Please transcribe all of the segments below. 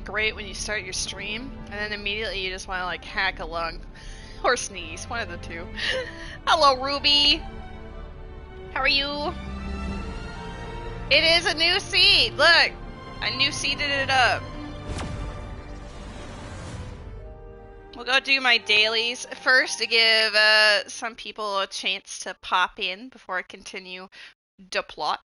isn't great when you start your stream, and then immediately you just want to like hack a lung. Or sneeze, one of the two. Hello, Ruby! How are you? It is a new seed! Look! I new seeded it up. We'll go do my dailies first to give some people a chance to pop in before I continue the plot.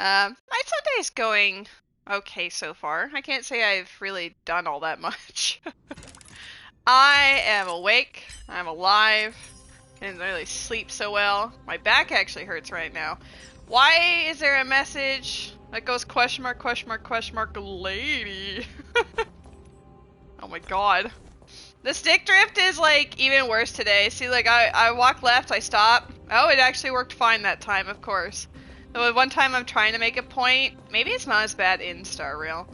My Sunday's going okay so far. I can't say I've really done all that much. I am awake. I'm alive. Didn't really sleep so well. My back actually hurts right now. Why is there a message that goes question mark, lady? Oh my god. The stick drift is like even worse today. See, like I walk left, I stop. Oh, it actually worked fine that time, of course. The one time I'm trying to make a point, maybe it's not as bad in Star Rail.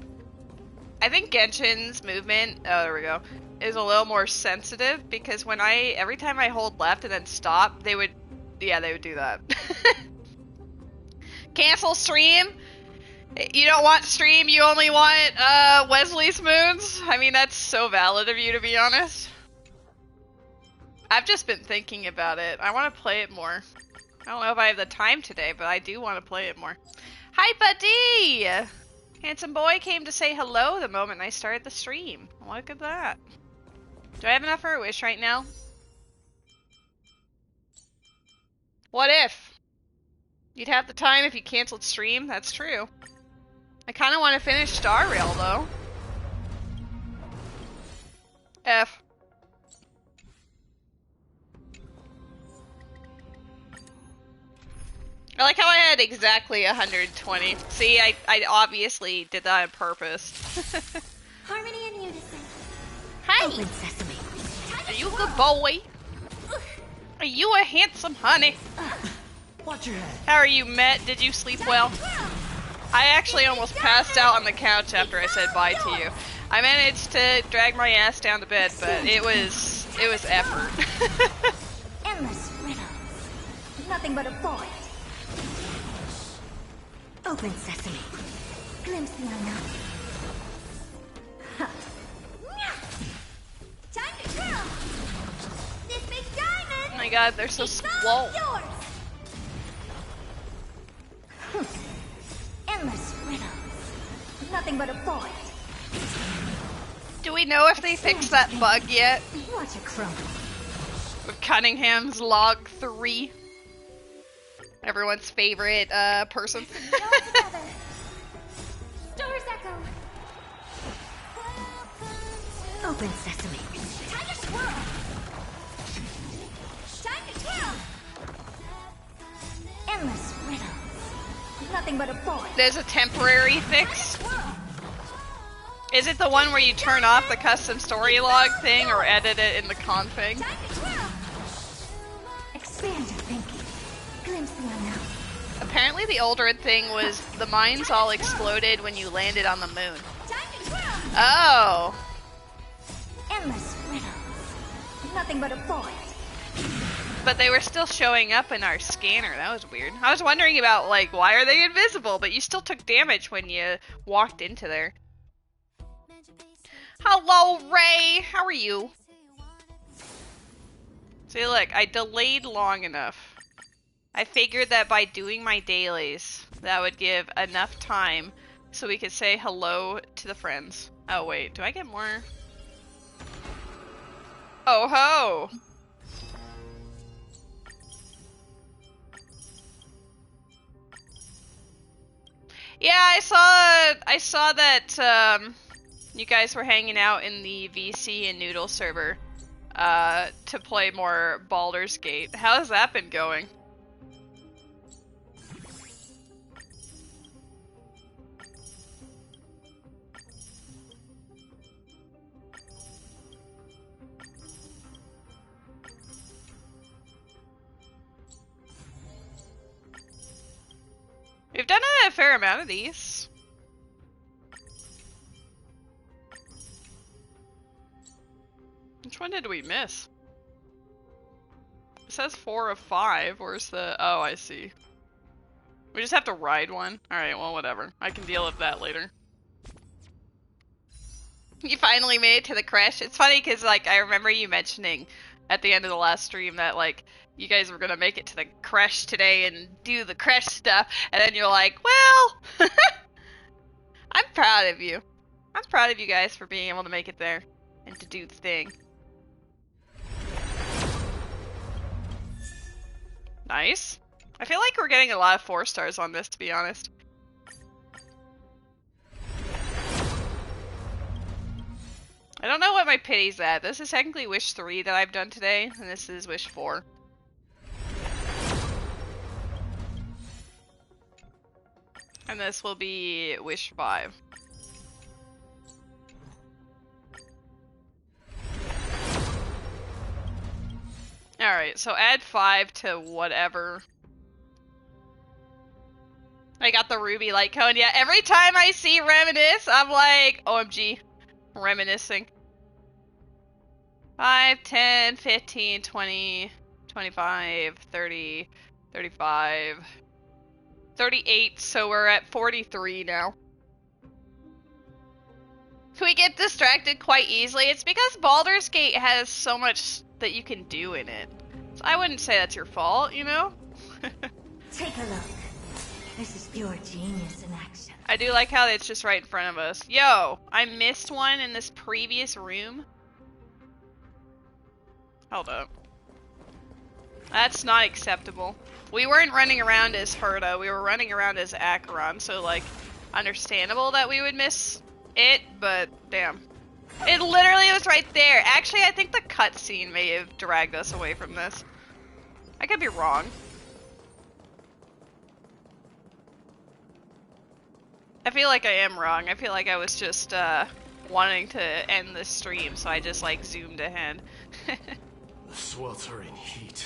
I think Genshin's movement, oh there we go, is a little more sensitive because when every time I hold left and then stop, they would do that. Cancel stream? You don't want stream, you only want Wesley's moons? I mean, that's so valid of you, to be honest. I've just been thinking about it. I want to play it more. I don't know if I have the time today, but I do want to play it more. Hi, buddy! Handsome boy came to say hello the moment I started the stream. Look at that. Do I have enough for a wish right now? What if? You'd have the time if you canceled stream? That's true. I kind of want to finish Star Rail, though. F. I like how I had exactly 120. See, I obviously did that on purpose. Harmony and unison. Hi! Open sesame. Are you a good boy? Are you a handsome honey? Watch your head. How are you, Met? Did you sleep well? I actually almost passed out on the couch after I said bye to you. I managed to drag my ass down to bed, but it was effort. Endless riddles. Nothing but a void. Open sesame. Glimpse the unknown. Time to twirl. This big diamond. Oh my god, they're so swole. Endless riddles. Nothing but a void. Do we know if they fixed that bug yet? Watch it crumble. With Cunningham's log 3. Everyone's favorite person. Doors echo. Open sesame. Time to swirl. Time to twirl. Endless riddles. Nothing but a void. There's a temporary fix. Is it the one where you turn off the custom story log thing or edit it in the config? Expand your thinking. Glimpse the unknown. Apparently the older thing was the mines all exploded when you landed on the moon. Oh. Endless riddles. Nothing but a void. But they were still showing up in our scanner. That was weird. I was wondering about, like, why are they invisible? But you still took damage when you walked into there. Hello, Ray! How are you? See, look, I delayed long enough. I figured that by doing my dailies, that would give enough time so we could say hello to the friends. Oh, wait, do I get more? Oh ho! Yeah, I saw that you guys were hanging out in the VC and Noodle server to play more Baldur's Gate. How's that been going? We've done a fair amount of these. Which one did we miss? It says 4 of 5. Where's the... Oh, I see. We just have to ride one? Alright, well, whatever. I can deal with that later. You finally made it to the crash. It's funny because, like, I remember you mentioning at the end of the last stream that, like, you guys were gonna make it to the crash today and do the crash stuff, and then you're like, well, I'm proud of you. I'm proud of you guys for being able to make it there and to do the thing. Nice. I feel like we're getting a lot of 4 stars on this, to be honest. I don't know what my pity's at. This is technically Wish 3 that I've done today, and this is Wish 4. And this will be Wish 5. Alright, so add 5 to whatever. I got the ruby light cone. Yeah, every time I see Reminisce, I'm like, OMG. Reminiscing. 5, 10, 15, 20, 25, 30, 35, 38, so we're at 43 now. We get distracted quite easily. It's because Baldur's Gate has so much that you can do in it. So I wouldn't say that's your fault, you know? Take a look. This is pure genius in action. I do like how it's just right in front of us. Yo, I missed one in this previous room. Hold up. That's not acceptable. We weren't running around as Herta, we were running around as Acheron, so like, understandable that we would miss it, but damn. It literally was right there. Actually, I think the cutscene may have dragged us away from this. I could be wrong. I feel like I am wrong. I feel like I was just wanting to end the stream, so I just like zoomed ahead. The sweltering heat.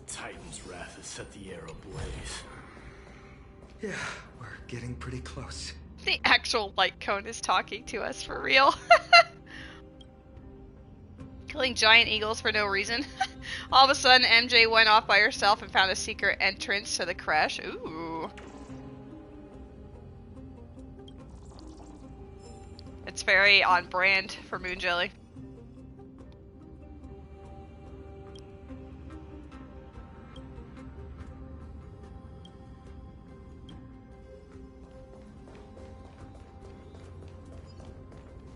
The Titan's wrath has set the air ablaze. Yeah, we're getting pretty close. The actual light cone is talking to us for real. Killing giant eagles for no reason. All of a sudden, MJ went off by herself and found a secret entrance to the crash. Ooh. It's very on brand for Moon Jelly.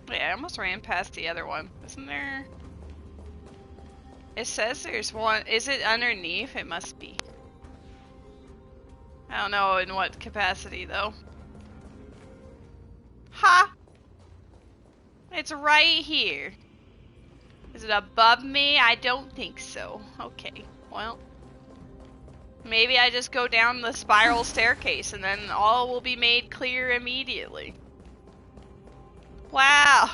Wait, I almost ran past the other one. Isn't there? It says there's one. Is it underneath? It must be. I don't know in what capacity though. Ha! It's right here. Is it above me? I don't think so. Okay, well. Maybe I just go down the spiral staircase and then all will be made clear immediately. Wow!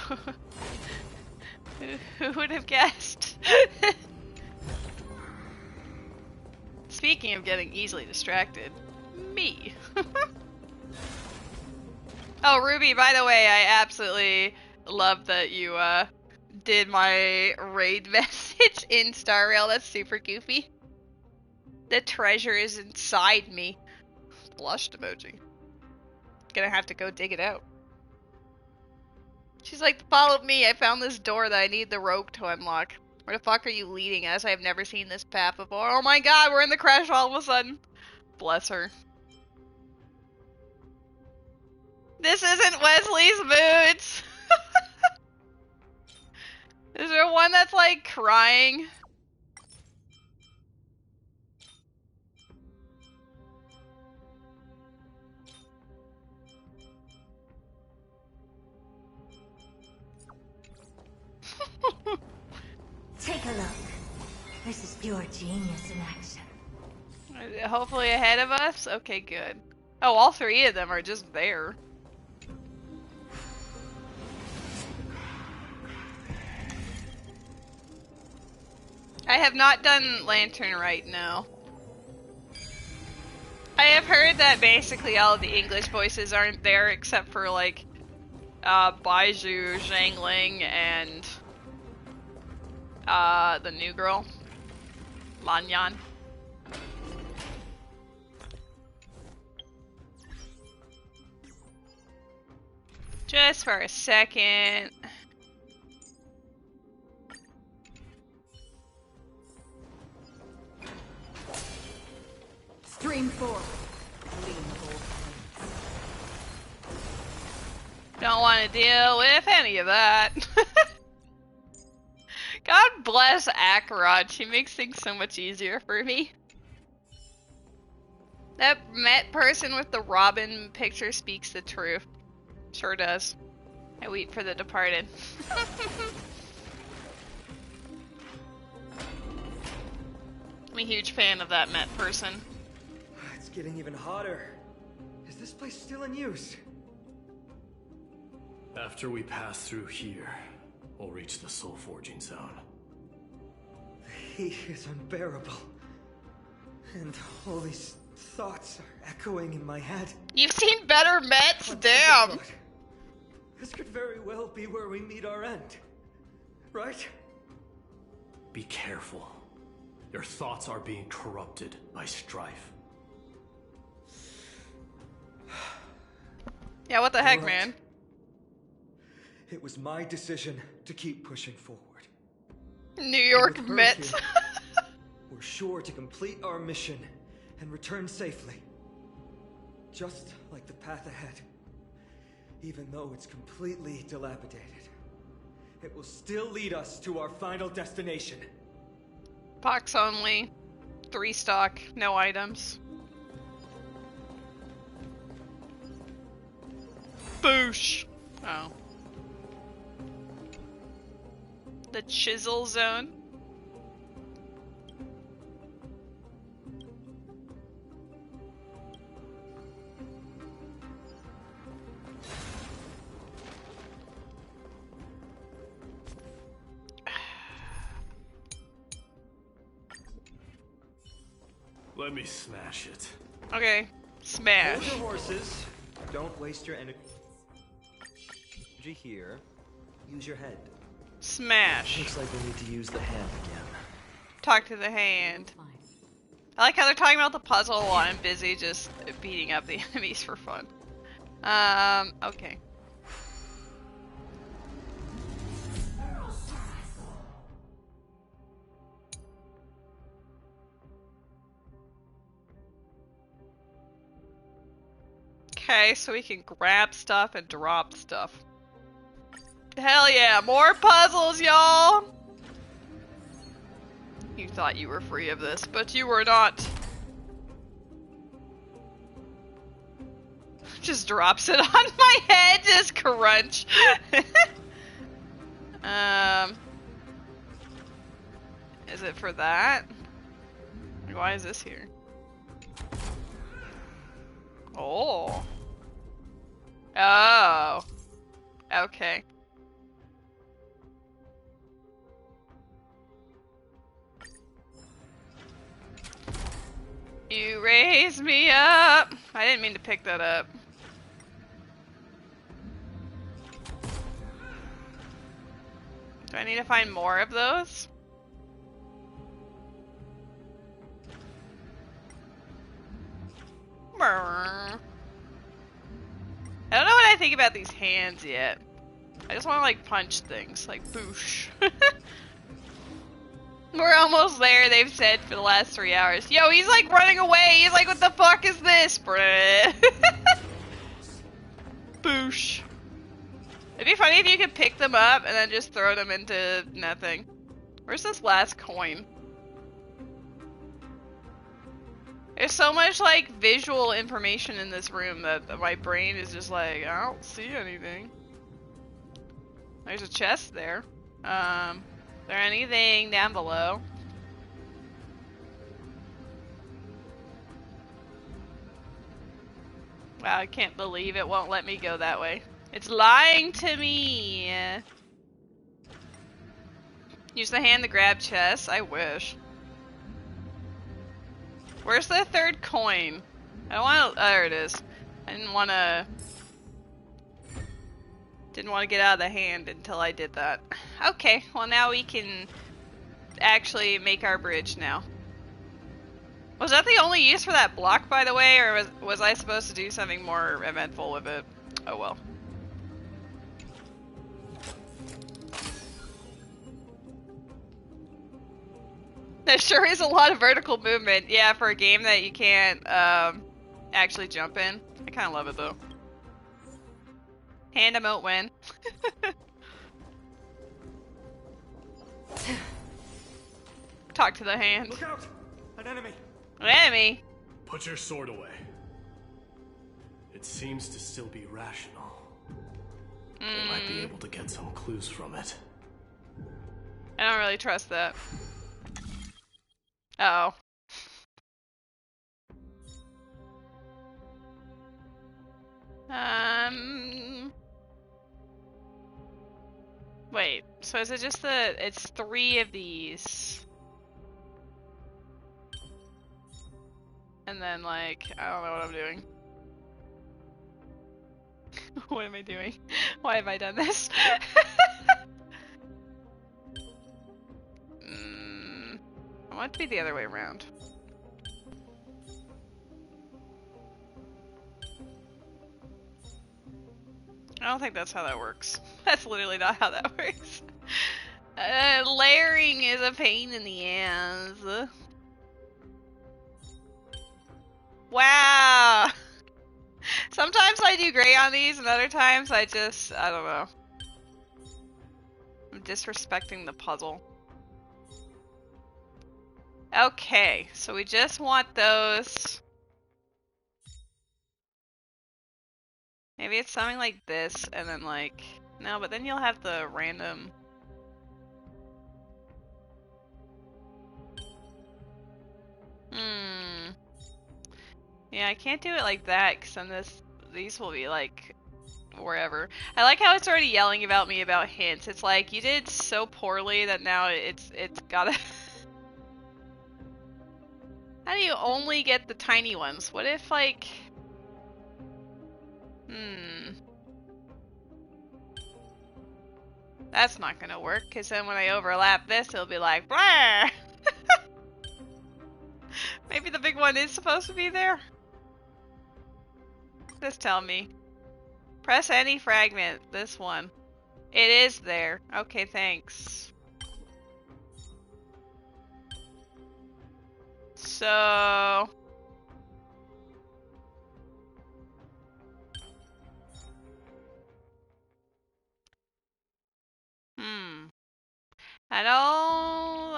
Who would have guessed? Speaking of getting easily distracted, me. Oh, Ruby, by the way, I absolutely love that you did my raid message in Star Rail. That's super goofy. The treasure is inside me. Blushed emoji. Gonna have to go dig it out. She's like, follow me, I found this door that I need the rope to unlock. Where the fuck are you leading us? I have never seen this path before. Oh my god, we're in the crash all of a sudden. Bless her. This isn't Wesley's moods. Is there one that's like crying? Take a look. This is pure genius in action. Hopefully ahead of us? Okay, good. Oh, all 3 of them are just there. I have not done Lantern right now. I have heard that basically all of the English voices aren't there except for like Baiju, Zhangling, and the new girl, Lanyan. Just for a second. Moving forward. Lean forward. Don't want to deal with any of that. God bless Akrod. She makes things so much easier for me. That Met person with the Robin picture speaks the truth. Sure does. I weep for the departed. I'm a huge fan of that Met person. It's getting even hotter. Is this place still in use? After we pass through here, we'll reach the soul forging zone. The heat is unbearable. And all these thoughts are echoing in my head. You've seen better Mets? One Damn! second thought. This could very well be where we meet our end. Right? Be careful. Your thoughts are being corrupted by strife. Yeah, what the heck, Right. man? It was my decision to keep pushing forward. New York With her Mets. here, we're sure to complete our mission and return safely. Just like the path ahead. Even though it's completely dilapidated, it will still lead us to our final destination. Box only. 3 stock. No items. Boosh! Oh. The chisel zone? Let me smash it. Okay. Smash. Hold your horses. Don't waste your energy here. Use your head. Smash. Looks like we need to use the hand again. Talk to the hand. Fine. I like how they're talking about the puzzle while I'm busy just beating up the enemies for fun. Okay. Okay, so we can grab stuff and drop stuff. Hell yeah, more puzzles, y'all! You thought you were free of this, but you were not. Just drops it on my head, just crunch. Is it for that? Why is this here? Oh. Oh. Okay. You raise me up. I didn't mean to pick that up. Do I need to find more of those? I don't know what I think about these hands yet. I just want to like punch things, like boosh. We're almost there, they've said for the last 3 hours. Yo, he's like running away. He's like, what the fuck is this, bruh? Boosh. It'd be funny if you could pick them up and then just throw them into nothing. Where's this last coin? There's so much like visual information in this room that my brain is just like, I don't see anything. There's a chest there. Is there anything down below? Wow, I can't believe it won't let me go that way. It's lying to me. Use the hand to grab chests. I wish. Where's the third coin? I don't want to. Oh, there it is. I didn't want to get out of the hand until I did that. Okay, well now we can actually make our bridge now. Was that the only use for that block, by the way, or was I supposed to do something more eventful with it? Oh well. There sure is a lot of vertical movement. Yeah, for a game that you can't actually jump in. I kind of love it though. Hand emote win. Talk to the hand. Look out! An enemy! An enemy? Put your sword away. It seems to still be rational. They might be able to get some clues from it. I don't really trust that. Uh-oh. Wait, so is it just it's 3 of these? And then, like, I don't know what I'm doing. What am I doing? Why have I done this? I want it to be the other way around. I don't think that's how that works. That's literally not how that works. Layering is a pain in the ass. Wow! Sometimes I do great on these, and other times I don't know. I'm disrespecting the puzzle. Okay, so we just want those. Maybe it's something like this, and then like... No, but then you'll have the random... Yeah, I can't do it like that, because then these will be like... wherever. I like how it's already yelling about me about hints. It's like, you did so poorly that now it's gotta... How do you only get the tiny ones? What if, like... That's not gonna work, because then when I overlap this, it'll be like, blah! Maybe the big one is supposed to be there? Just tell me. Press any fragment. This one. It is there. Okay, thanks. So...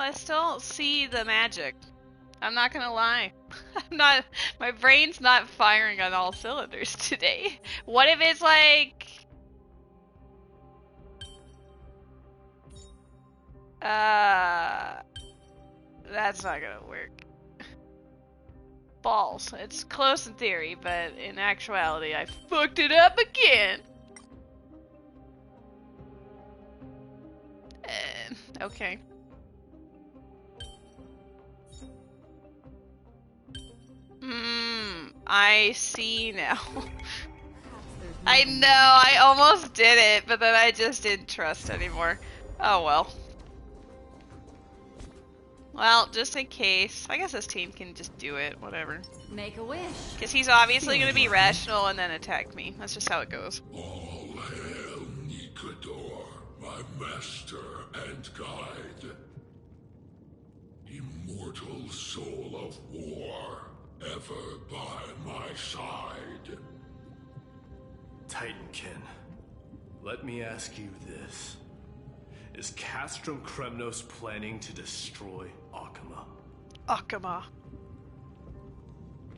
I still don't see the magic. I'm not gonna lie. My brain's not firing on all cylinders today. What if it's like... That's not gonna work. Balls. It's close in theory, but in actuality, I fucked it up again. Okay. I see now. I know, I almost did it, but then I just didn't trust anymore. Oh well. Well, just in case. I guess this team can just do it, whatever. Make a wish. Because he's obviously going to be rational and then attack me. That's just how it goes. All hail Nikador, my master and guide. Immortal soul of war, ever by my side. Titankin, let me ask you this. Is Castrum Kremnos planning to destroy Akama? Akama.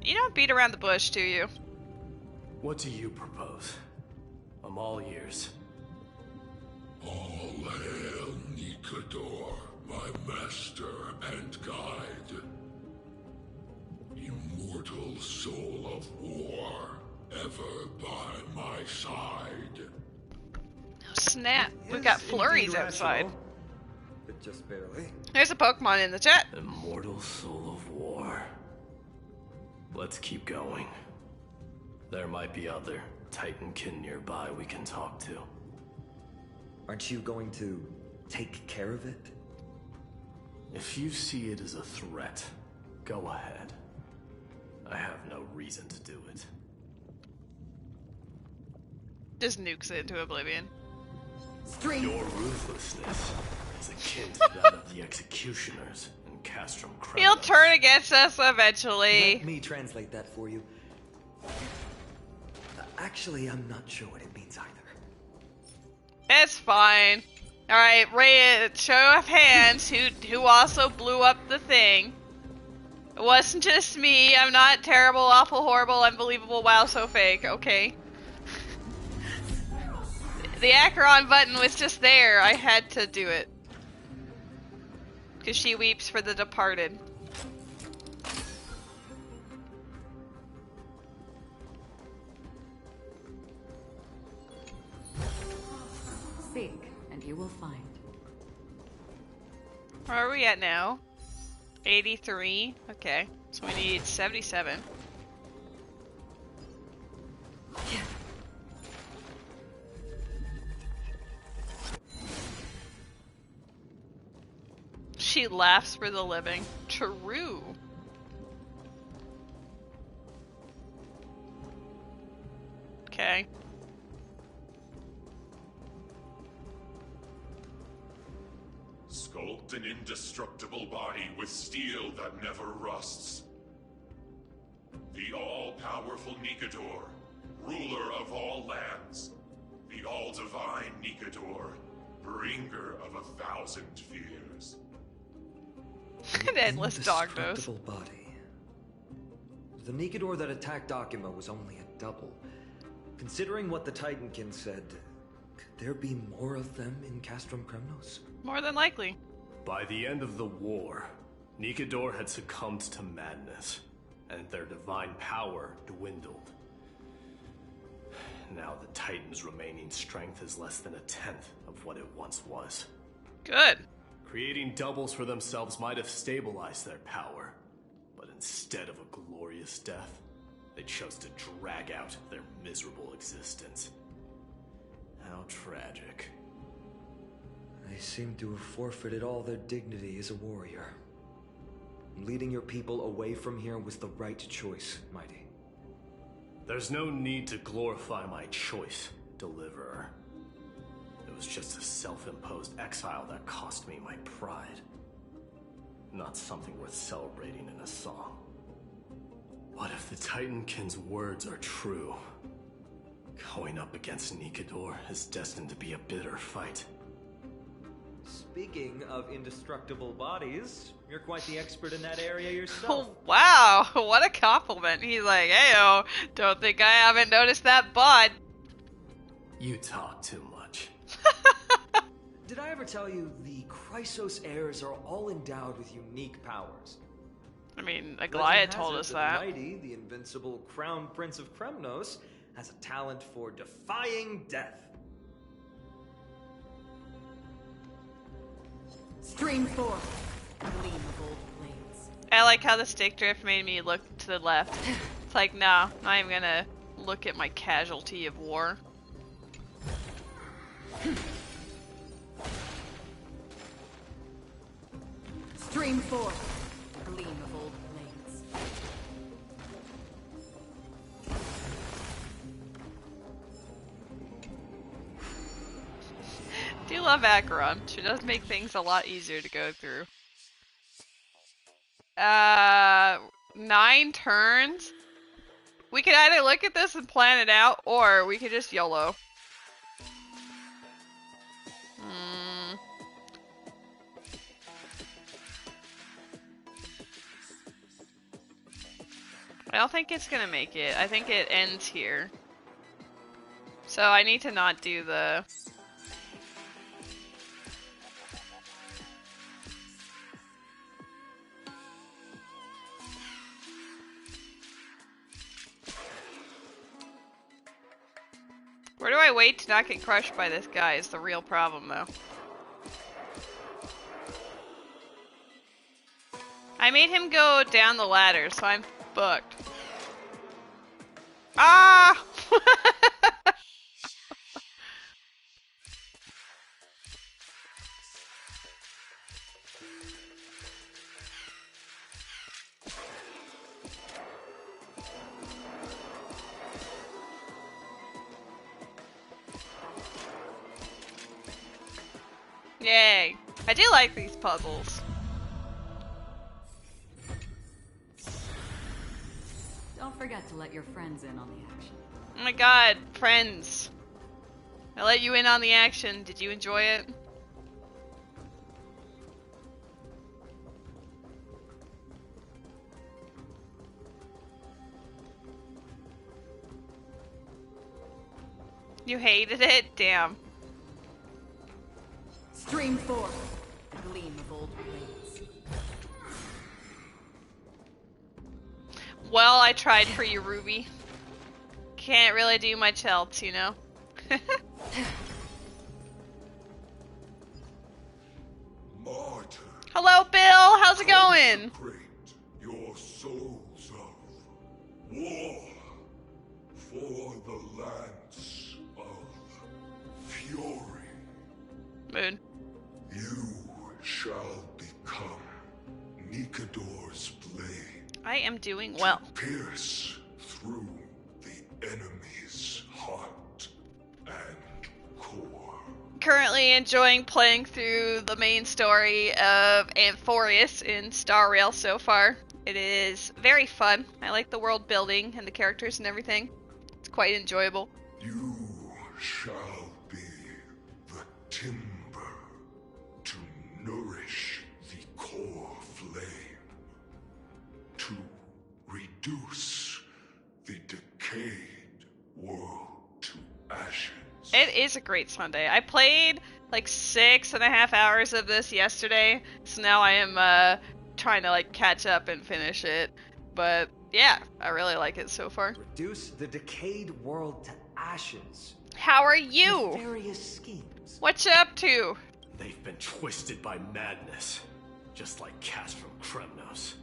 You don't beat around the bush, do you? What do you propose? I'm all ears. All hail Nikador, my master and guide. Immortal soul of war, ever by my side. Oh, snap. We've got flurries outside. But just barely. There's a Pokemon in the chat. Immortal soul of war. Let's keep going. There might be other Titankin nearby we can talk to. Aren't you going to take care of it? If you see it as a threat, go ahead. I have no reason to do it. Just nukes it into oblivion. Your ruthlessness is akin to that of the executioners in Castrum He'll Kremnos. turn against us eventually. Let me translate that for you. Actually, I'm not sure what it means either. It's fine. Alright, Ray, show of hands who also blew up the thing. It wasn't just me. I'm not terrible, awful, horrible, unbelievable, wow, so fake, okay? The Acheron button was just there. I had to do it. Because she weeps for the departed. Seek, and you will find. Where are we at now? 83? Okay. So we need 77. She laughs for the living. True. Okay. Sculpt an indestructible body with steel that never rusts. The all-powerful Nikador, ruler of all lands. The all-divine Nikador, bringer of 1,000 fears. An endless dog nose. Indestructible body. The Nikador that attacked Akima was only a double. Considering what the Titankin said, could there be more of them in Castrum Kremnos? More than likely. By the end of the war, Nikador had succumbed to madness, and their divine power dwindled. Now the Titan's remaining strength is less than 1/10 of what it once was. Good. Creating doubles for themselves might have stabilized their power, but instead of a glorious death, they chose to drag out their miserable existence. How tragic. They seem to have forfeited all their dignity as a warrior. Leading your people away from here was the right choice, Mighty. There's no need to glorify my choice, Deliverer. It was just a self-imposed exile that cost me my pride. Not something worth celebrating in a song. What if the Titankin's words are true? Going up against Nikador is destined to be a bitter fight. Speaking of indestructible bodies, you're quite the expert in that area Oh, yourself. wow. What a compliment. He's like, hey-oh, don't think I haven't noticed that bod. You talk too much. Did I ever tell you the Chrysos heirs are all endowed with unique powers? I mean, Legend Aglaia has told it us that. Mighty, the invincible crown prince of Kremnos, has a talent for defying death. Stream forth, gleam of old blades. I like how the stick drift made me look to the left. It's like, no, not even gonna look at my casualty of war. Stream forth, gleam of old blades. Do love Acheron. She does make things a lot easier to go through. 9 turns? We could either look at this and plan it out, or we could just YOLO. I don't think it's gonna make it. I think it ends here. So I need to not do the... Where do I wait to not get crushed by this guy is the real problem, though. I made him go down the ladder, so I'm fucked. Ah! Yay. I do like these puzzles. forget to let your friends in on the action. Oh my god, friends. I let you in on the action. Did you enjoy it? You hated it? Damn. Stream 4. Gleam of old blades. Well, I tried for you, Ruby. Can't really do much else, you know? Martyr, Hello, Bill! How's it going? consecrate your souls of war for the lance of fury. Moon. You shall become Nikador's blade, I am doing well. pierce through the enemy's heart and core. Currently enjoying playing through the main story of Amphoreus in Star Rail so far. It is very fun. I like the world building and the characters and everything. It's quite enjoyable. You shall be the timber to nourish the core flame, to reduce the decayed world to ashes. It is a great Sunday. I played like 6.5 hours of this yesterday, so now I am trying to like catch up and finish it. But yeah, I really like it so far. Reduce the decayed world to ashes. How are you? Nefarious schemes. What you up to? They've been twisted by madness, just like cats from Kremnos.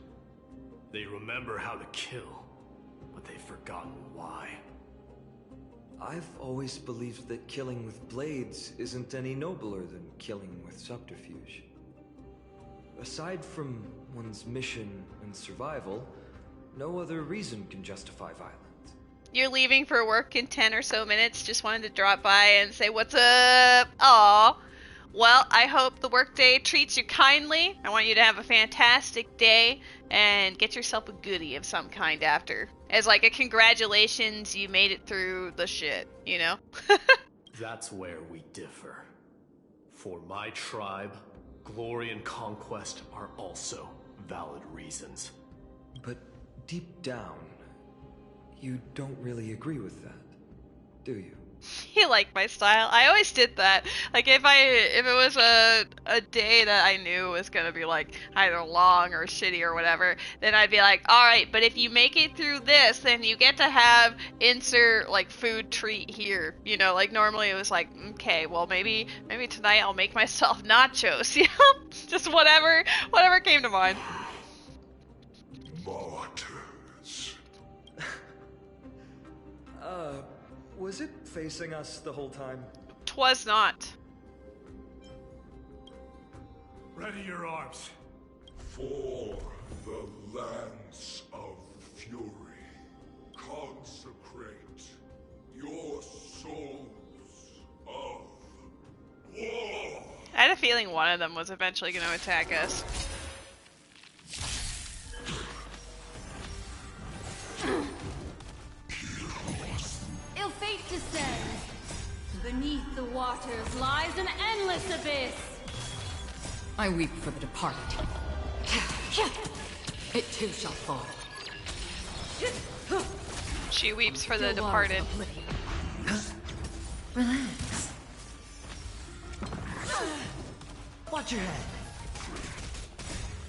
They remember how to kill, but they've forgotten why. I've always believed that killing with blades isn't any nobler than killing with subterfuge. Aside from one's mission and survival, no other reason can justify violence. You're leaving for work in 10 or so minutes. Just wanted to drop by and say what's up. Aw. Well, I hope the workday treats you kindly. I want you to have a fantastic day and get yourself a goodie of some kind after. As like a congratulations, you made it through the shit, you know? That's where we differ. For my tribe, glory and conquest are also valid reasons. But deep down, you don't really agree with that, do you? You like my style. I always did that. Like if it was a day that I knew was gonna be like either long or shitty or whatever, then I'd be like, all right, but if you make it through this, then you get to have insert like food treat here. You know, like normally it was like, okay, well maybe tonight I'll make myself nachos. You know, just whatever came to mind. Martyrs. Was it facing us the whole time? 'Twas not. Ready your arms. For the lance of fury, consecrate your souls of war. I had a feeling one of them was eventually going to attack us. Ill fate descends. Beneath the waters lies an endless abyss. I weep for the departed. It too shall fall. She weeps for the Still waters departed. of oblivion. Relax. Watch your head.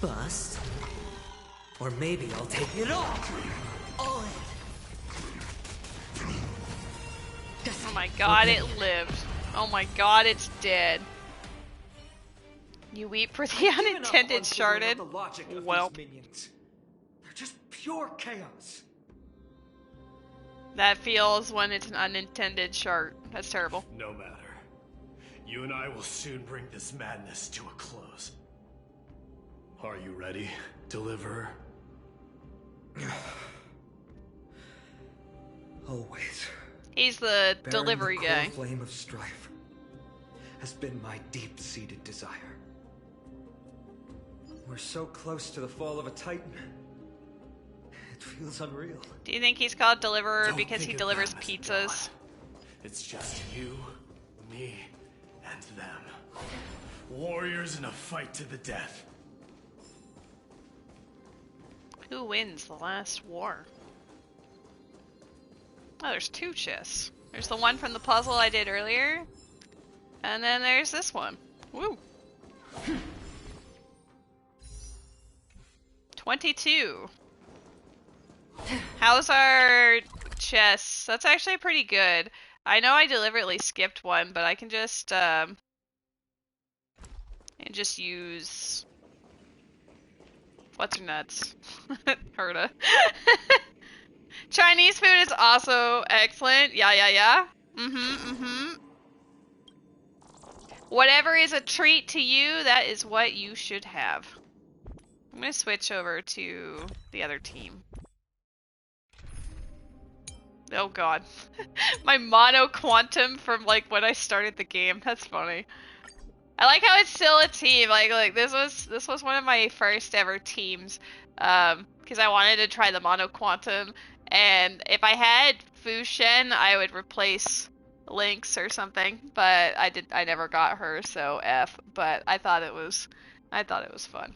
Bust. Or maybe I'll take it all. All in. Oh my god, it lived. Oh my god, it's dead. You weep for the Given up unintended on figuring out sharded? the logic of Well, these minions. They're just pure chaos. that feels when it's an unintended shard. That's terrible. No matter. You and I will soon bring this madness to a close. Are you ready, Deliverer? Always. He's the Bearing delivery the guy. core flame of strife has been my deep-seated desire. We're so close to the fall of a Titan. It feels unreal. Do you think he's called Deliverer Don't because he think of delivers them as pizzas? God. It's just you, me, and them. Warriors in a fight to the death. Who wins the last war? Oh, there's 2 chests. There's the one from the puzzle I did earlier, and then there's this one. Woo! 22. How's our chests? That's actually pretty good. I know I deliberately skipped one, but I can just use what's her nuts, Herta. Chinese food is also excellent. Yeah. Whatever is a treat to you, that is what you should have. I'm gonna switch over to the other team. Oh god. My mono quantum from like when I started the game. That's funny. I like how it's still a team. Like this was one of my first ever teams. Because I wanted to try the mono quantum, and if I had Fu Shen, I would replace Lynx or something. But I never got her, so F. But I thought it was fun.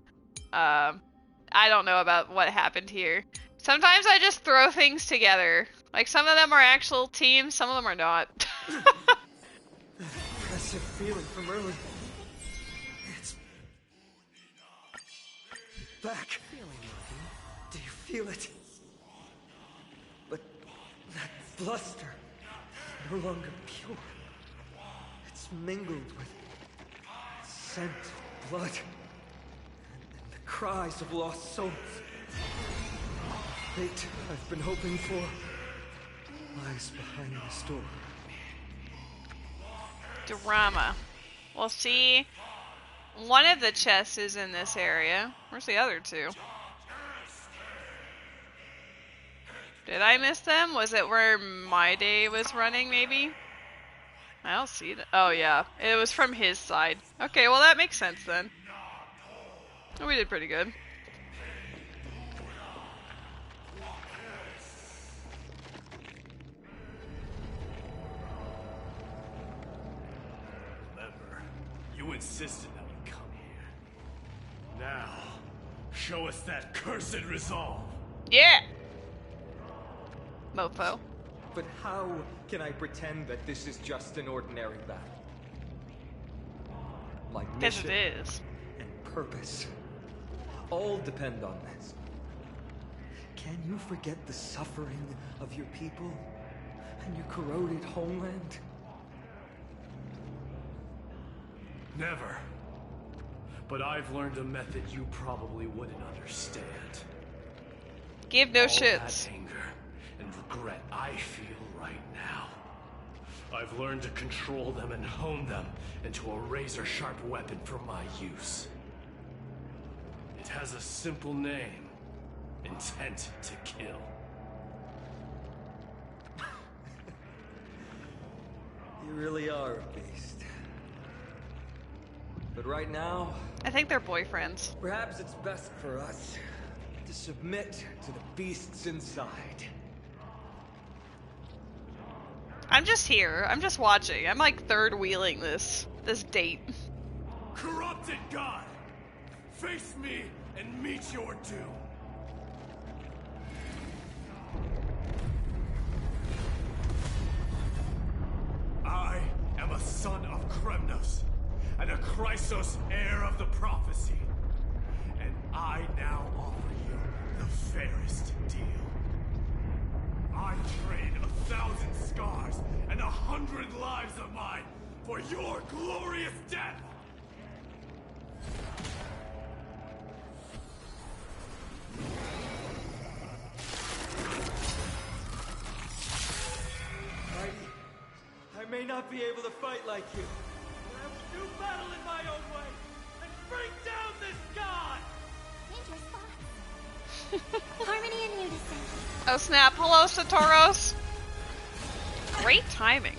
I don't know about what happened here. Sometimes I just throw things together. Like, some of them are actual teams, some of them are not. Impressive feeling from earlier. It's back. Do you feel it? But that bluster is no longer pure. It's mingled with scent of blood and the cries of lost souls. Fate I've been hoping for lies behind this door. Drama. Well, see, one of the chests is in this area. Where's the other 2? Did I miss them? Was it where my day was running, maybe? I don't see that. Oh, yeah. It was from his side. Okay, well, that makes sense then. Oh, we did pretty good. You insisted that we come here. Now, show us that cursed resolve. Yeah! Mofo. But how can I pretend that this is just an ordinary battle? My Because mission it is. and purpose all depend on this. Can you forget the suffering of your people and your corroded homeland? Never. But I've learned a method you probably wouldn't understand. Give no All shits. that anger and regret I feel right now. I've learned to control them and hone them into a razor-sharp weapon for my use. It has a simple name. Intent to kill. You really are a beast. But right now, I think they're boyfriends. perhaps it's best for us to submit to the beasts inside. I'm just here. I'm just watching. I'm like third wheeling this date. Corrupted God! Face me and meet your doom! I am a son of Kremnos, and a Chrysos heir of the prophecy. And I now offer you the fairest deal. I trade 1,000 scars and 100 lives of mine for your glorious death! Mighty, I may not be able to fight like you, but I will do battle in my own way and bring down this god! Dangerous thoughts. Harmony and unison. Oh snap. Hello, Satoros. Great timing.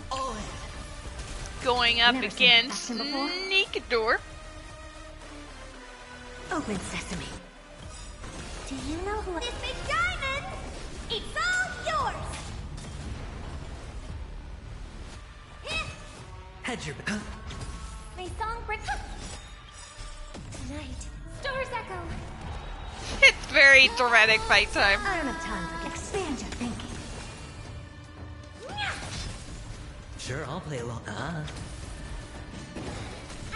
Going up Never seen against action before. Nikador. Open sesame. Do you know who? It's big diamond. It's all yours! Head your... My song breaks... Tonight, stars echo. It's very dramatic fight time. I don't have time for expand your thinking. Sure, I'll play along.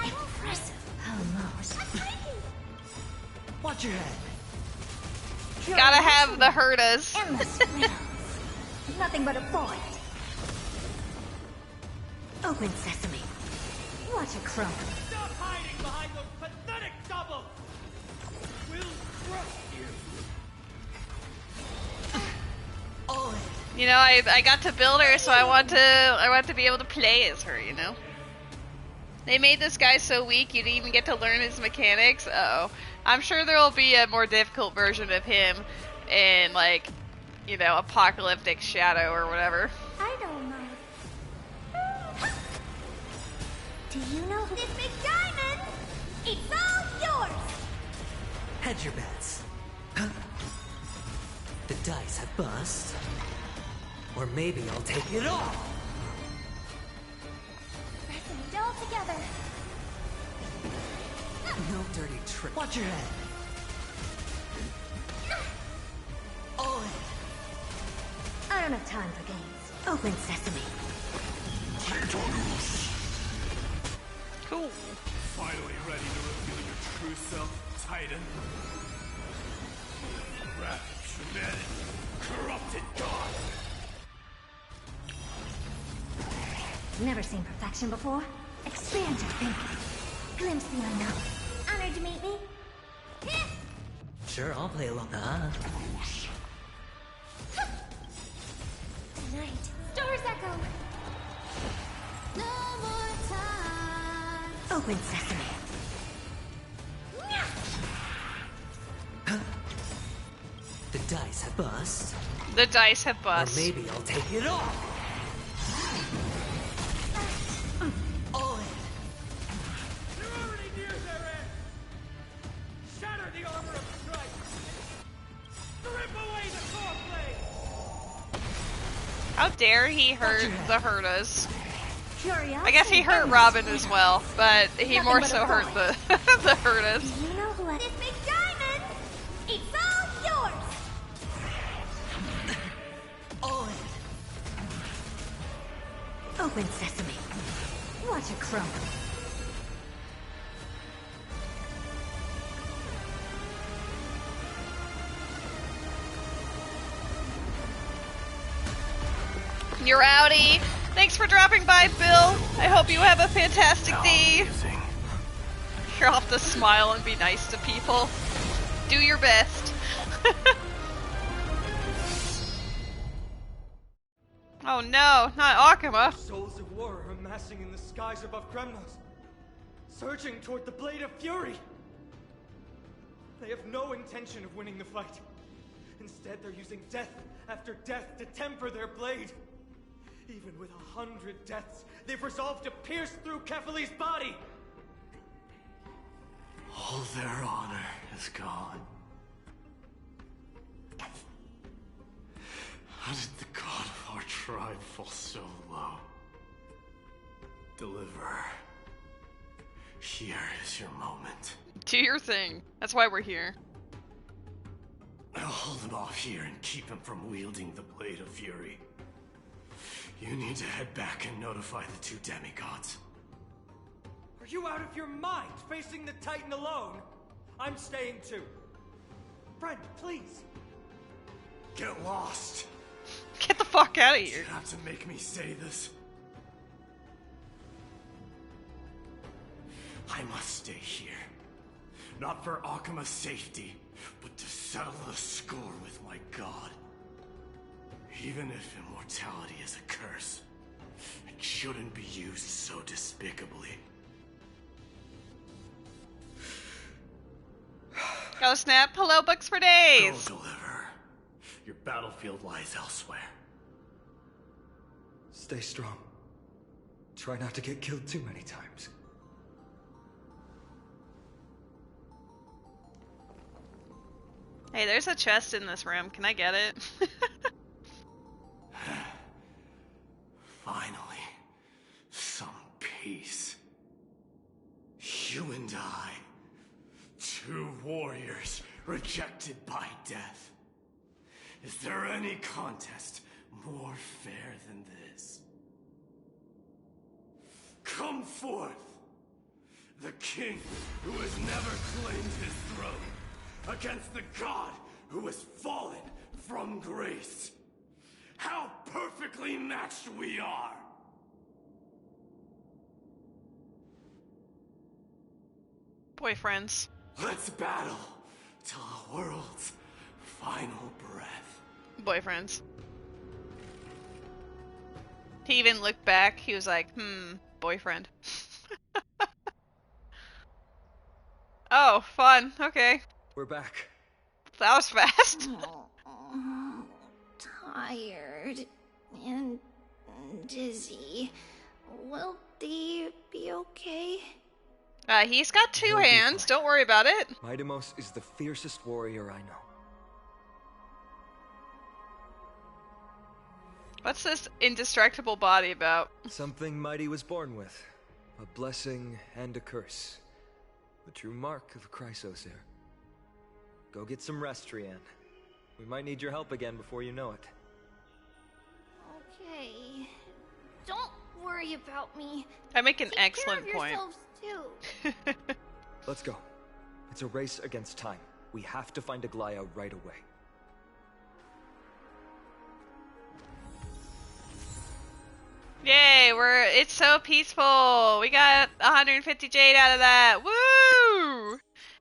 Impressive. Almost. Watch your head. Gotta have the Hertas. Endless riddles. Nothing but a void. Open sesame. Watch it crumble. Stop hiding behind those pathetic doubles! We'll crush you! All in. You know, I got to build her, so I want to be able to play as her. You know. They made this guy so weak you didn't even get to learn his mechanics. Uh-oh. I'm sure there will be a more difficult version of him in, like, you know, Apocalyptic Shadow or whatever. I don't know. Do you know who this big diamond? It's all yours! Hedge your bets. The dice have bust. Or maybe I'll take it all. Resonate all together. No dirty trick. Watch your head. All in. I don't have time for games. Open sesame. Cool. Finally ready to reveal your true self, Titan. Ravaged humanity, corrupted God. Never seen perfection before? Expand your thinking. Glimpse the unknown. Honored to meet me. Sure, I'll play along. Tonight, stars echo. No more time. Open sesame. The dice have bust. The dice have Or bust. maybe I'll take it all. All in. They're already near their end! Shatter the armor of strife! Strip away the core blade! How dare he hurt the Hertas? Curiosity. I guess he hurt Robin as well, but he Nothing more but a so hurt void. the Hertas. Do you know who I... This big diamond! It's all yours! All in. Open sesame. Watch it crumble. You're outie. Thanks for dropping by, Bill. I hope you have a fantastic day. Amazing. You'll have to smile and be nice to people. Do your best. Oh no, not Akuma. Souls of war are amassing in the skies above Kremnos, surging toward the Blade of Fury. They have no intention of winning the fight. Instead, they're using death after death to temper their blade. Even with 100 deaths, they've resolved to pierce through Kephali's body. All their honor is gone. How did the god of our tribe fall so low? Deliverer, here is your moment. Do your thing. That's why we're here. I'll hold him off here and keep him from wielding the Blade of Fury. You need to head back and notify the two demigods. Are you out of your mind, facing the Titan alone? I'm staying too. Friend, please. Get lost! Get the fuck out of You here. have to make me say this. I must stay here. Not for Akuma's safety, but to settle the score with my god. Even if immortality is a curse, it shouldn't be used so despicably. Go snap. Hello, books for Go, days. Deliverer. Your battlefield lies elsewhere. Stay strong. Try not to get killed too many times. Hey, there's a chest in this room. Can I get it? Finally, some peace. You and I, two warriors rejected by death. Is there any contest more fair than this? Come forth, the king who has never claimed his throne, against the god who has fallen from grace. How perfectly matched we are! Boyfriends. Let's battle till the world's final breath. Boyfriends. He even looked back. He was like, boyfriend. Oh, fun. Okay. We're back. That was fast. Tired and dizzy. Will they be okay? He's got two He'll be hands. fine. Don't worry about it. Mightimos is the fiercest warrior I know. What's this indestructible body about? Something Mighty was born with. A blessing and a curse. The true mark of a Chrysosaur. Go get some rest, Trianne. We might need your help again before you know it. Okay. Don't worry about me. I make an Take excellent care of point. yourselves too. Let's go. It's a race against time. We have to find Aglaya right away. Yay, it's so peaceful. We got 150 jade out of that. Woo!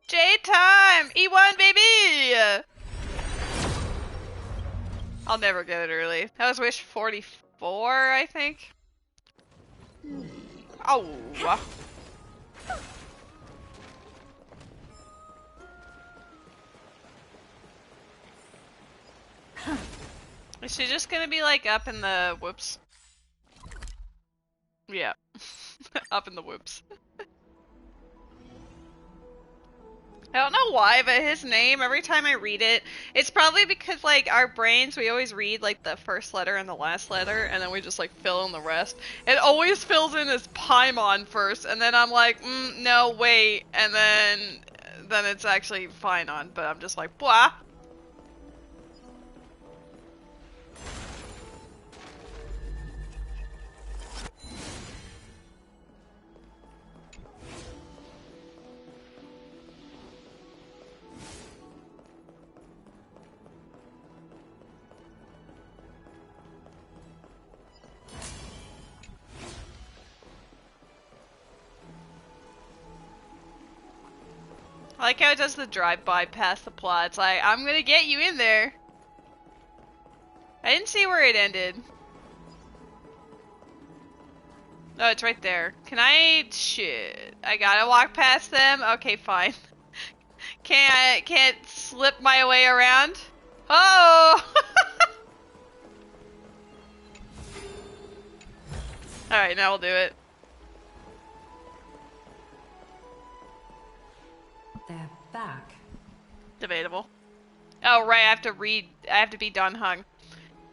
Jade time! E1, baby! I'll never get it early. That was wish 44, I think. Oh. Is she just gonna be like up in the whoops? Yeah. Up in the whoops. I don't know why, but his name, every time I read it, it's probably because, like, our brains, we always read, like, the first letter and the last letter, and then we just, like, fill in the rest. It always fills in as Paimon first, and then I'm like, no, wait, and then it's actually Finon, but I'm just like, blah. I like how it does the drive-by past the plot. It's like, I'm gonna get you in there. I didn't see where it ended. Oh, it's right there. Can I... Shit. I gotta walk past them? Okay, fine. Can't slip my way around? Oh! Alright, now we'll do it. They're back. Debatable. Oh, right, I have to be done hung.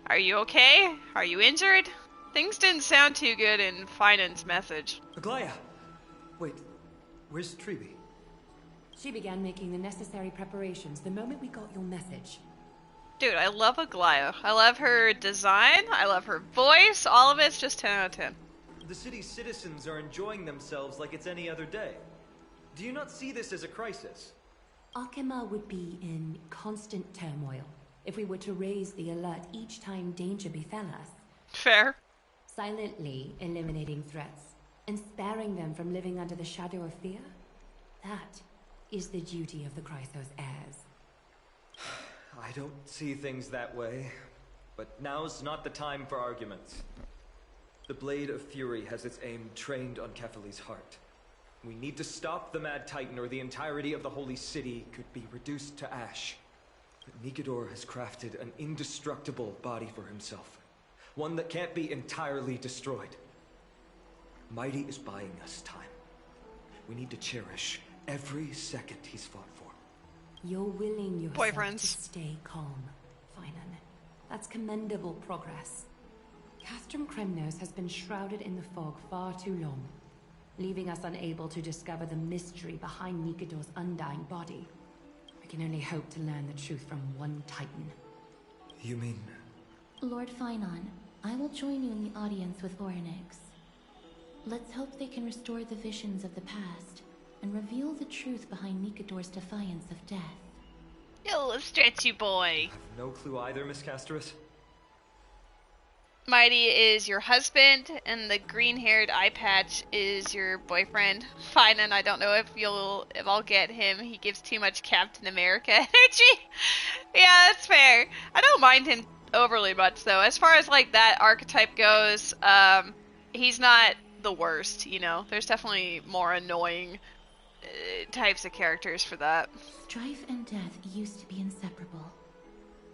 Are you okay? Are you injured? Things didn't sound too good in Finan's message. Aglaya! Wait, where's Treeby? She began making the necessary preparations the moment we got your message. Dude, I love Aglaya. I love her design, I love her voice, all of it's just 10 out of 10. The city's citizens are enjoying themselves like it's any other day. Do you not see this as a crisis? Arkema would be in constant turmoil if we were to raise the alert each time danger befell us. Fair. Silently eliminating threats and sparing them from living under the shadow of fear? That is the duty of the Chrysos heirs. I don't see things that way, but now's not the time for arguments. The Blade of Fury has its aim trained on Kefali's heart. We need to stop the Mad Titan or the entirety of the Holy City could be reduced to ash. But Nikedor has crafted an indestructible body for himself. One that can't be entirely destroyed. Mighty is buying us time. We need to cherish every second he's fought for. You're willing yourself Boyfriends. to stay calm, Finan. That's commendable progress. Castrum Kremnos has been shrouded in the fog far too long, leaving us unable to discover the mystery behind Nikador's undying body. We can only hope to learn the truth from one Titan. You mean... Lord Finon, I will join you in the audience with Orynyx. Let's hope they can restore the visions of the past and reveal the truth behind Nikador's defiance of death. Yo, stretchy boy. No clue either, Miss Casterus. Mighty is your husband, and the green-haired eye patch is your boyfriend. Fine, and I don't know if I'll get him. He gives too much Captain America energy. Yeah, that's fair. I don't mind him overly much though. As far as like that archetype goes, he's not the worst. You know, there's definitely more annoying types of characters for that. Strife and death used to be inseparable.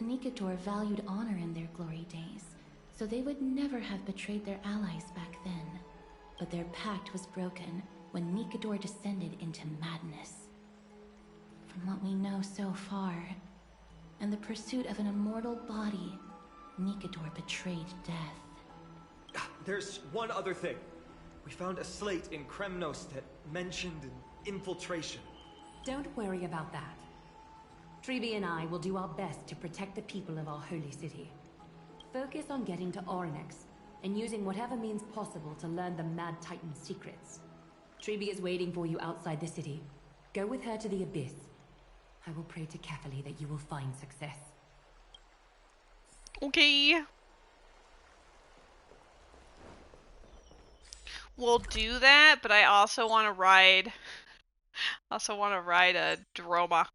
Nikador valued honor in their glory days, so they would never have betrayed their allies back then. But their pact was broken when Nikador descended into madness. From what we know so far, and the pursuit of an immortal body, Nikador betrayed death. There's one other thing. We found a slate in Kremnos that mentioned an infiltration. Don't worry about that. Treeby and I will do our best to protect the people of our holy city. Focus on getting to Orynyx, and using whatever means possible to learn the Mad Titan's secrets. Treeby is waiting for you outside the city. Go with her to the Abyss. I will pray to Kefali that you will find success. Okay. We'll do that, but I also want to ride... a Droma.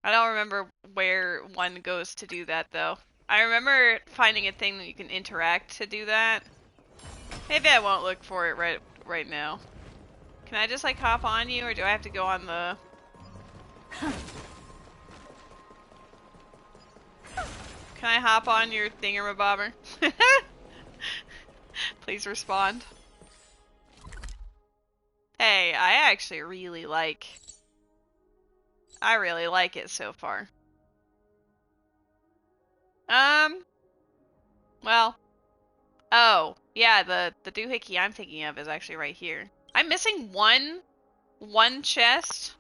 I don't remember where one goes to do that, though. I remember finding a thing that you can interact to do that. Maybe I won't look for it right now. Can I just, like, hop on you, or do I have to go on the... Can I hop on your thingamabobber? Please respond. Hey, I actually really like... I really like it so far. Well. Oh, yeah, the doohickey I'm thinking of is actually right here. I'm missing one chest.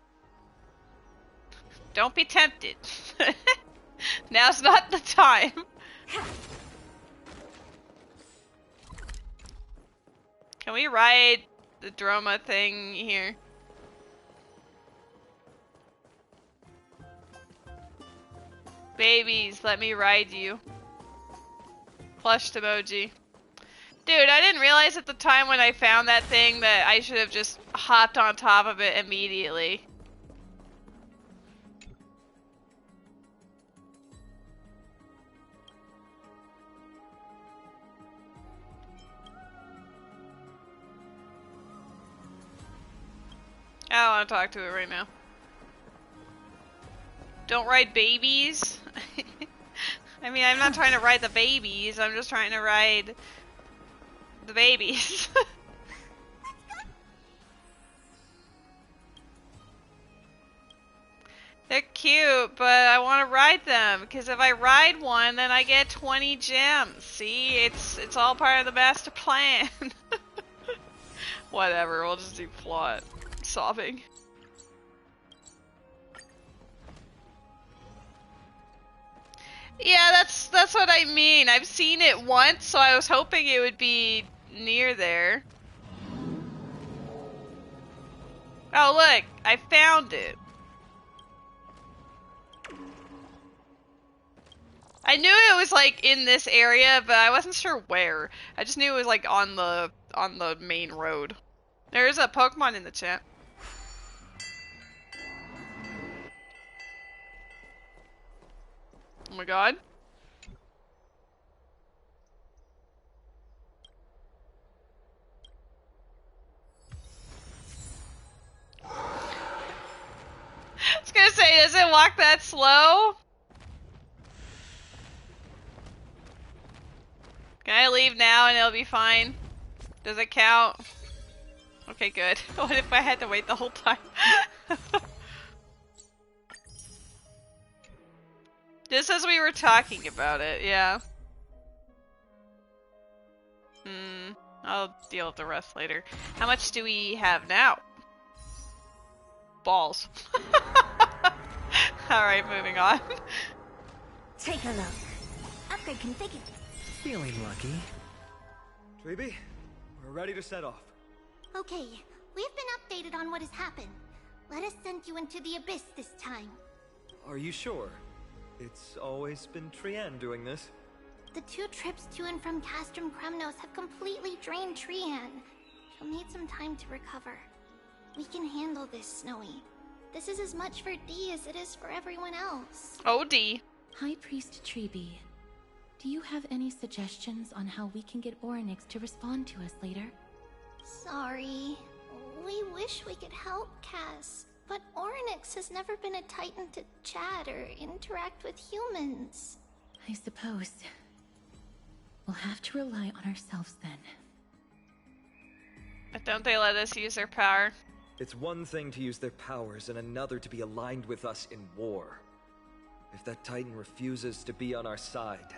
Don't be tempted. Now's not the time. Can we ride the Droma thing here? Babies, let me ride you. Plushed emoji. Dude, I didn't realize at the time when I found that thing that I should have just hopped on top of it immediately. I don't want to talk to it right now. Don't ride babies. I mean, I'm not trying to ride the babies. I'm just trying to ride the babies. They're cute, but I want to ride them because if I ride one, then I get 20 gems. See, it's all part of the master plan. Whatever, we'll just do plot. Sobbing. Yeah, that's what I mean. I've seen it once, so I was hoping it would be near there. Oh, look, I found it. I knew it was like in this area, but I wasn't sure where. I just knew it was like on the main road. There's a Pokemon in the chat. Oh my god. I was gonna say, does it walk that slow? Can I leave now and it'll be fine? Does it count? Okay, good. What if I had to wait the whole time? Just as we were talking about it, yeah. I'll deal with the rest later. How much do we have now? Balls. Alright, moving on. Take a look. Upgrade configured. Feeling lucky. Treeby, we're ready to set off. Okay, we've been updated on what has happened. Let us send you into the abyss this time. Are you sure? It's always been Trian doing this. The 2 trips to and from Castrum Kremnos have completely drained Trian. She'll need some time to recover. We can handle this, Snowy. This is as much for D as it is for everyone else. Oh, D. High Priest Treeby, do you have any suggestions on how we can get Orynyx to respond to us later? Sorry. We wish we could help, Cass. But Orynyx has never been a Titan to chat or interact with humans. I suppose. We'll have to rely on ourselves then. But don't they let us use their power? It's one thing to use their powers and another to be aligned with us in war. If that Titan refuses to be on our side,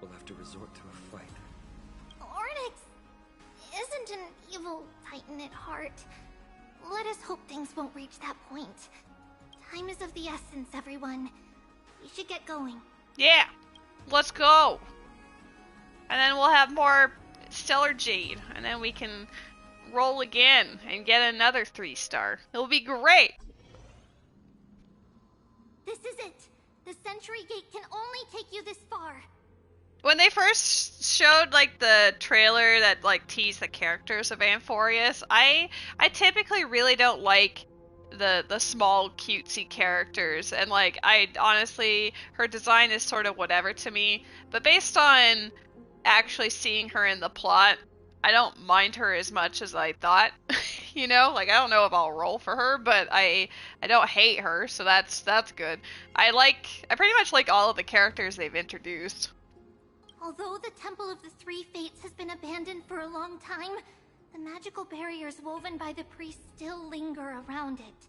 we'll have to resort to a fight. Orynyx isn't an evil Titan at heart. Let us hope things won't reach that point. Time is of the essence, everyone. We should get going. Yeah! Let's go! And then we'll have more Stellar Jade, and then we can roll again and get another 3-star. It'll be great! This is it! The Century Gate can only take you this far. When they first showed, like, the trailer that, like, teased the characters of Amphoreus, I typically really don't like the small, cutesy characters, and, like, I honestly, her design is sort of whatever to me, but based on actually seeing her in the plot, I don't mind her as much as I thought. You know, like, I don't know if I'll roll for her, but I don't hate her, so that's good. I pretty much like all of the characters they've introduced. Although the Temple of the Three Fates has been abandoned for a long time, the magical barriers woven by the priests still linger around it.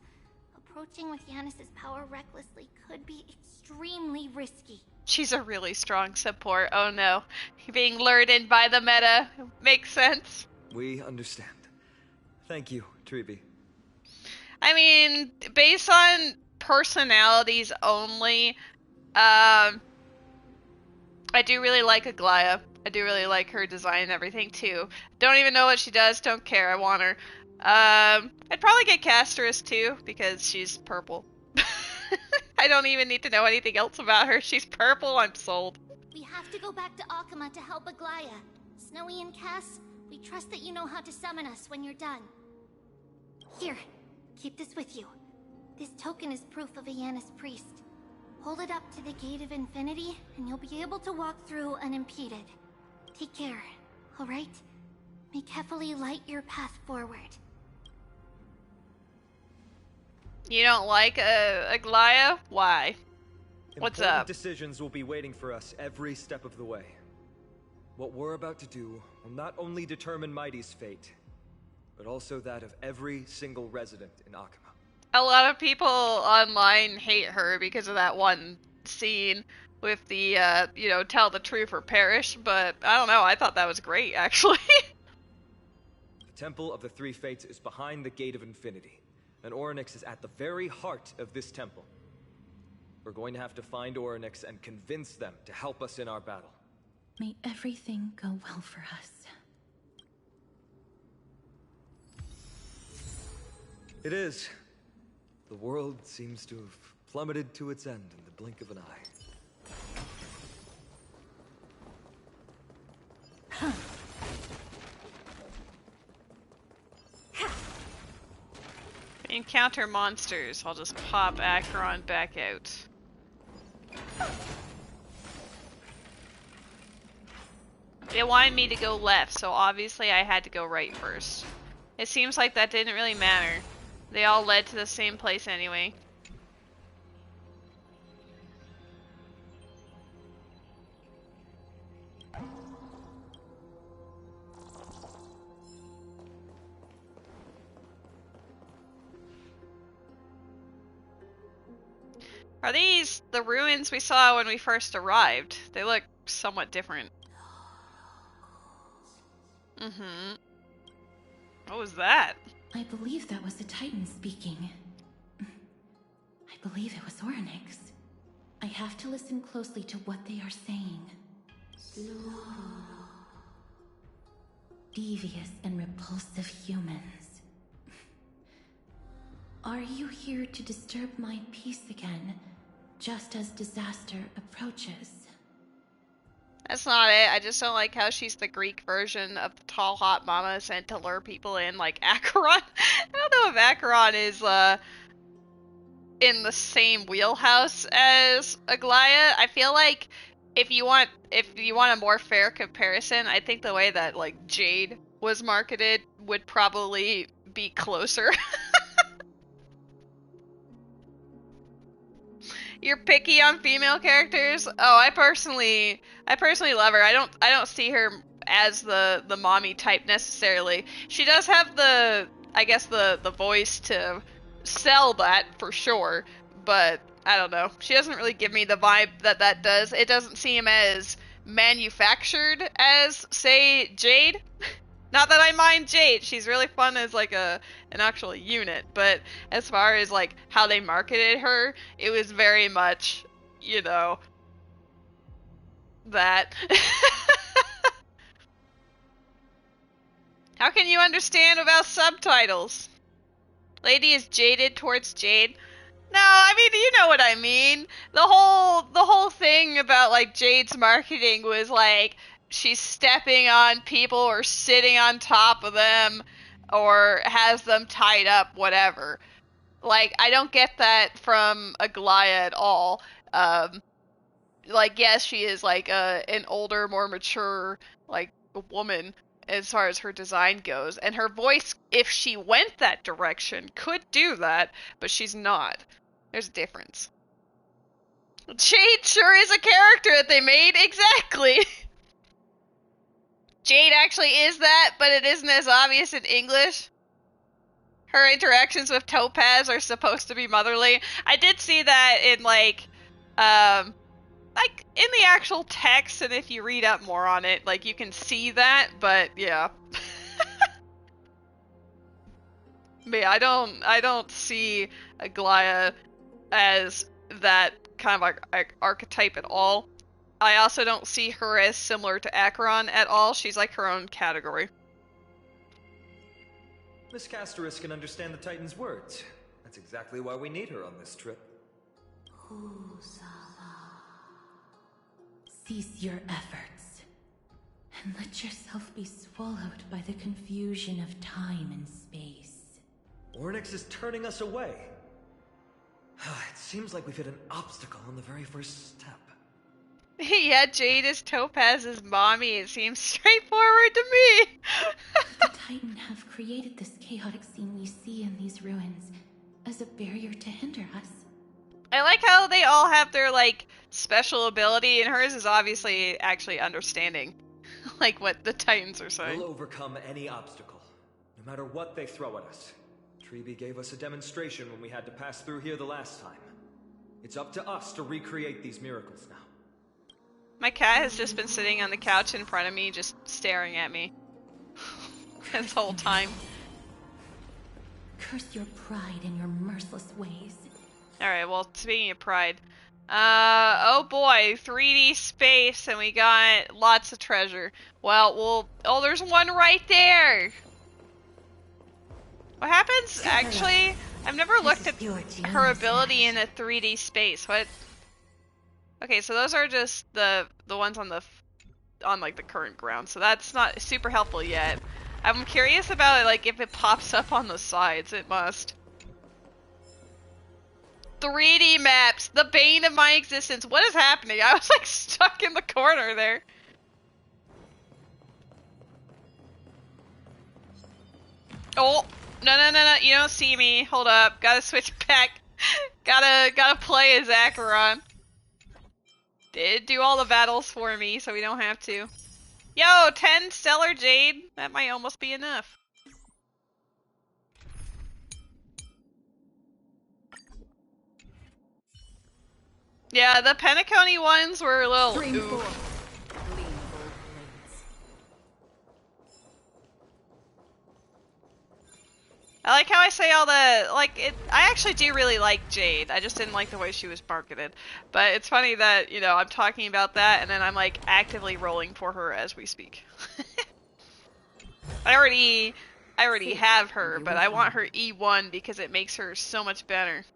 Approaching with Yanis's power recklessly could be extremely risky. She's a really strong support. Oh no. Being lured in by the meta. Makes sense. We understand. Thank you, Treeby. I mean, based on personalities only, I do really like Aglaya. I do really like her design and everything too. Don't even know what she does, don't care, I want her. I'd probably get Casterus too, because she's purple. I don't even need to know anything else about her. She's purple, I'm sold. We have to go back to Akama to help Aglaya. Snowy and Cass, we trust that you know how to summon us when you're done. Here, keep this with you. This token is proof of a Yanis priest. Hold it up to the Gate of Infinity, and you'll be able to walk through unimpeded. Take care, alright? May Kefali light your path forward. You don't like Aglaya? Why? What's Important up? Decisions will be waiting for us every step of the way. What we're about to do will not only determine Mighty's fate, but also that of every single resident in Akama. A lot of people online hate her because of that one scene with the, tell the truth or perish, but I don't know, I thought that was great, actually. The Temple of the Three Fates is behind the Gate of Infinity, and Orynyx is at the very heart of this temple. We're going to have to find Orynyx and convince them to help us in our battle. May everything go well for us. It is. The world seems to have plummeted to its end in the blink of an eye. Encounter monsters. I'll just pop Acheron back out. They wanted me to go left, so obviously I had to go right first. It seems like that didn't really matter. They all led to the same place anyway. Are these the ruins we saw when we first arrived? They look somewhat different. Mm-hmm. What was that? I believe that was the Titan speaking. I believe it was Orynyx. I have to listen closely to what they are saying. Devious and repulsive humans. Are you here to disturb my peace again, just as disaster approaches? That's not it. I just don't like how she's the Greek version of the tall hot mama sent to lure people in, like Acheron. I don't know if Acheron is in the same wheelhouse as Aglaia. I feel like if you want a more fair comparison, I think the way that like Jade was marketed would probably be closer. You're picky on female characters? Oh, I personally love her. I don't see her as the mommy type necessarily. She does have I guess the voice to sell that for sure, but I don't know. She doesn't really give me the vibe that does. It doesn't seem as manufactured as, say, Jade. Not that I mind Jade, she's really fun as like an actual unit, but as far as like how they marketed her, it was very much, you know, that. How can you understand without subtitles? Lady is jaded towards Jade. No, I mean, you know what I mean. The whole thing about like Jade's marketing was like she's stepping on people or sitting on top of them or has them tied up, whatever. Like, I don't get that from Aglaia at all. Like, yes, she is like an older, more mature like woman as far as her design goes, and her voice, if she went that direction, could do that, but she's not. There's a difference. Jade sure is a character that they made, exactly. Jade actually is that, but it isn't as obvious in English. Her interactions with Topaz are supposed to be motherly. I did see that in like in the actual text, and if you read up more on it, like you can see that, but yeah. But yeah, I don't see Aglaia as that kind of archetype at all. I also don't see her as similar to Acheron at all. She's like her own category. Miss Casterus can understand the Titan's words. That's exactly why we need her on this trip. Cease your efforts, and let yourself be swallowed by the confusion of time and space. Orynyx is turning us away. It seems like we've hit an obstacle on the very first step. Yeah, Jade is Topaz's mommy. It seems straightforward to me. The Titan have created this chaotic scene we see in these ruins as a barrier to hinder us. I like how they all have their, like, special ability, and hers is obviously actually understanding, like, what the Titans are saying. We'll overcome any obstacle, no matter what they throw at us. Treeby gave us a demonstration when we had to pass through here the last time. It's up to us to recreate these miracles now. My cat has just been sitting on the couch in front of me, just staring at me. This whole time. Curse your pride and your merciless ways. Alright, well, speaking of pride. Oh boy, 3D space, and we got lots of treasure. Well, oh, there's one right there! What happens, actually? I've never looked at her ability in a 3D space. What? Okay, so those are just the ones on like the current ground, so that's not super helpful yet. I'm curious about it, like if it pops up on the sides. It must. 3D maps, the bane of my existence. What is happening? I was like stuck in the corner there. Oh, no, you don't see me. Hold up, gotta switch back. gotta play as Acheron. Did do all the battles for me, so we don't have to. Yo, 10 Stellar Jade. That might almost be enough. Yeah, the Penacony ones were a little Stream oof. 4. Gleam of old blades. I like how I say all the, like, I actually do really like Jade. I just didn't like the way she was marketed. But it's funny that, you know, I'm talking about that and then I'm, like, actively rolling for her as we speak. I already have her, but I want her E1 because it makes her so much better.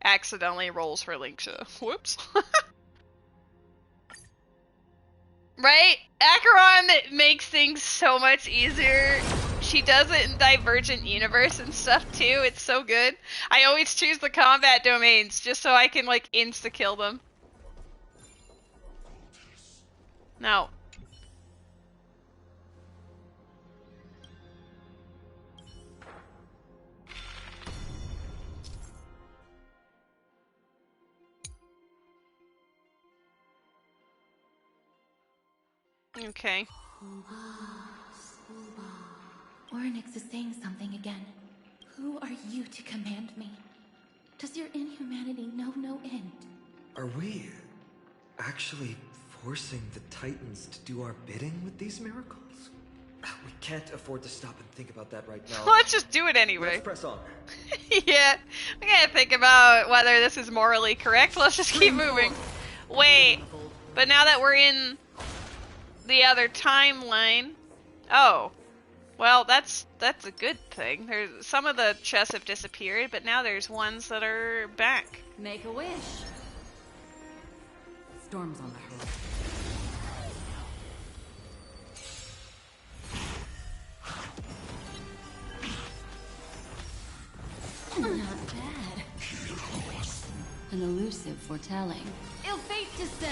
Accidentally rolls for Linksha. Whoops. Right? Acheron makes things so much easier. She does it in Divergent Universe and stuff too. It's so good. I always choose the combat domains just so I can like insta-kill them. No. Okay. Oryx is saying something again. Who are you to command me? Does your inhumanity know no end? Are we actually forcing the Titans to do our bidding with these miracles? We can't afford to stop and think about that right now. Let's just do it anyway. Let's press on. Yeah. We gotta think about whether this is morally correct. Let's just keep moving. Wait. But now that we're in the other timeline... Oh. Well, that's a good thing. There's some of the chests have disappeared, but now there's ones that are back. Make a wish. Storm's on the horizon. Not bad. An elusive foretelling. Ill fate to say.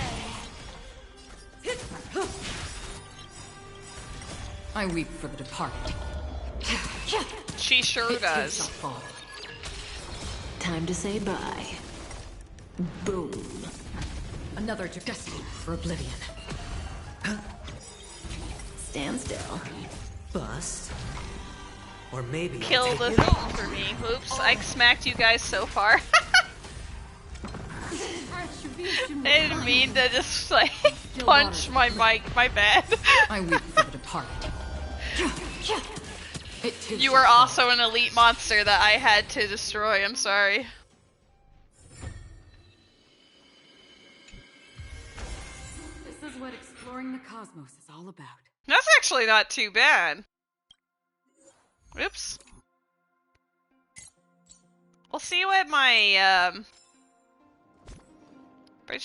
I weep for the departed. She sure It too does. shall fall. Time to say bye. Boom. Another destined for oblivion. Stand still. Bust. Or maybe Kill I'll the take it thing all. for me. Oops, I smacked you guys so far. I didn't mean to just like punch my mic. My bad. I weep for the departed. It too You shall were fall. also an elite monster that I had to destroy. I'm sorry. This is what exploring the cosmos is all about. That's actually not too bad. Oops. We'll see what my pretty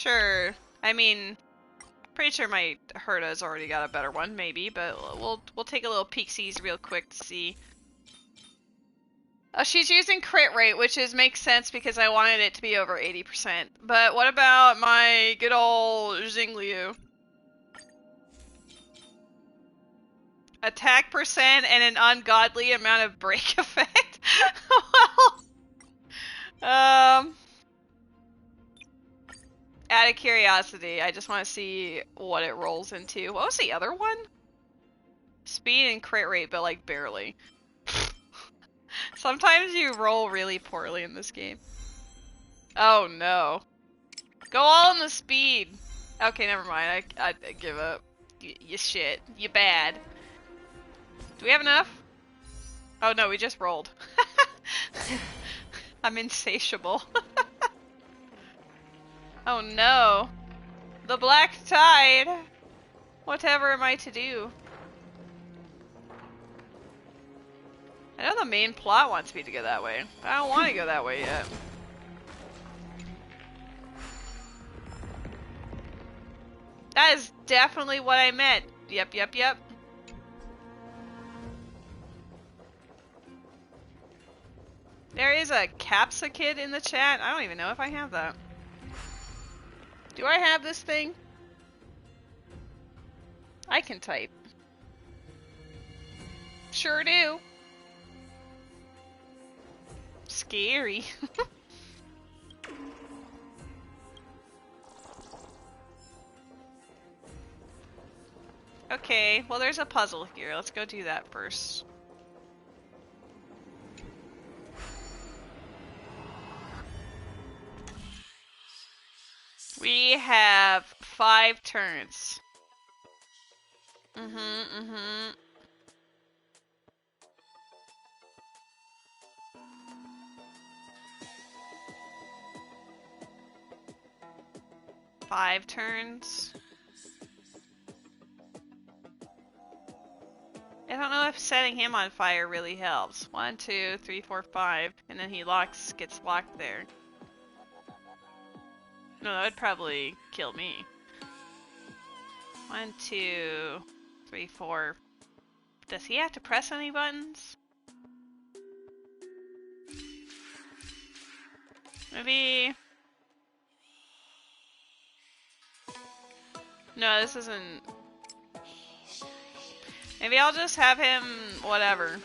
sure my Herta's already got a better one, maybe, but we'll take a little peek-sees real quick to see. Oh, she's using crit rate, which makes sense because I wanted it to be over 80%. But what about my good old Xingliu? Attack percent and an ungodly amount of break effect? Well, out of curiosity, I just want to see what it rolls into. What was the other one? Speed and crit rate, but like barely. Sometimes you roll really poorly in this game. Oh no. Go all in the speed. Okay, never mind. I give up. You shit. You bad. Do we have enough? Oh no, we just rolled. I'm insatiable. Oh no. The black tide. Whatever am I to do? I know the main plot wants me to go that way, but I don't want to go that way yet. That is definitely what I meant. Yep, yep, yep. There is a Capsa Kid in the chat. I don't even know if I have that. Do I have this thing? I can type. Sure do. Scary. Okay, well there's a puzzle here. Let's go do that first. We have 5 turns. 5 turns. I don't know if setting him on fire really helps. 1, 2, 3, 4, 5, and then he gets locked there. No, that would probably kill me. 1, 2, 3, 4. Does he have to press any buttons? Maybe... No, this isn't... Maybe I'll just have him... whatever.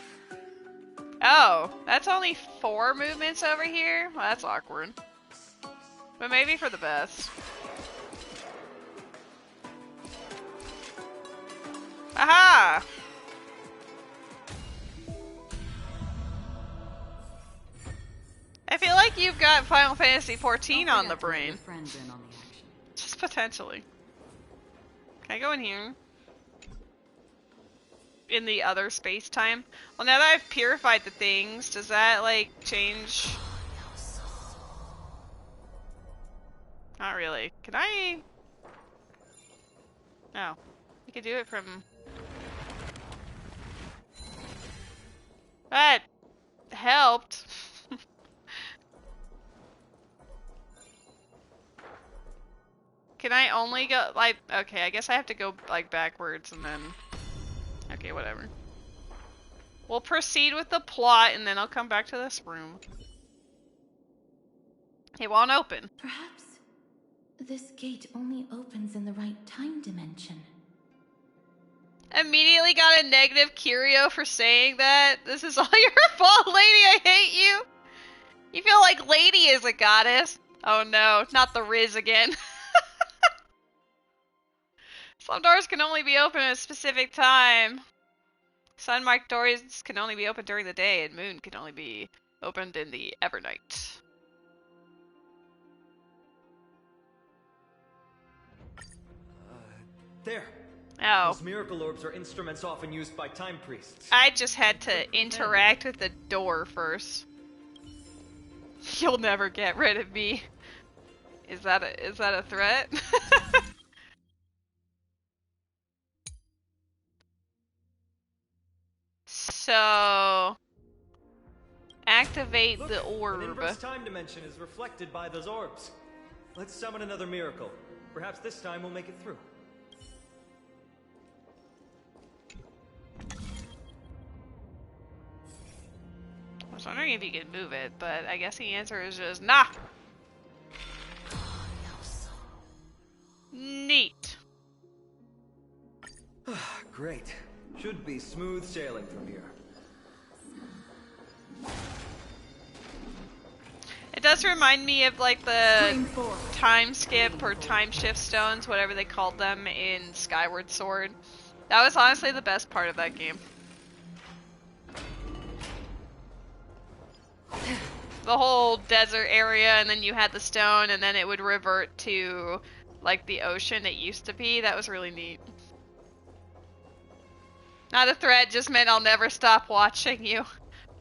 Oh, that's only 4 movements over here? Well, that's awkward. But maybe for the best. Aha! I feel like you've got Final Fantasy XIV on the brain. Just potentially. Can I go in here? In the other space-time? Well, now that I've purified the things, does that, like, change? Not really. Can I? No. You could do it from... That helped. Can I only go, like, okay, I guess I have to go, like, backwards and then... Okay, whatever. We'll proceed with the plot and then I'll come back to this room. It won't open. Perhaps this gate only opens in the right time dimension. Immediately got a negative curio for saying that. This is all your fault, lady. I hate you. You feel like Lady is a goddess. Oh no, not the Riz again. Some doors can only be open at a specific time. Sun-marked doors can only be opened during the day, and moon can only be opened in the evernight. There. Oh. Those miracle orbs are instruments often used by time priests. I just had to interact with the door first. You'll never get rid of me. Is that a threat? So activate the orb. An inverse time dimension is reflected by those orbs. Let's summon another miracle. Perhaps this time we'll make it through. I was wondering if you could move it, but I guess the answer is just nah. Neat. Great. Should be smooth sailing from here. It does remind me of like the time skip or time shift stones, whatever they called them in Skyward Sword. That was honestly the best part of that game. The whole desert area, and then you had the stone, and then it would revert to like the ocean it used to be. That was really neat. Not a threat, just meant I'll never stop watching you.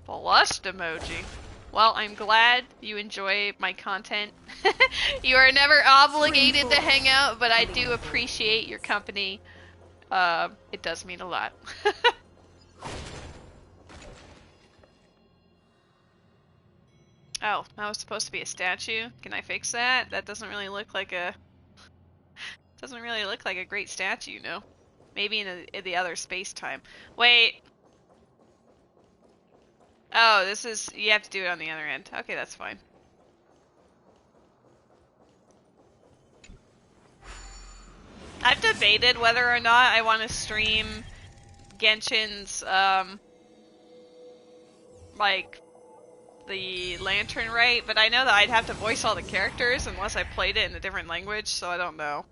Blushed emoji. Well, I'm glad you enjoy my content. You are never obligated to hang out, but I do appreciate your company. It does mean a lot. Oh, that was supposed to be a statue. Can I fix that? That doesn't really look like a... Doesn't really look like a great statue, no? Maybe in the other space-time. Wait. Oh, this is... You have to do it on the other end. Okay, that's fine. I've debated whether or not I want to stream Genshin's, like, the Lantern Rite, but I know that I'd have to voice all the characters unless I played it in a different language, so I don't know.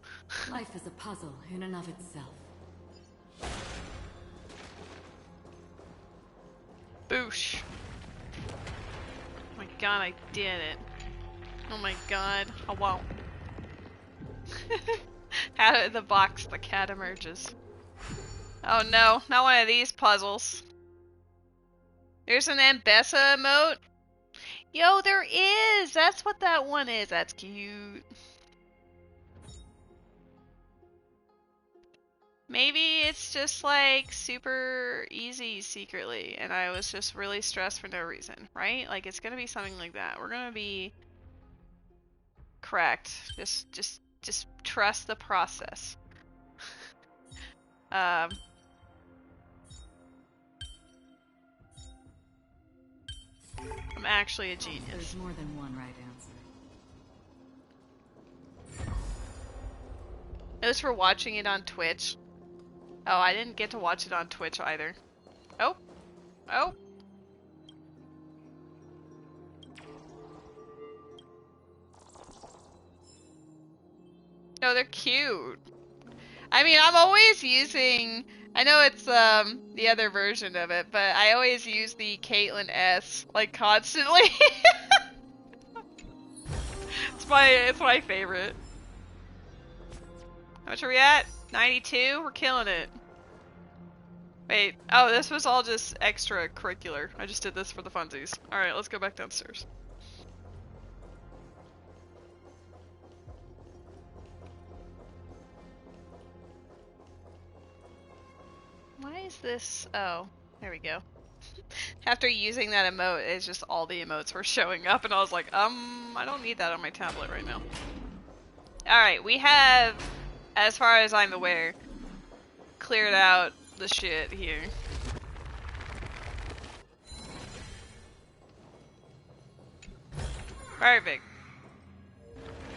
Life is a puzzle in and of itself. Boosh. Oh my god, I did it. Oh my god, I won't. Out of the box, the cat emerges. Oh no, not one of these puzzles. There's an Ambessa emote? Yo, there is! That's what that one is. That's cute. Maybe it's just like super easy secretly, and I was just really stressed for no reason, right? Like it's gonna be something like that. We're gonna be correct. Just trust the process. I'm actually a genius. There's more than one right answer. It was for watching it on Twitch. Oh, I didn't get to watch it on Twitch either. Oh. Oh. No, they're cute. I mean, I'm always using... I know it's the other version of it, but I always use the Caitlyn S, like, constantly. It's my favorite. How much are we at? 92? We're killing it. Wait, oh, this was all just extracurricular. I just did this for the funsies. Alright, let's go back downstairs. Why is this? Oh, there we go. After using that emote, it's just all the emotes were showing up, and I was like, I don't need that on my tablet right now. Alright, we have, as far as I'm aware, cleared out the shit here. Perfect.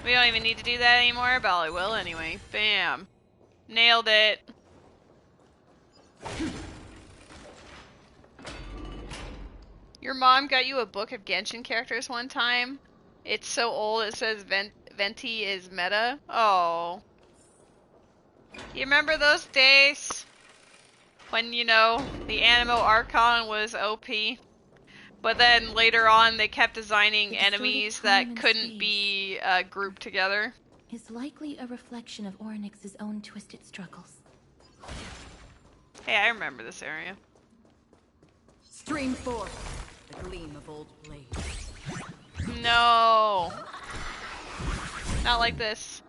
We don't even need to do that anymore, but I will anyway. Bam. Nailed it. Your mom got you a book of Genshin characters one time? It's so old it says Venti is meta? Oh. You remember those days? When, you know, the Animo Archon was OP? But then later on they kept designing enemies that couldn't be grouped together. Is likely a reflection of Oryx's own twisted struggles. Hey, I remember this area. Stream forth the gleam of old blades. No. Not like this.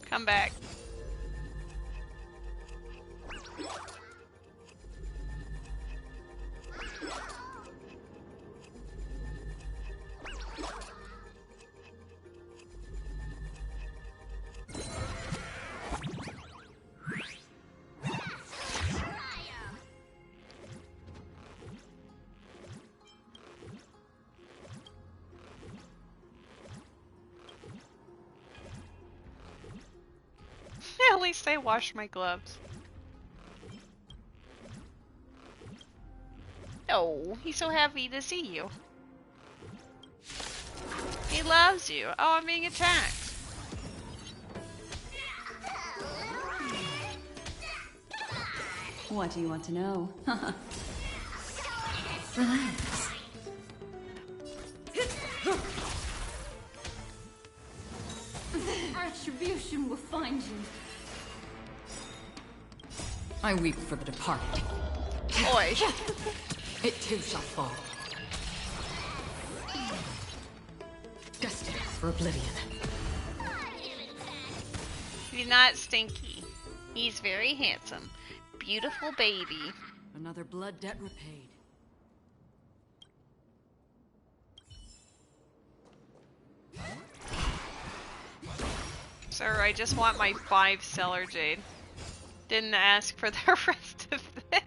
Come back. At least I washed my gloves. Oh, he's so happy to see you. He loves you. Oh, I'm being attacked. What do you want to know? Relax. Retribution will find you. I weep for the departed. Oi. It too shall fall. Destined for oblivion. He's not stinky. He's very handsome. Beautiful baby. Another blood debt repaid. Sir, I just want my 5 Stellar Jade. Didn't ask for the rest of this.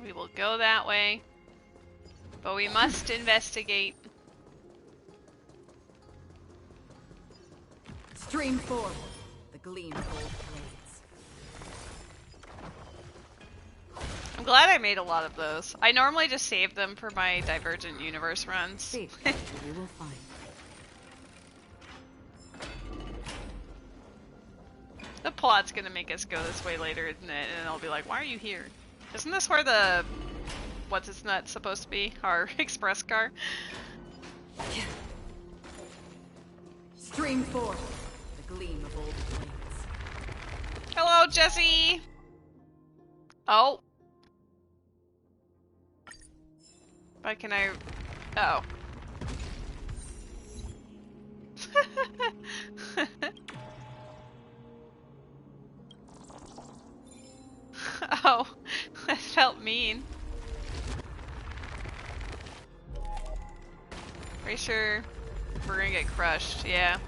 We will go that way. But we must investigate. Stream forward. The gleam of old blades. I'm glad I made a lot of those. I normally just save them for my Divergent Universe runs. See, you will find. The plot's gonna make us go this way later, isn't it? And I'll be like, why are you here? Isn't this where the... what's its nut supposed to be? Our express car? Stream forward. The gleam of old blades. Hello, Jesse! Oh. But can I... oh. Oh, that felt mean. Pretty sure we're gonna get crushed, yeah.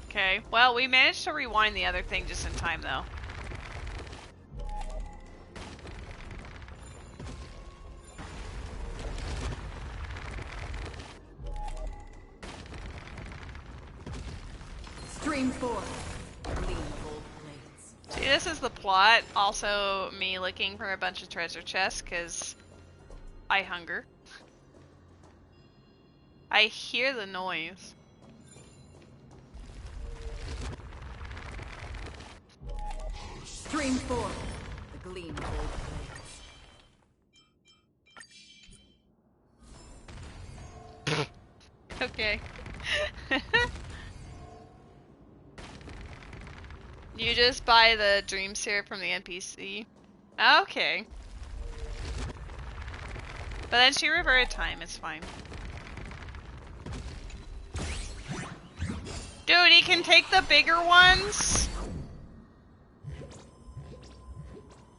Okay, well, we managed to rewind the other thing just in time, though. Stream forward. Gleam of old blades. See, this is the plot. Also, me looking for a bunch of treasure chests, because I hunger. I hear the noise. Stream forward. The gleam of old blades. Okay. You just buy the dream syrup from the NPC. Okay. But then she reverted time, it's fine. Dude, he can take the bigger ones?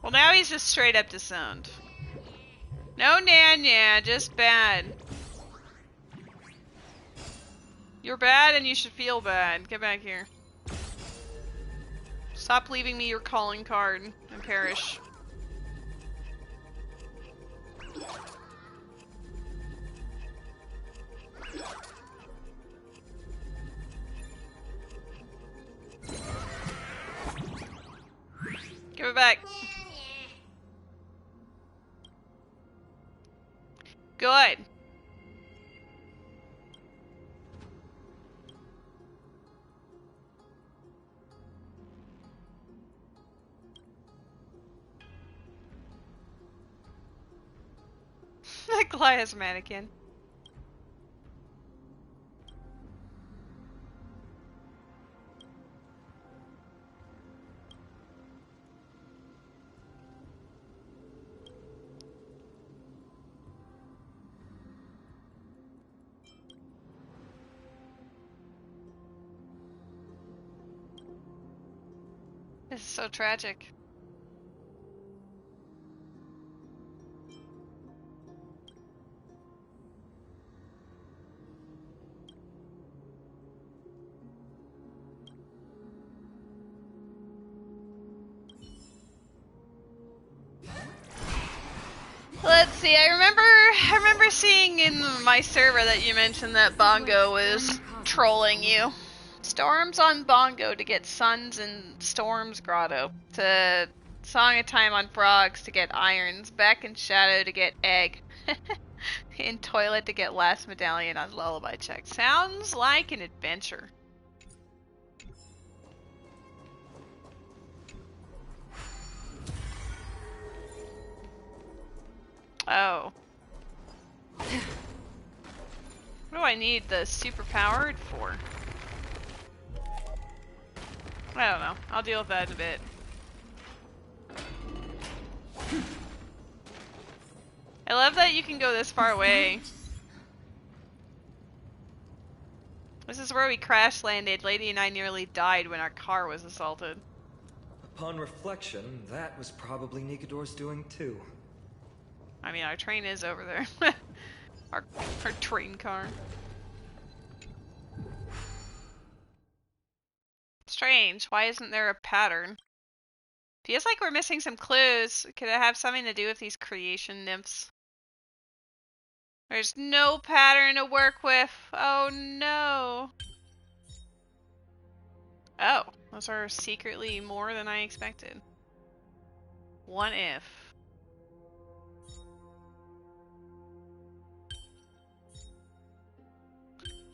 Well, now he's just straight up disowned. No Nanya, just bad. You're bad and you should feel bad. Get back here. Stop leaving me your calling card and perish. Give it back. Good. Goliath's mannequin. This is so tragic. Let's see, I remember seeing in my server that you mentioned that Bongo was trolling you. Storms on Bongo to get Suns and Storms Grotto. To Song of Time on Frogs to get Irons. Back in Shadow to get Egg. In Toilet to get Last Medallion on Lullaby Check. Sounds like an adventure. Oh. What do I need the super powered for? I don't know. I'll deal with that in a bit. I love that you can go this far away. This is where we crash landed. Lady and I nearly died when our car was assaulted. Upon reflection, that was probably Nikador's doing too. I mean, our train is over there. our train car. Strange. Why isn't there a pattern? Feels like we're missing some clues. Could it have something to do with these creation nymphs? There's no pattern to work with. Oh no. Oh, those are secretly more than I expected. What if?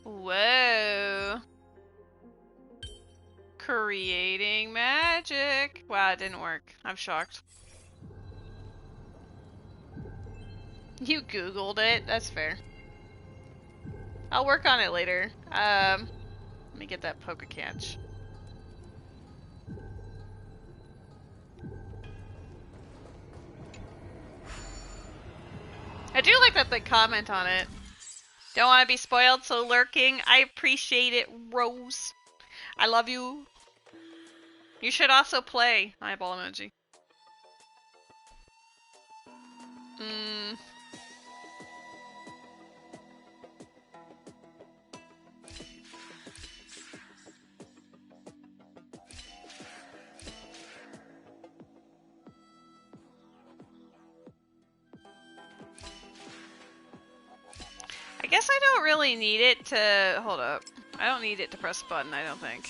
Whoa. Creating magic. Wow, it didn't work. I'm shocked. You Googled it? That's fair. I'll work on it later. Let me get that poker catch. I do like that they comment on it. Don't want to be spoiled, so lurking. I appreciate it, Rose. I love you. You should also play. Eyeball emoji. I guess I don't really need it to... Hold up. I don't need it to press the button, I don't think.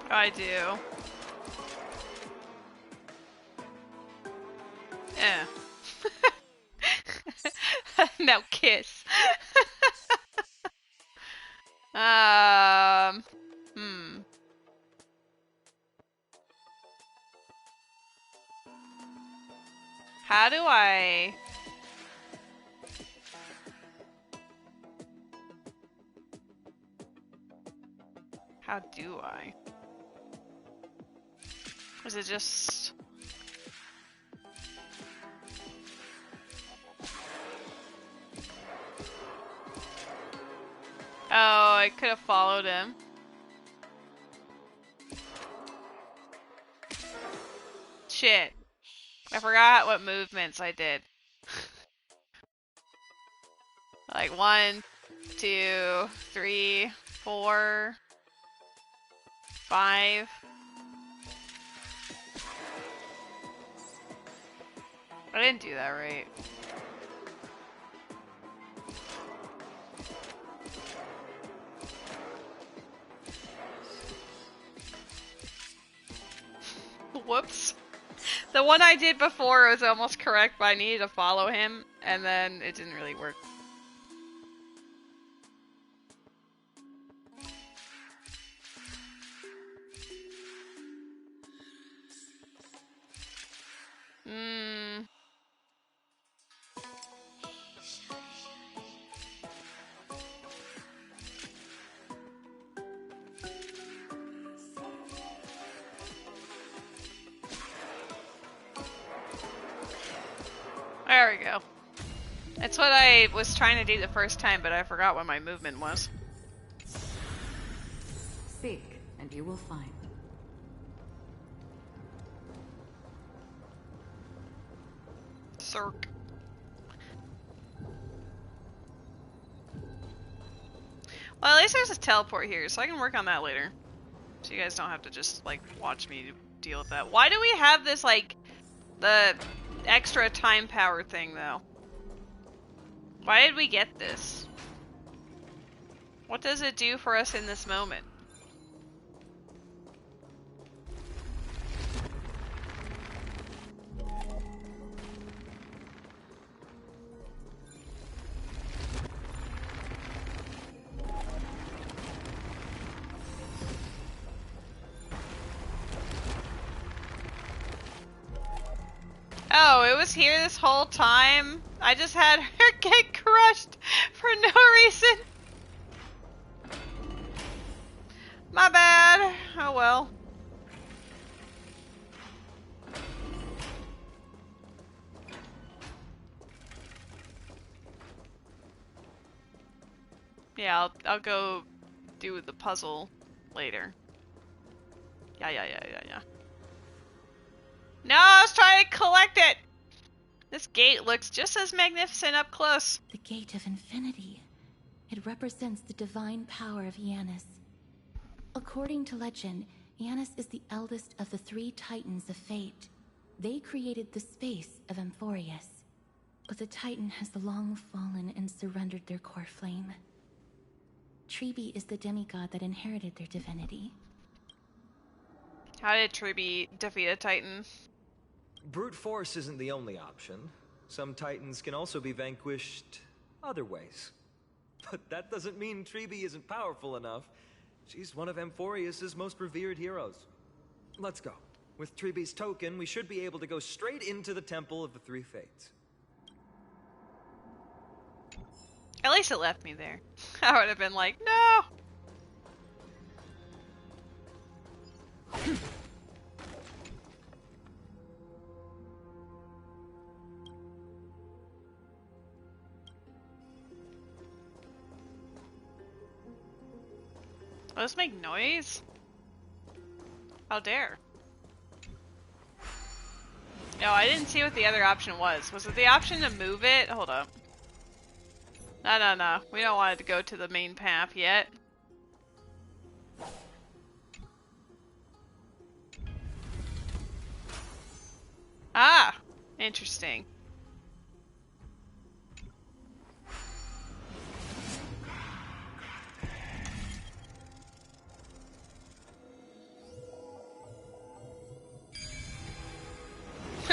I do. Yeah. Now kiss. How do I... How do I? Is it just... Oh, I could have followed him. Shit. I forgot what movements I did. Like 1, 2, 3, 4, 5. I didn't do that right. Whoops. The one I did before was almost correct, but I needed to follow him, and then it didn't really work. There we go. That's what I was trying to do the first time, but I forgot what my movement was. Seek, and you will find. Circ. Well, at least there's a teleport here, so I can work on that later. So you guys don't have to just, like, watch me deal with that. Why do we have this, like, the extra time power thing, though? Why did we get this? What does it do for us in this moment? Oh, it was here this whole time? I just had her get crushed for no reason. My bad. Oh well. Yeah, I'll go do the puzzle later. Yeah. No, I was trying to collect it! This gate looks just as magnificent up close. The Gate of Infinity. It represents the divine power of Janus. According to legend, Janus is the eldest of the 3 Titans of Fate. They created the space of Amphoreus. But the Titan has long fallen and surrendered their core flame. Treeby is the demigod that inherited their divinity. How did Treeby defeat a Titan? Brute force isn't the only option. Some Titans can also be vanquished other ways. But that doesn't mean Treeby isn't powerful enough. She's one of Amphoreus' most revered heroes. Let's go. With Treeby's token, we should be able to go straight into the Temple of the 3 Fates. At least it left me there. I would have been like, no! Those make noise? How dare. No, I didn't see what the other option was. Was it the option to move it? Hold up. No. We don't want it to go to the main path yet. Ah! Interesting.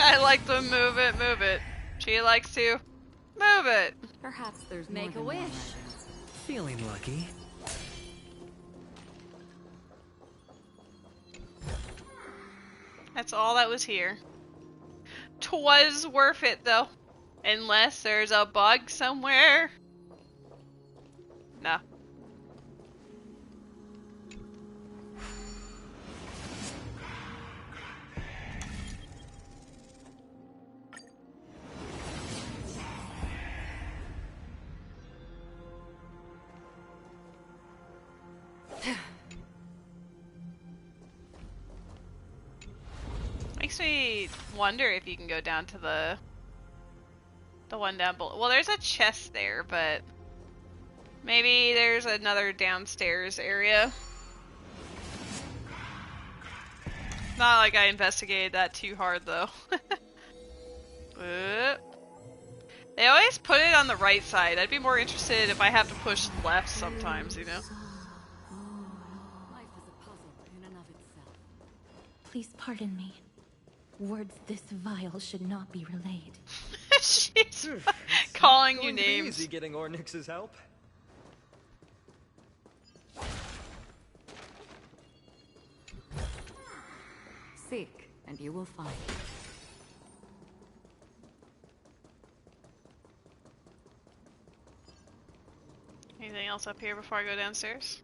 I like to move it. She likes to move it. Perhaps there's Make more a than one wish. legend. Feeling lucky. That's all that was here. 'Twas worth it though. Unless there's a bug somewhere. No. Makes me wonder if you can go down to the one down below. Well, there's a chest there, but maybe there's another downstairs area. Not like I investigated that too hard though. They always put it on the right side. I'd be more interested if I have to push left sometimes, you know? Life is a puzzle in and of itself. Please pardon me. Words this vile should not be relayed. She's calling you Going to be names. easy getting Ornyx's help. Seek, and you will find. Anything else up here before I go downstairs?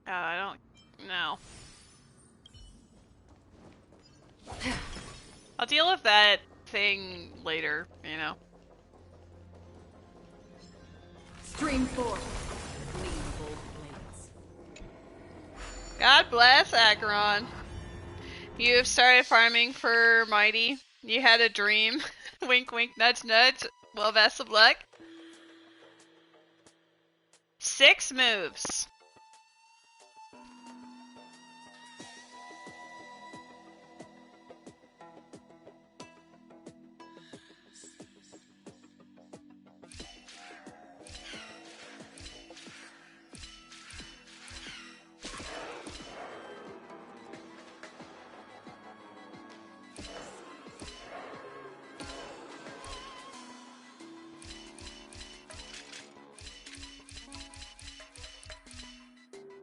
I don't know. I'll deal with that thing later, you know. Stream forth. Gleam bold blades. God bless Acheron. You have started farming for Mighty. You had a dream. Wink wink nudge nudge. Well, best of luck. 6 moves.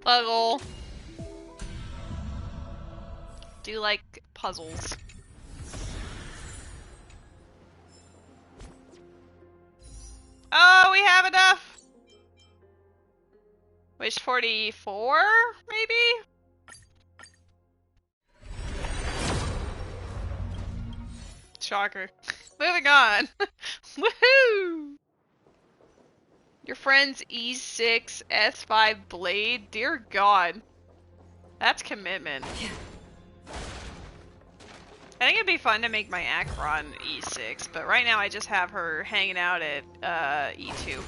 Puzzle. Do you like puzzles? Oh, we have enough! Wish 44, maybe? Shocker. Moving on. Woohoo! Your friend's E6 S5 blade? Dear God. That's commitment. I think it'd be fun to make my Acheron E6, but right now I just have her hanging out at E2.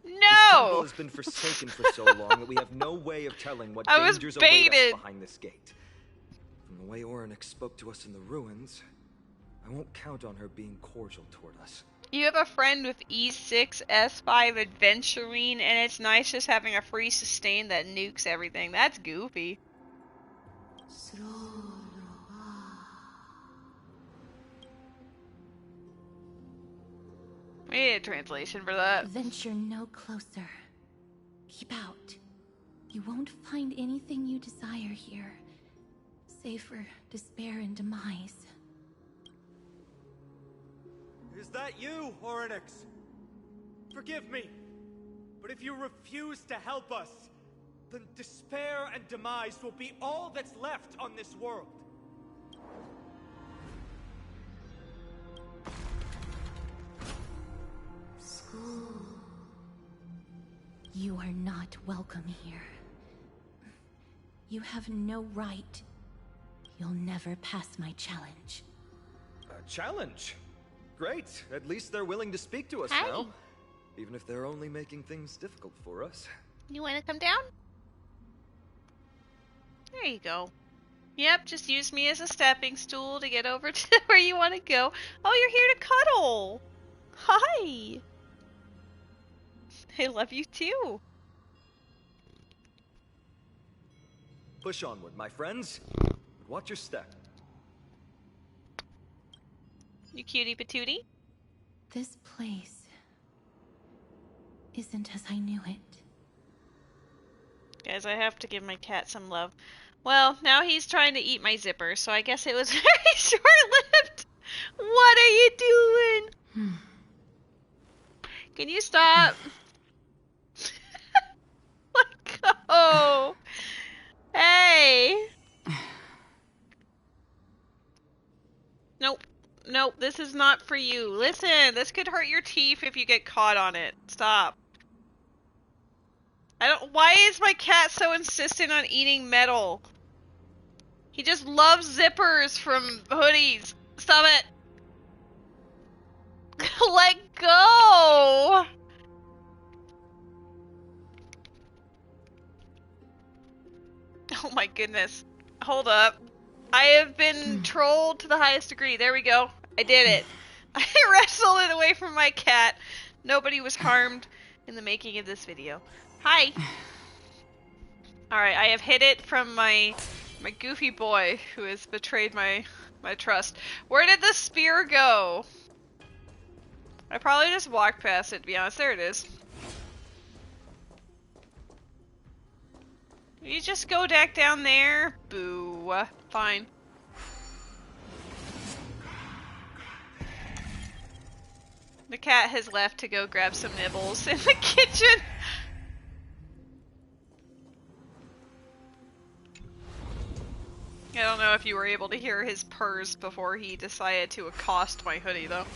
This temple No! has been forsaken for so long that we have no way of telling what I was dangers await us baited. behind this gate. From the way Oryx spoke to us in the ruins, I won't count on her being cordial toward us. You have a friend with E6, S5 Adventurine, and it's nice just having a free sustain that nukes everything. That's goofy. We need a translation for that. Venture no closer. Keep out. You won't find anything you desire here, save for despair and demise. Is that you, Oryx? Forgive me, but if you refuse to help us, then despair and demise will be all that's left on this world. You are not welcome here. You have no right. You'll never pass my challenge. A challenge? Great. At least they're willing to speak to us Hi. now. Even if they're only making things difficult for us. You want to come down? There you go. Yep, just use me as a stepping stool to get over to where you want to go. Oh, you're here to cuddle. Hi. I love you too. Push onward, my friends. Watch your step. You cutie patootie. This place isn't as I knew it. Guys, I have to give my cat some love. Well, now he's trying to eat my zipper, so I guess it was very short-lived. What are you doing? Can you stop? Let go. Hey. Nope. Nope, this is not for you. Listen, this could hurt your teeth if you get caught on it. Stop. Why is my cat so insistent on eating metal? He just loves zippers from hoodies. Stop it. Let go. Oh my goodness. Hold up. I have been trolled to the highest degree. There we go. I did it. I wrestled it away from my cat. Nobody was harmed in the making of this video. Hi. Alright, I have hid it from my goofy boy who has betrayed my trust. Where did the spear go? I probably just walked past it, to be honest. There it is. You just go back down there? Boo. Fine. The cat has left to go grab some nibbles in the kitchen. I don't know if you were able to hear his purrs before he decided to accost my hoodie, though.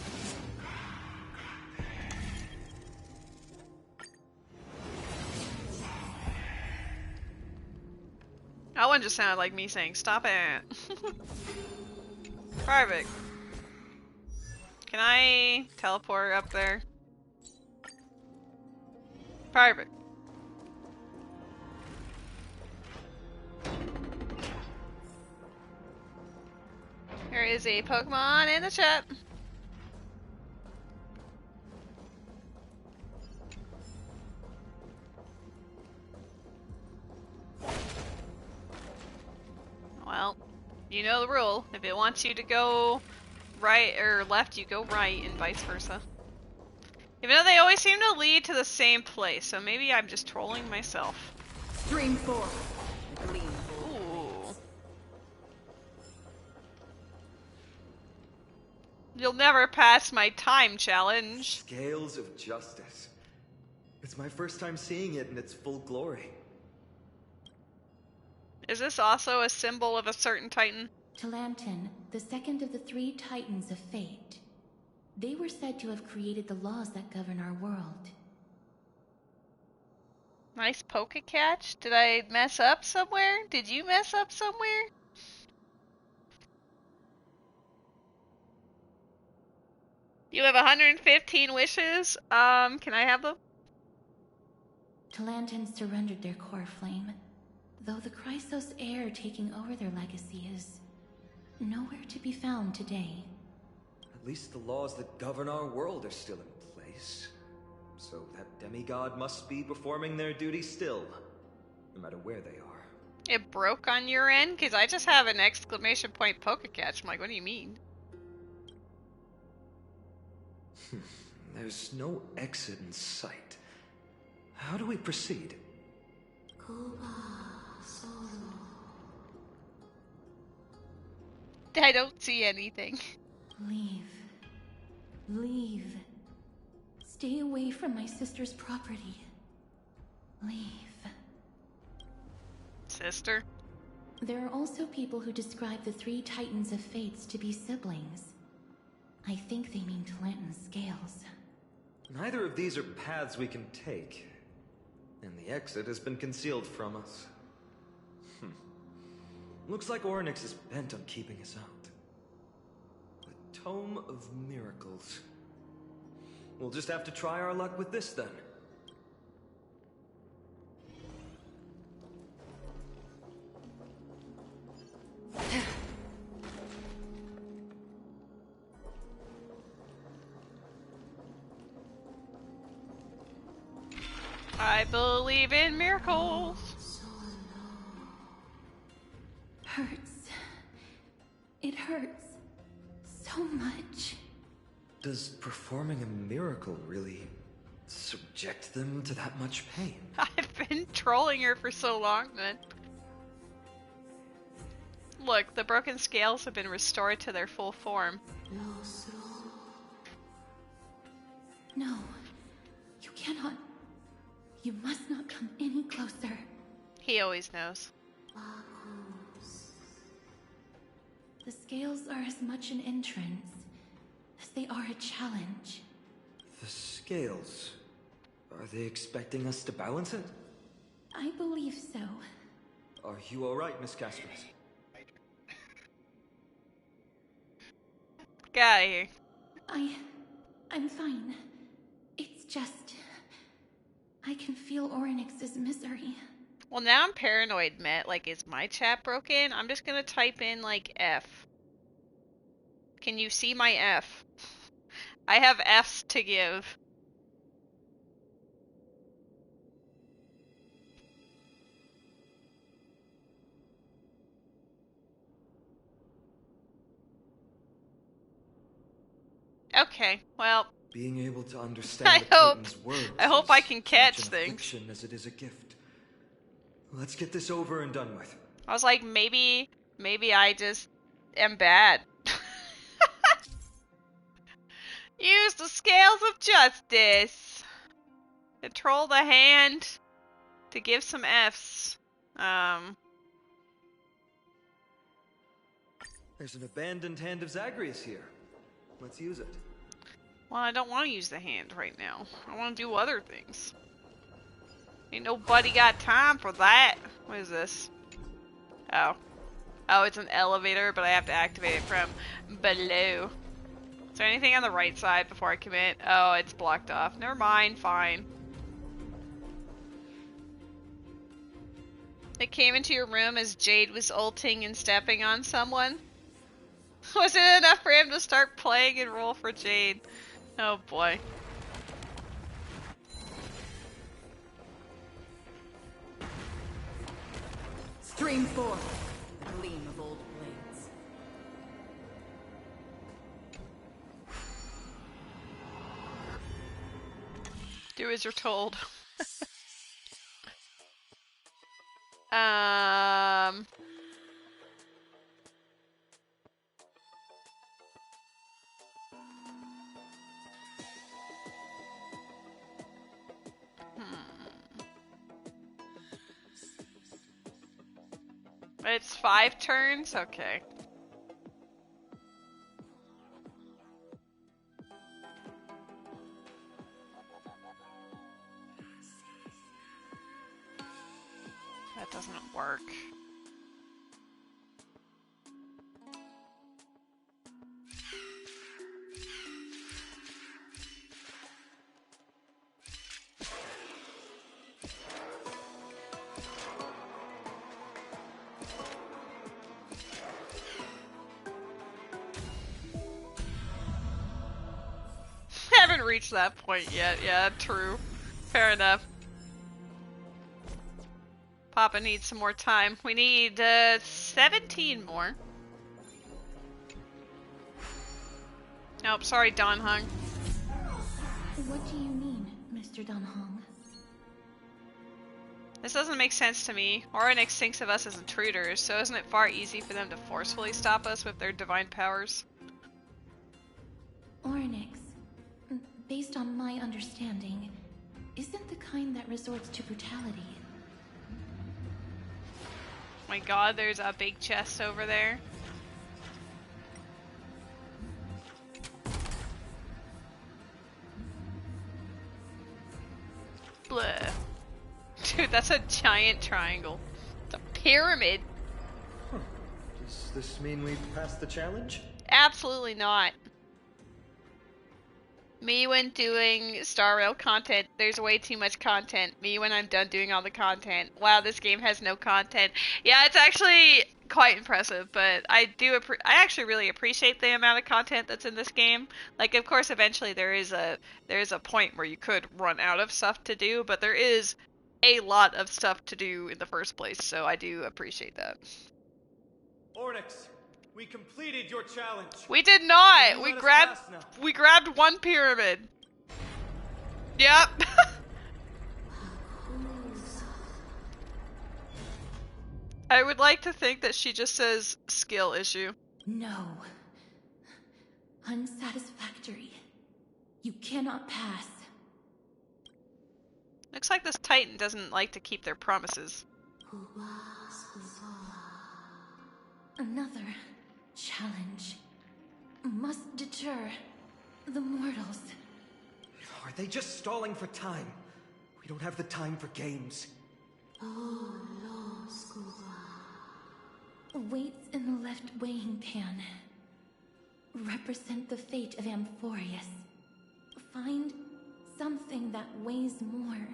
That one just sounded like me saying, "Stop it." Perfect. Can I teleport up there? Perfect. There is a Pokemon in the chat. Well, you know the rule. If it wants you to go right or left, you go right, and vice versa. Even though they always seem to lead to the same place, so maybe I'm just trolling myself. Stream 4. Gleam. Ooh. You'll never pass my time challenge. Scales of justice. It's my first time seeing it in its full glory. Is this also a symbol of a certain titan? Talantin, the second of the 3 titans of fate. They were said to have created the laws that govern our world. Nice poke catch. Did I mess up somewhere? Did you mess up somewhere? You have 115 wishes. Can I have them? Talantin surrendered their core flame, though the Chrysos heir taking over their legacy is nowhere to be found today. At least the laws that govern our world are still in place. So that demigod must be performing their duty still, no matter where they are. It broke on your end? Because I just have an exclamation point poke catch. I'm like, what do you mean? There's no exit in sight. How do we proceed? I don't see anything. Leave. Leave. Stay away from my sister's property. Leave. Sister? There are also people who describe the 3 titans of fates to be siblings. I think they mean Talantin's scales. Neither of these are paths we can take, and the exit has been concealed from us. Looks like Orynyx is bent on keeping us out. The Tome of Miracles. We'll just have to try our luck with this then. I believe in miracles. Hurts. It hurts so much. Does performing a miracle really subject them to that much pain? I've been trolling her for so long then. Look, the broken scales have been restored to their full form. No. You cannot. You must not come any closer. He always knows. The scales are as much an entrance as they are a challenge. The scales. Are they expecting us to balance it? I believe so. Are you alright, Miss Castros? Get out of here. I'm fine. It's just... I can feel Orynyx's misery. Well, now I'm paranoid, Matt. Like, is my chat broken? I'm just gonna type in, like, F. Can you see my F? I have Fs to give. Okay, well, Being able to understand I the hope- Titan's words I hope I is can catch such an things. affliction as it is a gift. Let's get this over and done with. I was like, maybe I just am bad. Use the scales of justice. Control the hand to give some Fs. There's an abandoned hand of Zagreus here. Let's use it. Well, I don't want to use the hand right now. I want to do other things. Ain't nobody got time for that. What is this? Oh. Oh, it's an elevator, but I have to activate it from below. Is there anything on the right side before I commit? Oh, it's blocked off. Never mind, fine. It came into your room as Jade was ulting and stepping on someone. Was it enough for him to start playing and roll for Jade? Oh boy. Stream forth, the gleam of old blades. Do as you're told. um... It's 5 turns? Okay. That doesn't work. Haven't reached that point yet. Yeah, true. Fair enough. Papa needs some more time. We need 17 more. Nope, sorry, Don Hung. What do you mean, Mr. Dunhong? This doesn't make sense to me. Oryx thinks of us as intruders, so isn't it far easy for them to forcefully stop us with their divine powers? Oryx, based on my understanding, isn't the kind that resorts to brutality. My god, there's a big chest over there. Bleh. Dude, that's a giant triangle. It's a pyramid. Huh. Does this mean we've passed the challenge? Absolutely not. Me when doing Star Rail content, there's way too much content. Me when I'm done doing all the content. Wow, this game has no content. Yeah, it's actually quite impressive, but I actually really appreciate the amount of content that's in this game. Like, of course, eventually there is a point where you could run out of stuff to do, but there is a lot of stuff to do in the first place, so I do appreciate that. Ornyx, we completed your challenge. We did not. We grabbed one pyramid. Yep. I would like to think that she just says skill issue. No. Unsatisfactory. You cannot pass. Looks like this Titan doesn't like to keep their promises. Another challenge must deter the mortals. Are they just stalling for time? We don't have the time for games. Weights in the left weighing pan represent the fate of Amphoreus. Find something that weighs more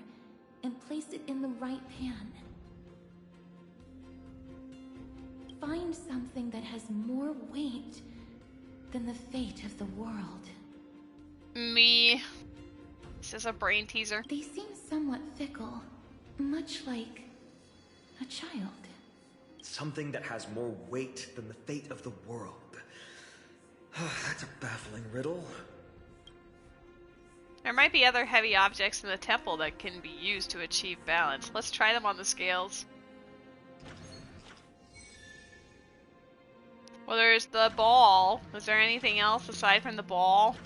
and place it in the right pan. Find something that has more weight than the fate of the world. Me. This is a brain teaser. They seem somewhat fickle, much like a child. Something that has more weight than the fate of the world. That's a baffling riddle. There might be other heavy objects in the temple that can be used to achieve balance. Let's try them on the scales. Well, there's the ball. Was there anything else aside from the ball?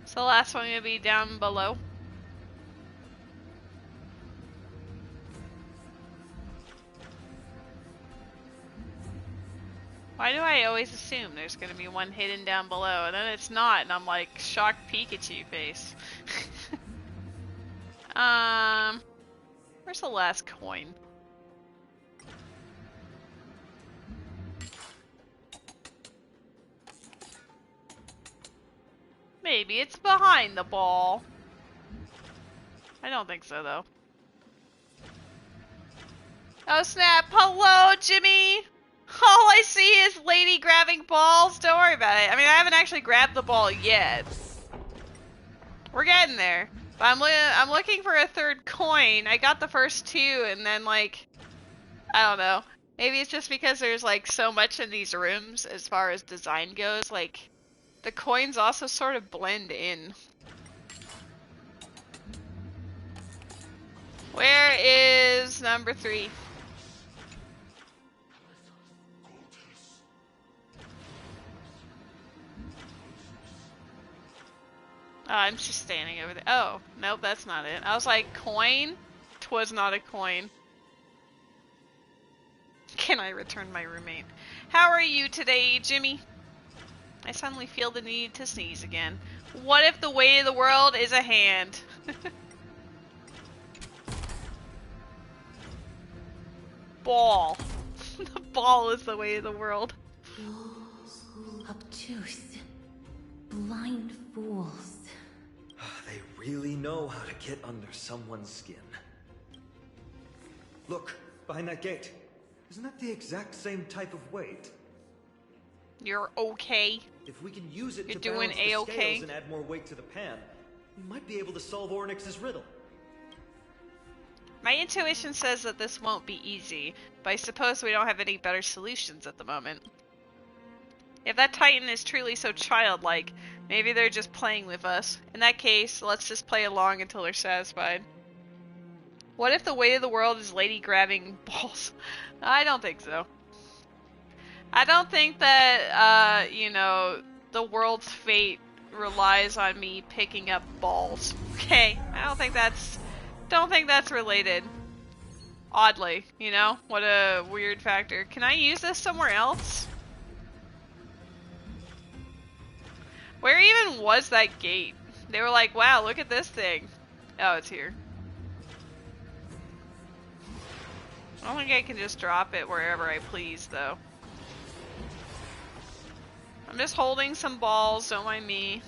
So the last one will be down below. Why do I always assume there's going to be one hidden down below, and then it's not, and I'm like, shocked Pikachu face. Where's the last coin? Maybe it's behind the ball. I don't think so, though. Oh snap! Hello, Jimmy! All I see is lady grabbing balls. Don't worry about it. I mean, I haven't actually grabbed the ball yet. We're getting there. But I'm looking for a third coin. I got the first two, and then, like, I don't know. Maybe it's just because there's like so much in these rooms as far as design goes, like the coins also sort of blend in. Where is number 3? Oh, I'm just standing over there. Oh, nope, that's not it. I was like, coin? 'Twas not a coin. Can I return my roommate? How are you today, Jimmy? I suddenly feel the need to sneeze again. What if the way of the world is a hand? Ball. The ball is the way of the world. Obtuse. Blind fools. They really know how to get under someone's skin. Look, behind that gate. Isn't that the exact same type of weight? You're okay. If we can use it You're to doing balance the A-okay? scales and add more weight to the pan, we might be able to solve Ornyx's riddle. My intuition says that this won't be easy, but I suppose we don't have any better solutions at the moment. If that Titan is truly so childlike, maybe they're just playing with us. In that case, let's just play along until they're satisfied. What if the weight of the world is lady grabbing balls? I don't think so. I don't think that, you know, the world's fate relies on me picking up balls. Okay, I don't think that's related. Oddly, you know? What a weird factor. Can I use this somewhere else? Where even was that gate? They were like, wow, look at this thing. Oh, it's here. I don't think I can just drop it wherever I please, though. I'm just holding some balls, don't mind me.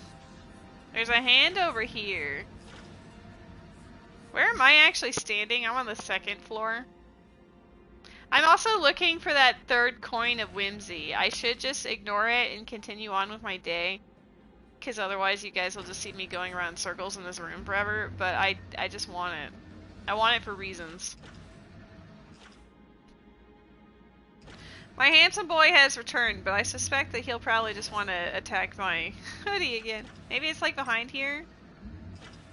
There's a hand over here. Where am I actually standing? I'm on the 2nd floor. I'm also looking for that 3rd coin of whimsy. I should just ignore it and continue on with my day. Because otherwise you guys will just see me going around in circles in this room forever. But I just want it. I want it for reasons. My handsome boy has returned, but I suspect that he'll probably just want to attack my hoodie again. Maybe it's like behind here?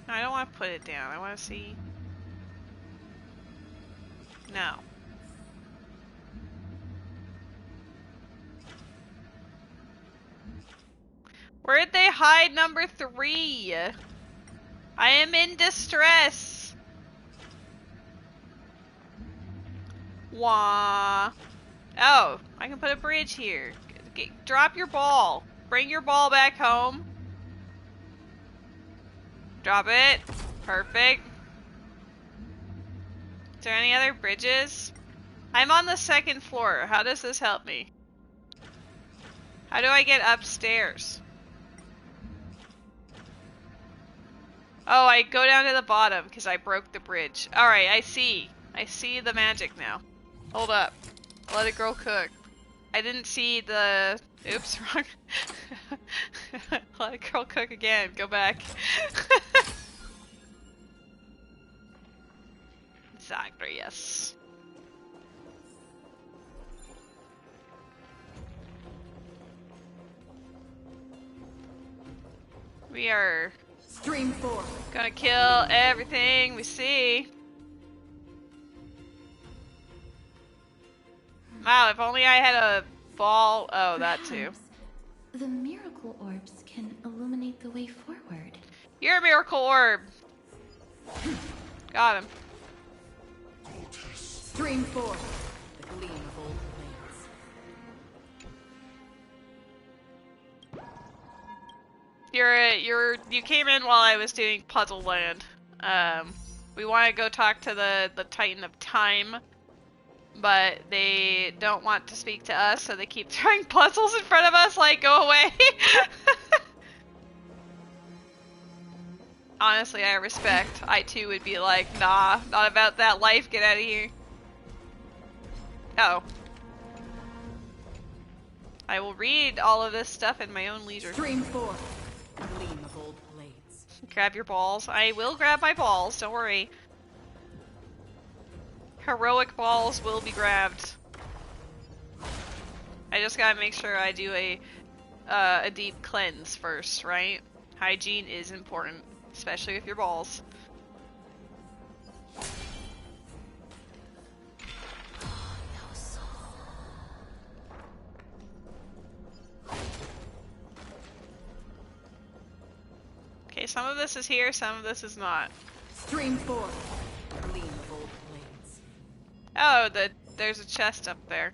No, I don't want to put it down. I want to see. No. Where'd they hide number 3? I am in distress. Wah. Oh, I can put a bridge here. Drop your ball. Bring your ball back home. Drop it. Perfect. Is there any other bridges? I'm on the 2nd floor. How does this help me? How do I get upstairs? Oh, I go down to the bottom because I broke the bridge. Alright, I see. I see the magic now. Hold up. Let a girl cook. I didn't see the... Oops, wrong. Let a girl cook again. Go back. Zagreus. We are... Stream 4. Gonna kill everything we see. Wow, if only I had a ball. Oh, that too. Perhaps the miracle orbs can illuminate the way forward. You're a miracle orb. Got him. Stream 4. The gleam of old blades. You came in while I was doing Puzzle Land. We want to go talk to the Titan of Time, but they don't want to speak to us, so they keep throwing puzzles in front of us like, go away. Honestly, I respect. I too would be like, nah, not about that life, get out of here. Oh. I will read all of this stuff in my own leisure. Stream 4. The gleam of old blades. Grab your balls. I will grab my balls, don't worry. Heroic balls will be grabbed. I just gotta make sure I do a deep cleanse first, right? Hygiene is important, especially with your balls. Okay, some of this is here, some of this is not. Stream forth, gleam of old blades. Oh, there's a chest up there.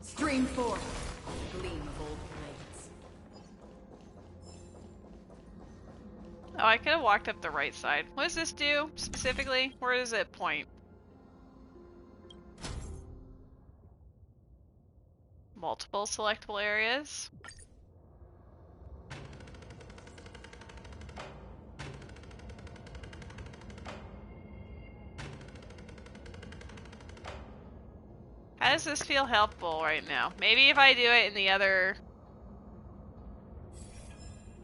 Stream forth, gleam of old blades. Oh, I could have walked up the right side. What does this do, specifically? Where does it point? Multiple selectable areas. How does this feel helpful right now? Maybe if I do it in the other...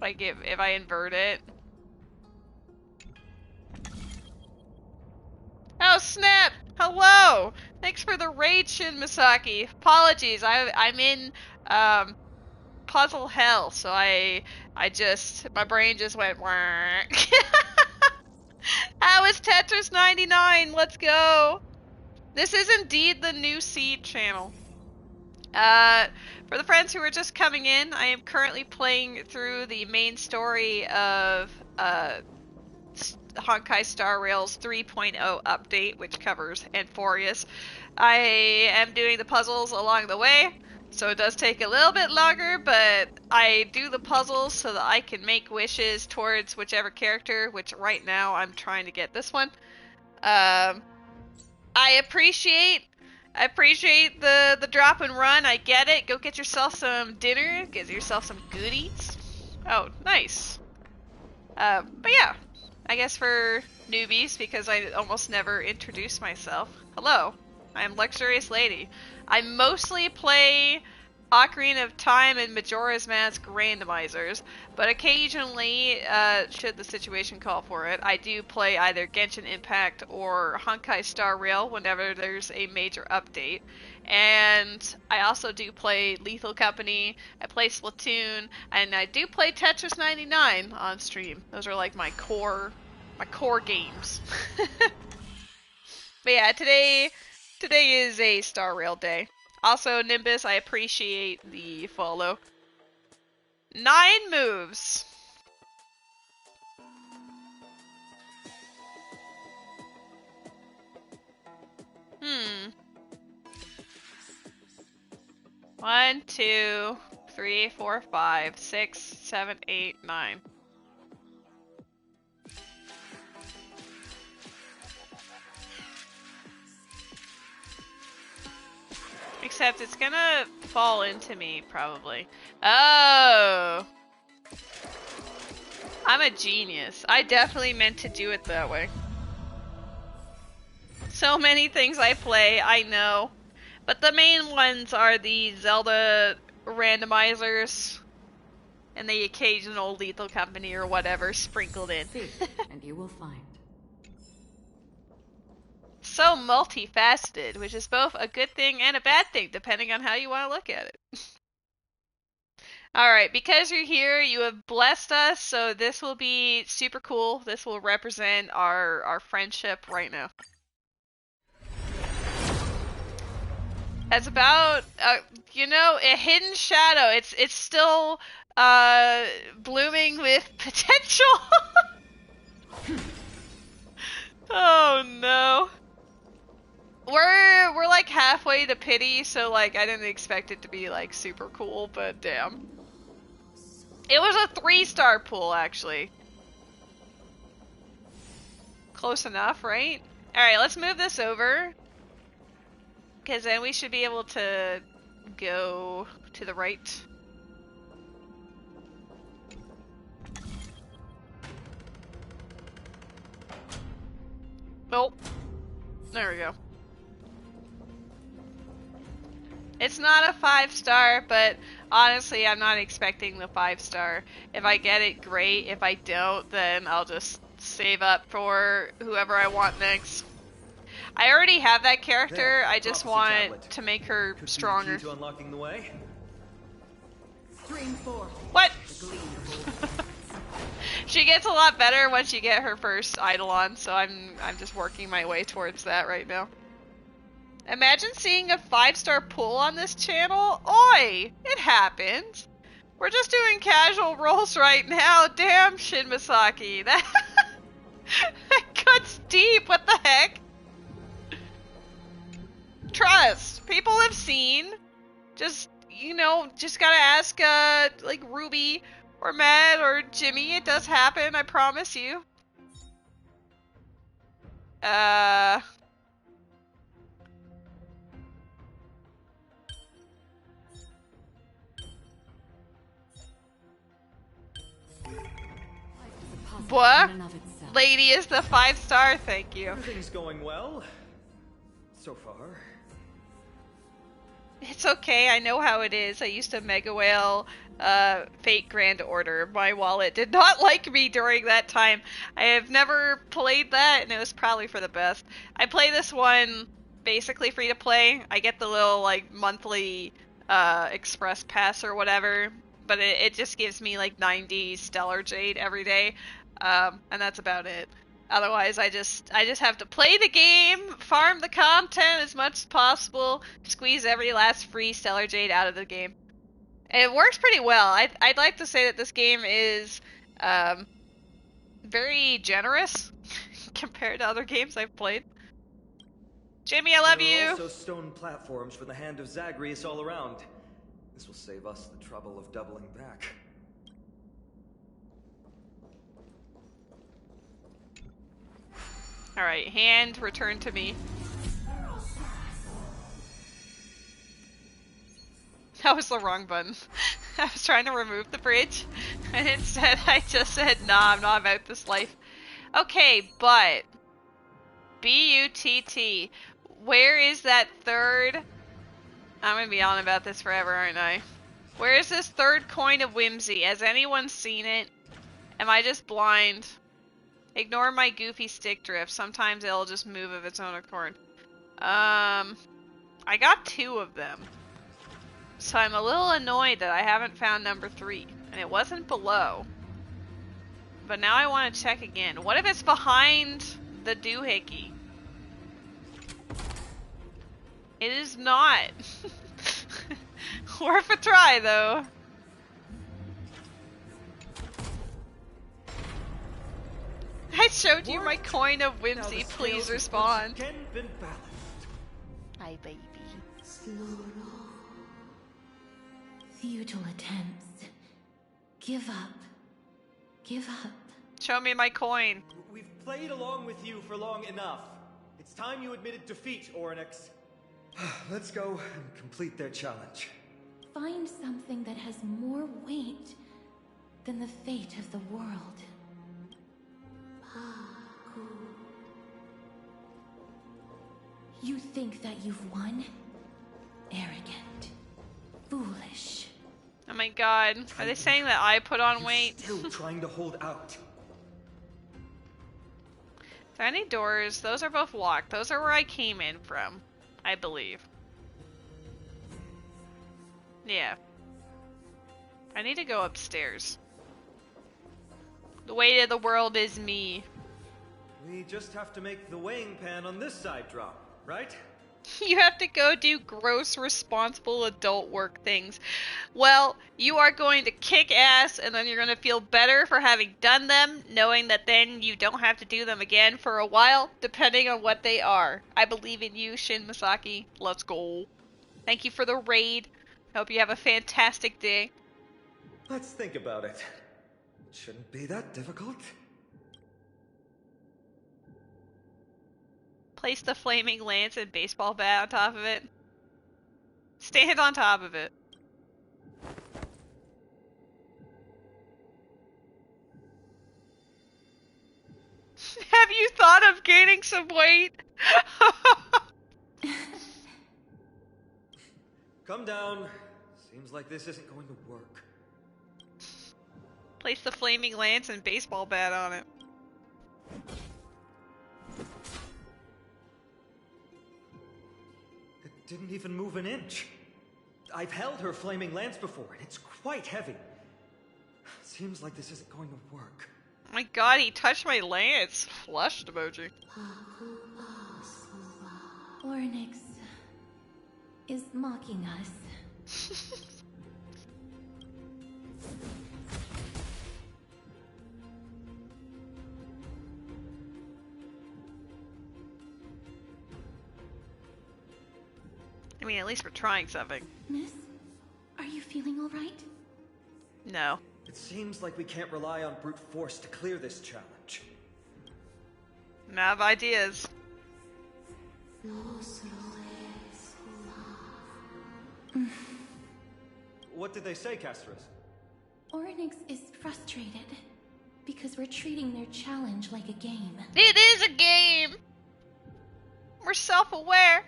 Like, if I invert it. Oh, snap! Hello! Thanks for the raid, Shin Misaki. Apologies, I'm in, puzzle hell, so my brain just went wah. How is Tetris 99? Let's go! This is indeed the new seed channel. For the friends who are just coming in, I am currently playing through the main story of Honkai Star Rail's 3.0 update, which covers Amphoreus. I am doing the puzzles along the way, so it does take a little bit longer, but I do the puzzles so that I can make wishes towards whichever character, which right now I'm trying to get this one. I appreciate the drop and run. I get it. Go get yourself some dinner. Get yourself some goodies. Oh, nice. But yeah, I guess for newbies, because I almost never introduce myself. Hello, I am Luxurious Lady. I mostly play Ocarina of Time and Majora's Mask randomizers, but occasionally, should the situation call for it, I do play either Genshin Impact or Honkai Star Rail whenever there's a major update. And I also do play Lethal Company, I play Splatoon, and I do play Tetris 99 on stream. Those are like my core games. But yeah, today is a Star Rail day. Also, Nimbus, I appreciate the follow. 9 moves. Hmm. 1, 2, 3, 4, 5, 6, 7, 8, 9. Except it's gonna fall into me, probably. Oh! I'm a genius. I definitely meant to do it that way. So many things I play, I know. But the main ones are the Zelda randomizers and the occasional Lethal Company or whatever sprinkled in. See, and you will find. So multifaceted, which is both a good thing and a bad thing, depending on how you want to look at it. Alright, because you're here, you have blessed us, so this will be super cool. This will represent our friendship right now. That's about, you know, a hidden shadow. It's still, blooming with potential. Oh no. We're like halfway to pity, so like I didn't expect it to be like super cool, but damn. It was a 3-star pool actually. Close enough, right? Alright, let's move this over. Because then we should be able to go to the right. Oh. There we go. It's not a 5-star, but honestly, I'm not expecting the 5-star. If I get it, great. If I don't, then I'll just save up for whoever I want next. I already have that character. There, I just prophecy want tablet. to make her Could stronger. be the key to unlocking the way. Stream 4. What? She gets a lot better once you get her first Eidolon, so I'm just working my way towards that right now. Imagine seeing a 5-star pull on this channel. Oi! It happens. We're just doing casual rolls right now. Damn, Shin Misaki. That cuts deep. What the heck? Trust. People have seen. Just, just gotta ask, like, Ruby or Matt or Jimmy. It does happen, I promise you. What? Lady is the 5-star, thank you. Everything's going well. So far. It's okay, I know how it is. I used to Mega Whale Fate Grand Order. My wallet did not like me during that time. I have never played that, and it was probably for the best. I play this one basically free to play. I get the little, like, monthly express pass or whatever, but it just gives me, like, 90 Stellar Jade every day, and that's about it. Otherwise, I just have to play the game, farm the content as much as possible, squeeze every last free Stellar Jade out of the game. And it works pretty well. I'd like to say that this game is very generous compared to other games I've played. Jimmy, I love you! There are also stone platforms for the hand of Zagreus all around. This will save us the trouble of doubling back. Alright, hand returned to me. That was the wrong button. I was trying to remove the bridge, and instead I just said, nah, I'm not about this life. Okay, but... B-U-T-T. Where is that third... I'm gonna be on about this forever, aren't I? Where is this third coin of whimsy? Has anyone seen it? Am I just blind? Ignore my goofy stick drift. Sometimes it'll just move of its own accord. I got 2 of them. So I'm a little annoyed that I haven't found number 3. And it wasn't below. But now I want to check again. What if it's behind the doohickey? It is not. Worth a try, though. I showed you my coin of whimsy. Please respond. Hi, baby. Futile attempts. Give up. Give up. Show me my coin. We've played along with you for long enough. It's time you admitted defeat, Oryx. Let's go and complete their challenge. Find something that has more weight than the fate of the world. You think that you've won? Arrogant. Foolish. Oh my god. Are they saying that I put on weight? Still trying to hold out. Are there any doors? Those are both locked. Those are where I came in from, I believe. Yeah. I need to go upstairs. The weight of the world is me. We just have to make the weighing pan on this side drop, right? You have to go do gross, responsible adult work things. Well, you are going to kick ass, and then you're going to feel better for having done them, knowing that then you don't have to do them again for a while, depending on what they are. I believe in you, Shin Misaki. Let's go. Thank you for the raid. Hope you have a fantastic day. Let's think about it. It shouldn't be that difficult. Place the flaming lance and baseball bat on top of it. Stand on top of it. Have you thought of gaining some weight? Come down. Seems like this isn't going to work. Place the flaming lance and baseball bat on it. It didn't even move an inch. I've held her flaming lance before, and it's quite heavy. Seems like this isn't going to work. Oh my god, he touched my lance. Flushed emoji. Ornyx is mocking us. I mean, at least we're trying something. Miss, are you feeling all right? No. It seems like we can't rely on brute force to clear this challenge. I have ideas. What did they say, Castris? Ornyx is frustrated because we're treating their challenge like a game. It is a game! We're self-aware.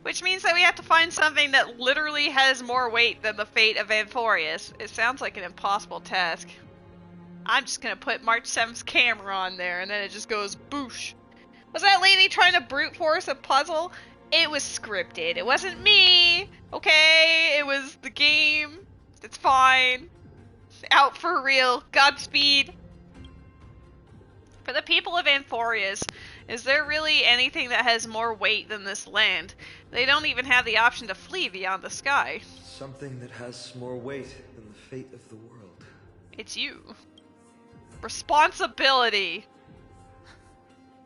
Which means that we have to find something that literally has more weight than the fate of Amphoreus. It sounds like an impossible task. I'm just gonna put March 7th's camera on there and then it just goes boosh. Was that lady trying to brute force a puzzle? It was scripted. It wasn't me. Okay, it was the game. It's fine. Out for real. Godspeed. For the people of Amphoreus, is there really anything that has more weight than this land? They don't even have the option to flee beyond the sky. Something that has more weight than the fate of the world. It's you. Responsibility.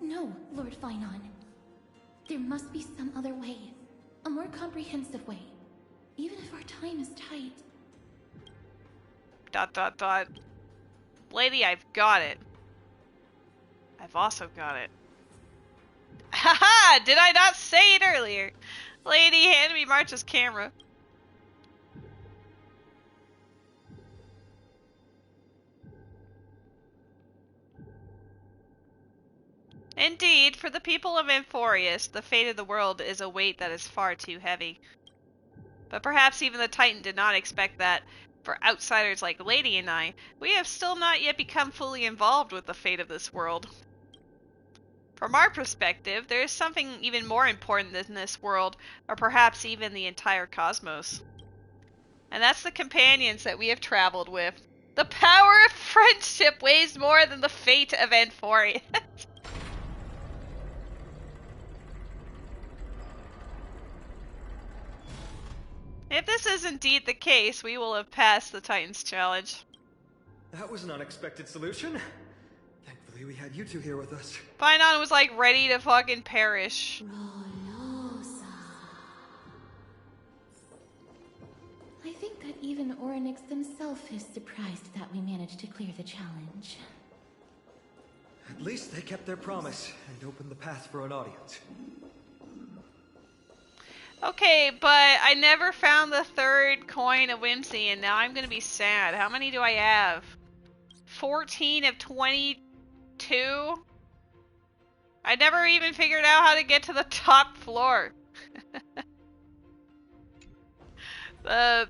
No, Lord Finon. There must be some other way. A more comprehensive way. Even if our time is tight. ... Lady, I've got it. I've also got it. Haha! Did I not say it earlier? Lady, hand me March's camera. Indeed, for the people of Amphoreus, the fate of the world is a weight that is far too heavy. But perhaps even the Titan did not expect that. For outsiders like Lady and I, we have still not yet become fully involved with the fate of this world. From our perspective, there is something even more important than this world, or perhaps even the entire cosmos. And that's the companions that we have traveled with. The power of friendship weighs more than the fate of Amphoreus. If this is indeed the case, we will have passed the Titans challenge. That was an unexpected solution. Thankfully we had you two here with us. Finon was like ready to fucking perish. I think that even Ornyx himself is surprised that we managed to clear the challenge. At least they kept their promise and opened the path for an audience. Okay, but I never found the third coin of Whimsy, and now I'm gonna be sad. How many do I have? 14 of 22? I never even figured out how to get to the top floor. The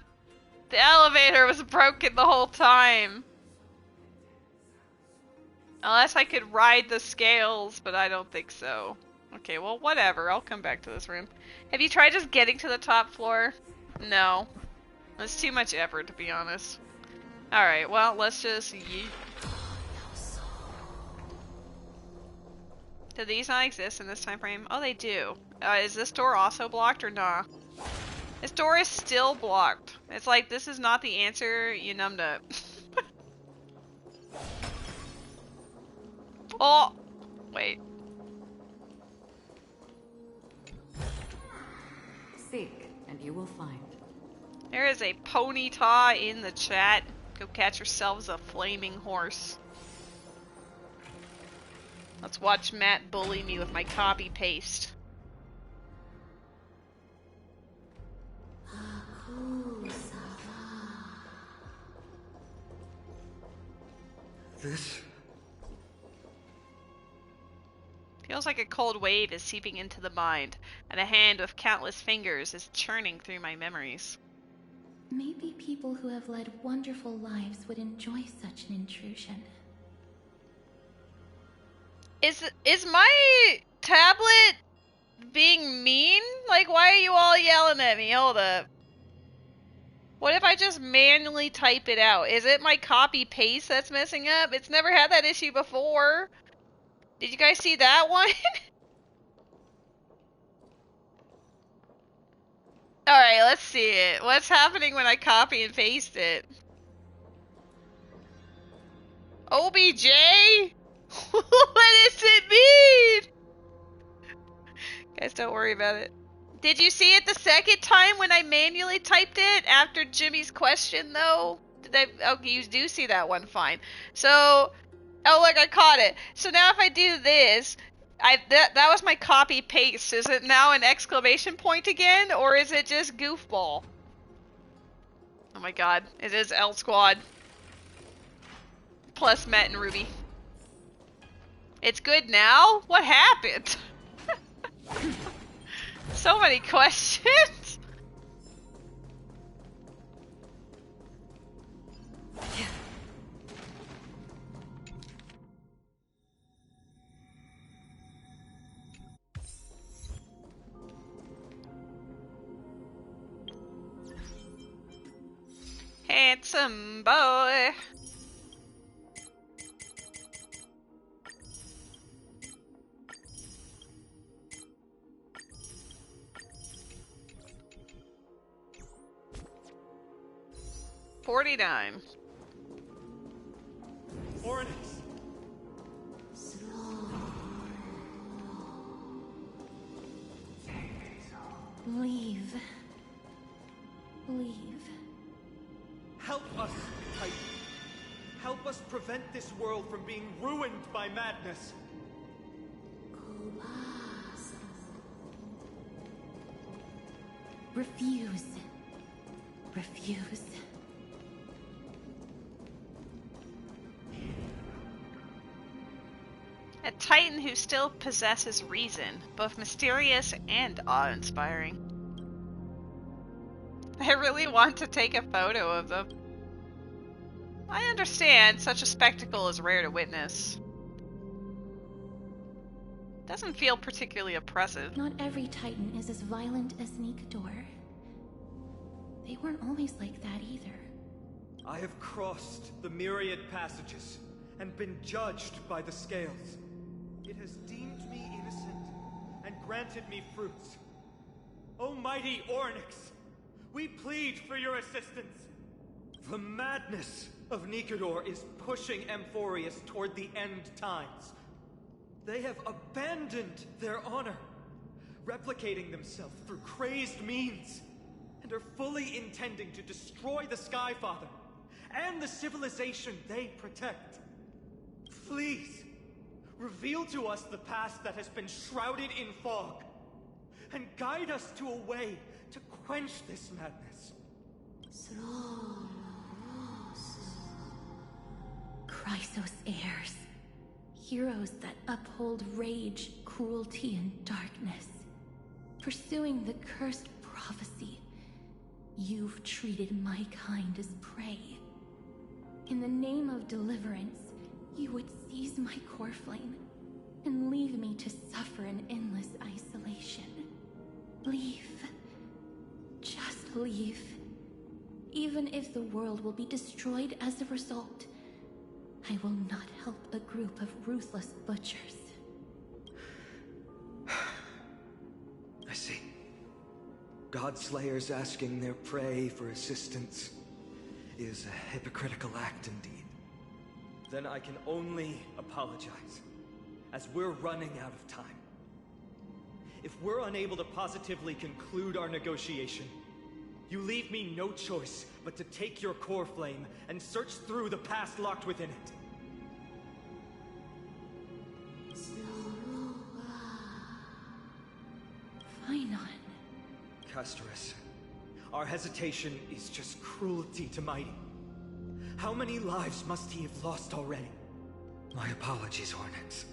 elevator was broken the whole time. Unless I could ride the scales, but I don't think so. Okay, well, whatever. I'll come back to this room. Have you tried just getting to the top floor? No. That's too much effort, to be honest. Alright, well, let's just yeet. Do these not exist in this time frame? Oh, they do. Is this door also blocked or not? This door is still blocked. It's like, this is not the answer, you numbed up. Oh! Wait. Seek, and you will find. There is a ponyta in the chat. Go catch yourselves a flaming horse. Let's watch Matt bully me with my copy paste. Feels like a cold wave is seeping into the mind, and a hand with countless fingers is churning through my memories. Maybe people who have led wonderful lives would enjoy such an intrusion. Is my tablet being mean? Like, why are you all yelling at me? Hold up. What if I just manually type it out? Is it my copy paste that's messing up? It's never had that issue before. Did you guys see that one? Alright, let's see it. What's happening when I copy and paste it? OBJ? What does it mean? Guys, don't worry about it. Did you see it the second time when I manually typed it after Jimmy's question, though? Oh, you do see that one, fine. So, oh look, I caught it. So now if I do this, that was my copy paste. Is it now an exclamation point again, or is it just goofball? Oh my god, it is L Squad. Plus Matt and Ruby. It's good now? What happened? So many questions. Handsome boy. $49. Oryx! Leave. Leave. Help us, Titan. Help us prevent this world from being ruined by madness. Refuse. Refuse. A titan who still possesses reason, both mysterious and awe-inspiring. I really want to take a photo of them. I understand such a spectacle is rare to witness. Doesn't feel particularly oppressive. Not every titan is as violent as Nikador. They weren't always like that either. I have crossed the myriad passages and been judged by the scales. It has deemed me innocent and granted me fruits. O mighty Oryx, we plead for your assistance. The madness of Nikador is pushing Amphoreus toward the end times. They have abandoned their honor, replicating themselves through crazed means, and are fully intending to destroy the Skyfather and the civilization they protect. Please, reveal to us the past that has been shrouded in fog, and guide us to a way to quench this madness. Chrysos heirs. Heroes that uphold rage, cruelty, and darkness. Pursuing the cursed prophecy, you've treated my kind as prey. In the name of deliverance, you would seize my core flame and leave me to suffer in endless isolation. Leave. Just leave. Even if the world will be destroyed as a result, I will not help a group of ruthless butchers. I see. Godslayers asking their prey for assistance is a hypocritical act indeed. Then I can only apologize, as we're running out of time. If we're unable to positively conclude our negotiation, you leave me no choice but to take your core flame and search through the past locked within it. Fine on. Castorus, our hesitation is just cruelty to Mighty. How many lives must he have lost already? My apologies, Onyx.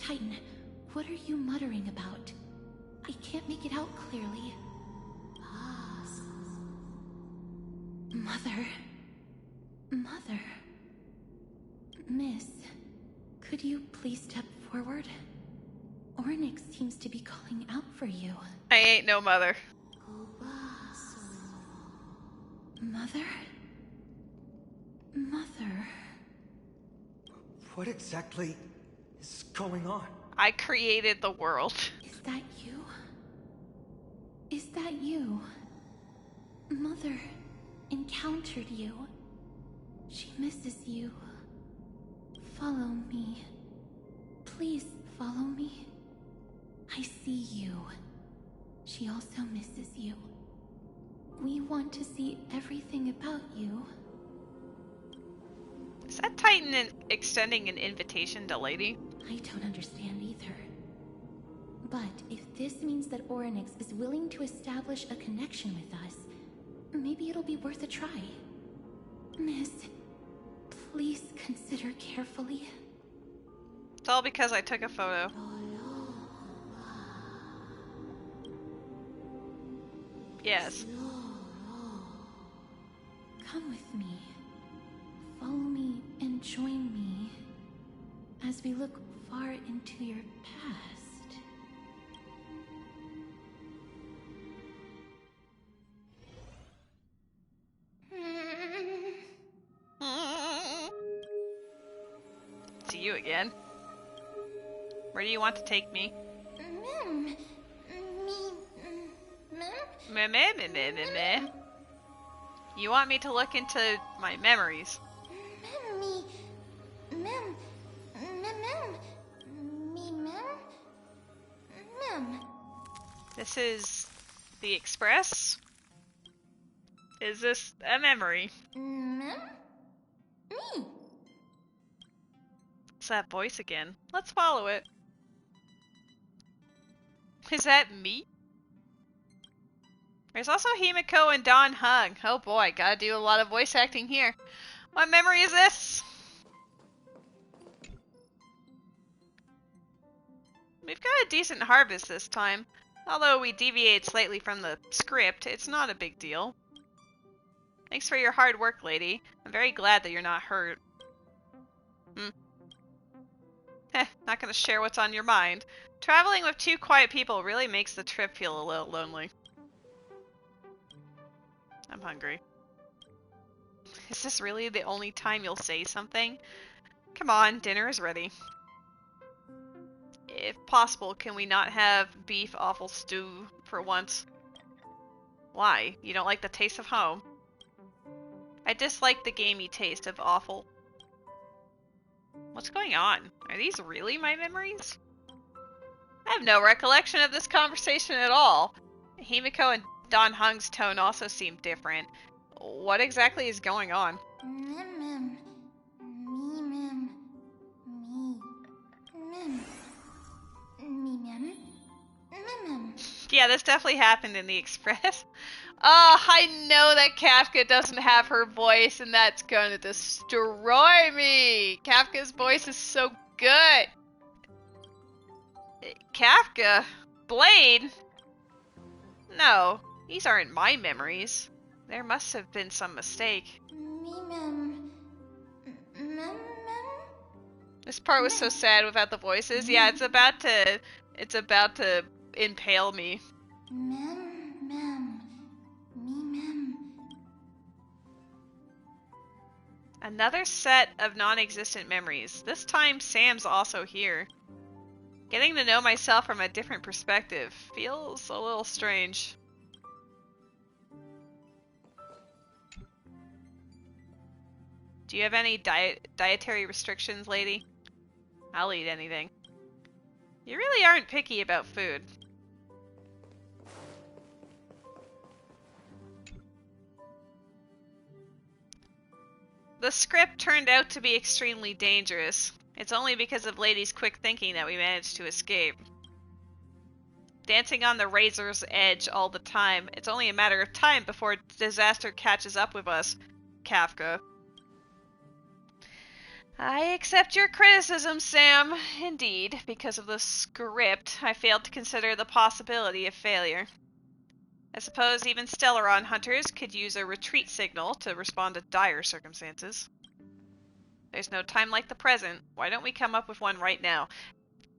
Titan, what are you muttering about? I can't make it out clearly. Mother. Mother. Miss, could you please step forward? Ornyx seems to be calling out for you. I ain't no mother. Mother? Mother. What exactly is going on? I created the world. Is that you? Is that you? Mother encountered you. She misses you. Follow me. Please follow me. I see you. She also misses you. We want to see everything about you. Is that Titan extending an invitation to Lady? I don't understand either. But if this means that Ornyx is willing to establish a connection with us, maybe it'll be worth a try. Miss, please consider carefully. It's all because I took a photo. Yes. Come with me. Follow me and join me as we look far into your past. See you again. Where do you want to take me? Meh, meh, meh, meh, meh, meh. You want me to look into my memories? This is the Express? Is this a memory? It's that voice again. Let's follow it. Is that me? There's also Himiko and Don Hung. Oh boy, gotta do a lot of voice acting here. What memory is this? We've got a decent harvest this time. Although we deviate slightly from the script, it's not a big deal. Thanks for your hard work, lady. I'm very glad that you're not hurt. Not gonna share what's on your mind. Traveling with two quiet people really makes the trip feel a little lonely. I'm hungry. Is this really the only time you'll say something? Come on, dinner is ready. If possible, can we not have beef offal stew for once? Why? You don't like the taste of home? I dislike the gamey taste of offal. What's going on? Are these really my memories? I have no recollection of this conversation at all. Himiko and Don Hung's tone also seemed different. What exactly is going on? Yeah, this definitely happened in the Express. Oh, I know that Kafka doesn't have her voice, and that's gonna destroy me. Kafka's voice is so good. Kafka? Blade? No, these aren't my memories. There must have been some mistake. This part was so sad without the voices. Yeah, it's about to impale me. Another set of non-existent memories. This time Sam's also here. Getting to know myself from a different perspective feels a little strange. Do you have any dietary restrictions, lady? I'll eat anything. You really aren't picky about food. The script turned out to be extremely dangerous. It's only because of Lady's quick thinking that we managed to escape. Dancing on the razor's edge all the time. It's only a matter of time before disaster catches up with us, Kafka. I accept your criticism, Sam. Indeed, because of the script, I failed to consider the possibility of failure. I suppose even Stellaron hunters could use a retreat signal to respond to dire circumstances. There's no time like the present. Why don't we come up with one right now?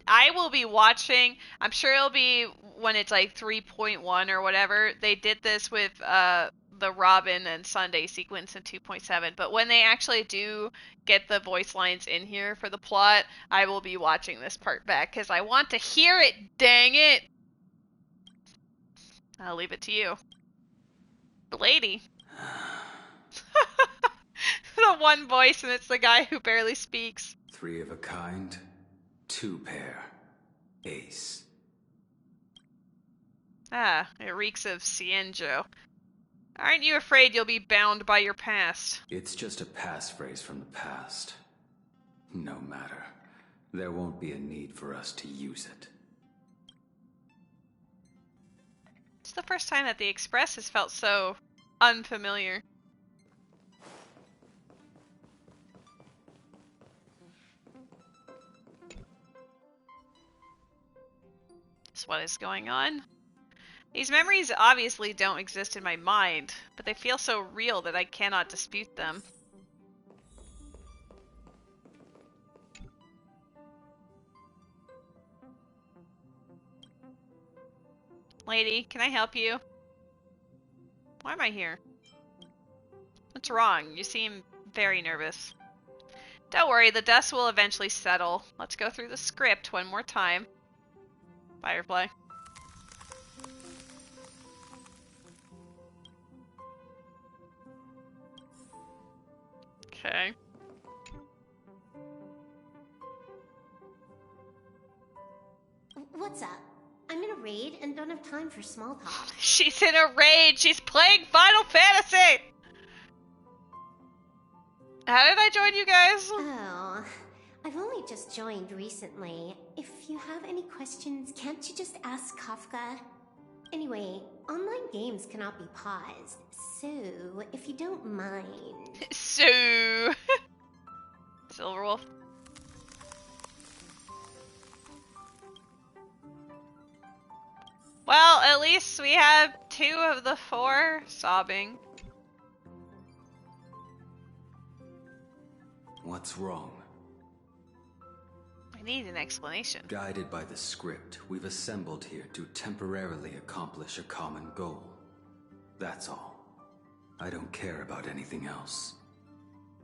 I will be watching. I'm sure it'll be when it's like 3.1 or whatever. They did this with the Robin and Sunday sequence in 2.7. But when they actually do get the voice lines in here for the plot, I will be watching this part back because I want to hear it. Dang it! I'll leave it to you. Lady. The one voice, and it's the guy who barely speaks. 3 of a kind, 2 pair. Ace. Ah, it reeks of Cienjo. Aren't you afraid you'll be bound by your past? It's just a passphrase from the past. No matter. There won't be a need for us to use it. It's the first time that the Express has felt so unfamiliar. So what is going on? These memories obviously don't exist in my mind, but they feel so real that I cannot dispute them. Lady, can I help you? Why am I here? What's wrong? You seem very nervous. Don't worry, the dust will eventually settle. Let's go through the script one more time. Firefly. Okay. What's up? I'm in a raid and don't have time for small talk. She's in a raid! She's playing Final Fantasy! How did I join you guys? Oh, I've only just joined recently. If you have any questions, can't you just ask Kafka? Anyway, online games cannot be paused, so if you don't mind... So... Silverwolf. Well, at least we have 2 of the 4 sobbing. What's wrong? I need an explanation. Guided by the script, we've assembled here to temporarily accomplish a common goal. That's all. I don't care about anything else.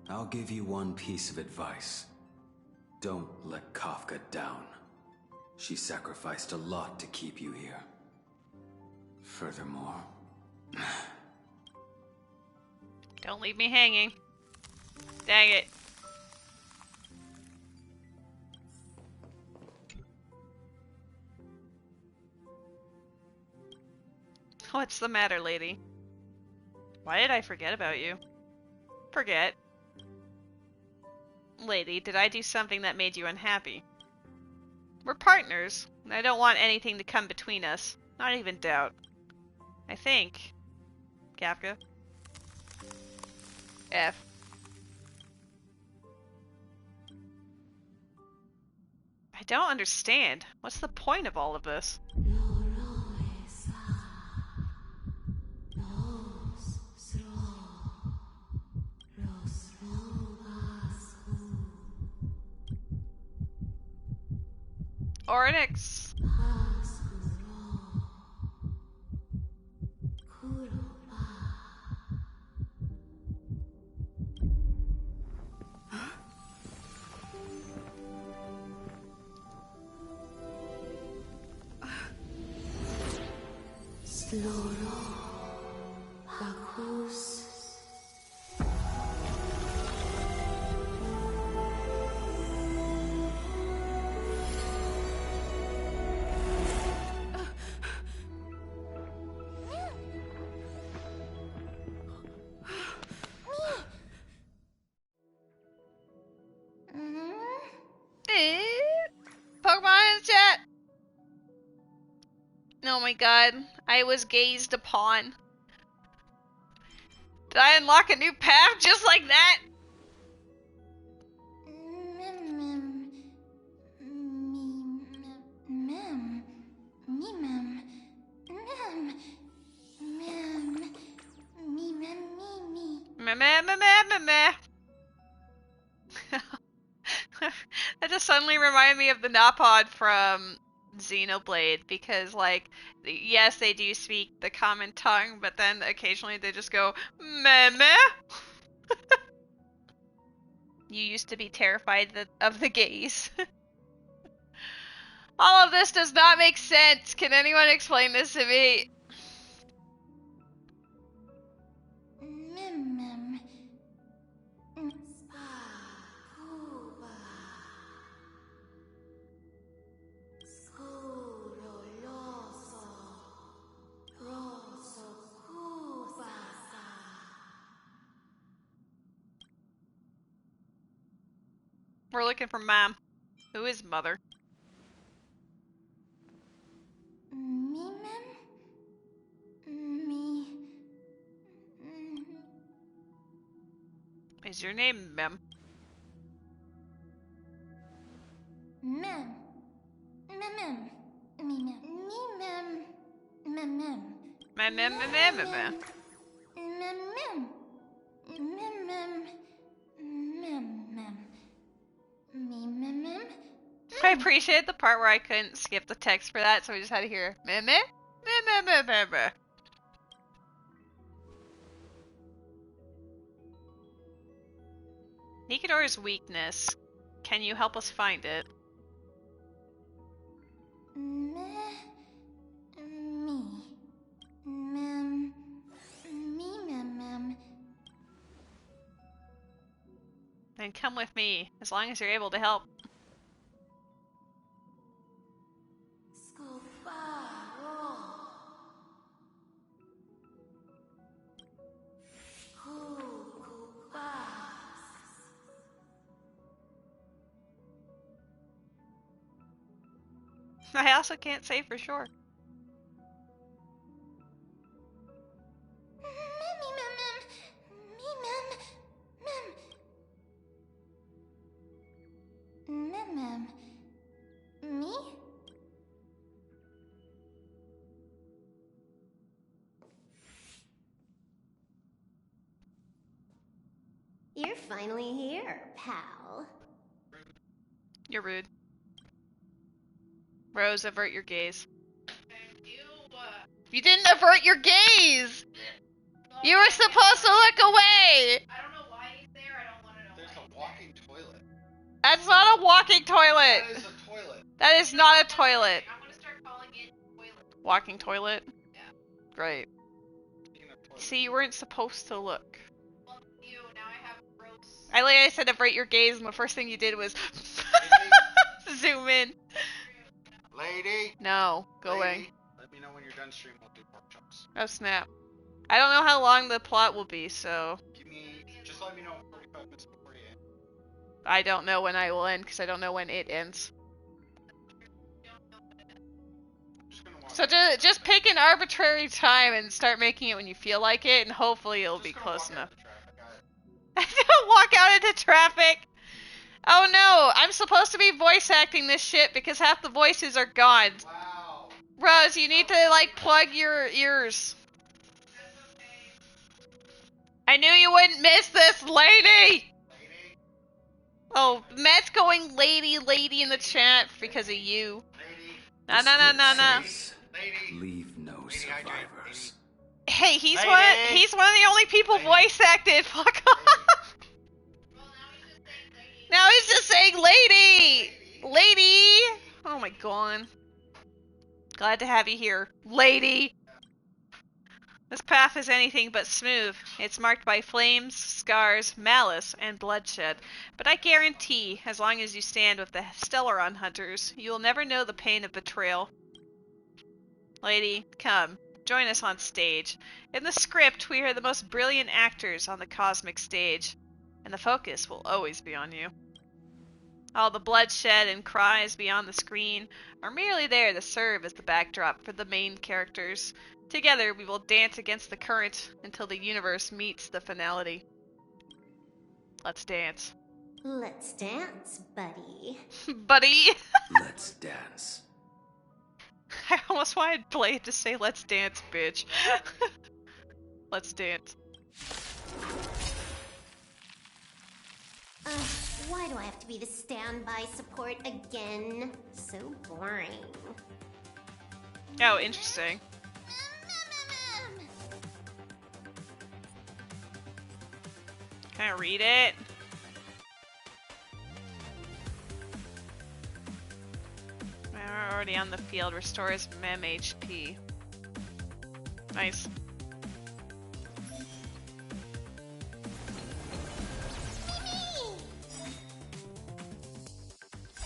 I'll give you one piece of advice. Don't let Kafka down. She sacrificed a lot to keep you here. Furthermore... Don't leave me hanging. Dang it. What's the matter, lady? Why did I forget about you? Forget? Lady, did I do something that made you unhappy? We're partners, and I don't want anything to come between us. Not even doubt. I think. Kafka. F. I don't understand. What's the point of all of this? Oryx. Pokemon in the chat. Oh my god, I was gazed upon. Did I unlock a new path just like that? Meh, meh, meh, meh, meh, meh. That just suddenly reminded me of the Napod from Xenoblade, because, like, yes, they do speak the common tongue, but then occasionally they just go, meh, meh. You used to be terrified of the gays. All of this does not make sense. Can anyone explain this to me? Mim. We're looking for Mom. Who is Mother? Me. Is your name Mem? Mem. Mem, mem, mem, mem, mem, mem. I appreciate the part where I couldn't skip the text for that, so we just had to hear meh meh meh meh meh meh meh. Nikador's weakness. Can you help us find it? Then come with me, as long as you're able to help. I also can't say for sure. Me? You're finally here, pal. You're rude. Rose, avert your gaze. You didn't avert your gaze! You were supposed to look away! I don't know why he's there, I don't want to know. There's a walking toilet. That's not a walking toilet! That is a toilet. That is not a toilet. I'm gonna start calling it toilet. Walking toilet? Yeah. Great. See, you weren't supposed to look. Well, now I have gross. I said avert your gaze, and the first thing you did was zoom in. Lady? No, go away. Let me know when you're done streaming, we'll do pork chops. Oh snap. I don't know how long the plot will be, so... Just let me know 45 minutes before you end. I don't know when I will end, because I don't know when it ends. So just pick an arbitrary time and start making it when you feel like it, and hopefully it'll be close enough. Don't walk out into traffic! Oh no, I'm supposed to be voice acting this shit because half the voices are gone. Wow. Rose, you need to, like, plug your ears. I knew you wouldn't miss this, lady! Oh, Matt's going lady in the chat because of you. No. Leave no survivors. Hey, he's one of the only people voice acted. Fuck off. Now he's just saying lady. Lady. Oh my god. Glad to have you here, lady. This path is anything but smooth. It's marked by flames, scars, malice, and bloodshed. But I guarantee, as long as you stand with the Stellaron hunters, you will never know the pain of betrayal. Lady, come. Join us on stage. In the script, we are the most brilliant actors on the cosmic stage, and the focus will always be on you. All the bloodshed and cries beyond the screen are merely there to serve as the backdrop for the main characters. Together, we will dance against the current until the universe meets the finality. Let's dance. Let's dance, buddy. Buddy! Let's dance. I almost wanted Blade to say, let's dance, bitch. Let's dance. Why do I have to be the standby support again? So boring. Oh, interesting. Can I read it? We're already on the field. Restores Mem HP. Nice.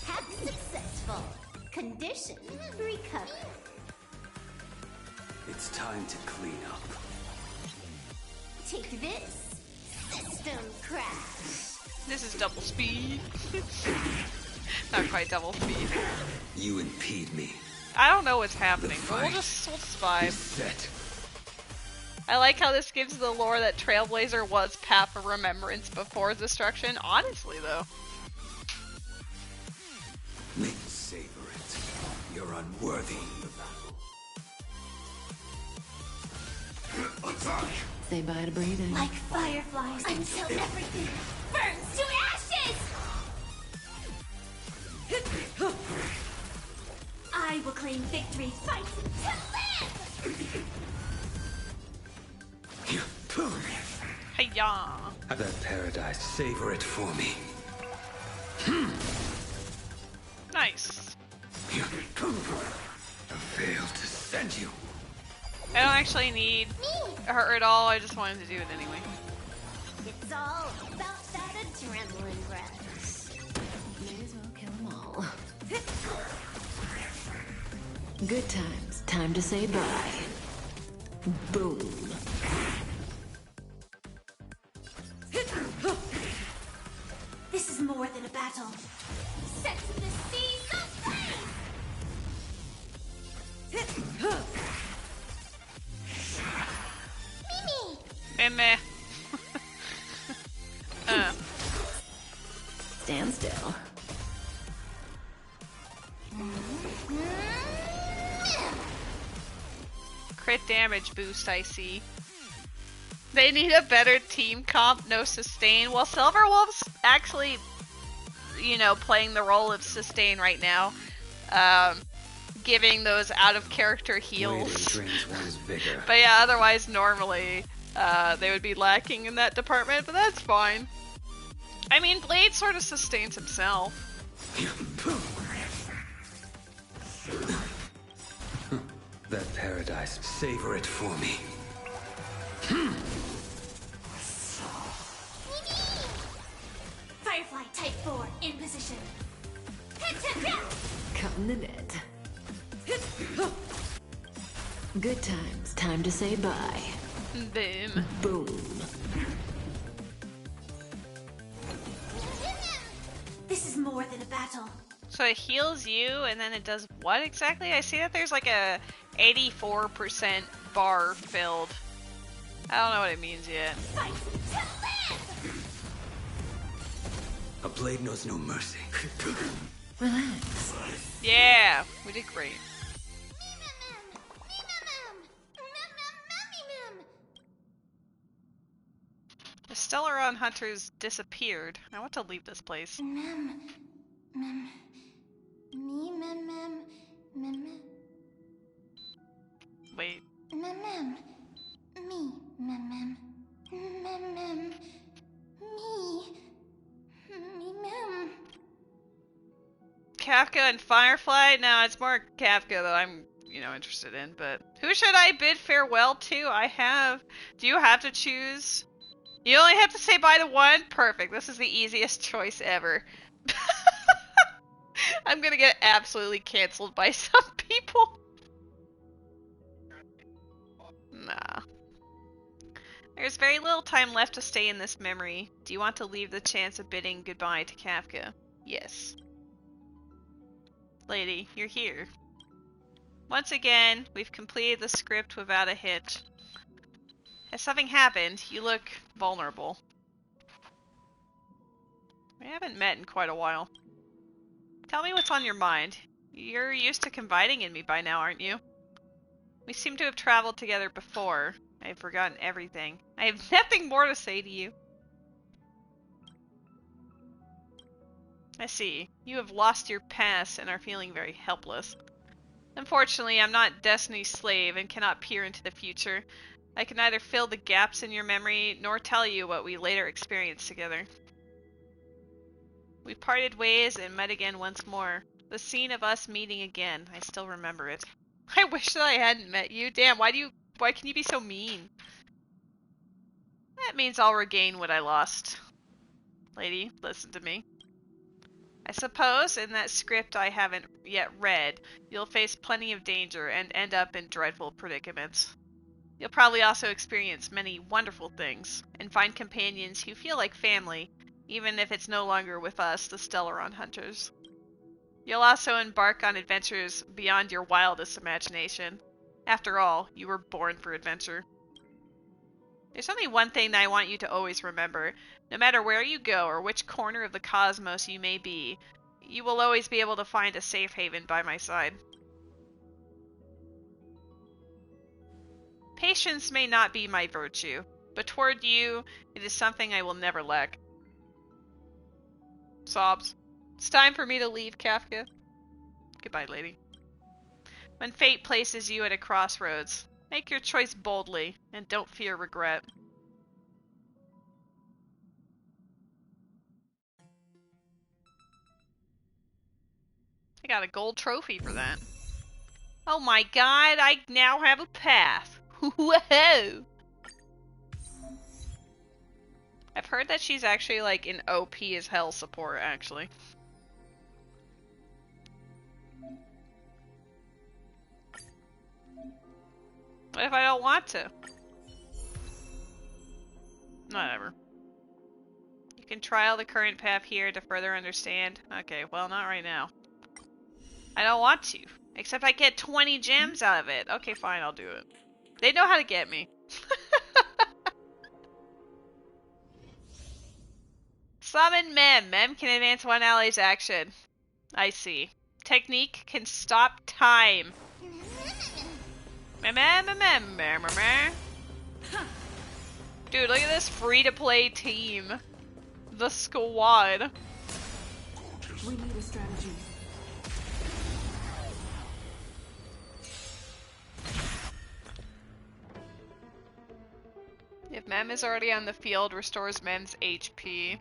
Hack successful. Condition recovered. It's time to clean up. Take this. System crash. This is double speed. Not quite double speed. You impede me. I don't know what's happening, but we'll just vibe. Set. I like how this gives the lore that Trailblazer was Path of Remembrance before Destruction. Honestly, though. Savor it. You're unworthy of the battle. Attack! Say bye to breathing. Like fireflies until everything burns to ashes! I will claim victory, fight to live! Hiya! That paradise, savor it for me. Nice. I failed to send you. I don't actually need her at all. I just wanted to do it anyway. It's all about that adrenaline rush. May as well kill them all. Good times. Time to say bye. Boom. This is more than a battle. Set to the seas of flame! Meh. Stand still. Crit damage boost, I see. They need a better team comp, no sustain. Well, Silverwolf's actually, you know, playing the role of sustain right now. Giving those out-of-character heals. But yeah, otherwise, normally, they would be lacking in that department, but that's fine. I mean, Blade sort of sustains himself. That paradise, savor it for me. Firefly Type 4 in position. Cutting the net. Good times. Time to say bye. Boom. Boom. This is more than a battle. So it heals you, and then it does what exactly? I see that there's like a 84% bar filled. I don't know what it means yet. Fight to live! A blade knows no mercy. Relax. Yeah, we did great. The Stellaron hunters disappeared. I want to leave this place. Wait. Kafka and Firefly? No, it's more Kafka that I'm, you know, interested in, but who should I bid farewell to? Do you have to choose? You only have to say bye to one? Perfect. This is the easiest choice ever. I'm gonna get absolutely canceled by some people. Nah. There's very little time left to stay in this memory. Do you want to leave the chance of bidding goodbye to Kafka? Yes. Lady, you're here. Once again, we've completed the script without a hitch. Has something happened? You look vulnerable. We haven't met in quite a while. Tell me what's on your mind. You're used to confiding in me by now, aren't you? We seem to have traveled together before. I've forgotten everything. I have nothing more to say to you. I see. You have lost your past and are feeling very helpless. Unfortunately, I'm not Destiny's slave and cannot peer into the future. I can neither fill the gaps in your memory nor tell you what we later experienced together. We parted ways and met again once more. The scene of us meeting again, I still remember it. I wish that I hadn't met you. Damn, why can you be so mean? That means I'll regain what I lost. Lady, listen to me. I suppose in that script I haven't yet read, you'll face plenty of danger and end up in dreadful predicaments. You'll probably also experience many wonderful things, and find companions who feel like family, even if it's no longer with us, the Stellaron Hunters. You'll also embark on adventures beyond your wildest imagination. After all, you were born for adventure. There's only one thing that I want you to always remember. No matter where you go or which corner of the cosmos you may be, you will always be able to find a safe haven by my side. Patience may not be my virtue, but toward you, it is something I will never lack. Sobs. It's time for me to leave, Kafka. Goodbye, lady. When fate places you at a crossroads, make your choice boldly, and don't fear regret. I got a gold trophy for that. Oh my god, I now have a path. Whoa! I've heard that she's actually like an OP as hell support, actually. What if I don't want to? Whatever. You can trial the current path here to further understand. Okay, well, not right now. I don't want to. Except I get 20 gems out of it. Okay, fine, I'll do it. They know how to get me. Summon Mem. Mem can advance one ally's action. I see. Technique can stop time. Dude, look at this free-to-play team. The squad. We need a strategy. If Mem is already on the field, restores Mem's HP.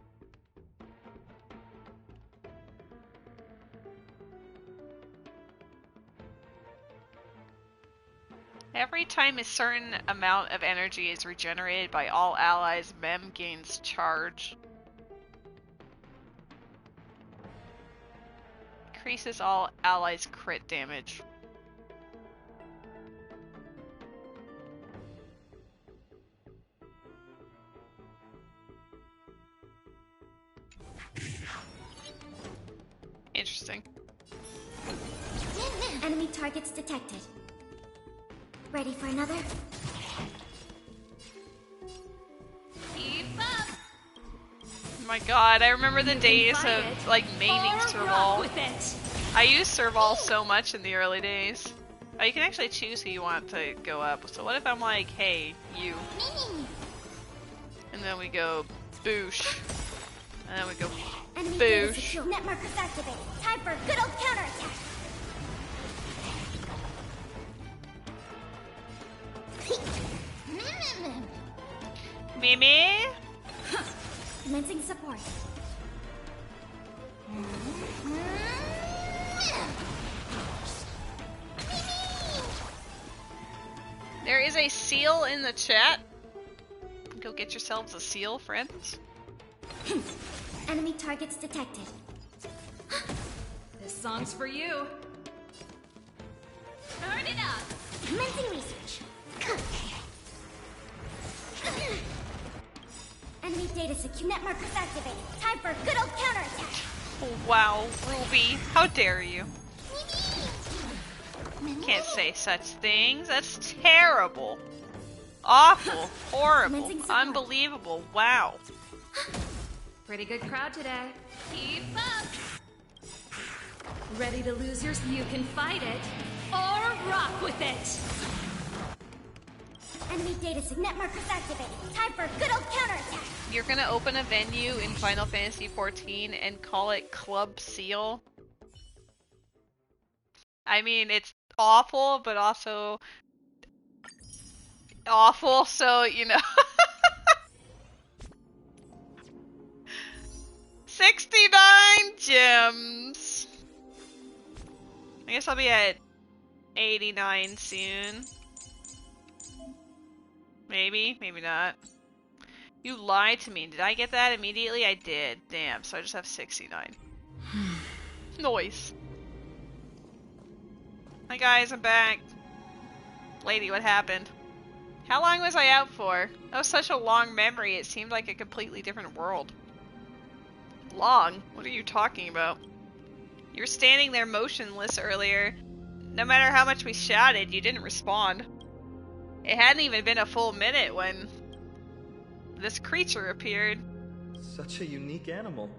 Every time a certain amount of energy is regenerated by all allies, Mem gains charge. Increases all allies' crit damage. Interesting. Enemy targets detected. Ready for another? Keep up! Oh my god, I remember the days of like maining Serval. I used Serval so much in the early days. Oh, you can actually choose who you want to go up. So what if I'm like, hey, you. And then we go boosh. And then we go boosh. Net markers activated. Time for a good old counterattack. Mimi? Commencing support. There is a seal in the chat. Go get yourselves a seal, friends. Enemy targets detected. This song's for you. Turn it up. Commencing research. Enemy data secure. Net markers activated. Time for a good old counterattack. Oh, wow, Ruby, how dare you? Can't say such things. That's terrible. Awful. Horrible. Unbelievable. Wow. Pretty good crowd today. Keep up. Ready to lose yours? You can fight it or rock with it. Enemy data signet markers activated. Time for a good old counterattack. You're gonna open a venue in Final Fantasy XIV and call it Club Seal? I mean, it's awful, but also awful, so, you know. 69 gems! I guess I'll be at 89 soon. Maybe, maybe not. You lied to me. Did I get that immediately? I did. Damn, so I just have 69. Noise. Hi guys, I'm back. Lady, what happened? How long was I out for? That was such a long memory, it seemed like a completely different world. Long? What are you talking about? You were standing there motionless earlier. No matter how much we shouted, you didn't respond. It hadn't even been a full minute when this creature appeared. Such a unique animal.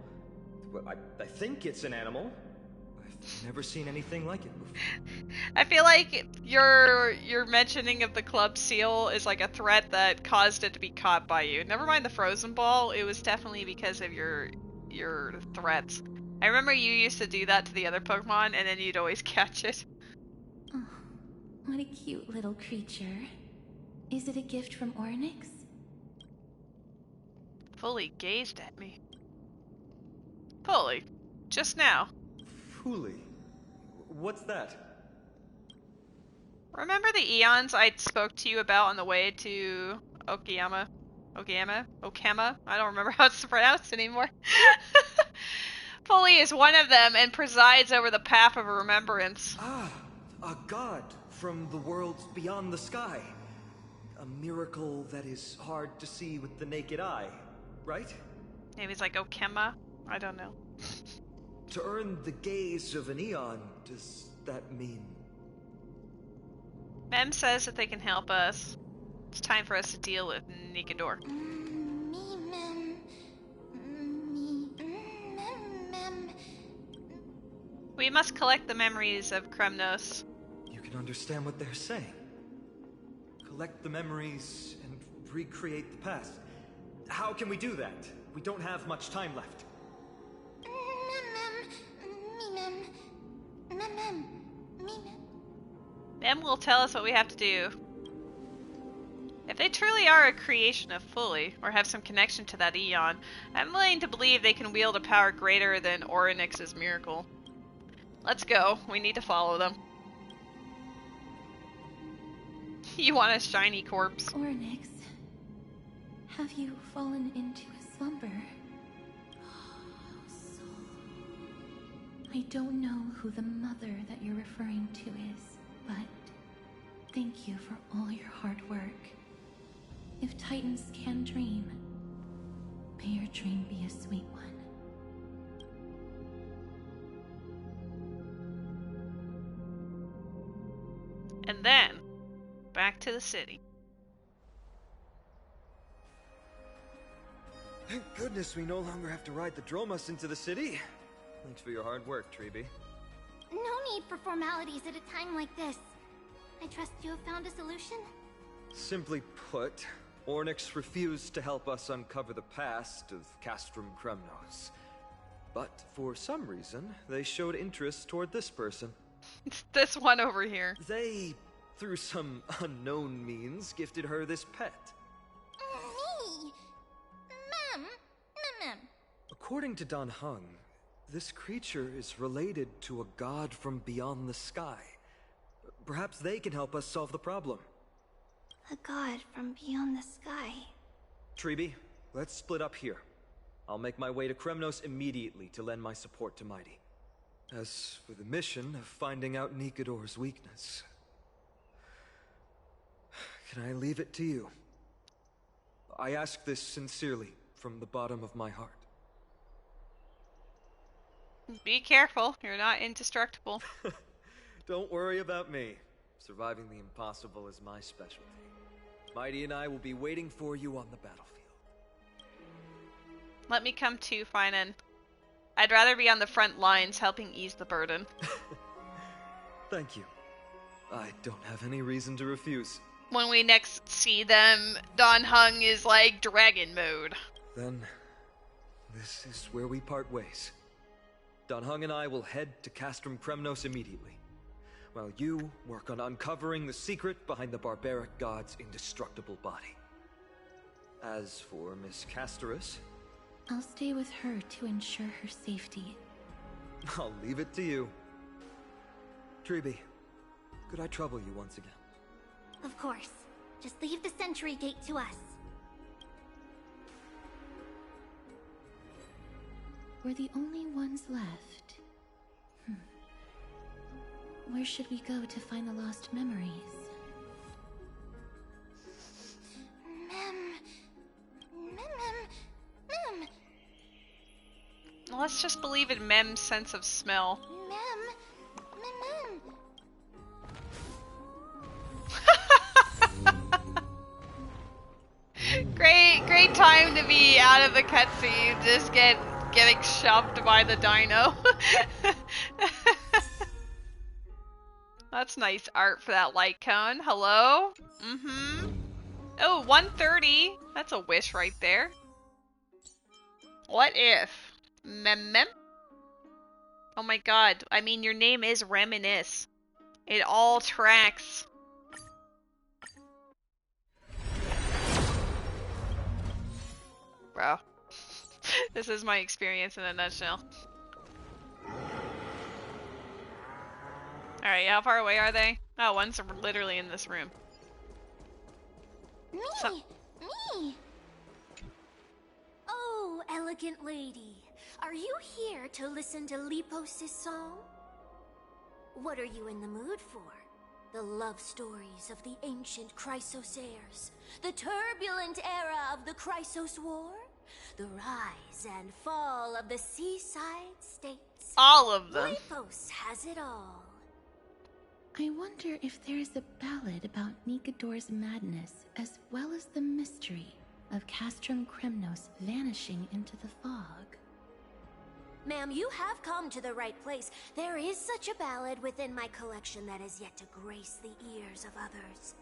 I think it's an animal. I've never seen anything like it before. I feel like your mentioning of the club seal is like a threat that caused it to be caught by you. Never mind the frozen ball, it was definitely because of your threats. I remember you used to do that to the other Pokemon, and then you'd always catch it. Oh, what a cute little creature. Is it a gift from Ornyx? Fully gazed at me. Fully. Just now. Fully? What's that? Remember the eons I spoke to you about on the way to Okayama? Okama? I don't remember how it's pronounced anymore. Fully is one of them and presides over the path of remembrance. Ah, a god from the worlds beyond the sky. A miracle that is hard to see with the naked eye, right? Maybe it's like Okema? I don't know. To earn the gaze of an eon, does that mean? Mem says that they can help us. It's time for us to deal with Nikador. We must collect the memories of Kremnos. You can understand what they're saying. Collect the memories and recreate the past. How can we do that? We don't have much time left. Mem will tell us what we have to do. If they truly are a creation of Fully, or have some connection to that Eon, I'm willing to believe they can wield a power greater than Ornyx's miracle. Let's go. We need to follow them. You want a shiny corpse? Ornyx, have you fallen into a slumber? I don't know who the mother that you're referring to is, but thank you for all your hard work. If Titans can dream, may your dream be a sweet one. And then, back to the city. Thank goodness we no longer have to ride the Dromas into the city. Thanks for your hard work, Treeby. No need for formalities at a time like this. I trust you have found a solution? Simply put, Ornyx refused to help us uncover the past of Castrum Kremnos. But for some reason, they showed interest toward this person. It's this one over here. They, through some unknown means, gifted her this pet. Me? Mem. According to Dan Heng, this creature is related to a god from beyond the sky. Perhaps they can help us solve the problem. A god from beyond the sky. Treeby, let's split up here. I'll make my way to Kremnos immediately to lend my support to Mighty. As for the mission of finding out Nikador's weakness, can I leave it to you? I ask this sincerely, from the bottom of my heart. Be careful, you're not indestructible. Don't worry about me. Surviving the impossible is my specialty. Mighty and I will be waiting for you on the battlefield. Let me come too, Finan. I'd rather be on the front lines helping ease the burden. Thank you. I don't have any reason to refuse. when we next see them, Don Hung is like dragon mode. Then, this is where we part ways. Don Hung and I will head to Castrum Kremnos immediately, while you work on uncovering the secret behind the barbaric god's indestructible body. As for Miss Castorus, I'll stay with her to ensure her safety. I'll leave it to you. Treeby, could I trouble you once again? Of course. Just leave the sentry gate to us. We're the only ones left. Where should we go to find the lost memories? Mem. Let's just believe in Mem's sense of smell. Mem. Great time to be out of the cutscene, just getting shoved by the dino. That's nice art for that light cone. Hello? Oh, 130. That's a wish right there. What if? Mem? Oh my god. I mean, your name is Reminisce. It all tracks. Bro. This is my experience in a nutshell. Alright, how far away are they? Oh, one's literally in this room. Me! Oh, elegant lady. Are you here to listen to Lepos' song? What are you in the mood for? The love stories of the ancient Chrysos heirs? The turbulent era of the Chrysos War? The rise and fall of the seaside states? All of them. Lepos has it all. I wonder if there's a ballad about Nikedor's madness, as well as the mystery of Castrum Kremnos vanishing into the fog. Ma'am, you have come to the right place. There is such a ballad within my collection that is yet to grace the ears of others.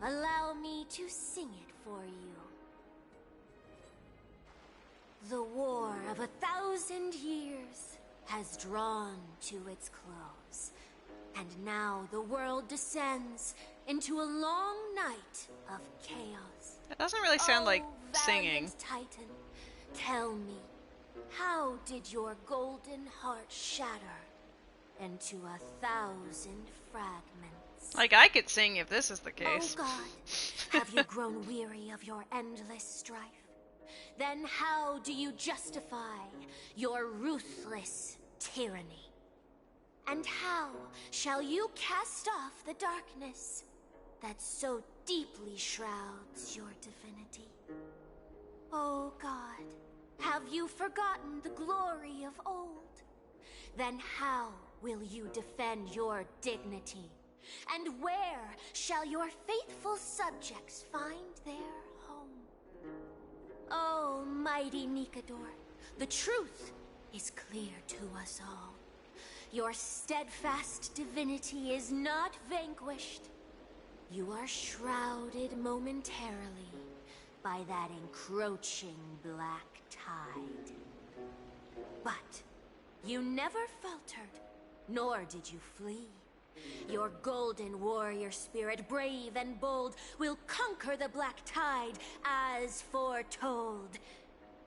Allow me to sing it for you. The war of 1,000 years has drawn to its close, and now the world descends into a long night of chaos. It doesn't really sound like singing. Titan, tell me, how did your golden heart shatter into 1,000 fragments? Like, I could sing if this is the case. Oh God, have you grown weary of your endless strife? Then how do you justify your ruthless tyranny? And how shall you cast off the darkness that so deeply shrouds your divinity? Oh God, have you forgotten the glory of old? Then how will you defend your dignity? And where shall your faithful subjects find their home? Oh, mighty Nikedor, the truth is clear to us all. Your steadfast divinity is not vanquished. You are shrouded momentarily by that encroaching black tide. But you never faltered, nor did you flee. Your golden warrior spirit, brave and bold, will conquer the black tide as foretold.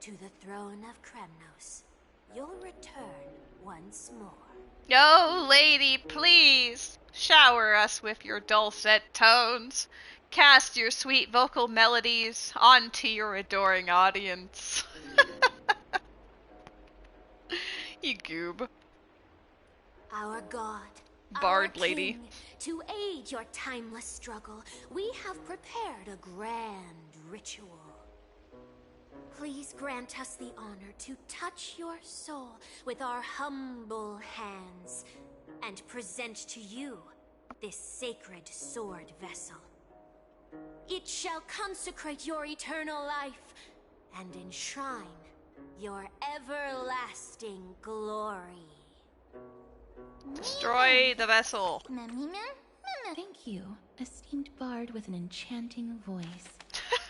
To the throne of Kremnos, you'll return once more. Oh, lady, please shower us with your dulcet tones. Cast your sweet vocal melodies onto your adoring audience. You goob. Our God, Bard our lady. King, to aid your timeless struggle, we have prepared a grand ritual. Please grant us the honor to touch your soul with our humble hands and present to you this sacred sword vessel. It shall consecrate your eternal life and enshrine your everlasting glory. Destroy the vessel. Thank you. esteemed bard with an enchanting voice.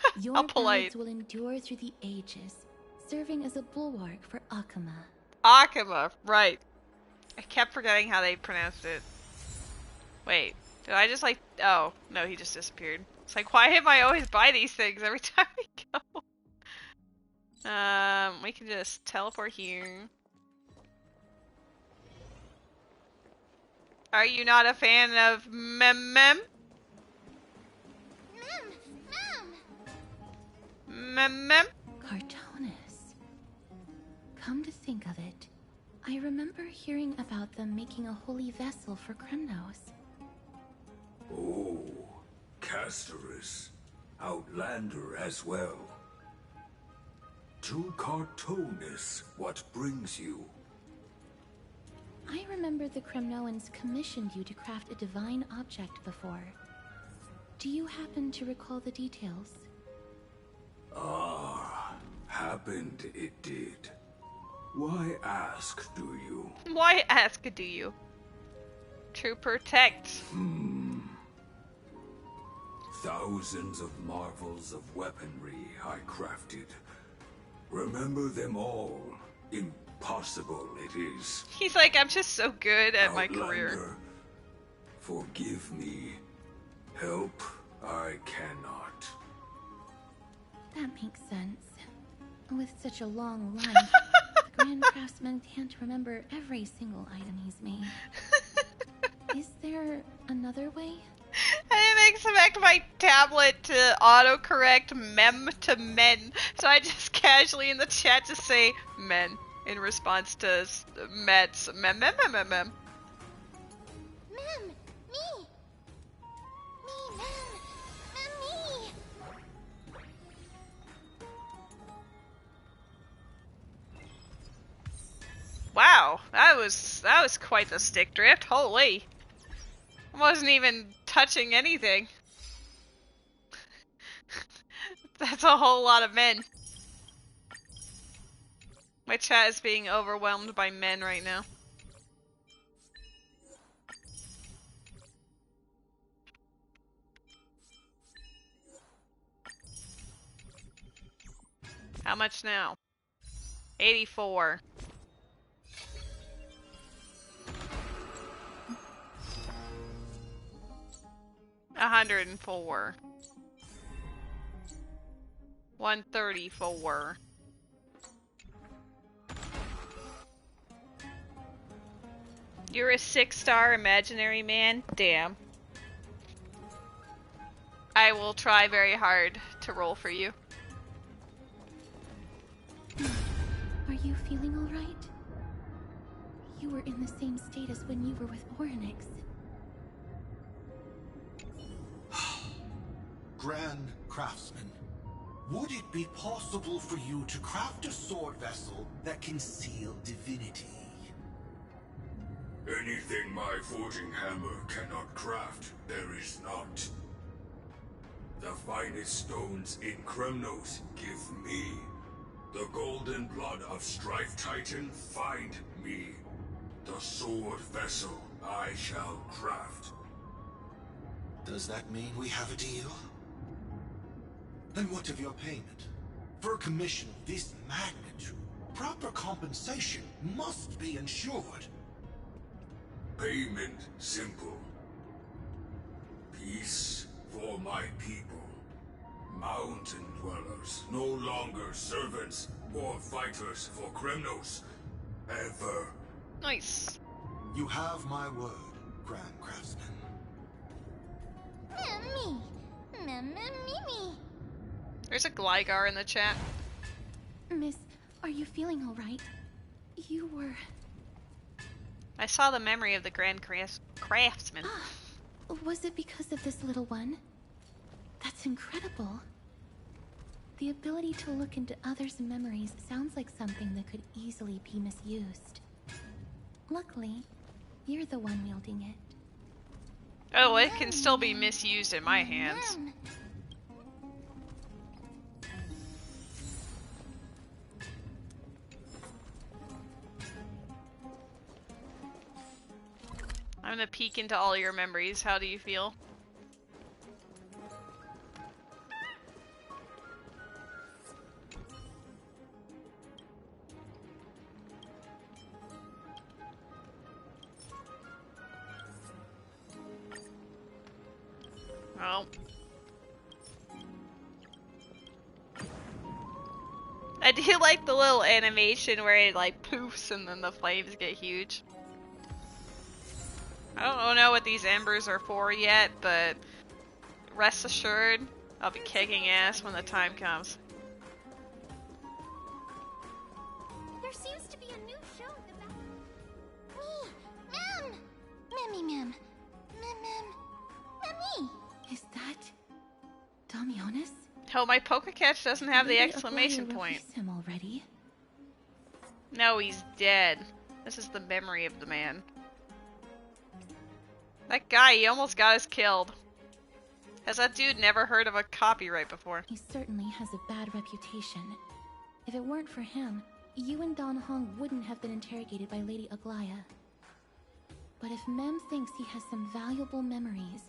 How Your polite. ballads will endure through the ages, serving as a bulwark for Akama. Akama, right. I kept forgetting how they pronounced it. Wait, did I just like... Oh, no, he just disappeared. It's like, why am I always buy these things every time we go? We can just teleport here. Are you not a fan of Mem? Mem! Mem? Cartonus. Come to think of it, I remember hearing about them making a holy vessel for Kremnos. Oh, Casterus. Outlander as well. To Cartonus, what brings you? I remember the Kremnoans commissioned you to craft a divine object before. Do you happen to recall the details? Ah, happened it did. Why ask, do you? Why ask, do you? To protect. Thousands of marvels of weaponry I crafted. Remember them all. Impossible it is. He's like, I'm just so good at my career. Outlander, forgive me. Help I cannot. That makes sense. With such a long life, the Grand Craftsman can't remember every single item he's made. Is there another way? I didn't expect my tablet to autocorrect mem to men, so I just casually in the chat just say men in response to mets. Mem. Mem! Me! Me, Mem! Mem, me! Wow, that was quite the stick drift. Holy. I wasn't even touching anything. That's a whole lot of men. My chat is being overwhelmed by men right now. How much now? 84. $104. 134. You're a 6-star imaginary man? Damn. I will try very hard to roll for you. Are you feeling alright? You were in the same state as when you were with Orynyx. Grand Craftsman, would it be possible for you to craft a sword vessel that can seal divinity? Anything my forging hammer cannot craft, there is not. The finest stones in Kremnos give me. The golden blood of Strife Titan find me. The sword vessel I shall craft. Does that mean we have a deal? And what of your payment? For a commission of this magnitude, proper compensation must be ensured. Payment simple. Peace for my people. Mountain dwellers, no longer servants or fighters for Kremnos. Ever. Nice. You have my word, Grand Craftsman. Me! Me! There's a Gligar in the chat. Miss, are you feeling alright? You were... I saw the memory of the Grand Craftsman. Was it because of this little one? That's incredible. The ability to look into others' memories sounds like something that could easily be misused. Luckily, you're the one wielding it. Oh, it can still be misused in my hands. I'm gonna peek into all your memories. How do you feel? Oh. I do like the little animation where it like poofs and then the flames get huge. I don't know what these embers are for yet, but rest assured, I'll be kicking ass when the time comes. There seems to be a new show about me, Mem, Memmy, Mem, Memmy. Is that Damionis? Oh, my Pokecatch doesn't have the Lady exclamation Aglaya point. released him already. No, he's dead. This is the memory of the man. That guy, he almost got us killed. Has that dude never heard of a copyright before? He certainly has a bad reputation. If it weren't for him, you and Don Hong wouldn't have been interrogated by Lady Aglaya. But if Mem thinks he has some valuable memories,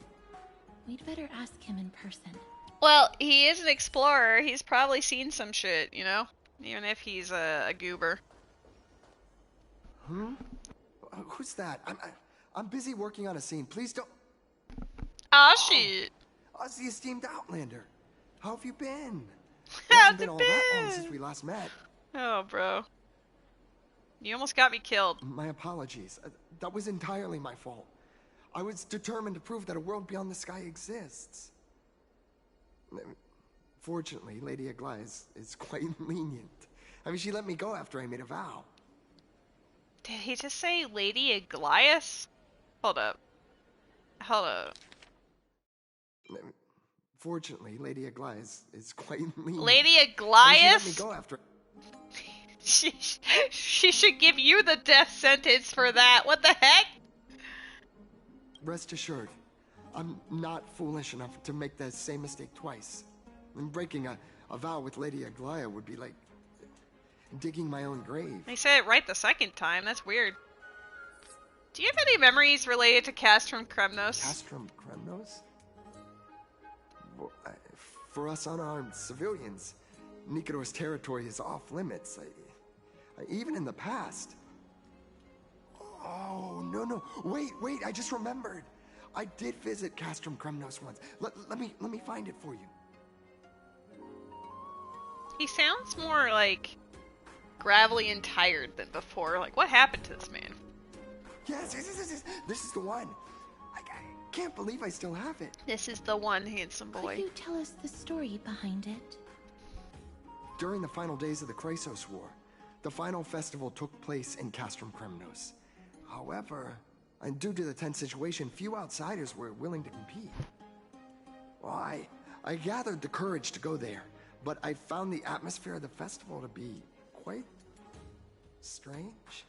we'd better ask him in person. Well, he is an explorer. He's probably seen some shit, you know? Even if he's a goober. Who's that? I'm busy working on a scene. Please don't. Aw, shit. Us, the esteemed Outlander. How have you been? It How's hasn't been it all that long been? since we last met. Oh, bro. You almost got me killed. My apologies. That was entirely my fault. I was determined to prove that a world beyond the sky exists. Fortunately, Lady Aglaya is quite lenient. I mean, she let me go after I made a vow. Did he just say Lady Aglaya? Hold up. Hold up. Fortunately, Lady Aglaya is quite lenient. Lady I mean, Aglaya? she let me go after... she should give you the death sentence for that. What the heck? Rest assured, I'm not foolish enough to make the same mistake twice. And breaking a vow with Lady Aglaya would be like digging my own grave. They said it right the second time. That's weird. Do you have any memories related to Castrum Kremnos? Castrum Kremnos? Well, for us unarmed civilians, Nikador's territory is off limits. Even in the past. Oh, no. Wait, I just remembered. I did visit Castrum Kremnos once. Let me find it for you. He sounds more like gravelly and tired than before. Like, what happened to this man? Yes. This is the one. I can't believe I still have it. This is the one, handsome boy. Could you tell us the story behind it? During the final days of the Chrysos War, the final festival took place in Castrum Kremnos. However, and due to the tense situation, few outsiders were willing to compete. Well, I gathered the courage to go there, but I found the atmosphere of the festival to be quite strange.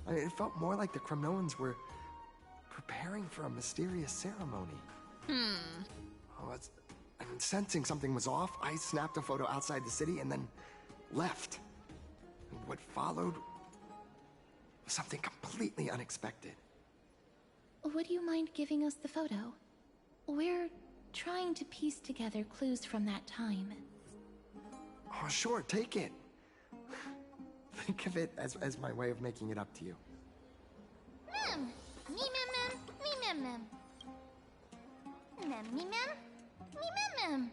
I mean, it felt more like the Kremnoans were preparing for a mysterious ceremony. And sensing something was off, I snapped a photo outside the city and then left. And what followed was something completely unexpected. Would you mind giving us the photo? We're trying to piece together clues from that time. Oh, sure, take it. Think of it as my way of making it up to you. Mem, me mem. Mem, me mem. Mem.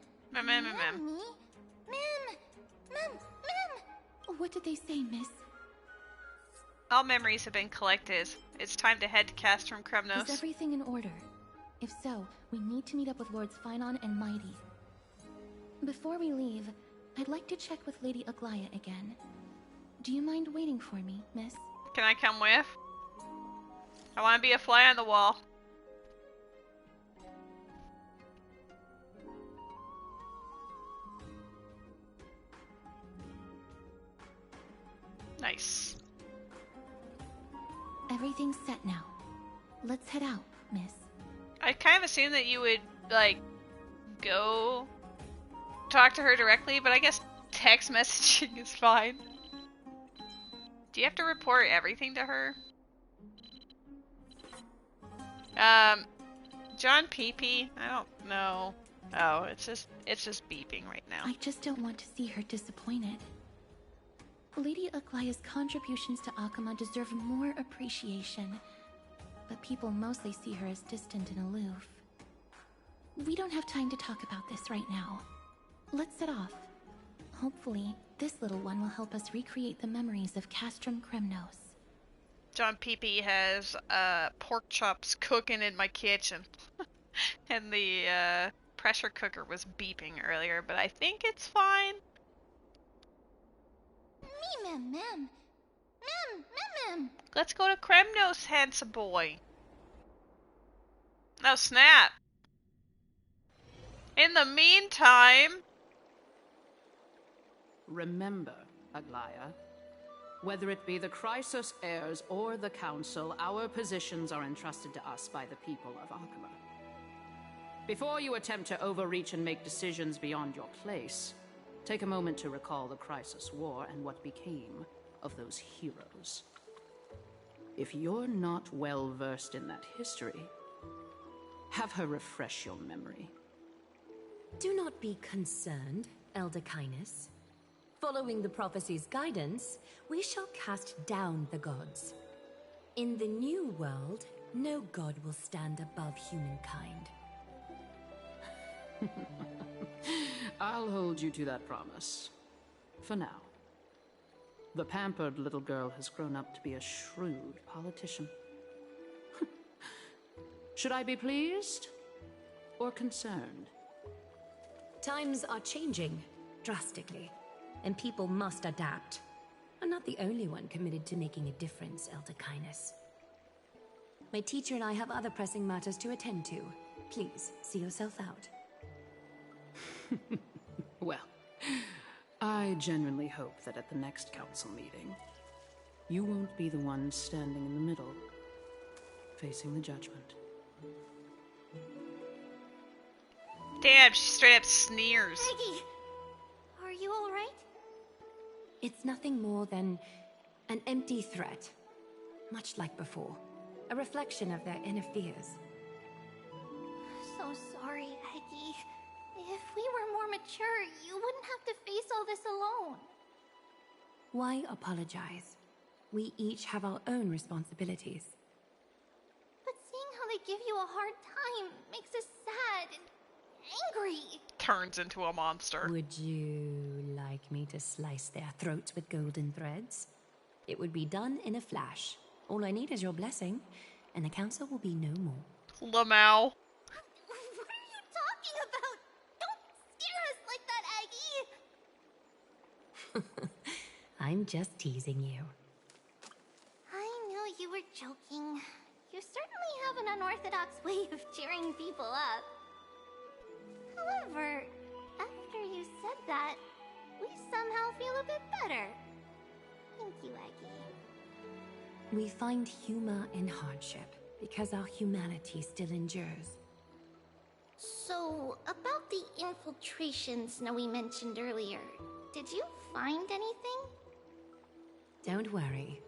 What did they say, miss? All memories have been collected. It's time to head to Castrum Kremnos. Is everything in order? If so, we need to meet up with Lords Finon and Mighty. Before we leave, I'd like to check with Lady Aglaya again. Do you mind waiting for me, miss? Can I come with? I want to be a fly on the wall. Nice. Everything's set now. Let's head out, miss. I kind of assumed that you would, like, go talk to her directly, but I guess text messaging is fine. Do you have to report everything to her? John PP? I don't know. Oh, it's just beeping right now. I just don't want to see her disappointed. Lady Aglaya's contributions to Akama deserve more appreciation, but people mostly see her as distant and aloof. We don't have time to talk about this right now. Let's set off. Hopefully, this little one will help us recreate the memories of Castrum Kremnos. John Peepee has pork chops cooking in my kitchen. And the pressure cooker was beeping earlier, but I think it's fine. Mem. Let's go to Kremnos, handsome boy. Oh, snap. In the meantime... Remember, Aglaya, whether it be the Chrysos heirs or the Council, our positions are entrusted to us by the people of Arkema. Before you attempt to overreach and make decisions beyond your place, take a moment to recall the Chrysos War and what became of those heroes. If you're not well versed in that history, have her refresh your memory. Do not be concerned, Elder Kynus. Following the prophecy's guidance, we shall cast down the gods. In the new world, no god will stand above humankind. I'll hold you to that promise. For now. The pampered little girl has grown up to be a shrewd politician. Should I be pleased or concerned? Times are changing drastically, and people must adapt. I'm not the only one committed to making a difference, Elder Kynus. My teacher and I have other pressing matters to attend to. Please, see yourself out. Well, I genuinely hope that at the next council meeting, you won't be the one standing in the middle, facing the judgment. Damn, she straight up sneers. Maggie, are you alright? It's nothing more than an empty threat, much like before. A reflection of their inner fears. So sorry, Aggie. If we were more mature, you wouldn't have to face all this alone. Why apologize? We each have our own responsibilities. But seeing how they give you a hard time makes us sad and angry. Turns into a monster. Would you like me to slice their throats with golden threads? It would be done in a flash. All I need is your blessing, and the council will be no more. Lamau. What are you talking about? Don't scare us like that, Aggie! I'm just teasing you. I knew you were joking. You certainly have an unorthodox way of cheering people up. However, after you said that, we somehow feel a bit better. Thank you, Aggie. We find humor in hardship because our humanity still endures. So, about the infiltration Snowy mentioned earlier, did you find anything? Don't worry.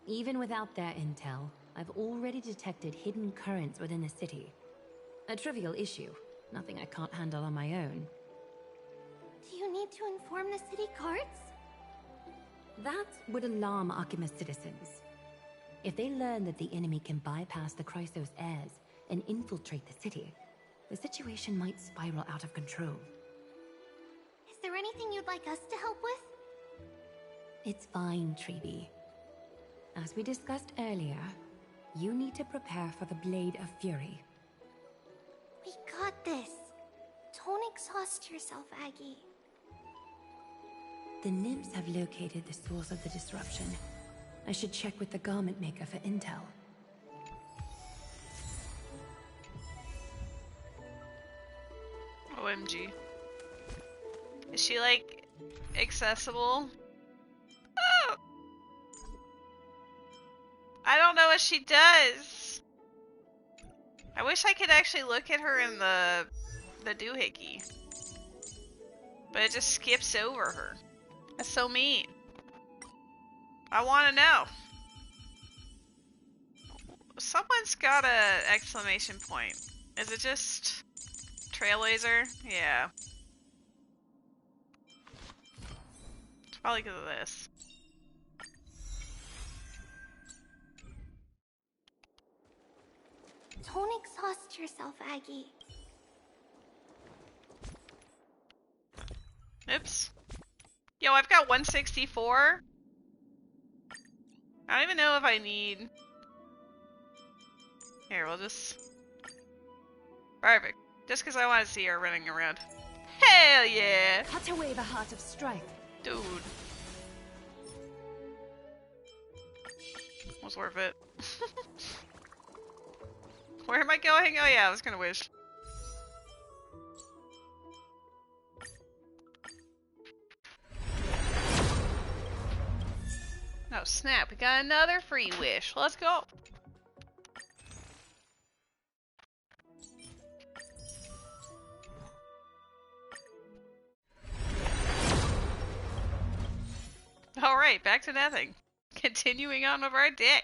Even without their intel, I've already detected hidden currents within the city. A trivial issue, nothing I can't handle on my own. Do you need to inform the city guards? That would alarm Archime's citizens. If they learn that the enemy can bypass the Chrysos heirs and infiltrate the city, the situation might spiral out of control. Is there anything you'd like us to help with? It's fine, Treeby. As we discussed earlier, you need to prepare for the Blade of Fury. We got this. Don't exhaust yourself, Aggie. The nymphs have located the source of the disruption. I should check with the garment maker for intel. OMG. Is she, like, accessible? Oh! I don't know what she does. I wish I could actually look at her in the doohickey. But it just skips over her. That's so mean. I want to know. Someone's got a exclamation point. Is it just Trailblazer? Yeah. It's probably because of this. Don't exhaust yourself, Aggie. Oops. Yo, I've got 164. I don't even know if I need... Here, we'll just... Perfect. Just because I want to see her running around. Hell yeah! Cut away the heart of strife. Dude. Was worth it. Where am I going? Oh yeah, I was gonna wish. Oh snap, we got another free wish. Let's go. Alright, back to nothing. Continuing on with our day.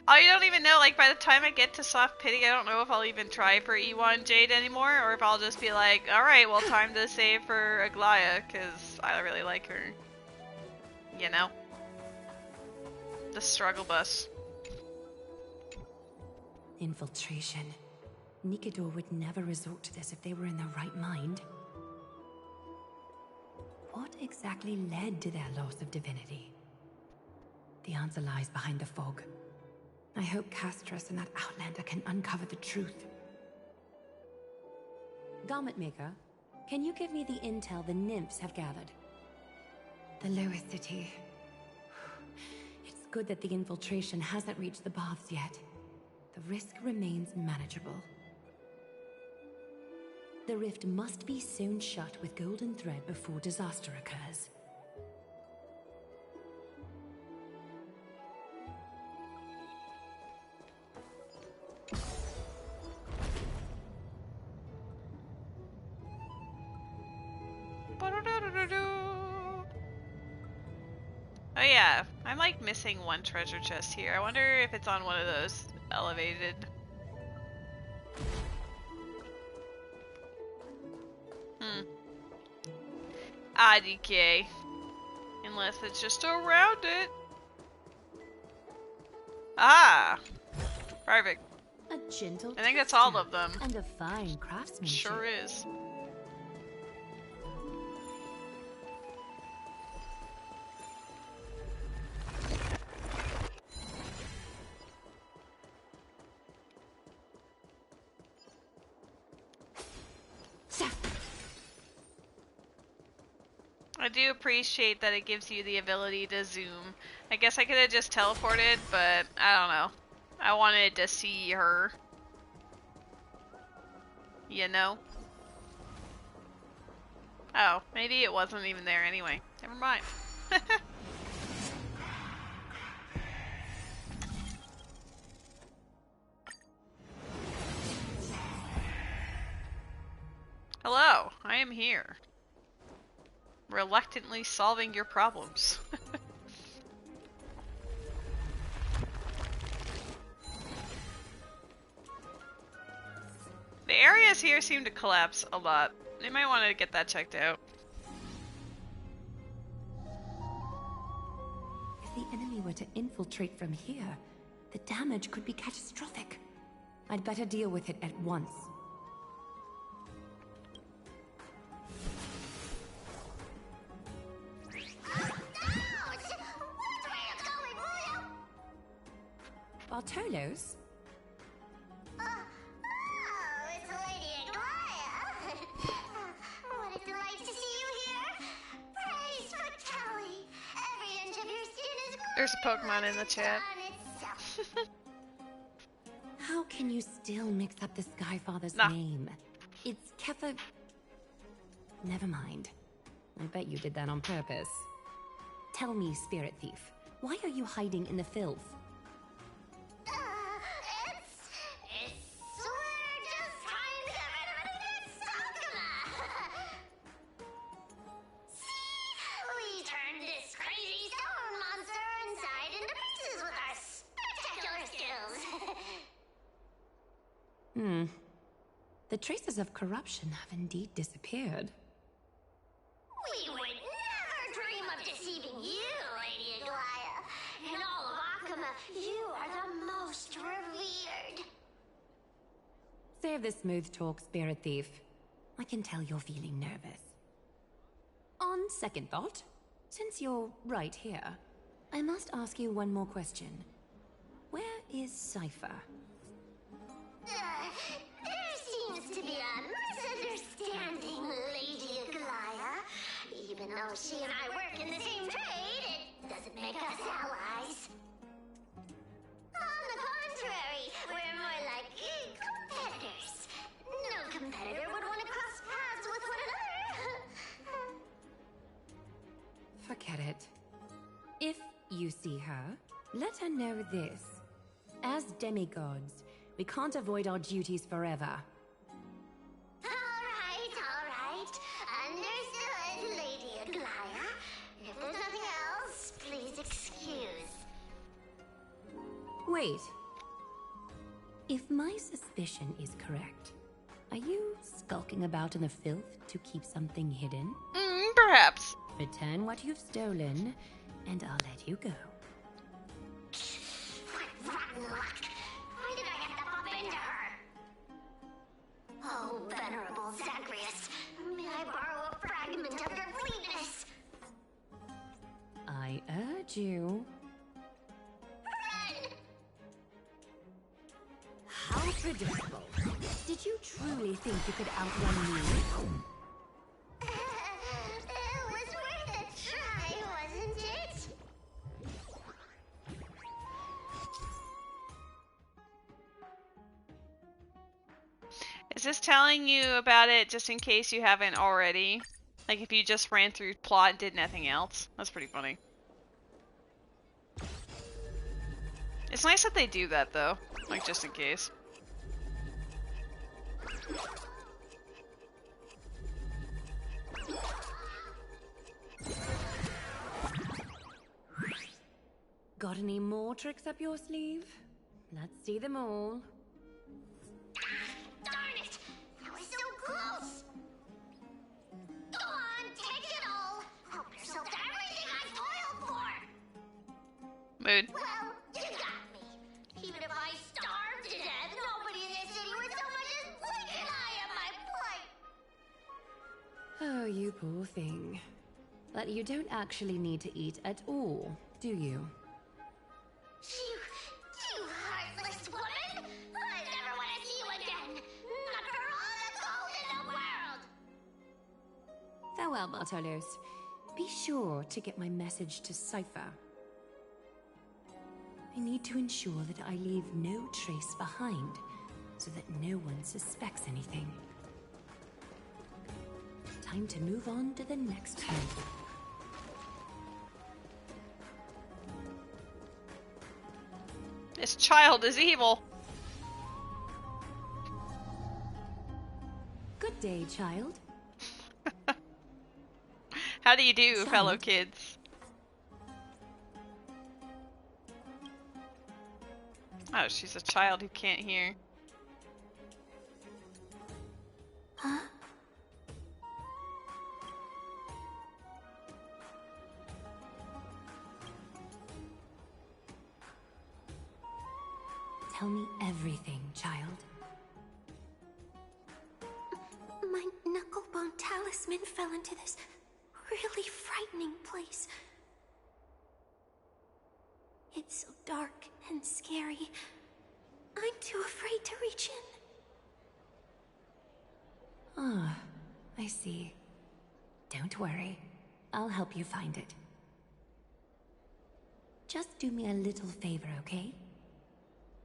Oh, you don't even know, like, by the time I get to Soft Pity, I don't know if I'll even try for E1 Jade anymore, or if I'll just be like, alright, well, time to save for Aglaya, because I really like her. You know? The struggle bus. Infiltration. Nikador would never resort to this if they were in their right mind. What exactly led to their loss of divinity? The answer lies behind the fog. I hope Castras and that Outlander can uncover the truth. Garment Maker, can you give me the intel the nymphs have gathered? The lower city. It's good that the infiltration hasn't reached the baths yet. The risk remains manageable. The rift must be sewn shut with golden thread before disaster occurs. Oh yeah, I'm like missing one treasure chest here. I wonder if it's on one of those elevated. IDK. Unless it's just around it. Ah! Perfect. A gentle I think that's all of them. And a fine craftsmanship. Sure is. I do appreciate that it gives you the ability to zoom. I guess I could have just teleported, but I don't know. I wanted to see her. You know? Oh, maybe it wasn't even there anyway. Never mind. Hello, I am here. Reluctantly solving your problems. The areas here seem to collapse a lot. They might want to get that checked out. If the enemy were to infiltrate from here, the damage could be catastrophic. I'd better deal with it at once. Bartolos? It's Lady Aglaya. What a delight to see you here. Praise for Kelly. Every inch of your skin is There's a Pokemon in the chat. How can you still mix up the Skyfather's name? It's Keffa... Never mind. I bet you did that on purpose. Tell me, Spirit Thief, why are you hiding in the filth? We're just trying to get rid of an Sakuma. See? We turned this crazy stone monster inside into pieces with our spectacular skills. The traces of corruption have indeed disappeared. We would never dream of deceiving you, Lady Aglaya. In all of Akuma, you are the most revered. Save the smooth talk, Spirit Thief. I can tell you're feeling nervous. second thought, since you're right here, I must ask you one more question. Where is Cypher? There seems to be a misunderstanding, Lady Aglaya. Even though she and I work in the same trade, it doesn't make us allies. On the contrary, we're more like competitors. No competitor would want to cross paths with one another. Forget it. If you see her, let her know this. As demigods, we can't avoid our duties forever. All right. Understood, Lady Aglaya. If there's nothing else, please excuse. Wait. If my suspicion is correct, are you skulking about in the filth to keep something hidden? Perhaps. Return what you've stolen, and I'll let you go. What rotten luck! Why did I have to bump into her? Oh, venerable Zagreus, may I borrow a fragment of your fleetness? I urge you. Run! How predictable. Did you truly think you could outrun me? It was worth a try, wasn't it? Is this telling you about it just in case you haven't already? Like if you just ran through plot and did nothing else? That's pretty funny. It's nice that they do that though, like just in case. Got any more tricks up your sleeve? Let's see them all. Darn it! That was so close! Go on, take it all! Help yourself to everything I've toiled for! Mood. Well, you got me. Even if I starved to death, nobody in this city would so much as blink an eye at my plight! Oh, you poor thing. But you don't actually need to eat at all, do you? You heartless woman! I never want to see you again! Not for all the gold in the world! Farewell, Bartolos. Be sure to get my message to Cypher. I need to ensure that I leave no trace behind, so that no one suspects anything. Time to move on to the next move. This child is evil. Good day, child. How do you do, Child. fellow kids? Oh, she's a child who can't hear. Huh? Tell me everything, child. My knucklebone talisman fell into this really frightening place. It's so dark and scary. I'm too afraid to reach in. Ah, I see. Don't worry. I'll help you find it. Just do me a little favor, okay?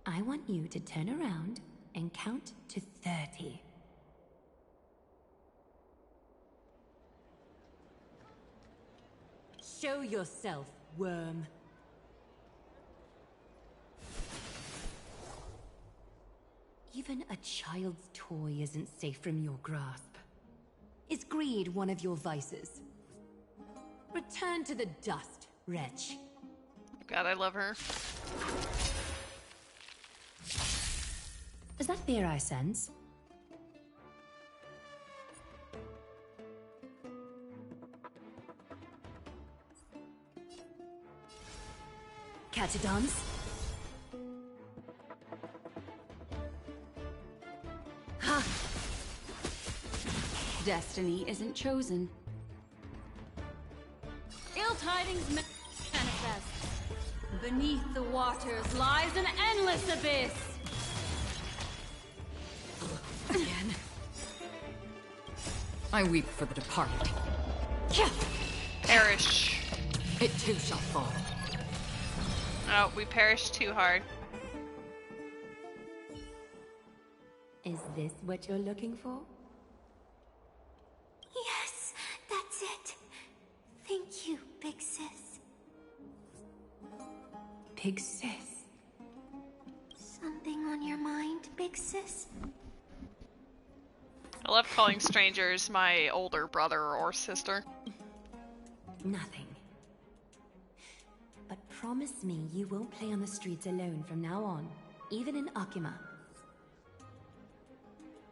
I want you to turn around and count to 30. Show yourself, worm. Even a child's toy isn't safe from your grasp. Is greed one of your vices? Return to the dust, wretch. God, I love her. Is that fear I sense? Catadons? Ha! Destiny isn't chosen. tidings manifest. Beneath the waters lies an endless abyss. Again. I weep for the departed. Perish. It too shall fall. Oh, we perished too hard. Is this what you're looking for? Yes, that's it. Thank you, Big Sis. Big Sis? Something on your mind, Big Sis? I love calling strangers my older brother or sister. Nothing. But promise me you won't play on the streets alone from now on, even in Akima.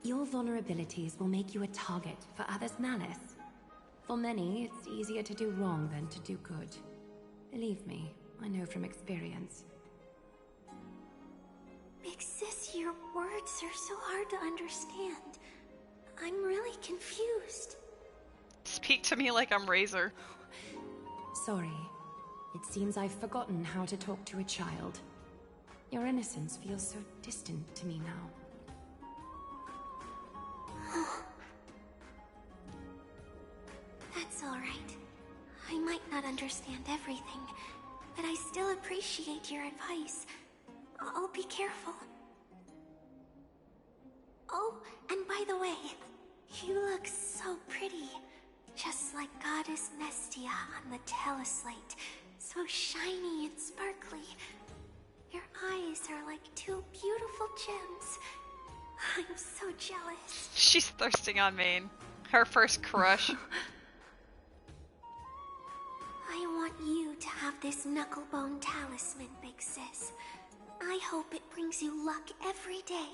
Your vulnerabilities will make you a target for others' malice. For many, it's easier to do wrong than to do good. Believe me, I know from experience. Big Sis, your words are so hard to understand. I'm really confused. Speak to me like I'm Razor. Sorry. It seems I've forgotten how to talk to a child. Your innocence feels so distant to me now. That's all right. I might not understand everything, but I still appreciate your advice. I'll be careful. Oh, and by the way, you look so pretty. Just like Goddess Nestia on the teleslate. So shiny and sparkly. Your eyes are like two beautiful gems. I'm so jealous. She's thirsting on Maine. Her first crush. I want you to have this knucklebone talisman, Big Sis. I hope it brings you luck every day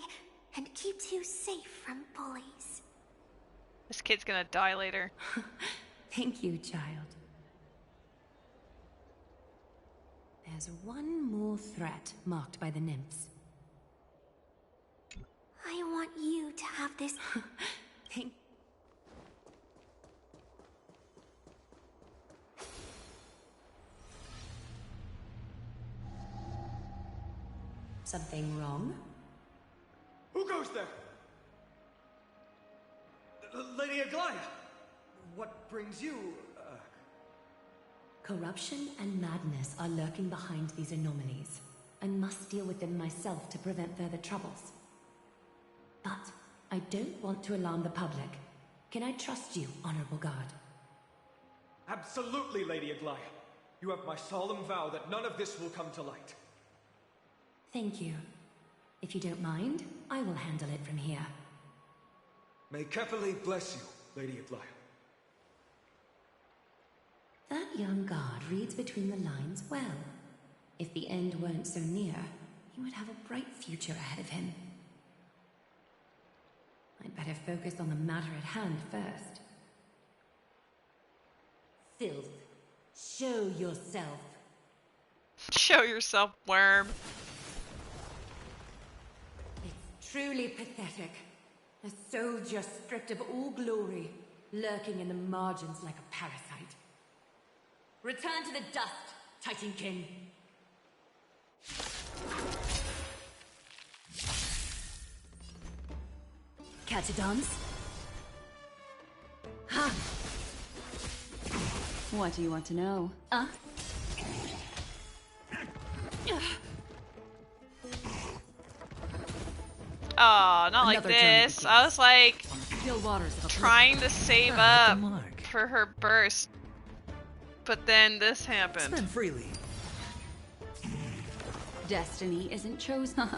and keeps you safe from bullies. This kid's gonna die later. Thank you, child. There's one more threat marked by the nymphs. I want you to have this... Thank... Something wrong? Who goes there? Lady Aglaya! What brings you, Corruption and madness are lurking behind these anomalies. I must deal with them myself to prevent further troubles. But I don't want to alarm the public. Can I trust you, Honorable Guard? Absolutely, Lady Aglaya. You have my solemn vow that none of this will come to light. Thank you. If you don't mind, I will handle it from here. May Kefali bless you, Lady Aglaya. That young guard reads between the lines well. If the end weren't so near, he would have a bright future ahead of him. I'd better focus on the matter at hand first. Filth, show yourself. Show yourself, worm. It's truly pathetic. A soldier stripped of all glory, lurking in the margins like a parasite. Return to the dust, Titankin. Catch a dance? Ha! What do you want to know? Oh, not like this. I was like trying to save up for her burst. But then this happened. Spend freely. Destiny isn't chosen.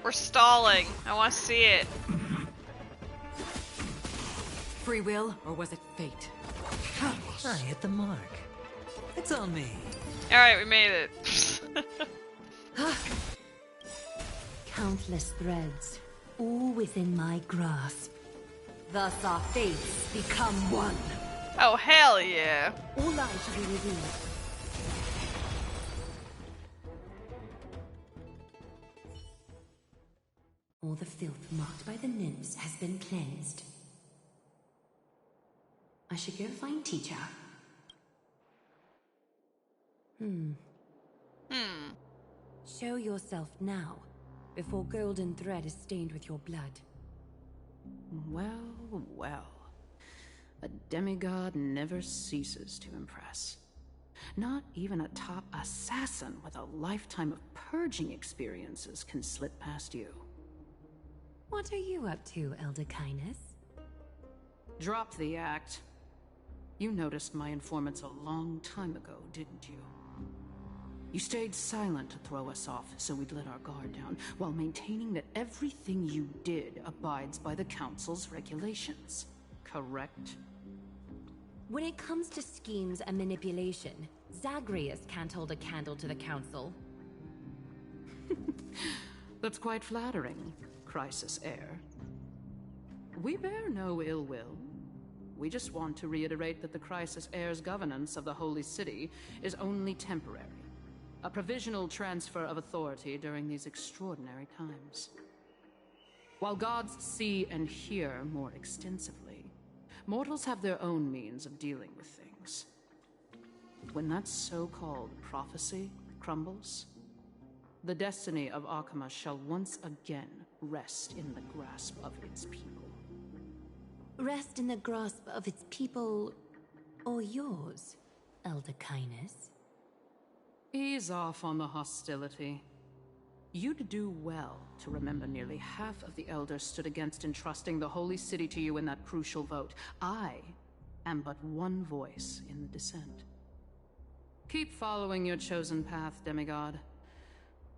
We're stalling. I want to see it. Free will, or was it fate? I hit the mark. It's on me. Alright, we made it. Countless threads, all within my grasp. Thus our fates become one. Oh, hell yeah. All lives shall be revealed. All the filth marked by the nymphs has been cleansed. I should go find teacher. Show yourself now, before golden thread is stained with your blood. Well, well. A demigod never ceases to impress. Not even a top assassin with a lifetime of purging experiences can slip past you. What are you up to, Elder Kindness? Drop the act. You noticed my informants a long time ago, didn't you? You stayed silent to throw us off so we'd let our guard down, while maintaining that everything you did abides by the Council's regulations. Correct? When it comes to schemes and manipulation, Zagreus can't hold a candle to the Council. That's quite flattering, Crisis Heir. We bear no ill will. We just want to reiterate that the Crisis Heir's governance of the Holy City is only temporary. A provisional transfer of authority during these extraordinary times. While gods see and hear more extensively, mortals have their own means of dealing with things. When that so-called prophecy crumbles, the destiny of Akama shall once again rest in the grasp of its people. Rest in the grasp of its people, or yours, Elder Kindness? Ease off on the hostility. You'd do well to remember nearly half of the elders stood against entrusting the Holy City to you in that crucial vote. I am but one voice in the dissent. Keep following your chosen path, demigod.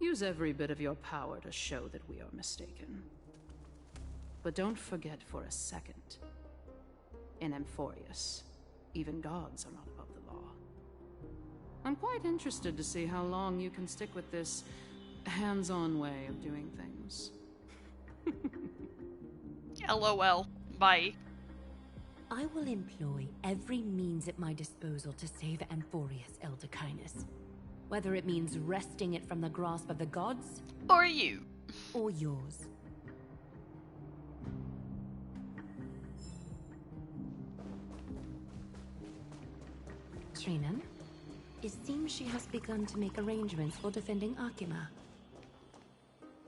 Use every bit of your power to show that we are mistaken. But don't forget for a second, in Amphoreus, even gods are not above the law. I'm quite interested to see how long you can stick with this hands-on way of doing things. LOL. Bye. I will employ every means at my disposal to save Amphoreus, Elder Kindness. Whether it means wresting it from the grasp of the gods... Or you. Or yours. Trinan? It seems she has begun to make arrangements for defending Akima.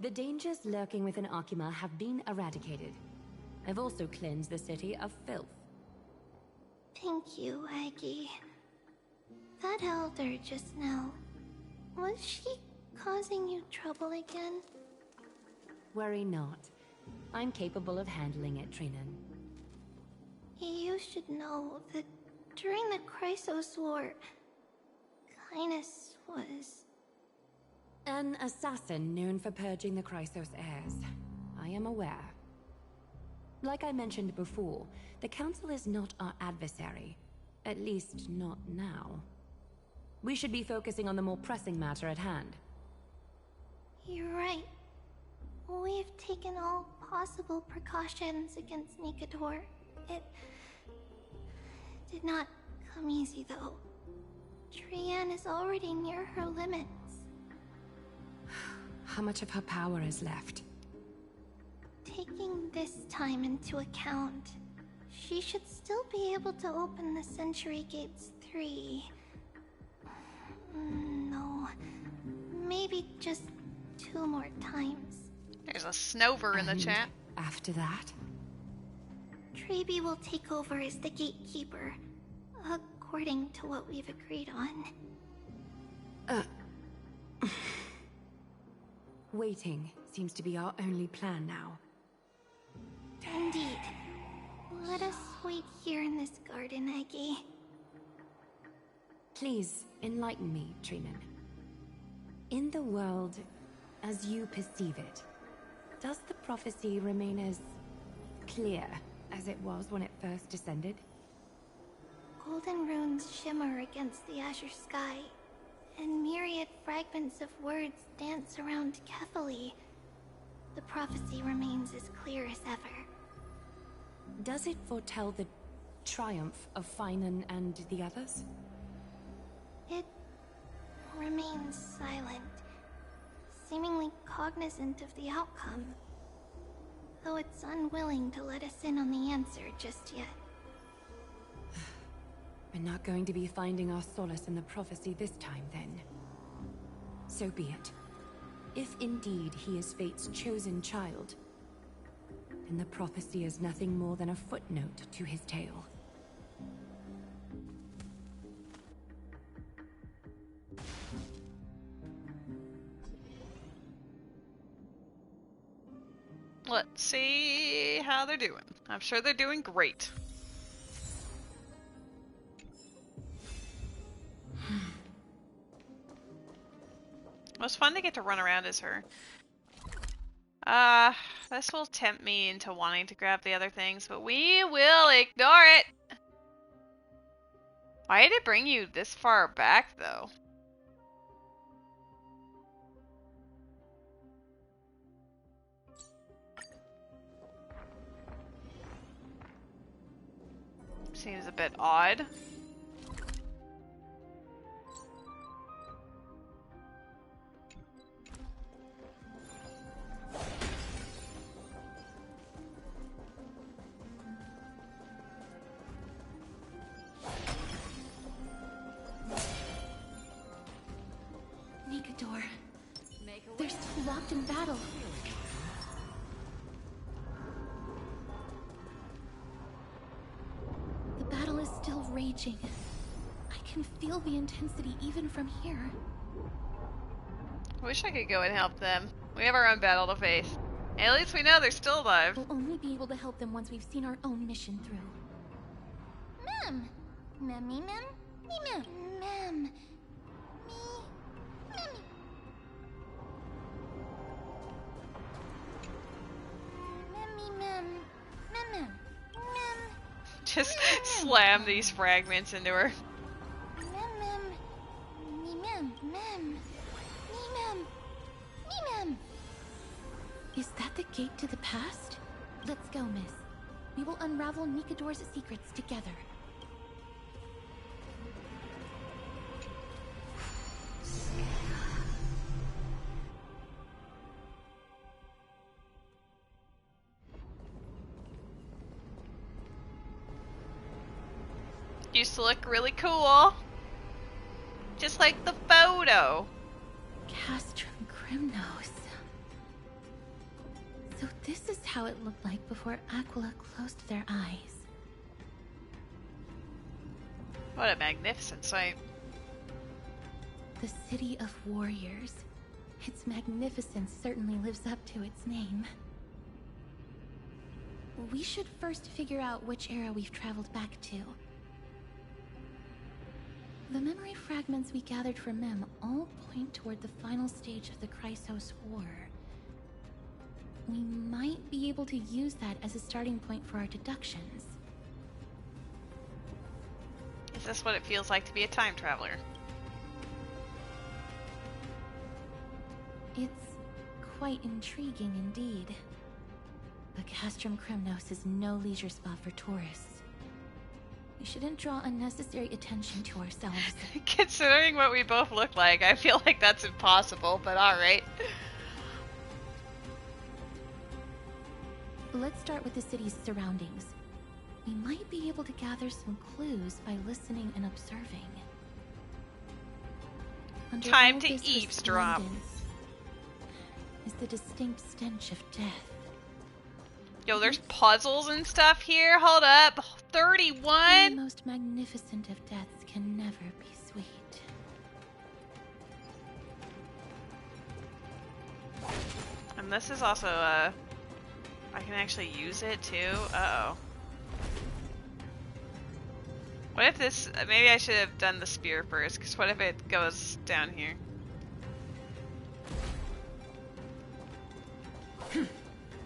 The dangers lurking within Akima have been eradicated. I've also cleansed the city of filth. Thank you, Aggie. That elder just now, was she causing you trouble again? Worry not. I'm capable of handling it, Trinan. You should know that during the Chrysos War, Kindness was... An assassin known for purging the Chrysos heirs. I am aware. Like I mentioned before, the Council is not our adversary. At least, not now. We should be focusing on the more pressing matter at hand. You're right. We've taken all possible precautions against Nicator. It did not come easy, though. Trian is already near her limits. How much of her power is left? Taking this time into account, she should still be able to open the Century Gates 3. No, maybe just 2 more times. There's a Snover in the chat. After that? Trebi will take over as the gatekeeper, according to what we've agreed on. Waiting seems to be our only plan now. Indeed. Let us wait here in this garden, Aggie. Please, enlighten me, Trinan. In the world, as you perceive it, does the prophecy remain as clear as it was when it first descended? Golden runes shimmer against the azure sky, and myriad fragments of words dance around carefully. The prophecy remains as clear as ever. Does it foretell the triumph of Finan and the others? It remains silent, seemingly cognizant of the outcome, though it's unwilling to let us in on the answer just yet. We're not going to be finding our solace in the prophecy this time, then. So be it. If indeed he is Fate's chosen child, then the prophecy is nothing more than a footnote to his tale. Let's see how they're doing. I'm sure they're doing great. It was fun to get to run around as her. This will tempt me into wanting to grab the other things, but we will ignore it. Why did it bring you this far back, though? Seems a bit odd. Nikador. They're still locked in battle. The battle is still raging. I can feel the intensity even from here. I wish I could go and help them. We have our own battle to face. At least we know they're still alive. We'll only be able to help them once we've seen our own mission through. Mem! Memmy mem? Me mem. Mem. Me. Memmy. Memmy mem. Mem mem. Mem. Just slam these fragments into her. Mem mem. Me mem. Mem. Me mem. Me mem. Is that the gate to the past? Let's go, miss. We will unravel Nikador's secrets together. Used to look really cool. Just like the photo. Castrum Crimnos. So this is how it looked like before Aquila closed their eyes. What a magnificent sight. The city of warriors. Its magnificence certainly lives up to its name. We should first figure out which era we've traveled back to. The memory fragments we gathered from Mem all point toward the final stage of the Chrysos War. We might be able to use that as a starting point for our deductions. Is this what it feels like to be a time traveler? It's quite intriguing indeed. But Castrum Crimnos is no leisure spot for tourists. We shouldn't draw unnecessary attention to ourselves. Considering what we both look like, I feel like that's impossible, but alright. Let's start with the city's surroundings. We might be able to gather some clues by listening and observing. Under Time all to this eavesdrop. resplendence is the distinct stench of death. Yo, there's puzzles and stuff here. Hold up. 31? The most magnificent of deaths can never be sweet. And this is also, I can actually use it too. Uh-oh. What if this, maybe I should have done the spear first, because what if it goes down here?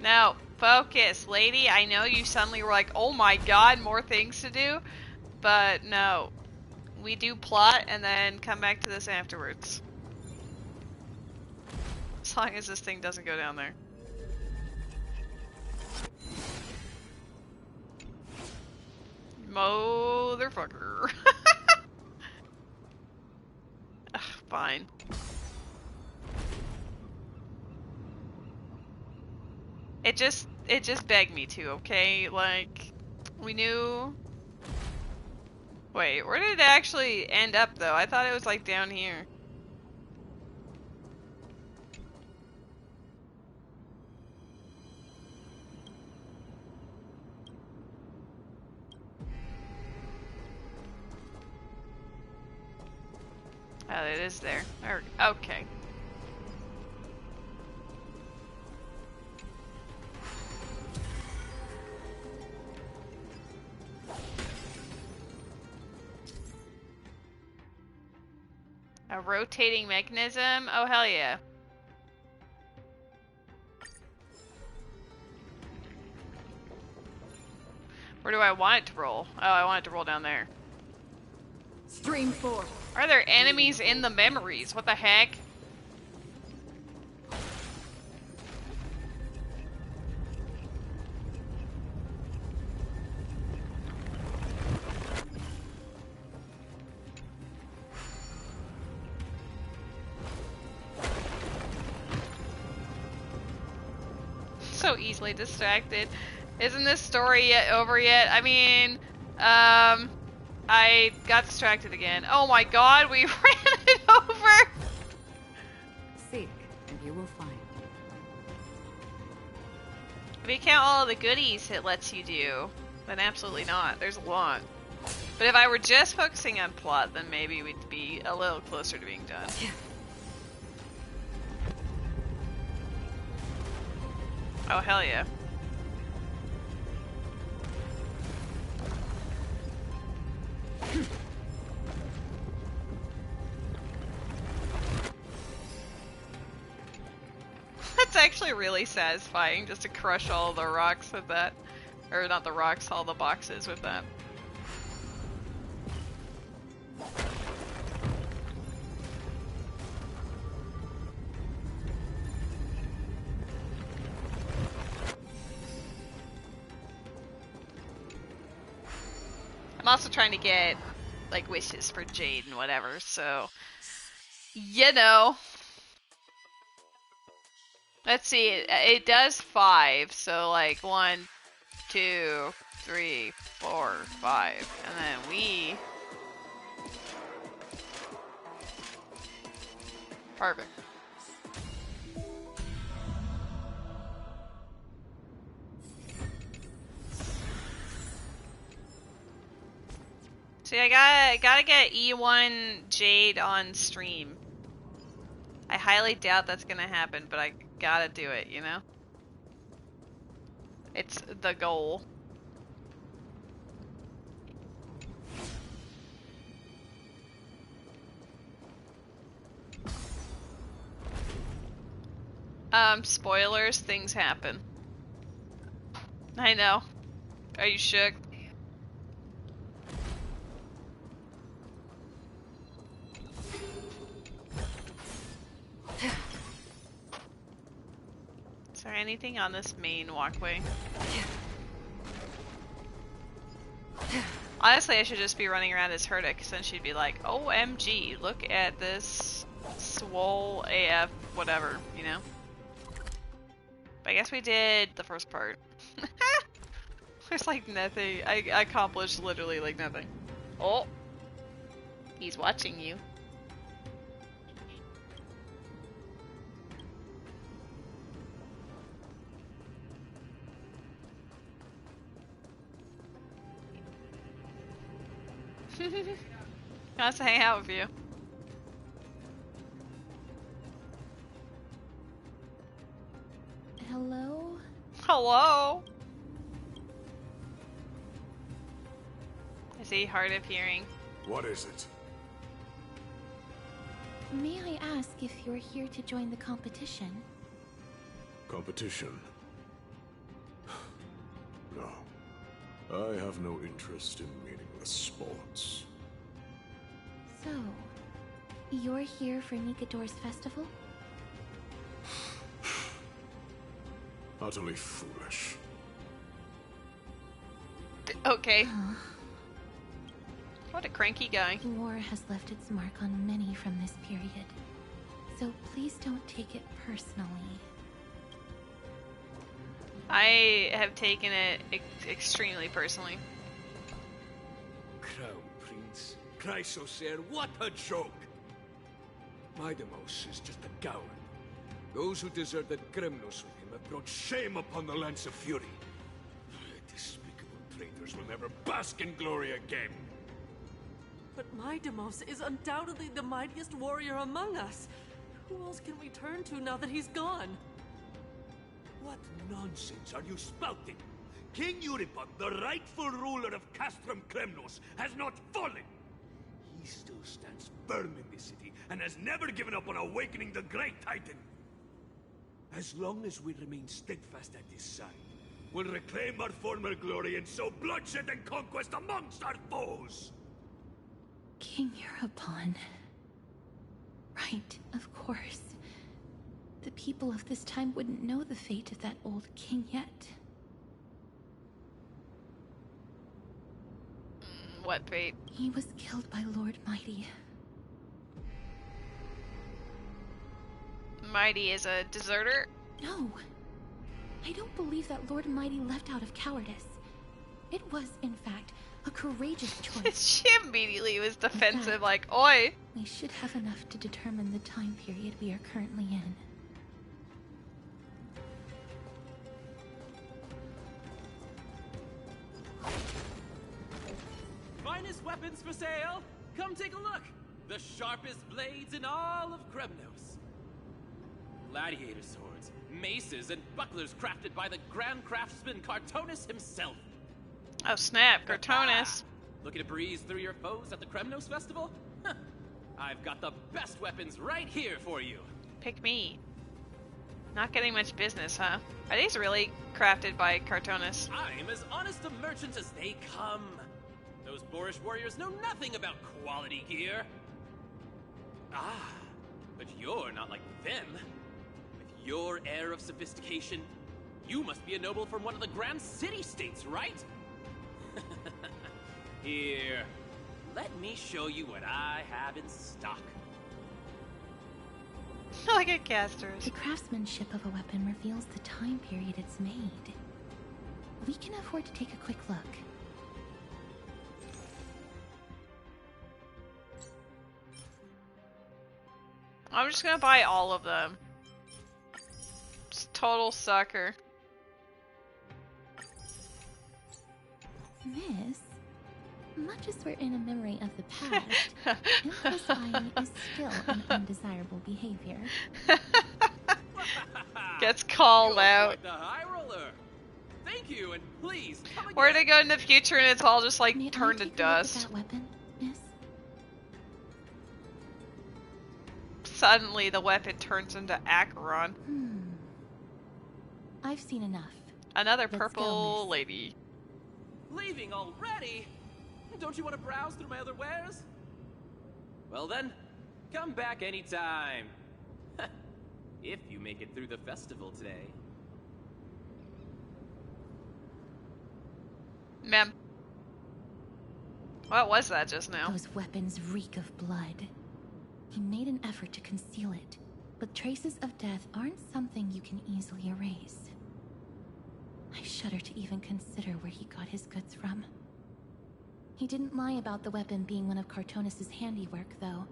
No, focus, lady. I know you suddenly were like, oh my god, more things to do. But no. We do plot and then come back to this afterwards. As long as this thing doesn't go down there. Motherfucker. Ugh, fine. It just begged me to, okay? Like, we knew Wait, where did it actually end up, though? I thought it was, like, down here. Oh, it is there. Okay. A rotating mechanism? Oh, hell yeah. Where do I want it to roll? Oh, I want it to roll down there. Stream 4. Are there enemies in the memories? What the heck? So easily distracted. Isn't this story yet over yet? I mean, I got distracted again. Oh my god, we ran it over! Seek, and you will find. If you count all of the goodies it lets you do, then absolutely not. There's a lot. But if I were just focusing on plot, then maybe we'd be a little closer to being done. Oh, hell yeah. That's actually really satisfying, just to crush all the rocks with that. Or not the rocks, all the boxes with that. I'm also trying to get, like, wishes for Jade and whatever, so... You know. Let's see, it does 5, so, like, 1, 2, 3, 4, 5, and then we... Perfect. See, I gotta get E1 Jade on stream. I highly doubt that's gonna happen, but I gotta do it, you know? It's the goal. Spoilers, things happen. I know. Are you shook? Is there anything on this main walkway? Honestly, I should just be running around as Herta, because then she'd be like, OMG, look at this swole AF whatever, you know? But I guess we did the first part. There's like nothing. I accomplished literally like nothing. Oh! He's watching you. He wants to hang out with you. Hello? Hello? Is he hard of hearing? What is it? May I ask if you're here to join the competition? Competition? No. I have no interest in meaningless sports. So, you're here for Nikador's festival? Utterly foolish. Okay. What a cranky guy. War has left its mark on many from this period. So please don't take it personally. I have taken it extremely personally. Crown Prince. Chrysos heir, what a joke! Mydemos is just a coward. Those who deserted Kremnos with him have brought shame upon the Lance of Fury. Despicable traitors will never bask in glory again. But Mydemos is undoubtedly the mightiest warrior among us. Who else can we turn to now that he's gone? What nonsense are you spouting? King Euripon, the rightful ruler of Castrum Kremnos, has not fallen. He still stands firm in this city and has never given up on awakening the Great Titan. As long as we remain steadfast at his side, we'll reclaim our former glory and sow bloodshed and conquest amongst our foes. King Euripon. Right, of course. The people of this time wouldn't know the fate of that old king yet. What fate? He was killed by Lord Mighty. Mighty is a deserter? No. I don't believe that Lord Mighty left out of cowardice. It was, in fact, a courageous choice. She immediately was defensive, like, oi! We should have enough to determine the time period we are currently in. Finest weapons for sale! Come take a look! The sharpest blades in all of Kremnos. Gladiator swords, maces, and bucklers crafted by the grand craftsman Cartonus himself. Oh snap, Cartonus. Looking to breeze through your foes at the Kremnos Festival? Huh. I've got the best weapons right here for you. Pick me. Not getting much business, huh? Are these really crafted by Cartonus? I'm as honest a merchant as they come. Those boorish warriors know nothing about quality gear. Ah, but you're not like them. With your air of sophistication, you must be a noble from one of the grand city-states, right? Here, let me show you what I have in stock. Look at casters. The craftsmanship of a weapon reveals the time period it's made. We can afford to take a quick look. I'm just gonna buy all of them. Just total sucker. Miss, much as we're in a memory of the past, impulse buying is still an undesirable behavior. Gets called out. Like the high roller. Thank you, and please come again. Or they go in the future and it's all just like turned to dust. That weapon, miss? Suddenly the weapon turns into Acheron. I've seen enough. Another Let's purple go, miss. lady. Leaving already? Don't you want to browse through my other wares? Well then, come back anytime. If you make it through the festival today. Mem. What was that just now? Those weapons reek of blood. He made an effort to conceal it, but traces of death aren't something you can easily erase. I shudder to even consider where he got his goods from. He didn't lie about the weapon being one of Cartonus' handiwork, though.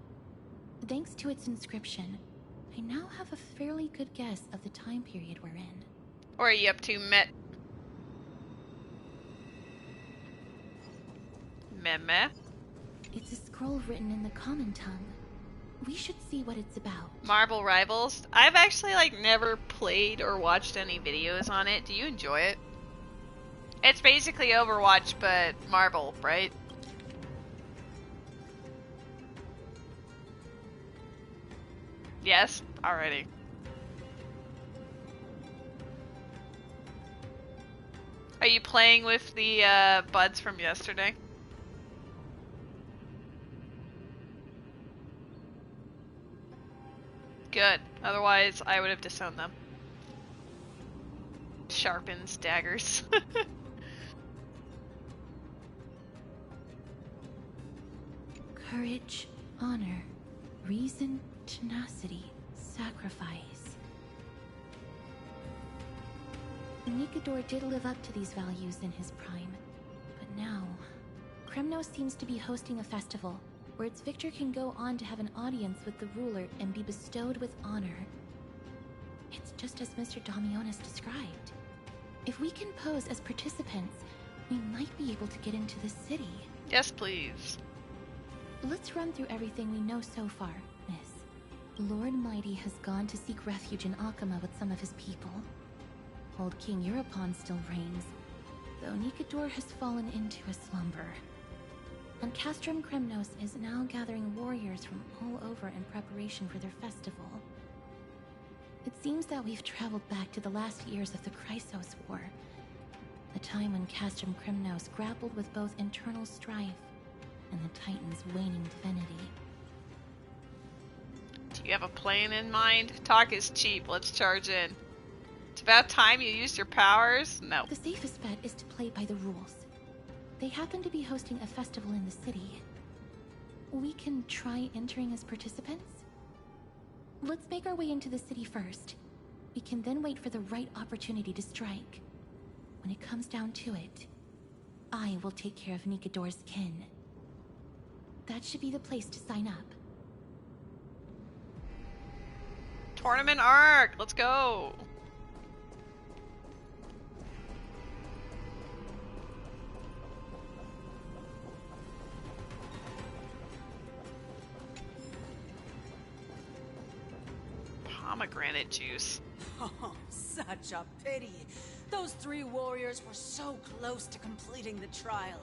Thanks to its inscription, I now have a fairly good guess of the time period we're in. What are you up to, Met? Meh? It's a scroll written in the common tongue. We should see what it's about. Marvel Rivals. I've actually never played or watched any videos on it. Do you enjoy it? It's basically Overwatch, but Marvel, right? Yes? Alrighty. Are you playing with the buds from yesterday? Good. Otherwise, I would have disowned them. Sharpens daggers. Courage, honor, reason, tenacity, sacrifice. Nikador did live up to these values in his prime, but now, Kremnos seems to be hosting a festival, where its victor can go on to have an audience with the ruler and be bestowed with honor. It's just as Mr. Damionis described. If we can pose as participants, we might be able to get into the city. Yes, please. Let's run through everything we know so far, Miss. Lord Mighty has gone to seek refuge in Akama with some of his people. Old King Europon still reigns, though Nikador has fallen into a slumber. And Castrum Kremnos is now gathering warriors from all over in preparation for their festival. It seems that we've traveled back to the last years of the Chrysos War, a time when Castrum Kremnos grappled with both internal strife and the Titan's waning divinity. Do you have a plan in mind? Talk is cheap. Let's charge in. It's about time you used your powers? No. The safest bet is to play by the rules. They happen to be hosting a festival in the city. We can try entering as participants? Let's make our way into the city first. We can then wait for the right opportunity to strike. When it comes down to it, I will take care of Nikador's kin. That should be the place to sign up. Tournament arc! Let's go! Pomegranate juice. Oh, such a pity. Those 3 warriors were so close to completing the trial,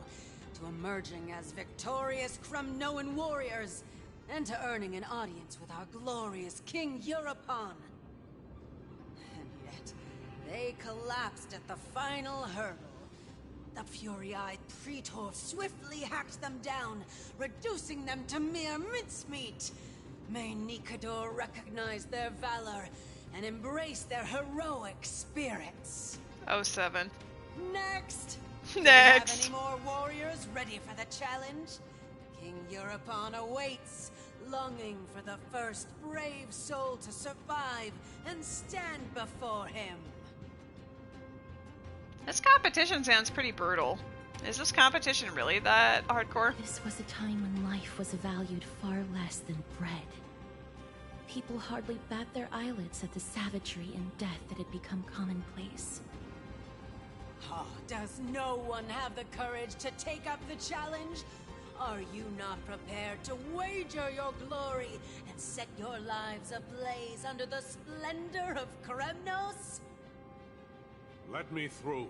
to emerging as victorious Kremnoan warriors, and to earning an audience with our glorious King Europon. And yet, they collapsed at the final hurdle. The fury-eyed Praetor swiftly hacked them down, reducing them to mere mincemeat. May Nikador recognize their valor and embrace their heroic spirits. 07. Next! Next! Do we have any more warriors ready for the challenge? King Europon awaits, longing for the first brave soul to survive and stand before him. This competition sounds pretty brutal. Is this competition really that hardcore? This was a time when life was valued far less than bread. People hardly bat their eyelids at the savagery and death that had become commonplace. Oh, does no one have the courage to take up the challenge? Are you not prepared to wager your glory and set your lives ablaze under the splendor of Kremnos? Let me through.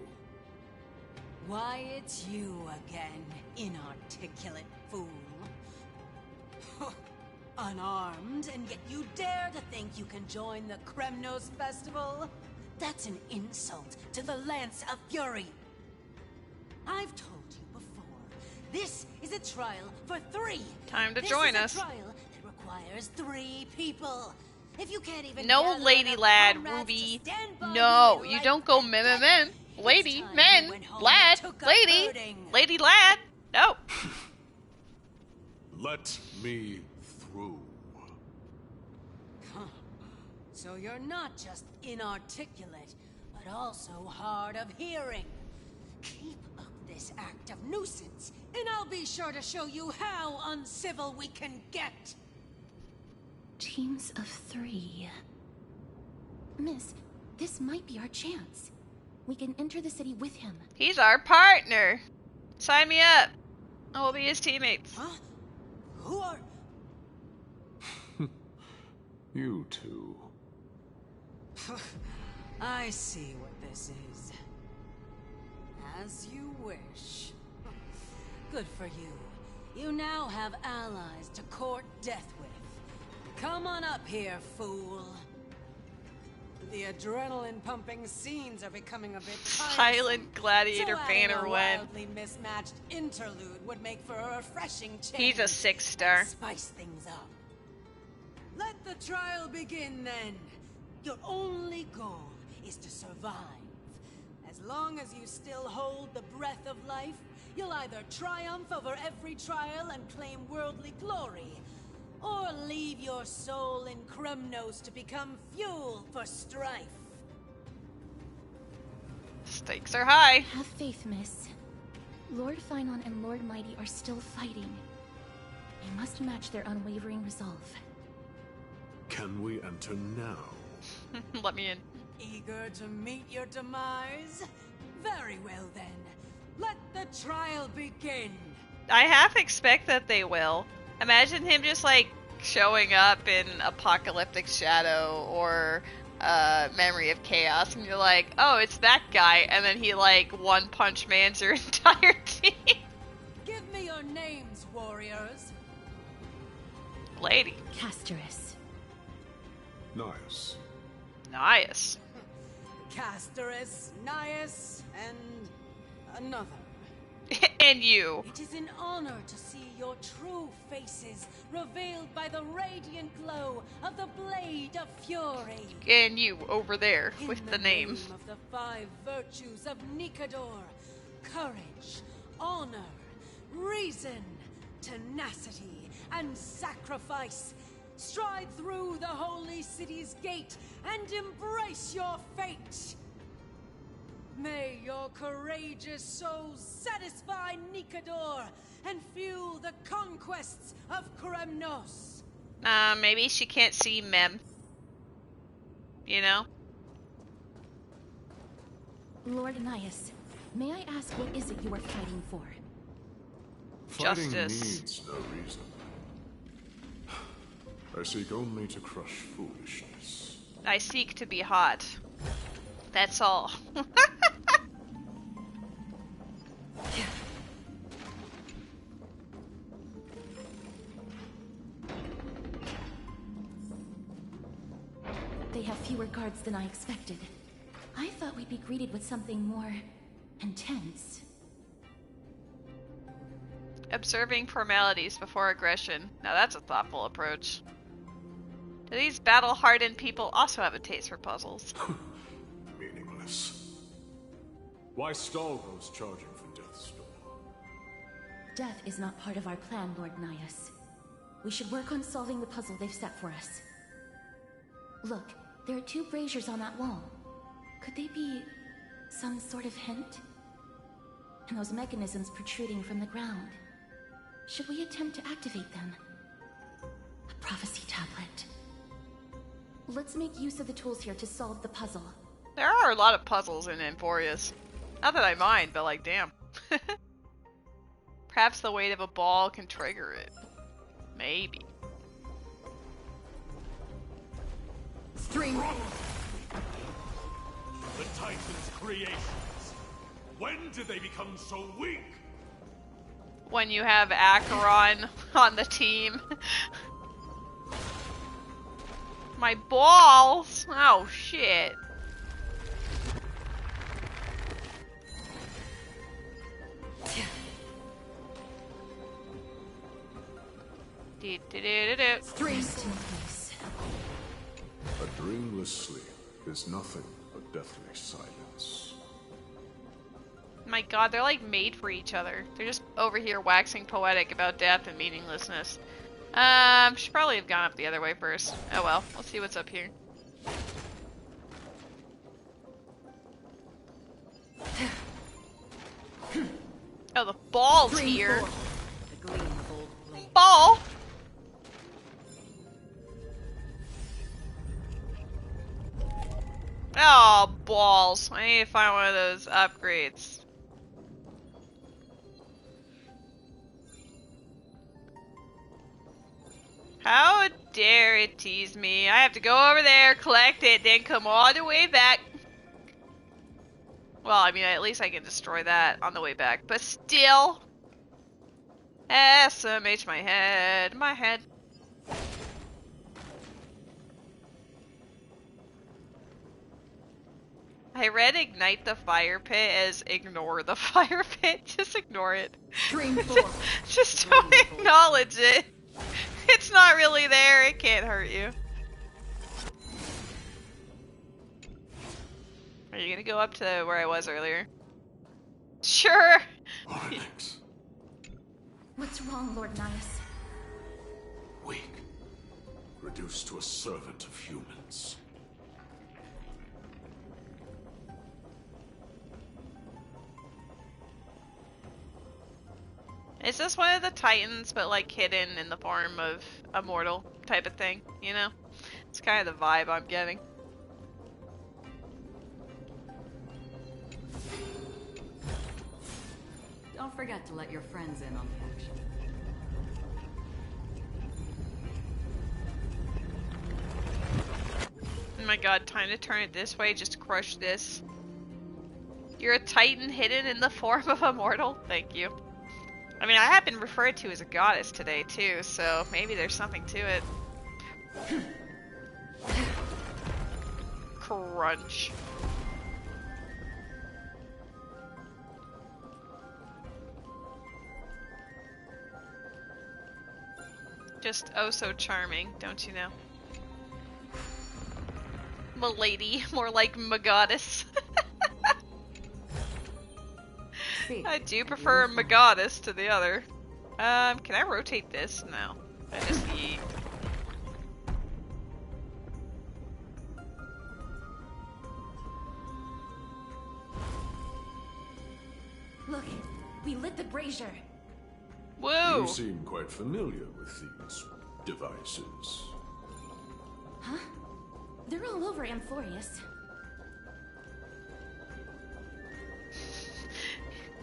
Why, it's you again, inarticulate fool. Unarmed, and yet you dare to think you can join the Kremnos festival? That's an insult to the Lance of Fury. I've told you before, this is a trial for 3. Time to join us. This is a trial that requires 3 people. If you can't even No, lady lad, Ruby. No, you don't go men. Lady, men, lad, lady, lady lad. No. Let me through. So you're not just inarticulate, but also hard of hearing. Keep up this act of nuisance, and I'll be sure to show you how uncivil we can get. Teams of 3. Miss, this might be our chance. We can enter the city with him. He's our partner. Sign me up. We'll be his teammates. Huh? Who are... You two. I see what this is. As you wish. Good for you. You now have allies to court death with. Come on up here, fool. The adrenaline-pumping scenes are becoming a bit tiresome. Silent gladiator so banner a went. wildly mismatched interlude would make for a refreshing change. He's a 6-star. Spice things up. Let the trial begin then. Your only goal is to survive. As long as you still hold the breath of life, you'll either triumph over every trial and claim worldly glory, or leave your soul in Kremnos to become fuel for strife. Stakes are high. Have faith, miss. Lord Finon and Lord Mighty are still fighting. We must match their unwavering resolve. Can we enter now? Let me in. Eager to meet your demise? Very well then. Let the trial begin. I half expect that they will. Imagine him just like showing up in Apocalyptic Shadow or Memory of Chaos, and you're like, oh, it's that guy, and then he like one-punch mans your entire team. Give me your names, warriors. Lady. Castorus. Nice. Nice. Castorus, Nias, and another. And you. It is an honor to see your true faces revealed by the radiant glow of the Blade of Fury. And you over there with the name. Of the 5 virtues of Nikador: courage, honor, reason, tenacity, and sacrifice. Stride through the holy city's gate and embrace your fate. May your courageous souls satisfy Nikador and fuel the conquests of Kremnos. Maybe she can't see Mem. You know? Lord Nias, may I ask what is it you are fighting for? Fighting Justice. needs no reason. I seek only to crush foolishness. I seek to be hot. That's all. They have fewer guards than I expected. I thought we'd be greeted with something more intense. Observing formalities before aggression. Now that's a thoughtful approach. Do these battle-hardened people also have a taste for puzzles? Meaningless. Why stall those charging for death's door? Death is not part of our plan, Lord Nias. We should work on solving the puzzle they've set for us. Look, there are 2 braziers on that wall. Could they be some sort of hint? And those mechanisms protruding from the ground. Should we attempt to activate them? A prophecy tablet. Let's make use of the tools here to solve the puzzle. There are a lot of puzzles in Amphoreus. Not that I mind, but like, damn. Perhaps the weight of a ball can trigger it. Maybe. Stream. The Titan's creations. When did they become so weak? When you have Acheron on the team. My balls! Oh shit. A dreamless sleep is nothing but deathly silence. My god, they're like made for each other. They're just over here waxing poetic about death and meaninglessness. Should probably have gone up the other way first. Oh well, let's see what's up here. Oh, the ball's here. Ball? Oh, balls. I need to find one of those upgrades. How dare it tease me? I have to go over there, collect it, then come all the way back. Well, I mean, at least I can destroy that on the way back. But still. SMH my head. My head. I read ignite the fire pit as ignore the fire pit. Just ignore it. Just don't acknowledge it. It's not really there. It can't hurt you. Are you gonna go up to where I was earlier? Sure. What's wrong, Lord Nias? Weak. Reduced to a servant of humans. Is this one of the Titans, but like hidden in the form of a mortal type of thing? You know? It's kind of the vibe I'm getting. Don't forget to let your friends in on the action. Oh my god, time to turn it this way, just crush this. You're a Titan hidden in the form of a mortal? Thank you. I mean, I have been referred to as a goddess today too, so maybe there's something to it. Crunch. Just oh so charming, don't you know? Milady, more like Magoddess. I do prefer Magoddess to the other. Can I rotate this? No. I just eat. Look, we lit the brazier. Whoa! You seem quite familiar with these devices. Huh? They're all over Amphoreus.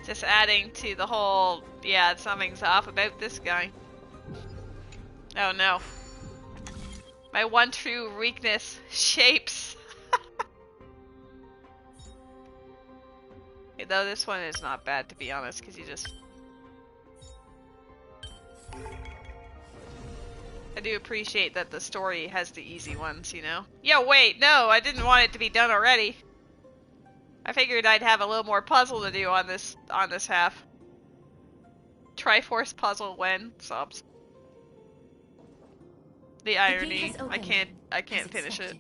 Just adding to the whole, yeah, something's off about this guy. Oh no. My one true weakness, shapes. Though this one is not bad, to be honest, because you just... I do appreciate that the story has the easy ones, you know? Yeah, wait, no, I didn't want it to be done already. I figured I'd have a little more puzzle to do on this half. Triforce puzzle when sobs. The irony. I can't finish it.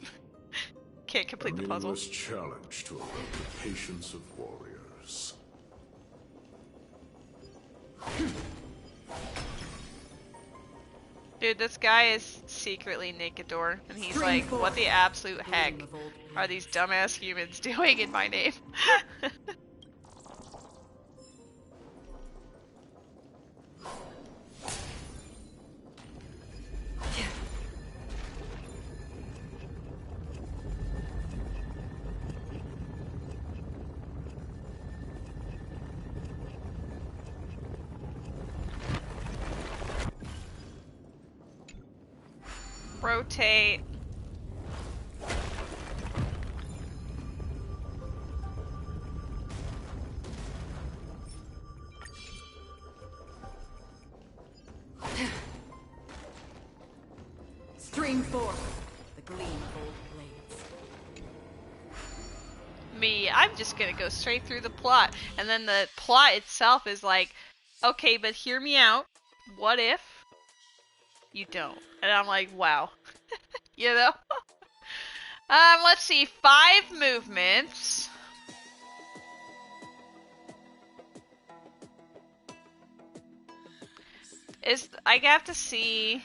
Can't complete the puzzle. A meaningless challenge to evoke the patience of warriors. Dude, this guy is secretly Nikedor, and he's like, what the absolute heck are these dumbass humans doing in my name? Rotate. Stream forth the gleam of old blades. Me, I'm just gonna go straight through the plot, and then the plot itself is like, okay, but hear me out. What if you don't? And I'm like, wow. You know? Let's see, 5 movements. I have to see.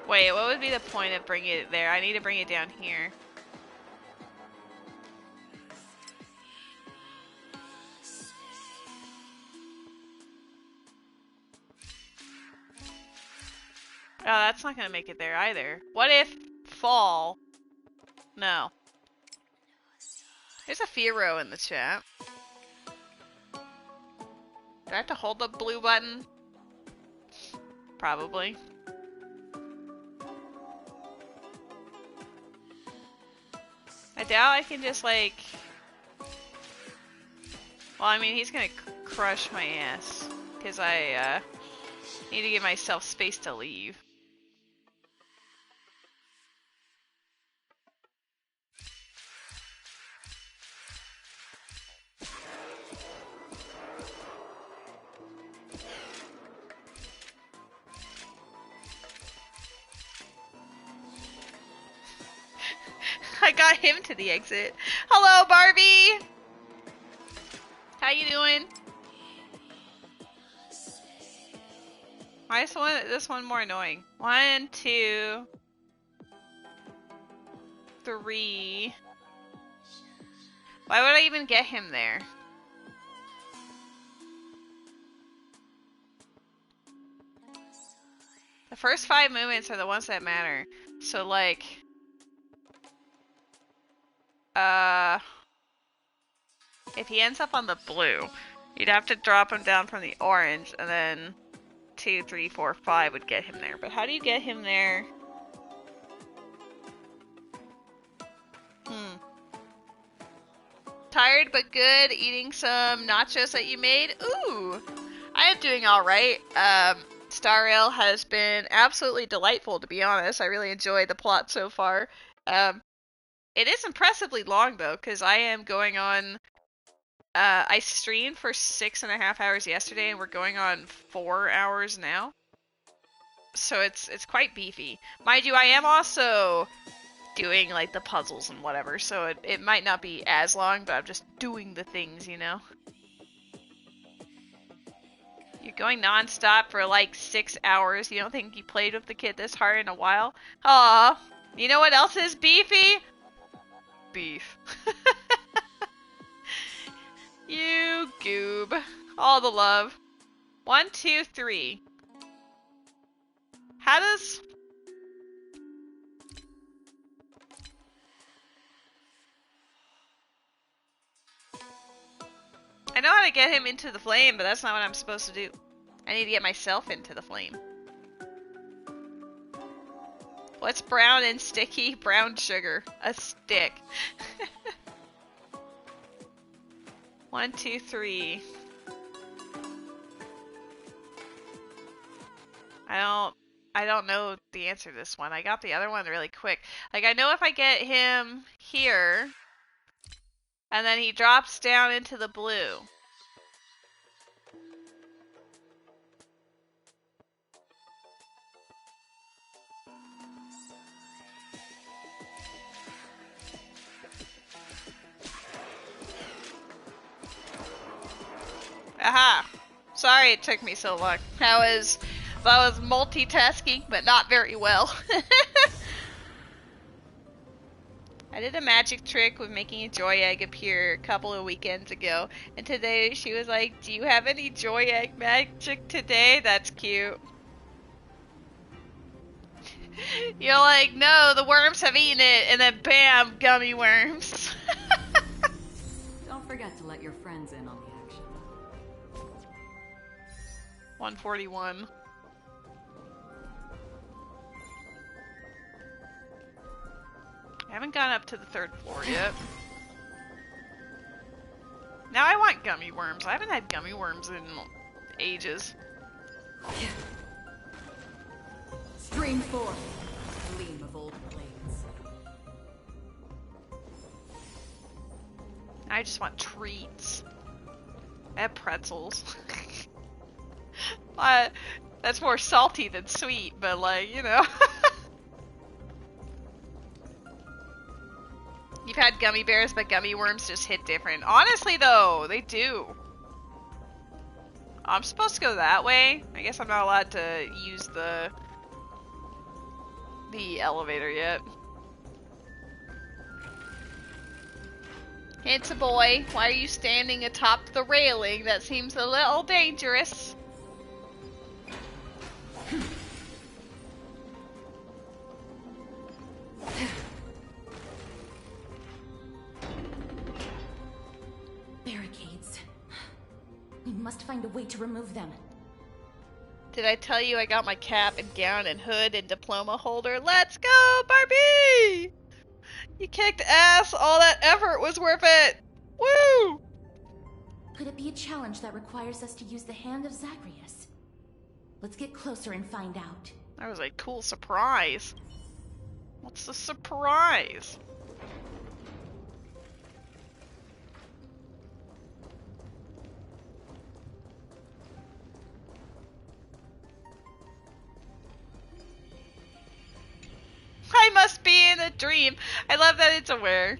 Wait, what would be the point of bringing it there? I need to bring it down here. Oh, that's not gonna make it there either. What if fall? No. There's a Firo in the chat. Do I have to hold the blue button? Probably. I doubt I can just like... Well, I mean, he's gonna crush my ass. Because I need to give myself space to leave. I got him to the exit. Hello, Barbie! How you doing? Why is this one more annoying? 1, 2, 3. Why would I even get him there? The first 5 movements are the ones that matter. So, like... if he ends up on the blue, you'd have to drop him down from the orange, and then 2, 3, 4, 5 would get him there. But how do you get him there? Tired but good, eating some nachos that you made. Ooh! I am doing alright. Star Rail has been absolutely delightful, to be honest. I really enjoyed the plot so far. It is impressively long, though, because I am going on... I streamed for 6.5 hours yesterday, and we're going on 4 hours now. So it's quite beefy. Mind you, I am also doing, like, the puzzles and whatever, so it might not be as long, but I'm just doing the things, you know? You're going non-stop for, like, 6 hours. You don't think you played with the kid this hard in a while? Aw. You know what else is beefy? Beef. You goob. All the love. 1, 2, 3. How does... I know how to get him into the flame, but that's not what I'm supposed to do. I need to get myself into the flame. What's brown and sticky? Brown sugar. A stick. 1, 2, 3. I don't know the answer to this one. I got the other one really quick. Like, I know if I get him here, and then he drops down into the blue. Aha! Sorry it took me so long. That was multitasking, but not very well. I did a magic trick with making a joy egg appear a couple of weekends ago, and today she was like, "Do you have any joy egg magic today?" That's cute. You're like, "No, the worms have eaten it," and then bam, gummy worms. Don't forget to let your friends in on the action. 141. I haven't gone up to the 3rd floor yet. Now I want gummy worms. I haven't had gummy worms in ages. Stream 4. Gleam of old blades. I just want treats. I have pretzels. That's more salty than sweet, but like, you know. You've had gummy bears, but gummy worms just hit different. Honestly, though, they do. I'm supposed to go that way. I guess I'm not allowed to use the elevator yet. It's a boy. Why are you standing atop the railing? That seems a little dangerous. Barricades. We must find a way to remove them. Did I tell you I got my cap and gown and hood and diploma holder? Let's go, Barbie! You kicked ass. All that effort was worth it. Woo! Could it be a challenge that requires us to use the hand of Zagreus? Let's get closer and find out. That was a cool surprise. What's the surprise? I must be in a dream. I love that it's aware.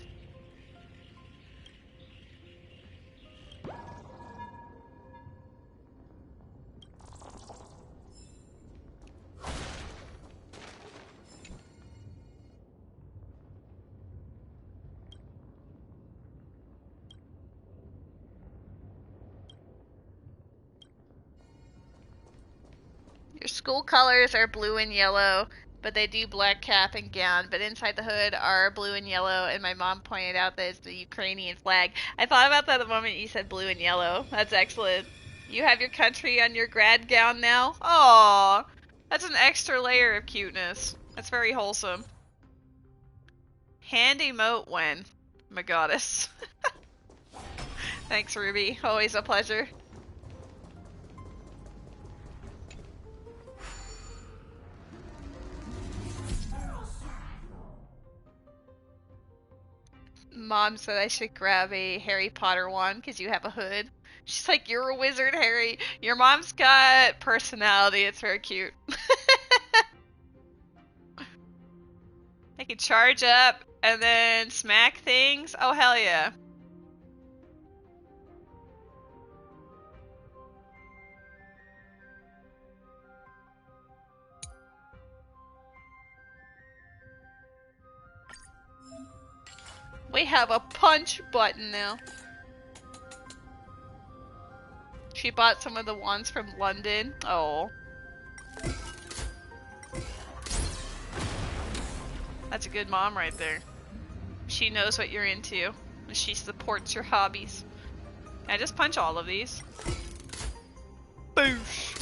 Your school colors are blue and yellow, but they do black cap and gown, but inside the hood are blue and yellow, and my mom pointed out that it's the Ukrainian flag. I thought about that the moment you said blue and yellow. That's excellent. You have your country on your grad gown now? Aww. That's an extra layer of cuteness. That's very wholesome. Hand emote when? My goddess. Thanks, Ruby. Always a pleasure. Mom said I should grab a Harry Potter wand because you have a hood. She's like, you're a wizard, Harry. Your mom's got personality. It's very cute. I can charge up and then smack things. Oh, hell yeah. We have a punch button now. She bought some of the wands from London. Oh. That's a good mom right there. She knows what you're into. And she supports your hobbies. Can I just punch all of these? Boosh!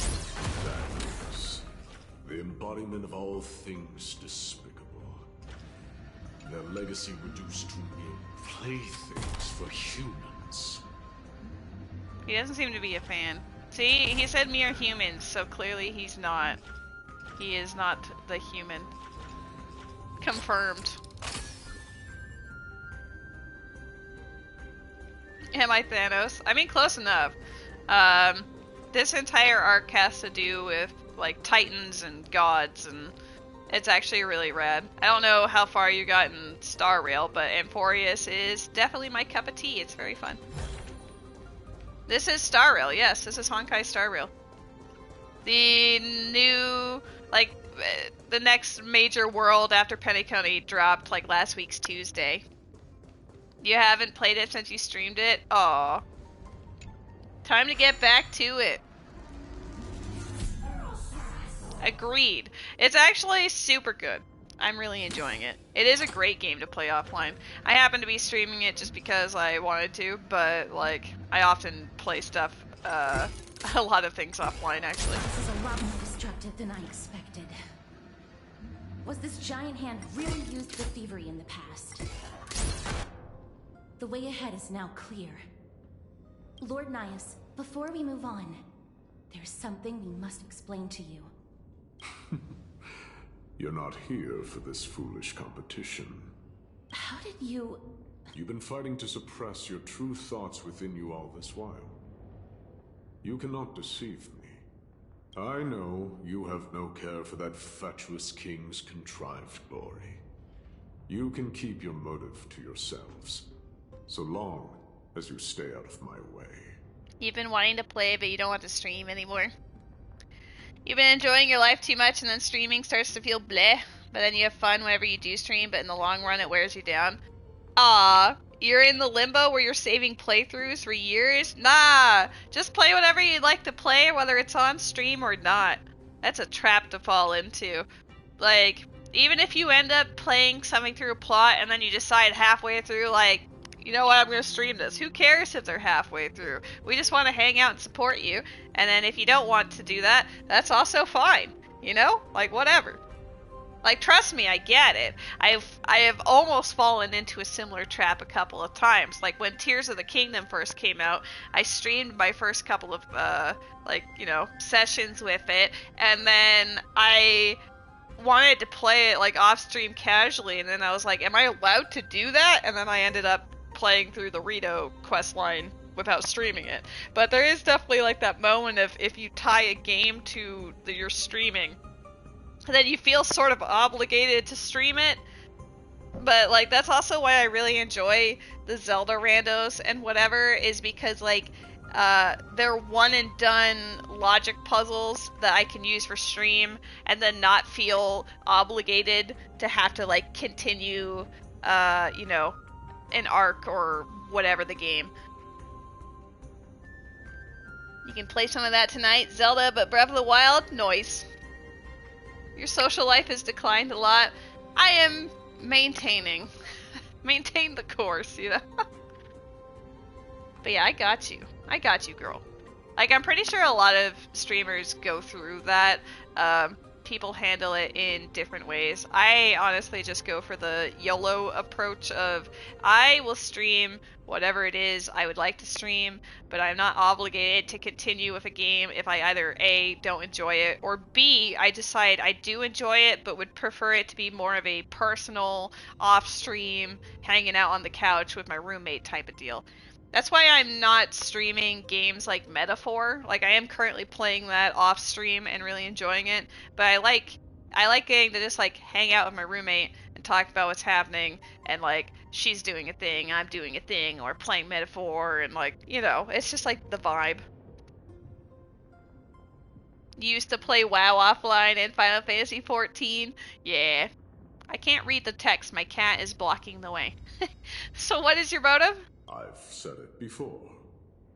Madness. The embodiment of all things despicable. Their legacy reduced to mere playthings for humans. He doesn't seem to be a fan. See, he said mere humans, so clearly he's not. He is not the human. Confirmed. Am I Thanos? I mean, close enough. This entire arc has to do with, like, titans and gods, and it's actually really rad. I don't know how far you got in Star Rail, but Amphoreus is definitely my cup of tea. It's very fun. This is Star Rail, yes. This is Honkai Star Rail. The new, like, the next major world after Penacony dropped, like, last week's Tuesday. You haven't played it since you streamed it? Aw. Time to get back to it. Agreed. It's actually super good. I'm really enjoying it. It is a great game to play offline. I happen to be streaming it just because I wanted to, but, like, I often play stuff, a lot of things offline, actually. This is a lot more destructive than I expected. Was this giant hand really used for thievery in the past? The way ahead is now clear. Lord Nias, before we move on, there's something we must explain to you. You're not here for this foolish competition. How did you... You've been fighting to suppress your true thoughts within you all this while. You cannot deceive me. I know you have no care for that fatuous king's contrived glory. You can keep your motive to yourselves, so long as you stay out of my way. You've been wanting to play, but you don't want to stream anymore. You've been enjoying your life too much, and then streaming starts to feel bleh. But then you have fun whenever you do stream, but in the long run it wears you down. Ah, you're in the limbo where you're saving playthroughs for years? Nah, just play whatever you'd like to play, whether it's on stream or not. That's a trap to fall into. Like, even if you end up playing something through a plot, and then you decide halfway through, like, you know what, I'm going to stream this. Who cares if they're halfway through? We just want to hang out and support you. And then if you don't want to do that, that's also fine. You know? Like, whatever. Like, trust me, I get it. I have almost fallen into a similar trap a couple of times. Like, when Tears of the Kingdom first came out, I streamed my first couple of, like, you know, sessions with it. And then I wanted to play it, like, off-stream casually. And then I was like, am I allowed to do that? And then I ended up playing through the Rito questline without streaming it. But there is definitely like that moment of if you tie a game to your streaming, then you feel sort of obligated to stream it. But like that's also why I really enjoy the Zelda randos and whatever, is because like they're one and done logic puzzles that I can use for stream and then not feel obligated to have to like continue you know, an arc or whatever the game. You can play some of that tonight. Zelda, but Breath of the Wild, noise. Your social life has declined a lot. I am maintaining. Maintain the course, you know? But yeah, I got you. I got you, girl. Like, I'm pretty sure a lot of streamers go through that. People handle it in different ways. I honestly just go for the YOLO approach of, I will stream whatever it is I would like to stream, but I'm not obligated to continue with a game if I either A, don't enjoy it, or B, I decide I do enjoy it, but would prefer it to be more of a personal, off-stream, hanging out on the couch with my roommate type of deal. That's why I'm not streaming games like Metaphor. Like, I am currently playing that off stream and really enjoying it, but I like getting to just like hang out with my roommate and talk about what's happening, and like she's doing a thing, I'm doing a thing, or playing Metaphor, and like, you know, it's just like the vibe. You used to play WoW offline in Final Fantasy 14? Yeah. I can't read the text, my cat is blocking the way. So what is your motive? I've said it before.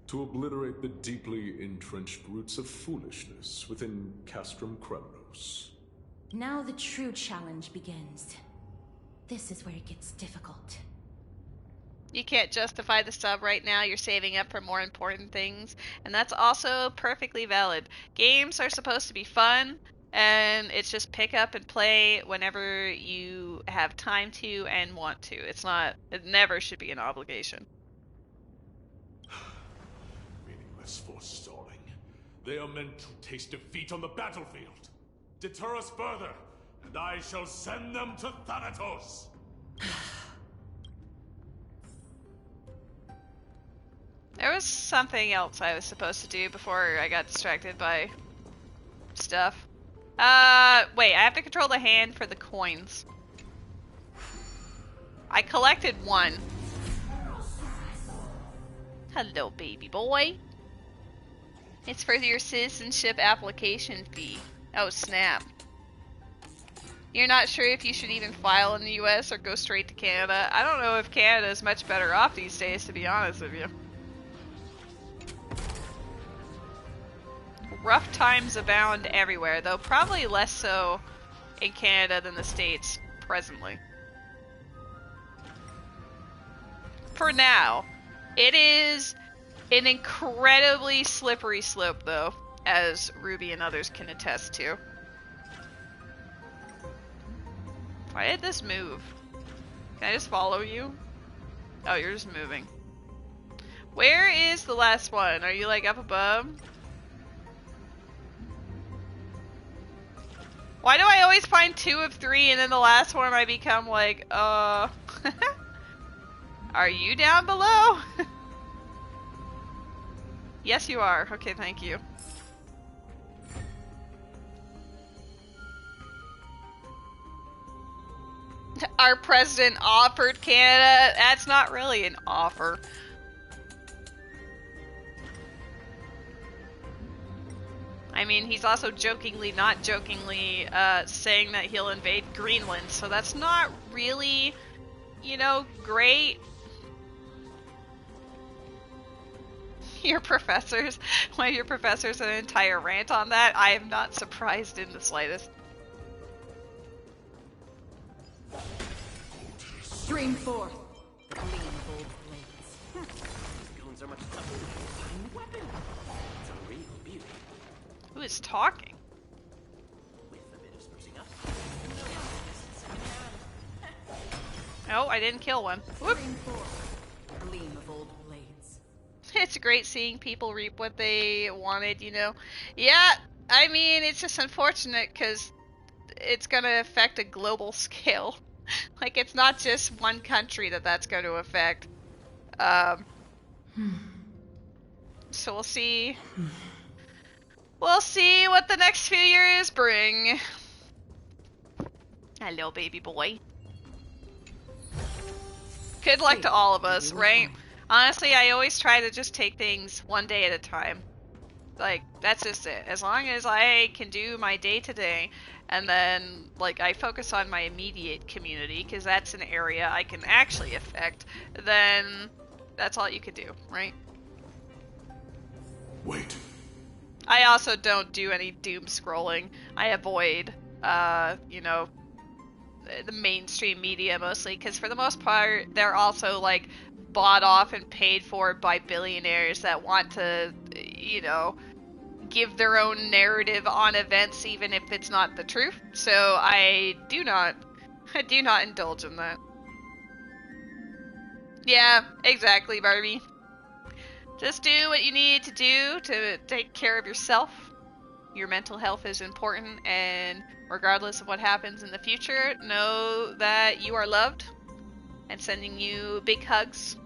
To obliterate the deeply entrenched roots of foolishness within Castrum Kremnos. Now the true challenge begins. This is where it gets difficult. You can't justify the sub right now, you're saving up for more important things, and that's also perfectly valid. Games are supposed to be fun, and it's just pick up and play whenever you have time to and want to. It never should be an obligation. Meaningless forestalling. They are meant to taste defeat on the battlefield. Deter us further, and I shall send them to Thanatos. There was something else I was supposed to do before I got distracted by stuff. Wait, I have to control the hand for the coins. I collected one. Hello, baby boy. It's for your citizenship application fee. Oh, snap. You're not sure if you should even file in the US or go straight to Canada. I don't know if Canada is much better off these days, to be honest with you. Rough times abound everywhere, though probably less so in Canada than the States presently. For now. It is an incredibly slippery slope, though, as Ruby and others can attest to. Why did this move? Can I just follow you? Oh, you're just moving. Where is the last one? Are you, like, up above? Why do I always find 2 of 3 and then the last one I become like, Are you down below? Yes, you are. Okay, thank you. Our president offered Canada. That's not really an offer. I mean, he's also jokingly, not jokingly, saying that he'll invade Greenland, so that's not really, you know, great. Your professors, one of your professors, an entire rant on that. I am not surprised in the slightest. Stream 4. These goons are much tougher than a fine weapon. It's a real beauty. Who is talking? With a bit of sprucing up. Oh, I didn't kill one. Whoop. Stream 4. Gleam of old blades. It's great seeing people reap what they wanted, you know? Yeah, I mean, it's just unfortunate because it's going to affect a global scale. Like, it's not just one country that's going to affect. So we'll see. We'll see what the next few years bring. Hello, baby boy. Good luck to all of us, right? Honestly, I always try to just take things one day at a time. Like, that's just it. As long as I can do my day-to-day, and then, like, I focus on my immediate community, because that's an area I can actually affect, then that's all you can do, right? Wait. I also don't do any doom scrolling. I avoid, you know, the mainstream media mostly, because for the most part, they're also, like, bought off and paid for by billionaires that want to, you know, give their own narrative on events, even if it's not the truth. So I do not indulge in that. Yeah, exactly, Barbie. Just do what you need to do to take care of yourself. Your mental health is important, and regardless of what happens in the future, know that you are loved, and sending you big hugs.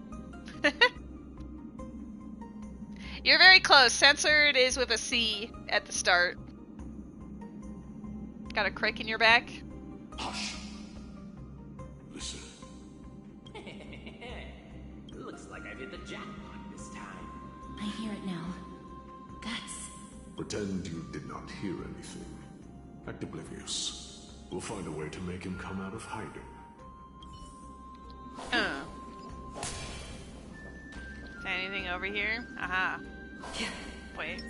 You're very close. Censored is with a C at the start. Got a crick in your back? Hush. Listen. Looks like I've hit the jackpot this time. I hear it now. That's... Pretend you did not hear anything. Act oblivious. We'll find a way to make him come out of hiding. Is there anything over here? Aha. Wait.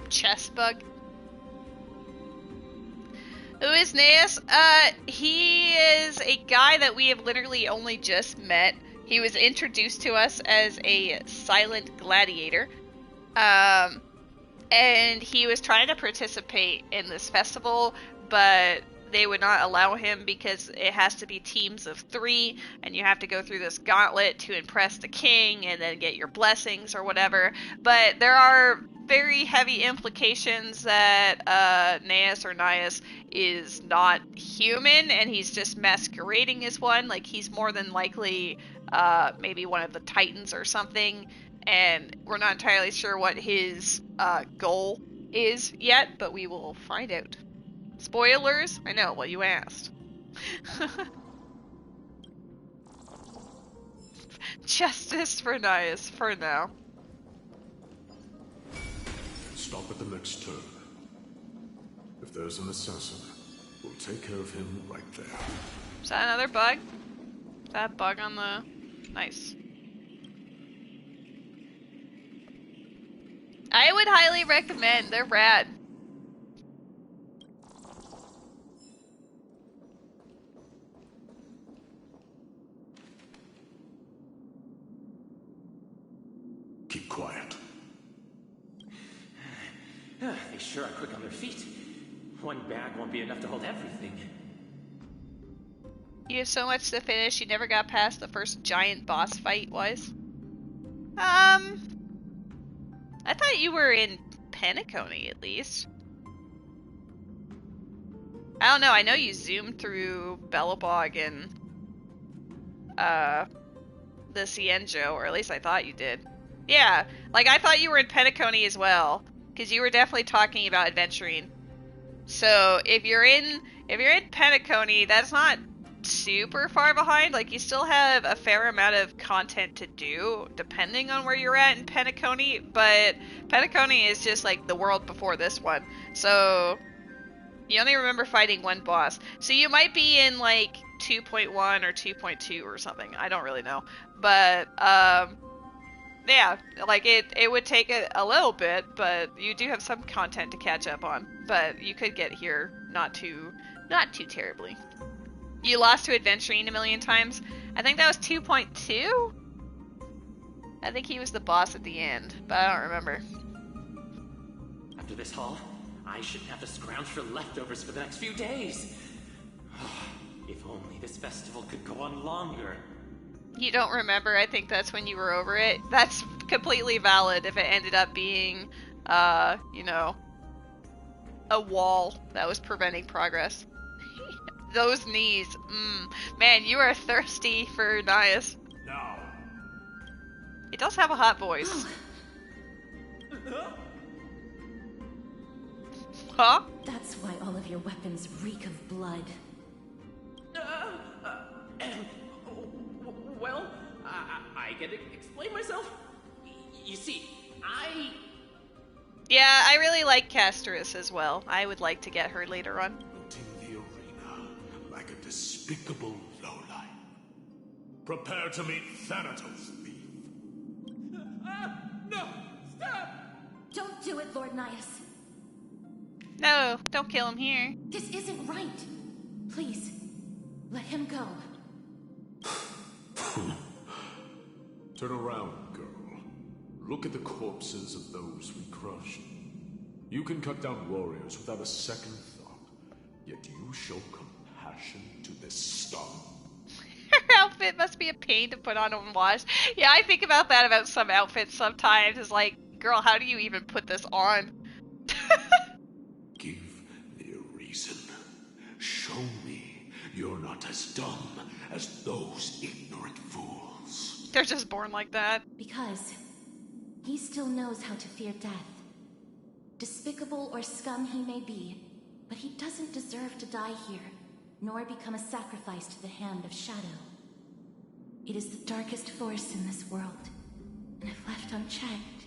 Chest bug? Who is Naeus? He is a guy that we have literally only just met. He was introduced to us as a silent gladiator. And he was trying to participate in this festival, but they would not allow him because it has to be teams of 3, and you have to go through this gauntlet to impress the king and then get your blessings or whatever. But there are very heavy implications that Naeus is not human, and he's just masquerading as one. Like, he's more than likely maybe one of the Titans or something, and we're not entirely sure what his goal is yet, but we will find out. Spoilers? I know, well, you asked. Justice for Naeus, for now. Stop at the next turn. If there's an assassin, we'll take care of him right there. Is that another bug? Is that a bug on the... Nice. I would highly recommend. They're rad. Keep quiet. They sure are quick on their feet. One bag won't be enough to hold everything. You have so much to finish, you never got past the first giant boss fight was? I thought you were in Penacony, at least. I don't know, I know you zoomed through Belobog and, the Cienjo, or at least I thought you did. Yeah, like, I thought you were in Penacony as well, because you were definitely talking about adventuring. So, if you're in Penacony, that's not super far behind. Like, you still have a fair amount of content to do, depending on where you're at in Penacony, but Penacony is just, like, the world before this one. So, you only remember fighting one boss. So you might be in, like, 2.1 or 2.2 or something. I don't really know. But, yeah, like, it would take a little bit, but you do have some content to catch up on. But you could get here not too terribly. You lost to Adventuring a million times. I think that was 2.2? I think he was the boss at the end, but I don't remember. After this haul, I shouldn't have to scrounge for leftovers for the next few days. If only this festival could go on longer. You don't remember? I think that's when you were over it. That's completely valid if it ended up being, you know, a wall that was preventing progress. Those knees. Man, you are thirsty for Naeus. Now. He does have a hot voice. Huh? That's why all of your weapons reek of blood. Well, I can explain myself. You see, Yeah, I really like Casterus as well. I would like to get her later on. In the arena, like a despicable lowlife. Prepare to meet Thanatos, thief. No! Stop! it, Lord Nias. No, don't kill him here. This isn't right. Please, let him go. Turn around, girl. Look at the corpses of those we crushed. You can cut down warriors without a second thought, yet you show compassion to this scum. Her outfit must be a pain to put on and wash. Yeah, I think about that about some outfits sometimes. It's like, girl, how do you even put this on? Give me a reason. Show me you're not as dumb as those ignorant fools. They're just born like that. Because he still knows how to fear death. Despicable or scum he may be, but he doesn't deserve to die here, nor become a sacrifice to the hand of Shadow. It is the darkest force in this world, and if left unchecked,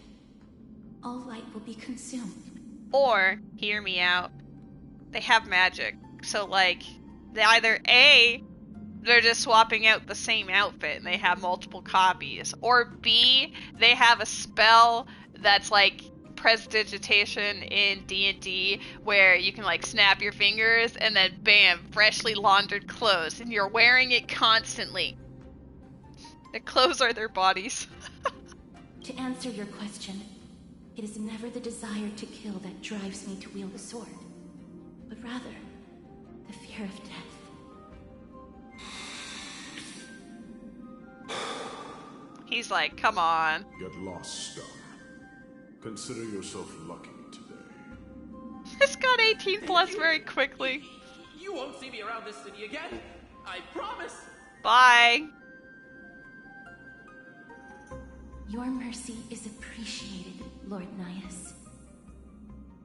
all light will be consumed. Or, hear me out, they have magic. So, like, they either A, they're just swapping out the same outfit and they have multiple copies, or B, they have a spell that's like prestidigitation in D&D where you can like snap your fingers and then bam, freshly laundered clothes, and you're wearing it constantly. Their clothes are their bodies. To answer your question, it is never the desire to kill that drives me to wield a sword, but rather the fear of death. He's like, come on. Get lost, scum. Consider yourself lucky today. This got 18 plus very quickly. You won't see me around this city again. I promise. Bye. Your mercy is appreciated, Lord Nias.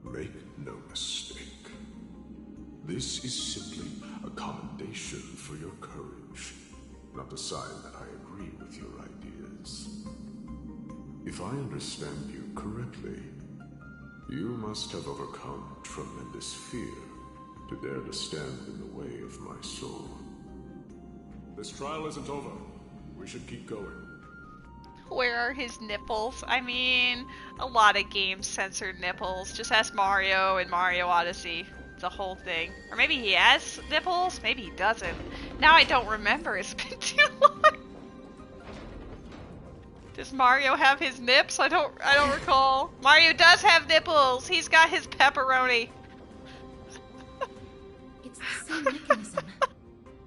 Make no mistake. This is simply a commendation for your courage, not a sign that I agree with your ideas. If I understand you correctly, you must have overcome tremendous fear to dare to stand in the way of my soul. This trial isn't over. We should keep going. Where are his nipples? I mean, a lot of games censored nipples. Just ask Mario in Mario Odyssey. The whole thing. Or maybe he has nipples, maybe he doesn't. Now I don't remember, it's been too long. Does Mario have his nips? I don't recall. Mario does have nipples! He's got his pepperoni. It's the same mechanism.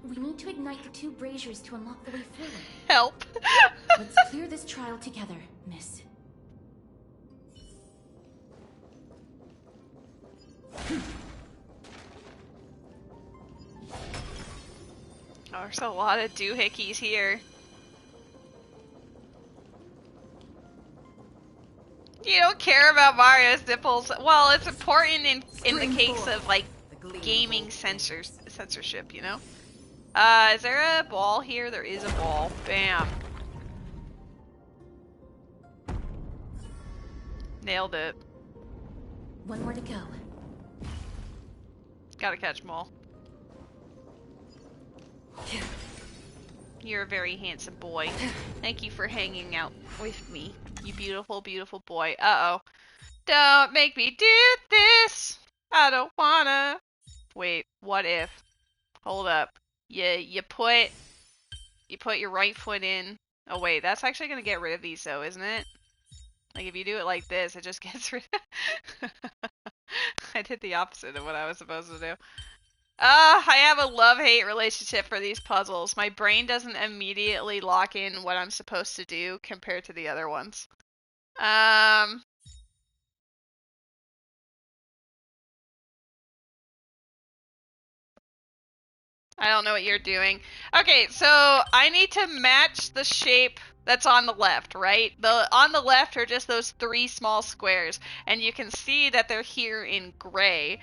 We need to ignite the two braziers to unlock the way forward. Help. Let's clear this trial together, miss. Oh, there's a lot of doohickeys here. You don't care about Mario's nipples. Well, it's important in the case of like gaming censorship, you know? Is there a ball here? There is a ball. Bam. Nailed it. One more to go. Gotta catch them all. You're a very handsome boy. Thank you for hanging out with me, you beautiful, beautiful boy. Uh-oh. Don't make me do this! I don't wanna. Wait, what if? Hold up. You put your right foot in. Oh wait, that's actually gonna get rid of these though, isn't it? Like if you do it like this, it just gets rid of I did the opposite of what I was supposed to do. I have a love-hate relationship for these puzzles. My brain doesn't immediately lock in what I'm supposed to do compared to the other ones. I don't know what you're doing. Okay, so I need to match the shape that's on the left, right? On the left are just those three small squares, and you can see that they're here in gray.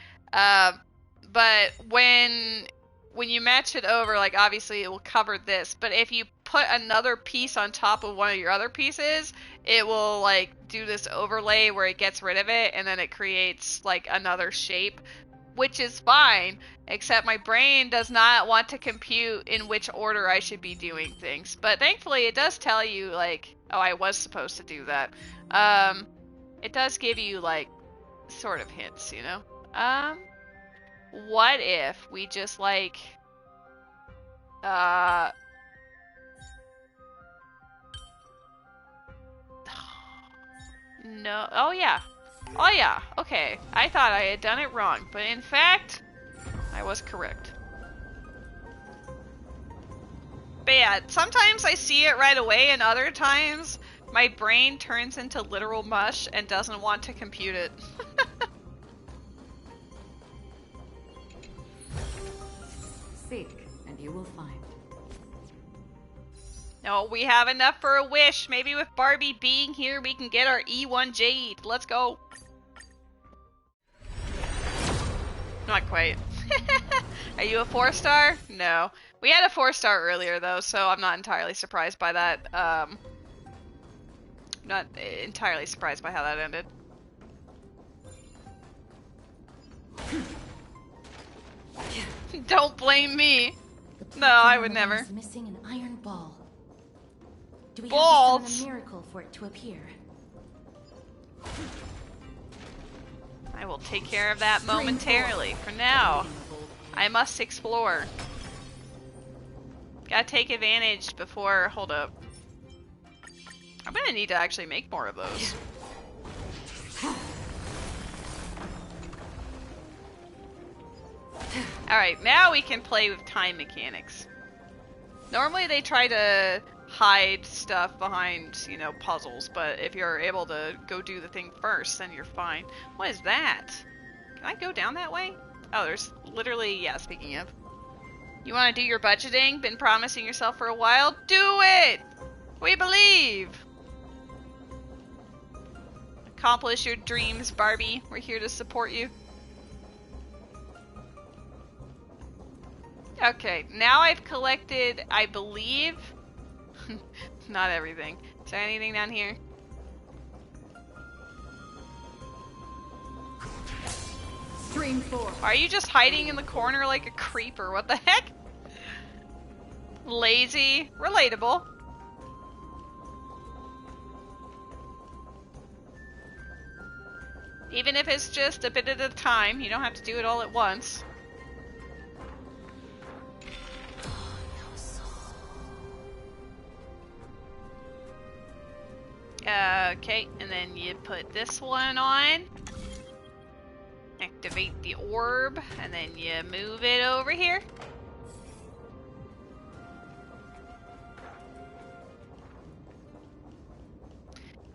But when you match it over, like obviously it will cover this, but if you put another piece on top of one of your other pieces, it will like do this overlay where it gets rid of it, and then it creates like another shape, which is fine, except my brain does not want to compute in which order I should be doing things. But thankfully it does tell you like, oh, I was supposed to do that. It does give you like sort of hints, you know? What if we just, like, no, oh yeah. Oh yeah, okay. I thought I had done it wrong, but in fact, I was correct. But yeah, sometimes I see it right away, and other times my brain turns into literal mush and doesn't want to compute it. Seek, and you will find. No, we have enough for a wish. Maybe with Barbie being here, we can get our E1 Jade. Let's go. Not quite. Are you a 4-star? No. We had a 4-star earlier, though, so I'm not entirely surprised by that. Not entirely surprised by how that ended. Don't blame me. No, I would never. Is missing an iron ball. Do we Balls? have to summon a miracle for it to appear? I will take care of that momentarily. For now, I must explore. Gotta take advantage before... Hold up. I'm gonna need to actually make more of those. Alright, now we can play with time mechanics. Normally they try to hide stuff behind, you know, puzzles, but if you're able to go do the thing first, then you're fine. What is that? Can I go down that way? Oh, there's literally, yeah, speaking of. You want to do your budgeting? Been promising yourself for a while? Do it! We believe! Accomplish your dreams, Barbie. We're here to support you. Okay, now I've collected, I believe... Not everything. Is there anything down here? Stream 4. Are you just hiding in the corner like a creeper? What the heck? Lazy. Relatable. Even if it's just a bit at a time, you don't have to do it all at once. Okay, and then you put this one on. Activate the orb, and then you move it over here.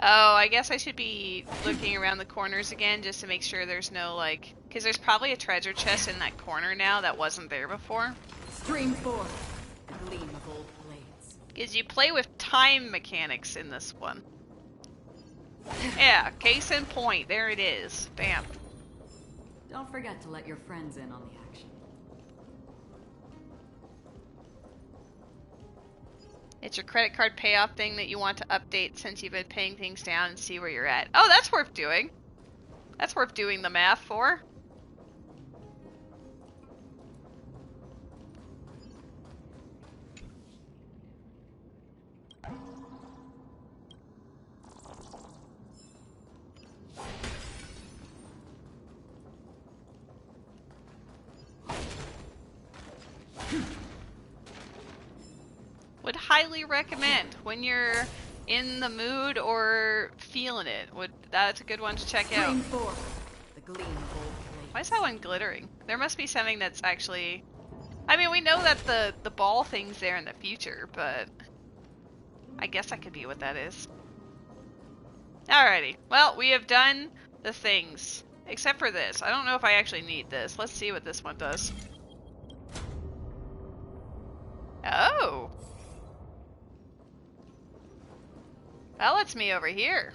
Oh, I guess I should be looking around the corners again just to make sure there's no, like... Because there's probably a treasure chest in that corner now that wasn't there before. Stream 4. The gleam of old blades. Because you play with time mechanics in this one. Yeah, case in point. There it is. Bam. Don't forget to let your friends in on the action. It's your credit card payoff thing that you want to update since you've been paying things down and see where you're at. Oh, that's worth doing. That's worth doing the math for. Would highly recommend when you're in the mood or feeling it. That's a good one to check out. Stream 4. The gleam of old blades. Why is that one glittering? There must be something that's actually... I mean, we know that the ball thing's there in the future, but... I guess that could be what that is. Alrighty. Well, we have done the things. Except for this. I don't know if I actually need this. Let's see what this one does. Oh! That lets me over here.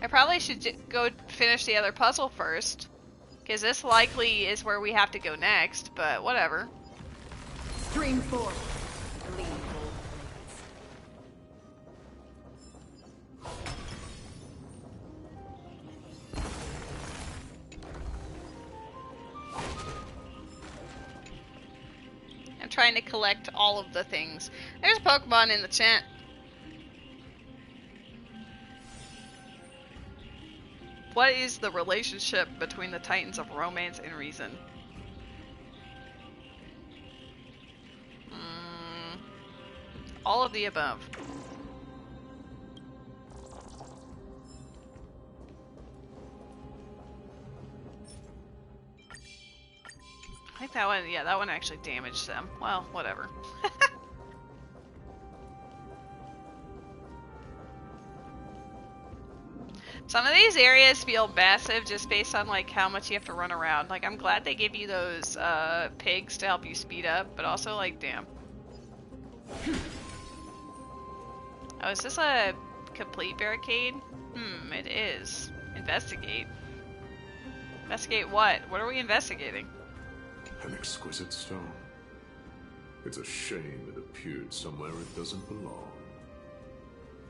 I probably should go finish the other puzzle first. Because this likely is where we have to go next, but whatever. Stream 4. The gleam of old blades. I'm trying to collect all of the things. There's Pokemon in the chat. What is the relationship between the Titans of romance and reason? All of the above. I think that one, yeah, that one actually damaged them. Well, whatever. Some of these areas feel massive just based on like how much you have to run around. Like, I'm glad they give you those pigs to help you speed up, but also like, damn. Oh, is this a complete barricade? It is. Investigate. Investigate what? What are we investigating? An exquisite stone. It's a shame it appeared somewhere it doesn't belong.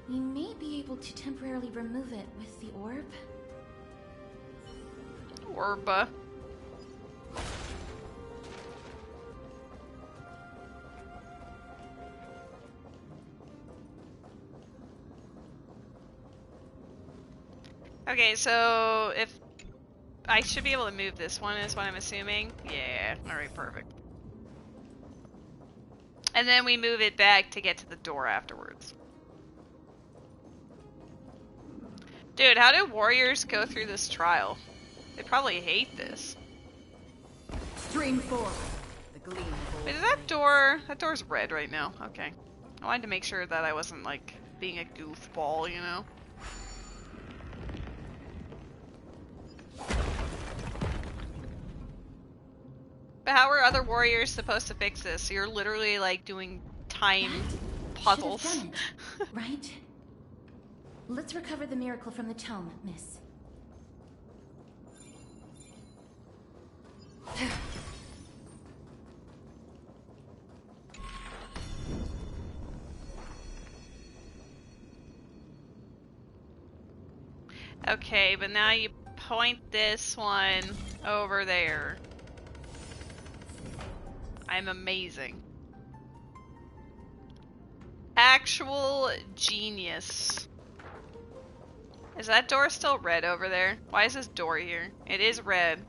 We may be able to temporarily remove it with the orb. Orb. Okay, so if I should be able to move this one is what I'm assuming. Yeah, alright, perfect. And then we move it back to get to the door afterwards. Dude, how do warriors go through this trial? They probably hate this. Stream 4. The gleam of old Wait, is that door... That door's red right now. Okay. I wanted to make sure that I wasn't, like, being a goofball, you know? But how are other warriors supposed to fix this? You're literally, like, doing time puzzles. Should've done it, right? Let's recover the miracle from the tome, miss. Okay, but now you point this one over there. I'm amazing. Actual genius. Is that door still red over there? Why is this door here? It is red.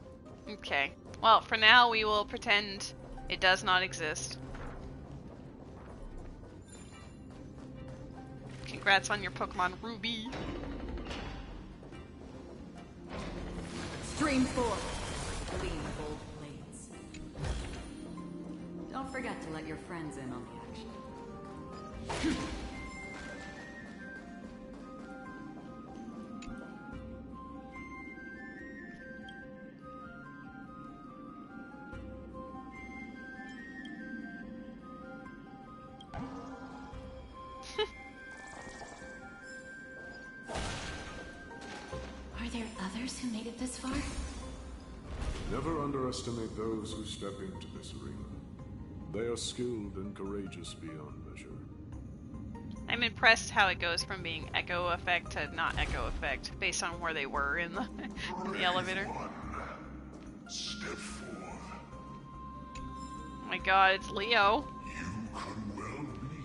Okay. Well, for now we will pretend it does not exist. Congrats on your Pokemon Ruby. Stream 4. Gleam of old blades. Don't forget to let your friends in on the action. Are there others who made it this far? Never underestimate those who step into this arena. They are skilled and courageous beyond measure. I'm impressed how it goes from being echo effect to not echo effect based on where they were in the in the elevator. Step forth. Oh my god, it's Leo. You could well be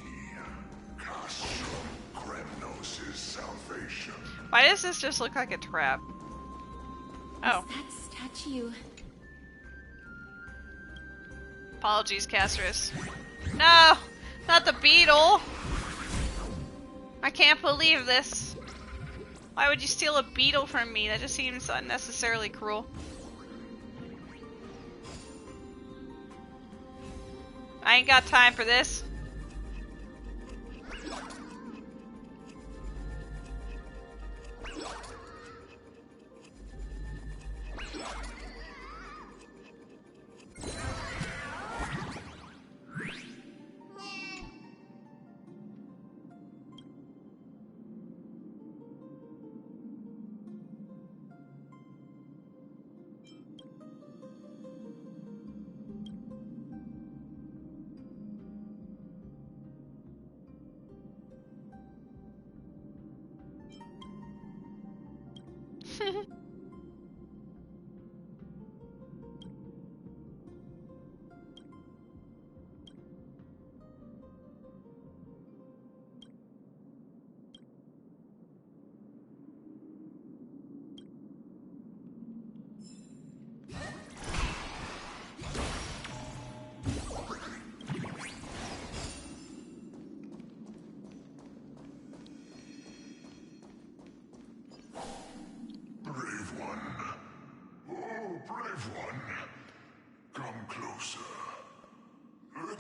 Castrum Kremnos' salvation. Why does this just look like a trap? Oh. Is that statue? Apologies, Castrus. No! Not the beetle! I can't believe this. Why would you steal a beetle from me? That just seems unnecessarily cruel. I ain't got time for this.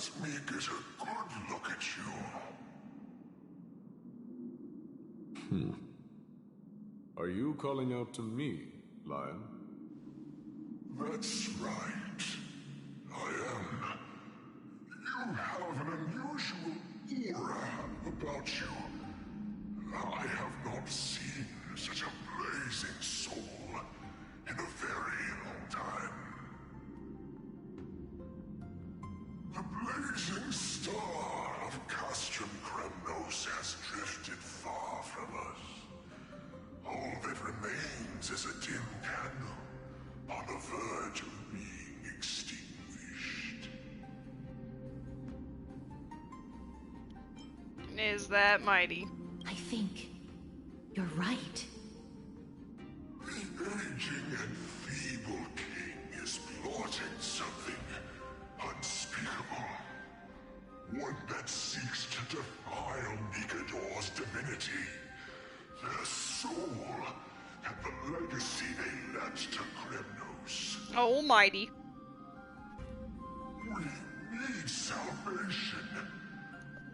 Let me get a good look at you. Are you calling out to me, Lion? That's right. I am. You have an unusual aura about you. I have not seen such a blazing soul in a very long time. The blazing star of Castrum Kremnos has drifted far from us. All that remains is a dim candle on the verge of being extinguished. Is that mighty? I think you're right. The aging and feeble king is plotting something unspeakable. One that seeks to defile Nikador's divinity, their soul, and the legacy they left to Kremnos. Oh, mighty. We need salvation.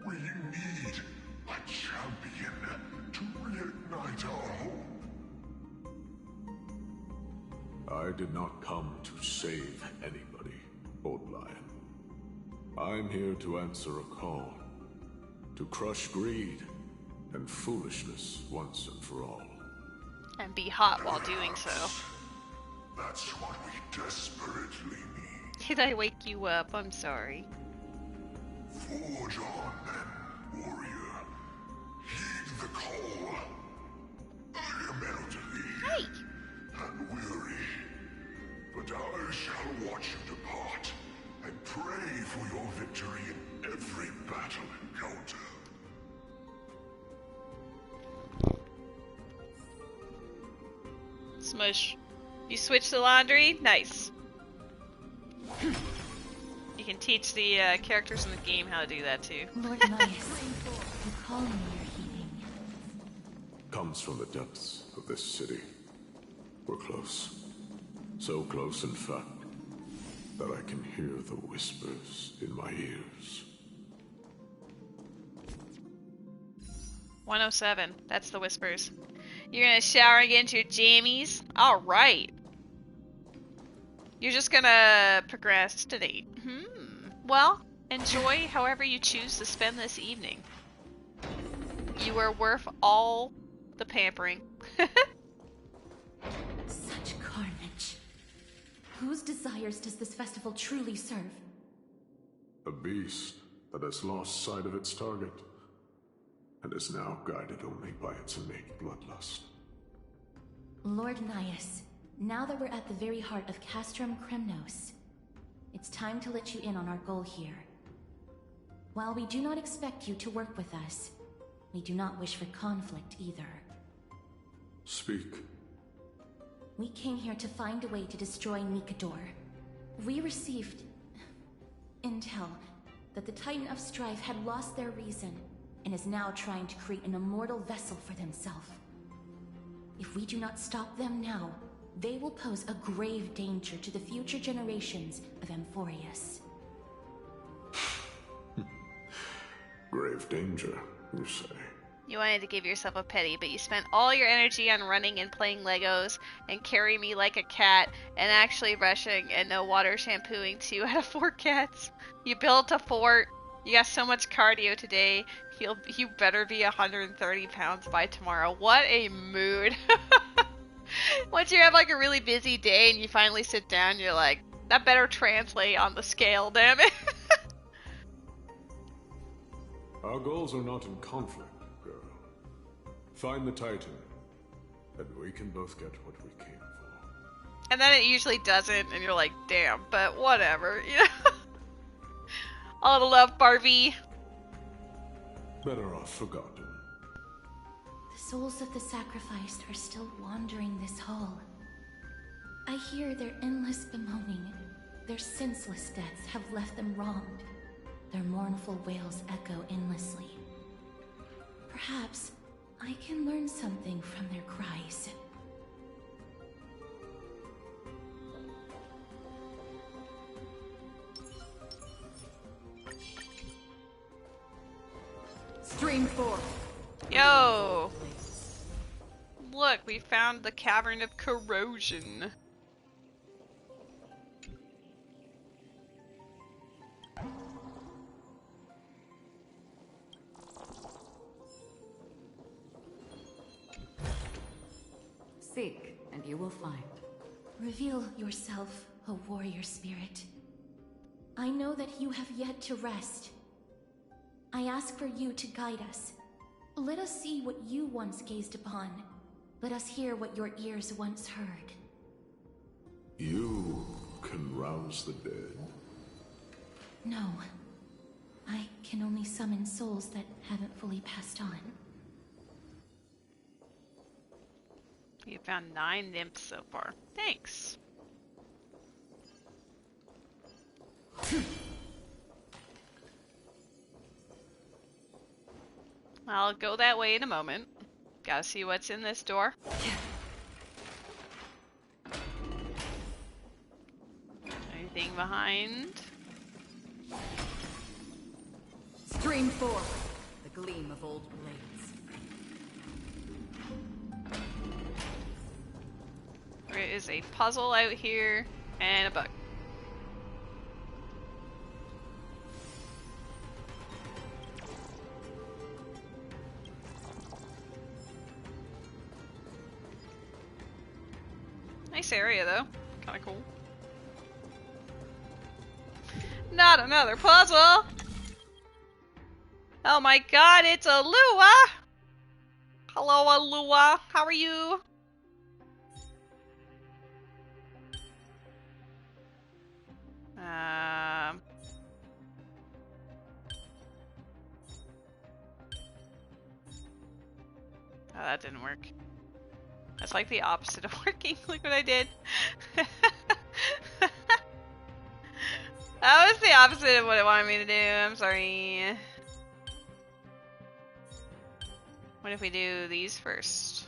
We need a champion to reignite our hope. I did not come to save anybody, Old Lion. I'm here to answer a call. To crush greed and foolishness once and for all. And be hot while doing so. That's what we desperately need. Did I wake you up? I'm sorry. Forge on then, warrior. Heed the call. I am elderly and weary, but I shall watch you depart and pray for your victory in every battle encounter. Smush. You switch the laundry? Nice. You can teach the characters in the game how to do that too. Lord Mias, the calling you're heeding comes from the depths of this city. We're close. So close, in fact, that I can hear the whispers in my ears. 107. That's the whispers. You're gonna shower and get into your jammies? Alright. You're just gonna procrastinate. Well, enjoy however you choose to spend this evening. You are worth all the pampering. such carnage. Whose desires does this festival truly serve? A beast that has lost sight of its target and is now guided only by its innate bloodlust. Lord Nias, now that we're at the very heart of Castrum Kremnos, it's time to let you in on our goal here. While we do not expect you to work with us, we do not wish for conflict either. Speak. We came here to find a way to destroy Nikador. We received intel that the Titan of Strife had lost their reason and is now trying to create an immortal vessel for themselves. If we do not stop them now, they will pose a grave danger to the future generations of Amphoreus. Grave danger, you say? You wanted to give yourself a pity, but you spent all your energy on running and playing Legos and carry me like a cat and actually brushing and no water shampooing 2 out of 4 cats. You built a fort. You got so much cardio today. You better be 130 pounds by tomorrow. What a mood. Once you have like a really busy day and you finally sit down, you're like, that better translate on the scale, damn it. Our goals are not in conflict, girl. Find the Titan, and we can both get what we came for. And then it usually doesn't, and you're like, damn, but whatever, you know? All the love, Barbie. Better off forgotten. The souls of the sacrificed are still wandering this hall. I hear their endless bemoaning. Their senseless deaths have left them wronged. Their mournful wails echo endlessly. Perhaps I can learn something from their cries. Yo! Look, we found the Cavern of Corrosion. Seek, and you will find. Reveal yourself, O warrior spirit. I know that you have yet to rest. I ask for you to guide us. Let us see what you once gazed upon. Let us hear what your ears once heard. You can rouse the dead. No. I can only summon souls that haven't fully passed on. You found 9 nymphs so far. Thanks. I'll go that way in a moment. Gotta see what's in this door. Anything behind? Stream forth, the gleam of old blades. There is a puzzle out here and a bug. Nice area though. Kinda cool. Not another puzzle! Oh my god, it's a Lua! Hello, Alua. How are you? Oh, that didn't work. That's like the opposite of working. Look what I did. That was the opposite of what it wanted me to do. I'm sorry. What if we do these first?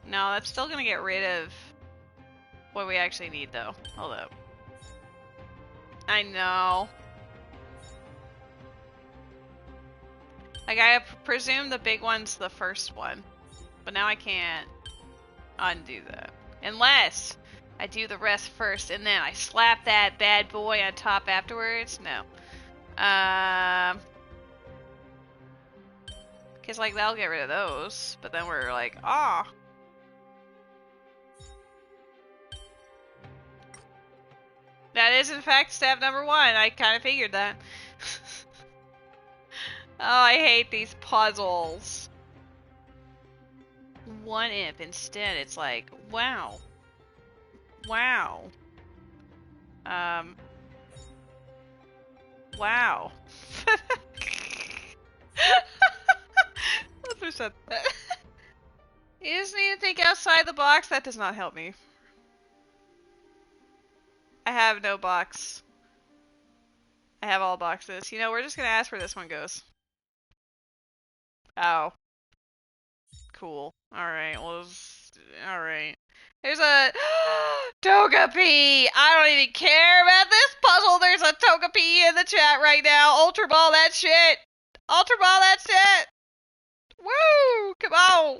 No, that's still gonna get rid of what we actually need though. Hold up. I know. Like, I presume the big one's the first one. But now I can't undo that. Unless I do the rest first and then I slap that bad boy on top afterwards. No. Because, like, that'll get rid of those. But then we're like, ah. That is, in fact, step number 1. I kind of figured that. Oh, I hate these puzzles. 1 imp instead. It's like, wow. Wow. Wow. Let's reset that. You just need to think outside the box. That does not help me. I have no box. I have all boxes. You know, we're just gonna ask where this one goes. Oh. Cool. Alright, well, alright. There's a Togepi! I don't even care about this puzzle! There's a Togepi in the chat right now! Ultra Ball that shit! Ultra Ball that shit! Woo! Come on!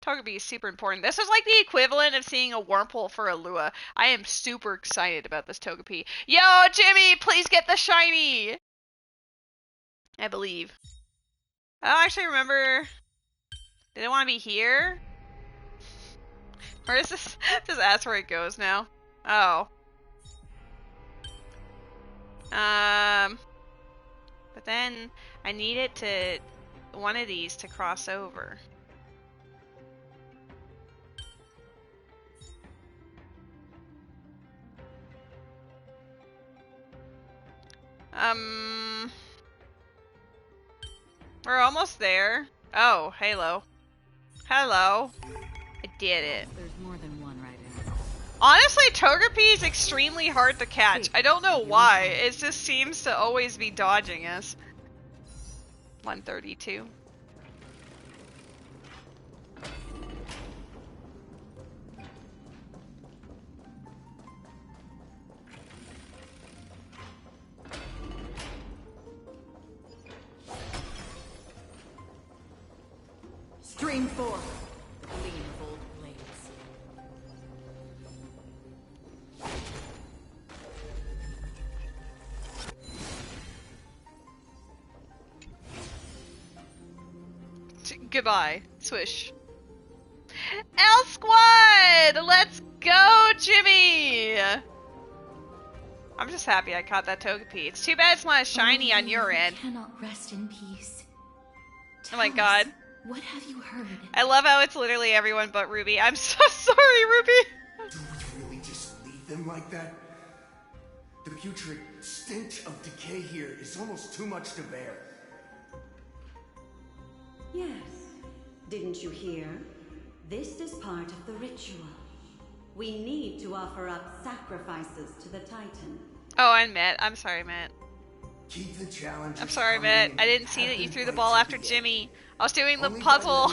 Togepi is super important. This is like the equivalent of seeing a Wurmple for a Lua. I am super excited about this Togepi. Yo, Jimmy! Please get the shiny! I believe. I don't actually remember. Did it want to be here? Where is this? Just ask where it goes now. Oh. But then I need it to one of these to cross over. We're almost there. Oh, Halo. Hello. I did it. There's more than one right now. Honestly, Togepi is extremely hard to catch. I don't know why. It just seems to always be dodging us. 132. Stream 4. Gleam of old blades. Goodbye. Swish. L Squad! Let's go, Jimmy! I'm just happy I caught that Togepi. It's too bad it's not shiny on your end. Cannot rest in peace. Oh my god. What have you heard? I love how it's literally everyone but Ruby. I'm so sorry, Ruby! Do we really just leave them like that? The putrid stench of decay here is almost too much to bear. Yes. Didn't you hear? This is part of the ritual. We need to offer up sacrifices to the Titan. Oh, and Matt. I'm sorry, Matt. Keep the challenge. I'm sorry, Matt. I didn't see that you threw the ball after Jimmy. I was doing the puzzle.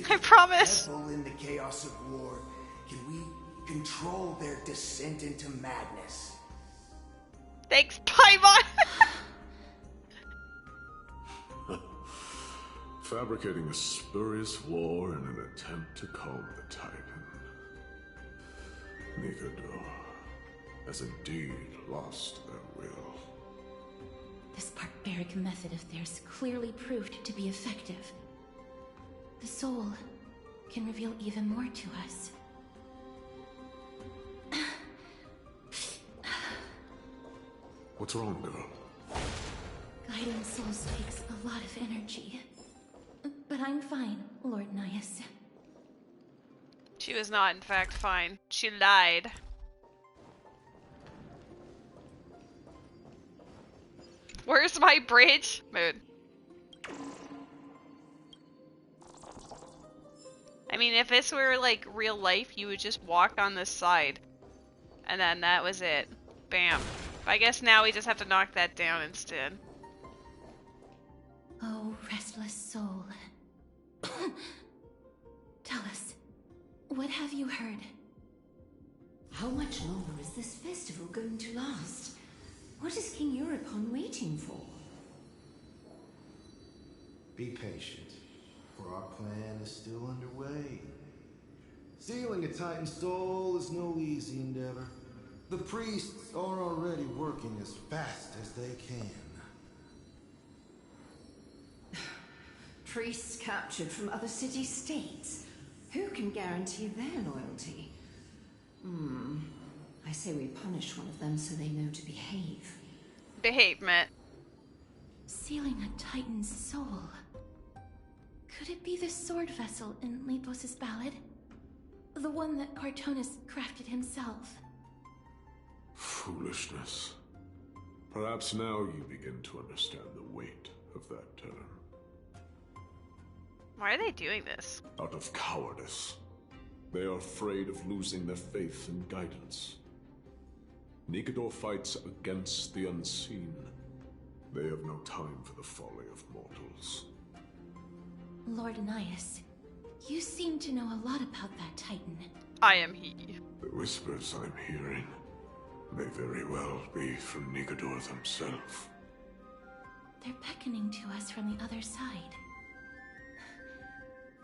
I promise. In the chaos of war, can we control their descent into madness? Thanks, Paimon. Fabricating a spurious war in an attempt to calm the Titan. Nikador has indeed lost their will. This barbaric method of theirs clearly proved to be effective. The soul can reveal even more to us. What's wrong, girl? Guiding souls takes a lot of energy. But I'm fine, Lord Nias. She was not, in fact, fine. She lied. Where's my bridge? Mood. I mean, if this were, like, real life, you would just walk on this side. And then that was it. Bam. I guess now we just have to knock that down instead. Oh, restless soul. Tell us, what have you heard? How much longer is this festival going to last? What is King Euripon waiting for? Be patient, for our plan is still underway. Sealing a Titan soul is no easy endeavor. The priests are already working as fast as they can. Priests captured from other city-states. Who can guarantee their loyalty? I say we punish one of them so they know to behave. Behave, Matt. Sealing a Titan's soul. Could it be the sword vessel in Lepos' ballad? The one that Cartonus crafted himself? Foolishness. Perhaps now you begin to understand the weight of that term. Why are they doing this? Out of cowardice. They are afraid of losing their faith and guidance. Nikador fights against the unseen. They have no time for the folly of mortals. Lord Nias, you seem to know a lot about that Titan. I am he. The whispers I'm hearing may very well be from Nikador himself. They're beckoning to us from the other side.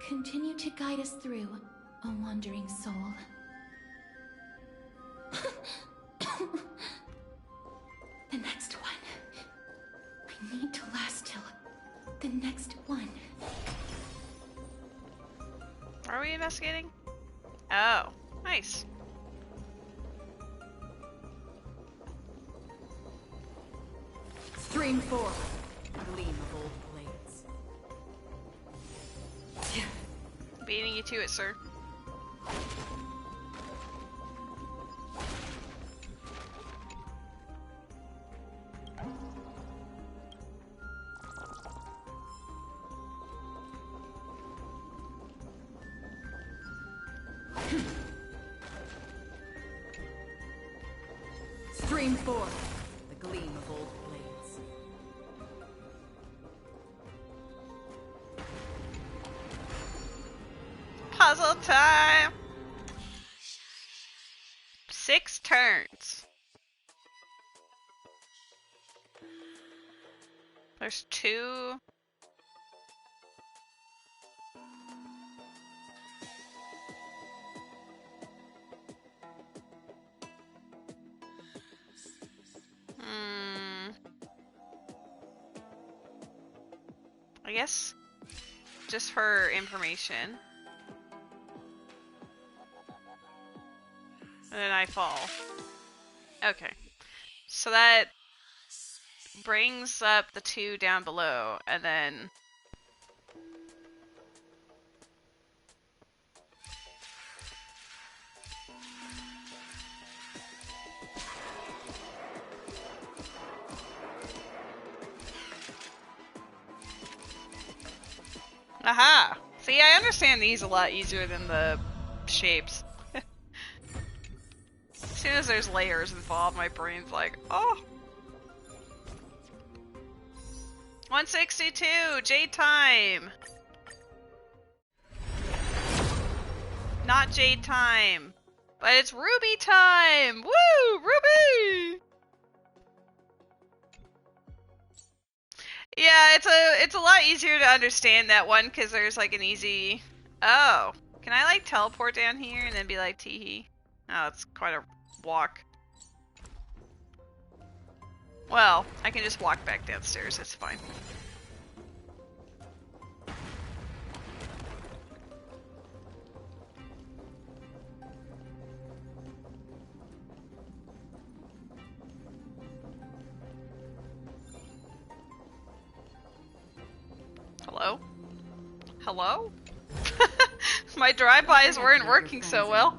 Continue to guide us through, O wandering soul. The next one. I need to last till the next one. Are we investigating? Oh, nice. Stream 4. Gleam of old blades. Beating you to it, sir. Stream 4. The gleam of old blades. Puzzle time! 6 turns. There's 2. I guess just for information. And then I fall. Okay. So that brings up the 2 down below, and then... Aha! See, I understand these a lot easier than the shapes. As soon as there's layers involved, my brain's like, oh! 162! Jade time! Not Jade time! But it's Ruby time! Woo! Ruby! Yeah, it's a lot easier to understand that one because there's like an easy... Oh, can I like teleport down here and then be like teehee? Oh, it's quite a walk. Well, I can just walk back downstairs, it's fine. Hello? Hello? My drive-bys weren't working so well.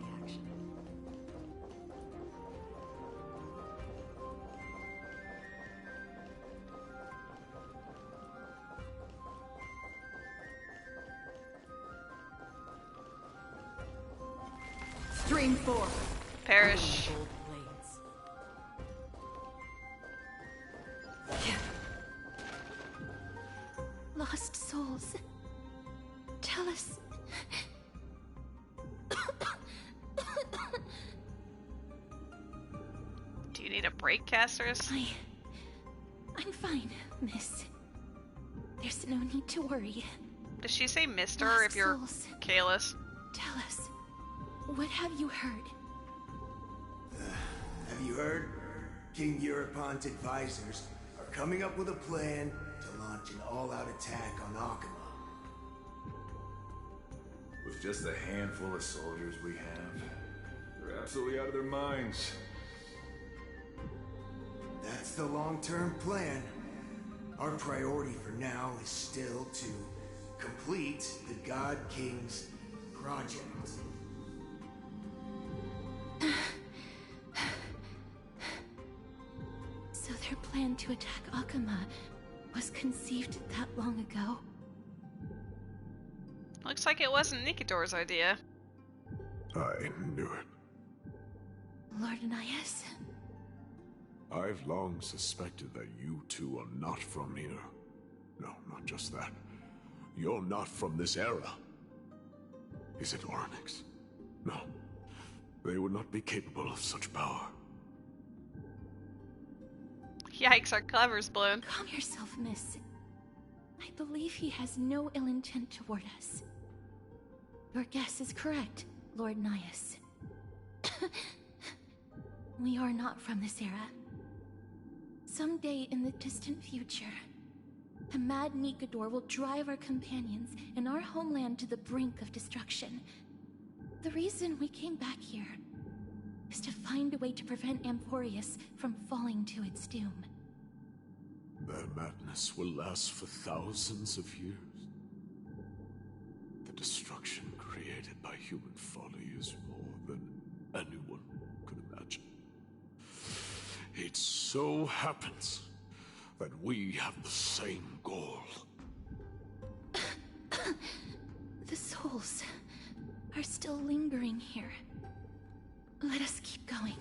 Stream 4. Perish. Lost souls. Tell us. Do you need a break, Casters? I'm fine, miss. There's no need to worry. Does she say mister Lost if you're souls. careless? Tell us. What have you heard? Have you heard? King Europon's advisors are coming up with a plan to launch an all-out attack on Akama. With just a handful of soldiers we have, they're absolutely out of their minds. That's the long-term plan. Our priority for now is still to complete the God King's project. So their plan to attack Akama was conceived that long ago? Looks like it wasn't Nikidor's idea. I knew it. Lord Anais? I've long suspected that you two are not from here. No, not just that. You're not from this era. Is it Oryx? No. They would not be capable of such power. Yikes, our cover's blown. Calm yourself, miss. I believe he has no ill intent toward us. Your guess is correct, Lord Nias. We are not from this era. Someday in the distant future, the mad Nikador will drive our companions and our homeland to the brink of destruction. The reason we came back here is to find a way to prevent Amphoreus from falling to its doom. Their madness will last for thousands of years. The destruction created by human folly is more than anyone could imagine. It so happens that we have the same goal. The souls are still lingering here. Let us keep going.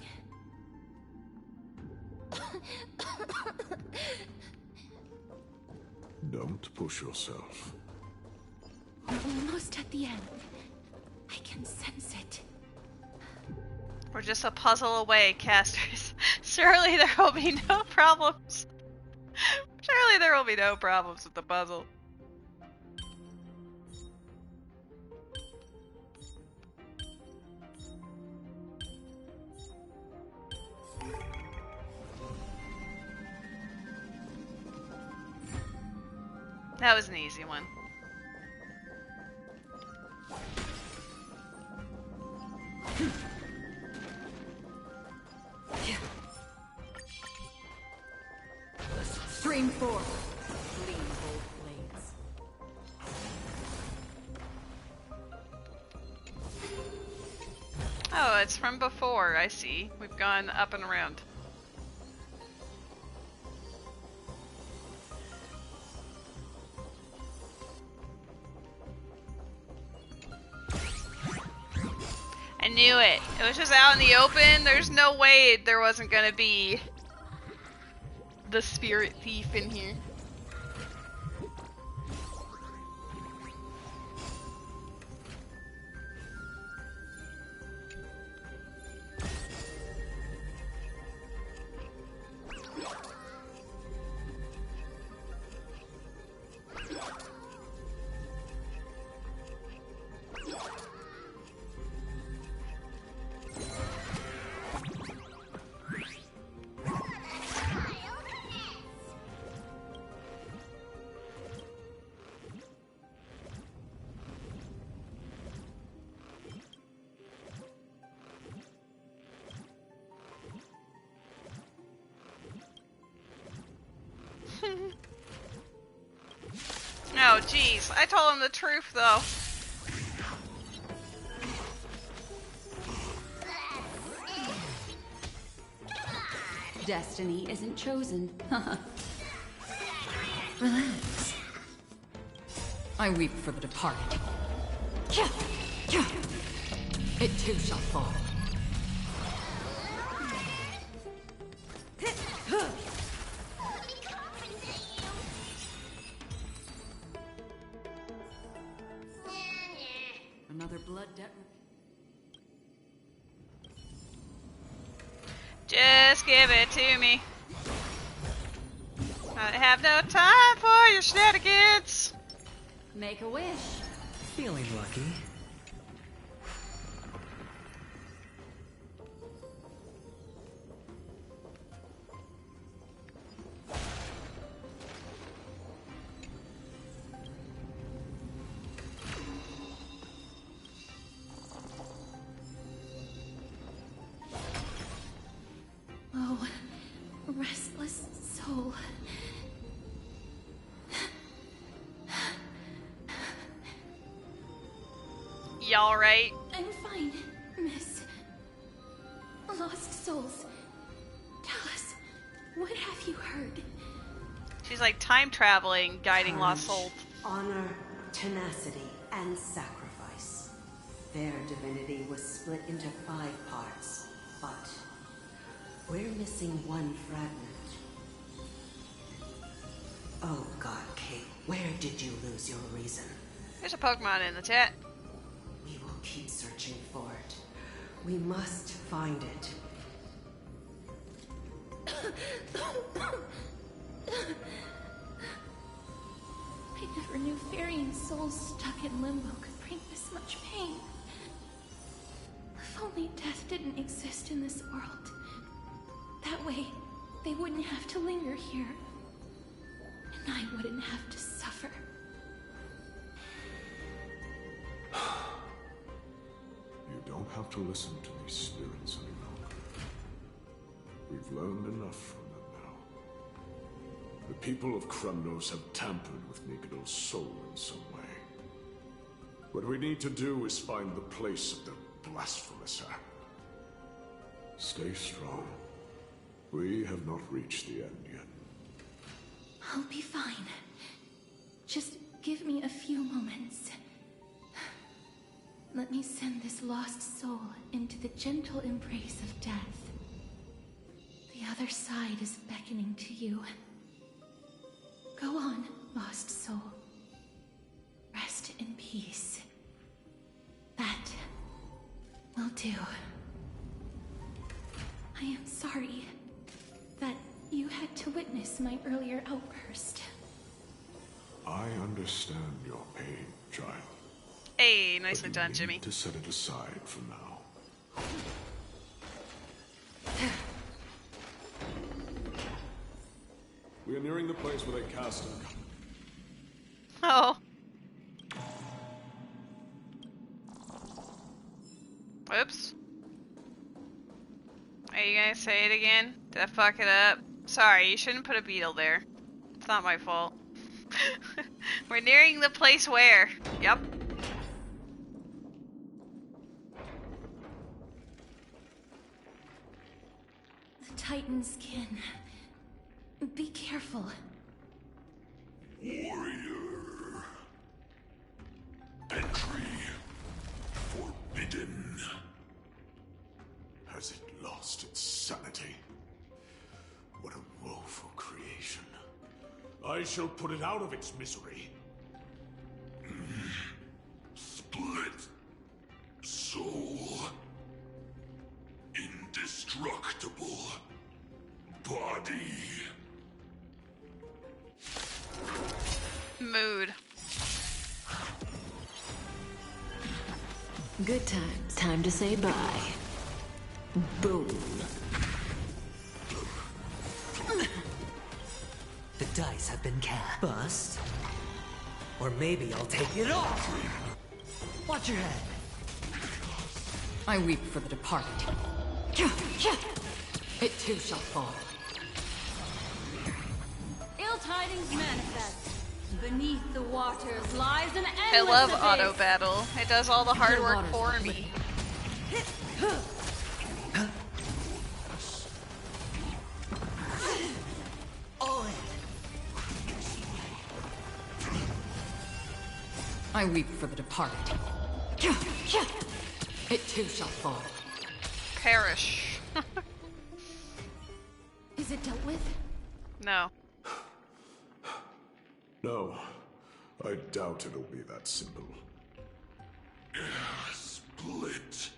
Don't push yourself. We're almost at the end. I can sense it. We're just a puzzle away, casters. Surely there will be no problems. Surely there will be no problems with the puzzle. That was an easy one. Stream 4. Gleam bold blades. Oh, it's from before, I see. We've gone up and around. I knew it. It was just out in the open. There's no way there wasn't gonna be the spirit thief in here. No, jeez. I told him the truth, though. Destiny isn't chosen. Relax. I weep for the departed. It too shall fall. Another blood debt. Just give it to me. I have no time for your shenanigans. Make a wish. Feeling lucky. Oh, restless soul. Y'all right? I'm fine, miss. Lost souls. Tell us, what have you heard? She's like time traveling, guiding lost Courage, souls. honor, tenacity, and sacrifice. Their divinity was split into 5 parts, but we're missing one fragment. Oh God, Kate, where did you lose your reason? There's a Pokemon in the chat. We will keep searching for it. We must find it. I never knew Fairy souls stuck in limbo could bring this much pain. If only death didn't exist in this world. That way, they wouldn't have to linger here. And I wouldn't have to suffer. You don't have to listen to these spirits any longer. We've learned enough from them now. The people of Kremnos have tampered with Nikito's soul in some way. What we need to do is find the place of their blasphemous act. Stay strong. We have not reached the end yet. I'll be fine. Just give me a few moments. Let me send this lost soul into the gentle embrace of death. The other side is beckoning to you. Go on, lost soul. Rest in peace. That will do. I am sorry that you had to witness my earlier outburst. I understand your pain, child. Hey, nicely done, Need Jimmy. to set it aside for now. We are nearing the place where they cast him. Oh. Oops. Are you gonna say it again? Did I fuck it up? Sorry, you shouldn't put a beetle there. It's not my fault. We're nearing the place where. Yep. The Titans can... Be careful. Warrior. Entry forbidden. Has it lost its sanity? What a woeful creation. I shall put it out of its misery. Split soul. Indestructible body. Mood. Good times. Time to say bye. Boom. The dice have been cast. Bust. Or maybe I'll take it off. Watch your head. I weep for the departed. It too shall fall. Ill tidings manifest. Beneath the waters lies an endless I love abyss. auto battle. It does all the hard work for me. I weep for the departed. It too shall fall. Perish. Is it dealt with? No. No, I doubt it'll be that simple. Split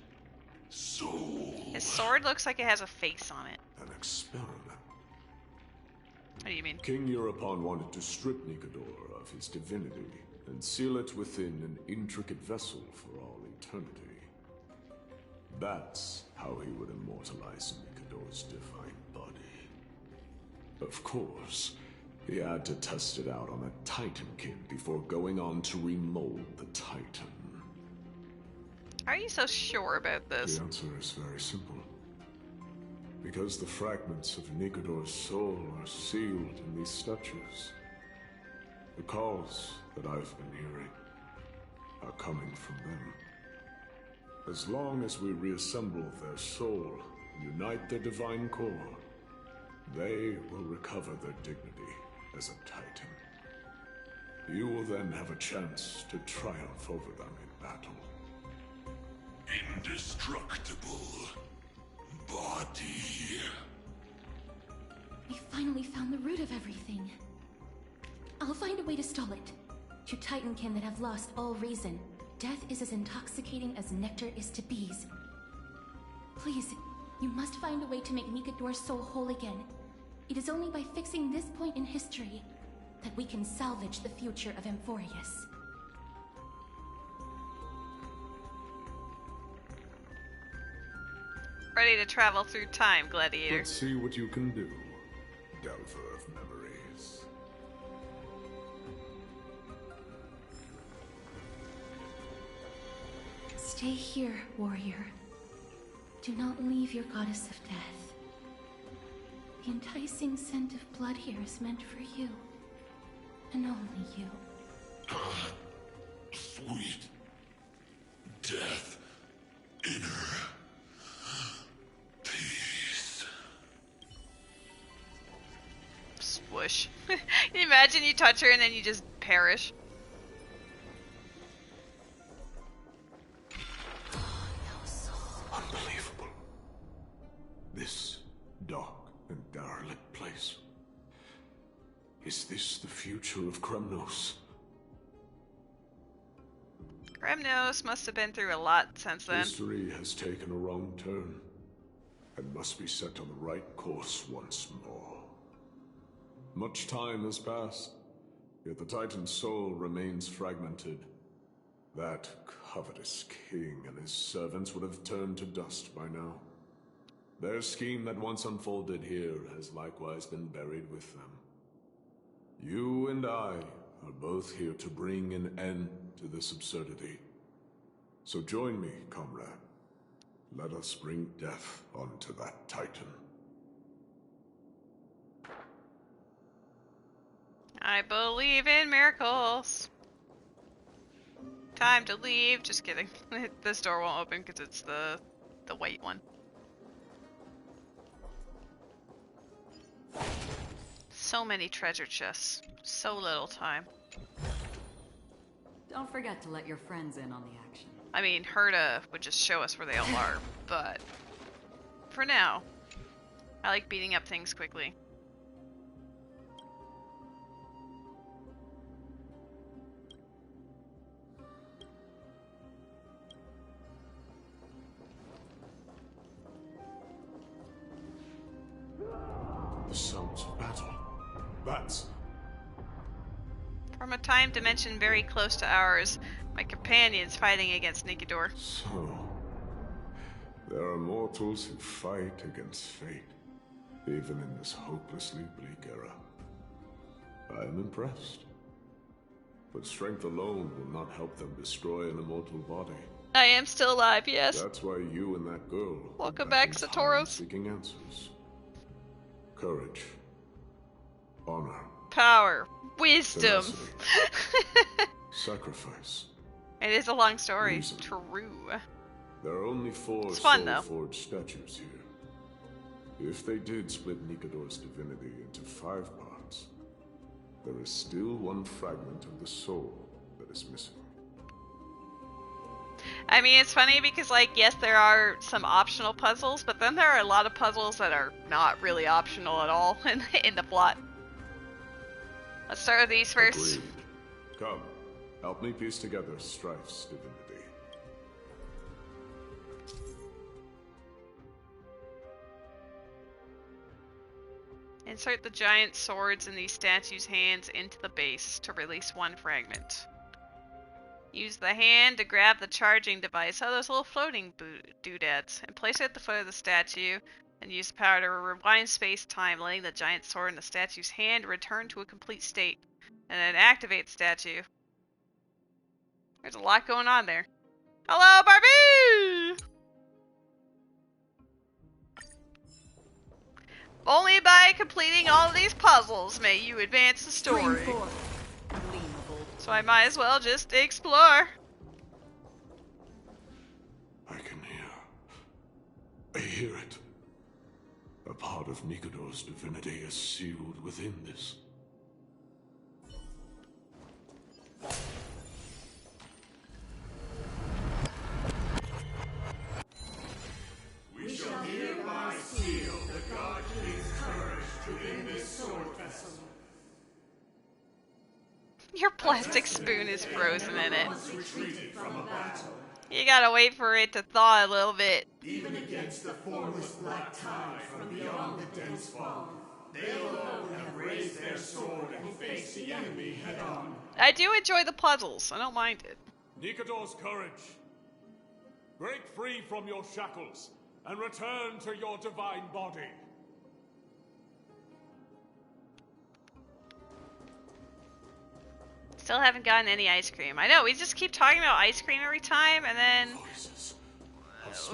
soul. His sword looks like it has a face on it. An experiment. What do you mean? King Europon wanted to strip Nicodor of his divinity and seal it within an intricate vessel for all eternity. That's how he would immortalize Nicodor's divine body. Of course, he had to test it out on a Titankin before going on to remold the Titan. How are you so sure about this? The answer is very simple. Because the fragments of Nicodor's soul are sealed in these statues. The calls that I've been hearing are coming from them. As long as we reassemble their soul and unite their divine core, they will recover their dignity as a Titan. You will then have a chance to triumph over them in battle. Indestructible body. We finally found the root of everything. I'll find a way to stall it. To Titankin that have lost all reason, death is as intoxicating as nectar is to bees. Please, you must find a way to make Nicodor's soul whole again. It is only by fixing this point in history that we can salvage the future of Amphoreus. Ready to travel through time, Gladiator. Let's see what you can do, Delver of Memories. Stay here, warrior. Do not leave your goddess of death. The enticing scent of blood here is meant for you. And only you. Sweet death, inner peace. Swoosh. Can you imagine you touch her and then you just perish? Unbelievable. This dark and derelict place. Is this the future of Kremnos? Kremnos must have been through a lot since then. History has taken a wrong turn and must be set on the right course once more. Much time has passed, yet the Titan's soul remains fragmented. That covetous king and his servants would have turned to dust by now. Their scheme that once unfolded here has likewise been buried with them. You and I are both here to bring an end to this absurdity. So join me, comrade. Let us bring death onto that Titan. I believe in miracles. Time to leave. Just kidding. This door won't open because it's the white one. So many treasure chests. So little time. Don't forget to let your friends in on the action. I mean, Herta would just show us where they all are, but for now, I like beating up things quickly. The sounds of battle. Bats. From a time dimension very close to ours, my companion's fighting against Nikedor. So, there are mortals who fight against fate, even in this hopelessly bleak era. I am impressed. But strength alone will not help them destroy an immortal body. I am still alive, yes. That's why you and that girl Welcome back, Satoros. Seeking answers. Courage. Honor. Power. Wisdom. Sacrifice. It is a long story. Reason. True. There are only 4 soul-forged statues here. If they did split Nikedor's divinity into 5 parts, there is still one fragment of the soul that is missing. I mean, it's funny because, like, yes, there are some optional puzzles, but then there are a lot of puzzles that are not really optional at all in the plot. Let's start with these first. Agreed. Come, help me piece together Strife's divinity. Insert the giant swords in these statues' hands into the base to release one fragment. Use the hand to grab the charging device, those little floating doodads, and place it at the foot of the statue, and use the power to rewind space-time, letting the giant sword in the statue's hand return to a complete state, and then activate the statue. There's a lot going on there. Hello, Barbie! Only by completing all of these puzzles may you advance the story. So I might as well just explore. I hear it. A part of Nikedor's divinity is sealed within this. We shall hereby seal the God King's courage within this sword vessel. Your plastic spoon is frozen in it. Retreated from a battle. You gotta wait for it to thaw a little bit. Even against the formless black tide from beyond the dense fog, they alone have raised their sword and faced the enemy head on. I do enjoy the puzzles. I don't mind it. Nikedor's courage. Break free from your shackles and return to your divine body. Still haven't gotten any ice cream. I know, we just keep talking about ice cream every time, and then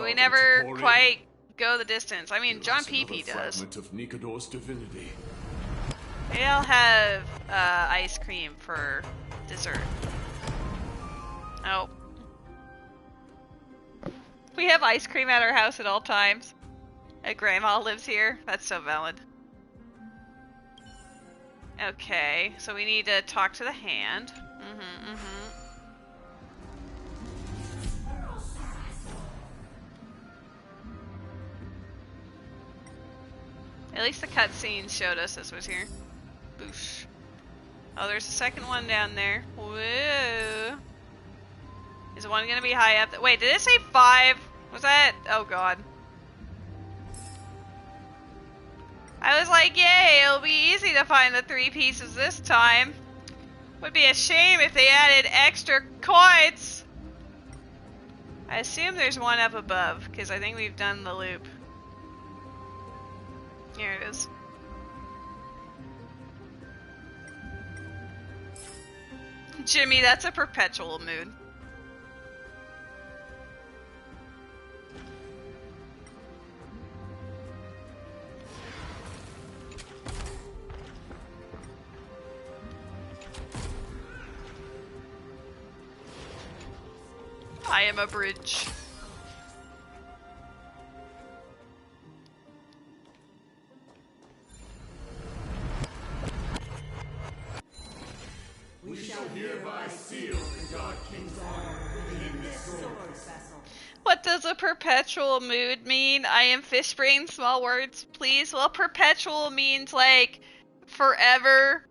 we never quite go the distance. I mean, John PP does. Fragment of Nikedor's divinity. Maybe I'll have ice cream for dessert. Oh. We have ice cream at our house at all times. Grandma lives here. That's so valid. Okay, so we need to talk to the hand. At least the cutscene showed us this was here. Boosh. Oh, there's a second one down there. Whoa. Is one gonna be high up? Wait, did it say 5? Was that? Oh god. I was like, yay, it'll be easy to find the 3 pieces this time. Would be a shame if they added extra coins. I assume there's one up above, because I think we've done the loop. Here it is. Jimmy, that's a perpetual mood. I am a bridge. We shall hereby seal the God King's honor within this sword vessel. What does a perpetual mood mean? I am fish brain, small words, please. Well, perpetual means, like, forever.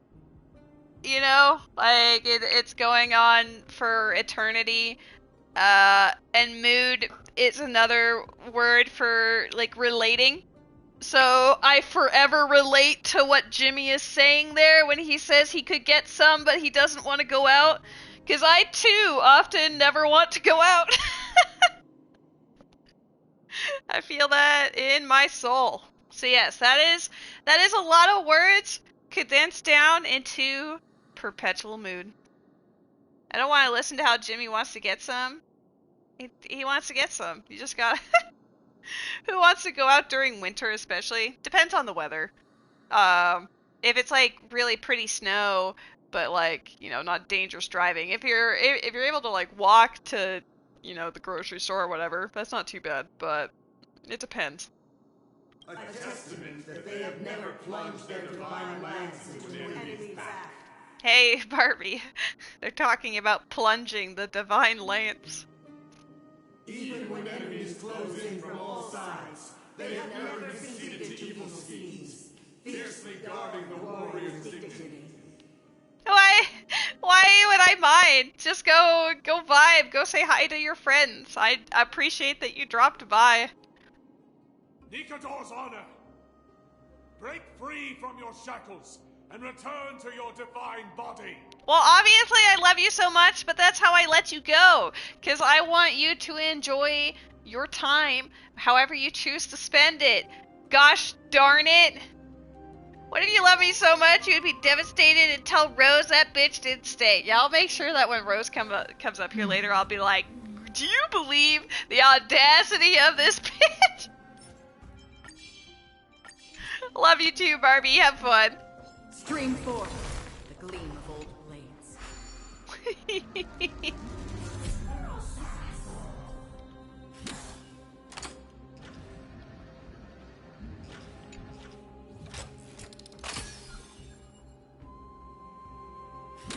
You know? Like, it's going on for eternity. And mood is another word for, like, relating. So I forever relate to what Jimmy is saying there when he says he could get some, but he doesn't want to go out. Because I, too, often never want to go out. I feel that in my soul. So yes, that is a lot of words condensed down into perpetual mood. I don't want to listen to how Jimmy wants to get some. He wants to get some. You just gotta... Who wants to go out during winter especially? Depends on the weather. If it's like really pretty snow, but like, you know, not dangerous driving. If you're able to like walk to, you know, the grocery store or whatever, that's not too bad, but it depends. A testament that they have never plunged their divine lance into an enemy's back. Hey, Barbie. They're talking about plunging the divine lance. Even when enemies close in from all sides, they have never conceded to evil schemes, fiercely guarding the warrior's dignity. Why would I mind? Just go vibe, go say hi to your friends. I appreciate that you dropped by. Nikador's honor! Break free from your shackles and return to your divine body! Well, obviously I love you so much, but that's how I let you go. Because I want you to enjoy your time however you choose to spend it. Gosh darn it. What if you love me so much you would be devastated and tell Rose that bitch didn't stay? Yeah, I'll make sure that when Rose comes up here later, I'll be like, do you believe the audacity of this bitch? Love you too, Barbie. Have fun. Stream 4. The gleam of old blades.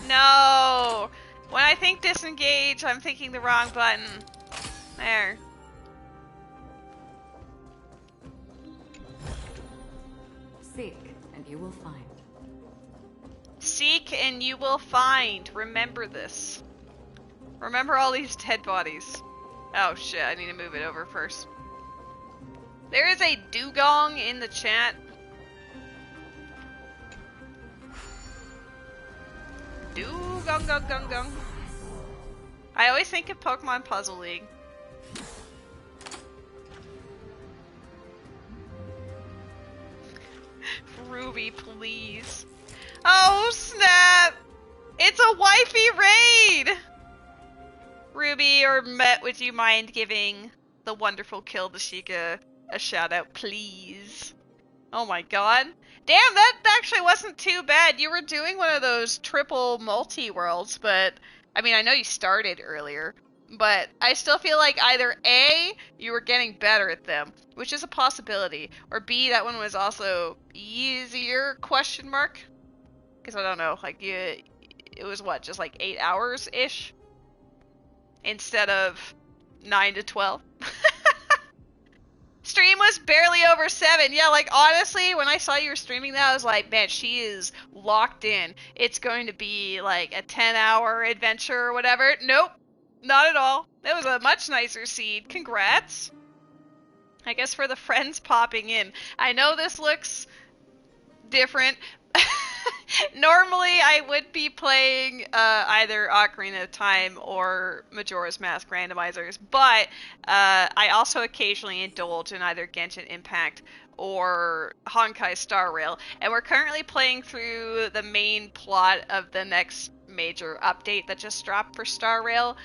No! When I think disengage, I'm thinking the wrong button. There. Seek, and you will find. Seek and you will find. Remember this. Remember all these dead bodies. Oh shit, I need to move it over first. There is a dugong in the chat. Dugong gong gong gong. I always think of Pokemon Puzzle League. Ruby, please. Oh, snap! It's a wifey raid! Ruby or Met, would you mind giving the wonderful Kill Dashika a shout out, please? Oh my god. Damn, that actually wasn't too bad. You were doing one of those triple multi-worlds, but... I mean, I know you started earlier, but I still feel like either A, you were getting better at them, which is a possibility, or B, that one was also easier, question mark? Because I don't know, like, it was what, just like 8 hours-ish? Instead of 9 to 12? Stream was barely over 7. Yeah, like, honestly, when I saw you were streaming that, I was like, man, she is locked in. It's going to be, like, a 10-hour adventure or whatever. Nope. Not at all. It was a much nicer seed. Congrats. I guess for the friends popping in. I know this looks different. Normally, I would be playing either Ocarina of Time or Majora's Mask randomizers, but I also occasionally indulge in either Genshin Impact or Honkai Star Rail, and we're currently playing through the main plot of the next major update that just dropped for Star Rail.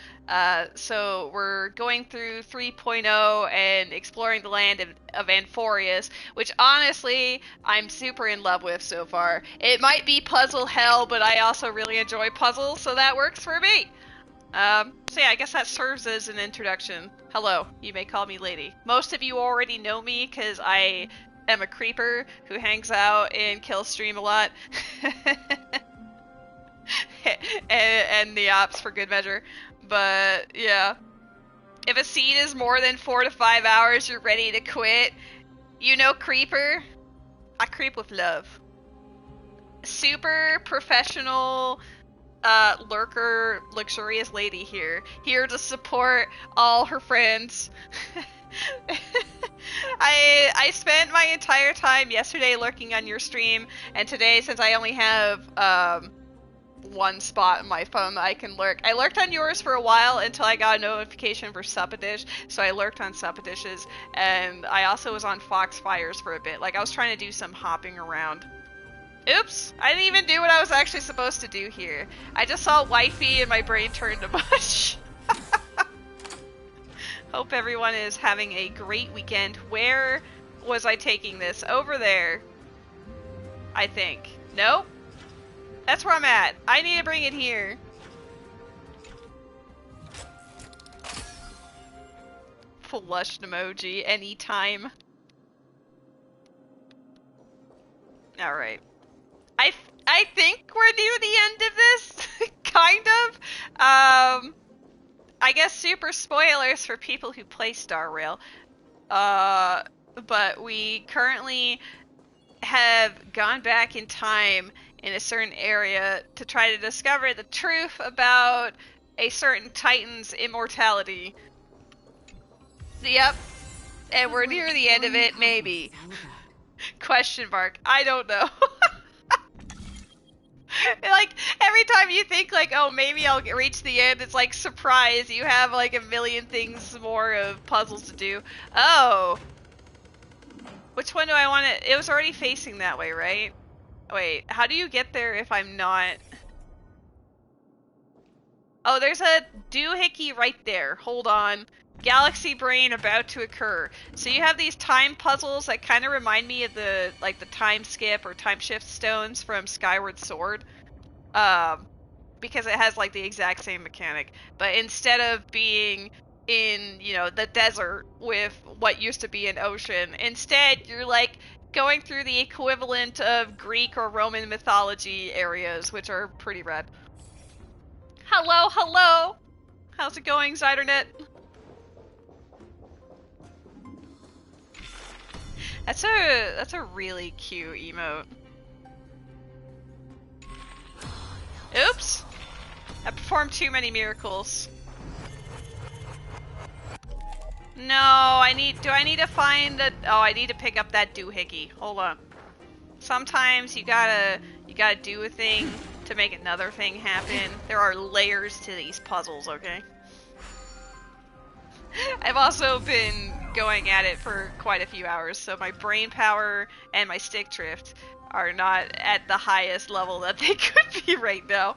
So we're going through 3.0 and exploring the land of Amphoreus, which honestly I'm super in love with so far. It might be puzzle hell, but I also really enjoy puzzles, so that works for me. So yeah, I guess that serves as an introduction. Hello, you may call me Lady. Most of you already know me because I am a creeper who hangs out in Killstream a lot. and the ops for good measure. But yeah. If a scene is more than 4 to 5 hours, you're ready to quit. You know Creeper? I creep with love. Super professional lurker, luxurious lady here to support all her friends. I spent my entire time yesterday lurking on your stream, and today, since I only have one spot in my phone that I can lurk, I lurked on yours for a while until I got a notification for Suppadish, so I lurked on Suppadish's, and I also was on Foxfire's for a bit. Like, I was trying to do some hopping around. Oops! I didn't even do what I was actually supposed to do here. I just saw wifey and my brain turned to mush. Hope everyone is having a great weekend. Where was I taking this? Over there. I think. Nope. That's where I'm at. I need to bring it here. Flushed emoji anytime. Alright. I think we're near the end of this. Kind of. I guess super spoilers for people who play Star Rail. But we currently have gone back in time in a certain area to try to discover the truth about a certain Titan's immortality. Yep. And we're near the end of it, maybe. Question mark. I don't know. Like, every time you think, like, oh, maybe I'll reach the end, it's like, surprise, you have, like, a million things more of puzzles to do. Oh. Which one do I want to... It was already facing that way, right? Wait, how do you get there if I'm not... Oh, there's a doohickey right there. Hold on. Galaxy brain about to occur. So you have these time puzzles that kind of remind me of the, like, the time skip or time shift stones from Skyward Sword. Because it has, like, the exact same mechanic. But instead of being in, you know, the desert with what used to be an ocean, instead you're, like, going through the equivalent of Greek or Roman mythology areas, which are pretty rad. Hello, hello! How's it going, Zydernet? That's a really cute emote. Oops! I performed too many miracles. No, do I need to find the... Oh, I need to pick up that doohickey. Hold on. Sometimes you gotta do a thing to make another thing happen. There are layers to these puzzles, okay? I've also been going at it for quite a few hours, so my brain power and my stick drift are not at the highest level that they could be right now.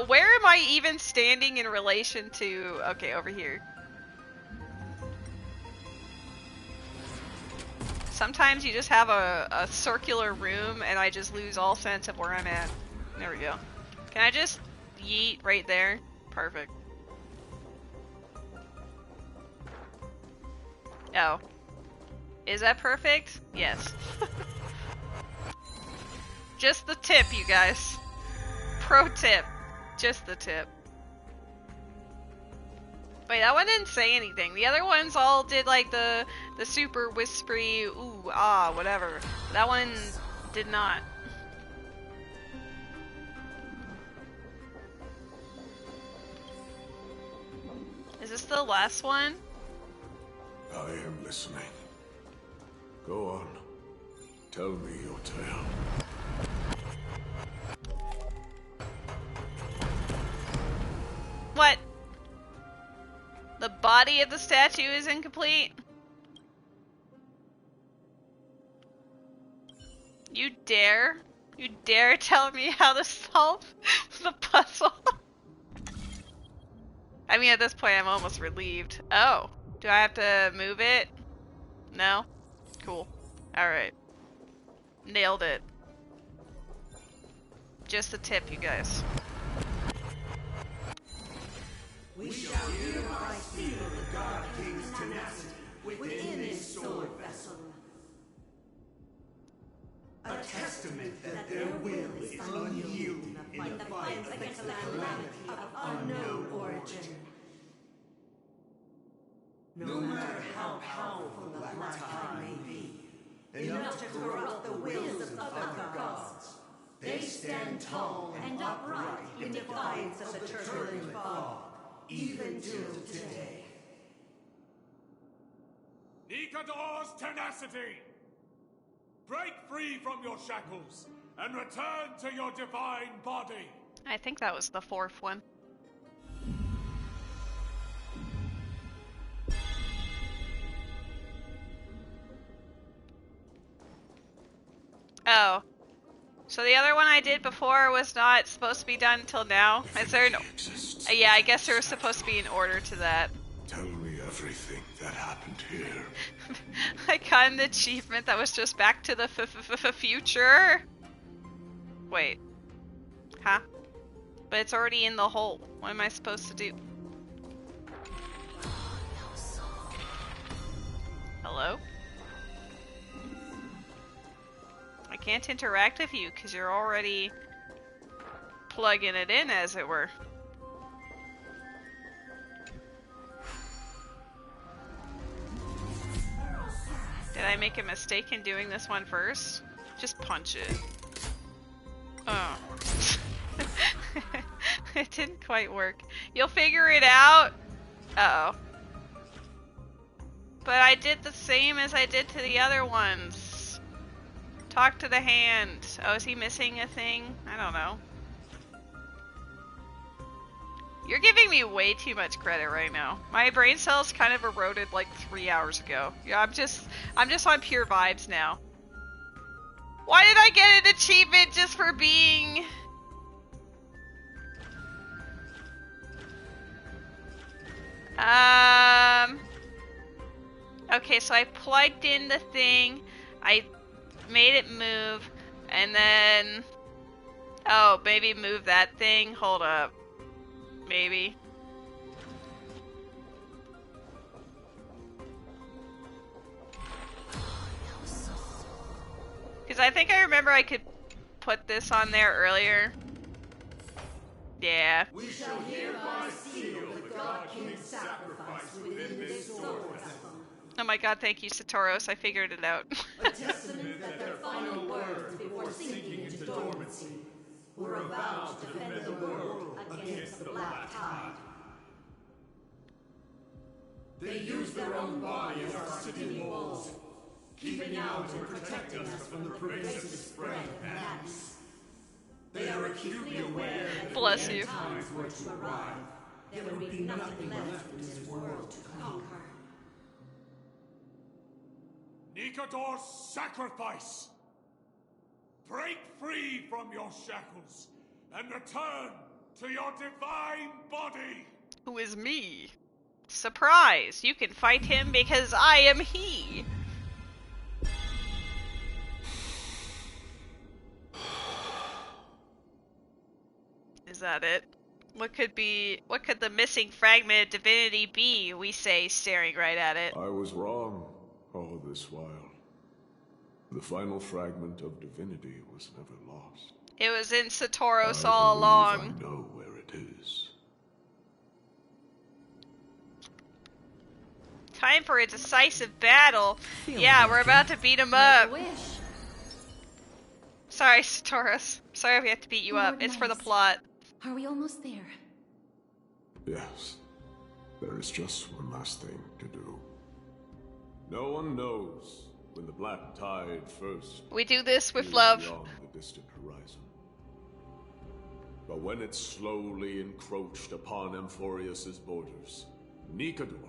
Where am I even standing in relation to... Okay, over here. Sometimes you just have a circular room and I just lose all sense of where I'm at. There we go. Can I just yeet right there? Perfect. Oh. Is that perfect? Yes. Just the tip, you guys. Pro tip. Just the tip. Wait, that one didn't say anything. The other ones all did like the super whispery, ooh, ah, whatever. That one did not. Is this the last one? I am listening. Go on. Tell me your tale. What? The body of the statue is incomplete? You dare? You dare tell me how to solve the puzzle? I mean, at this point, I'm almost relieved. Oh, do I have to move it? No? Cool. Alright. Nailed it. Just a tip, you guys. We shall hereby feel the God King's tenacity within his sword vessel. A testament that their will is unyielding in the fight against the calamity of unknown origin. No matter how powerful the Black Tide may be, enough to corrupt the wills of other gods, they stand tall and upright in defiance of the turbulent fog, even till today. Nikador's tenacity! Break free from your shackles and return to your divine body! I think that was the fourth one. Oh. So the other one I did before was not supposed to be done until now? Is there an... yeah, I guess there was supposed to be an order to that. Tell me everything that happened here. I got an achievement that was just back to the future. Wait. Huh? But it's already in the hole. What am I supposed to do? Hello? I can't interact with you because you're already plugging it in, as it were. Did I make a mistake in doing this one first? Just punch it. Oh. It didn't quite work. You'll figure it out? Uh-oh. But I did the same as I did to the other ones. Talk to the hand. Oh, is he missing a thing? I don't know. You're giving me way too much credit right now. My brain cells kind of eroded like 3 hours ago. Yeah, I'm just on pure vibes now. Why did I get an achievement just for being... Okay, so I plugged in the thing, I made it move, and then... Oh, maybe move that thing? Hold up. Maybe. Because I think I remember I could put this on there earlier. Yeah. We shall hereby seal the God King's sacrifice within this sword vessel. Oh my god, thank you, Satoros. I figured it out. A testament that their final words before sinking into dormancy were a vow to defend the world against the Black Tide. They used their own body as our city walls, keeping out and protecting us from the pervasive spread of madness. They are acutely aware that Bless if the you. end times were to arrive, there would be nothing left in this world to conquer. Nikador's sacrifice! Break free from your shackles and return to your divine body! Who is me? Surprise! You can fight him because I am he! Is that it? What could the missing fragment of divinity be, we say, staring right at it? I was wrong all this while. The final fragment of divinity was never lost. It was in Satoros I all believe along. I know where it is. Time for a decisive battle. Yeah, we're about to beat him up. Sorry, Satoros. Sorry we have to beat you up. It's for the plot. Are we almost there? Yes. There is just one last thing to do. No one knows when the Black Tide first... We do this with appeared love. Beyond the distant horizon. But when it slowly encroached upon Amphoreus' borders, Nikador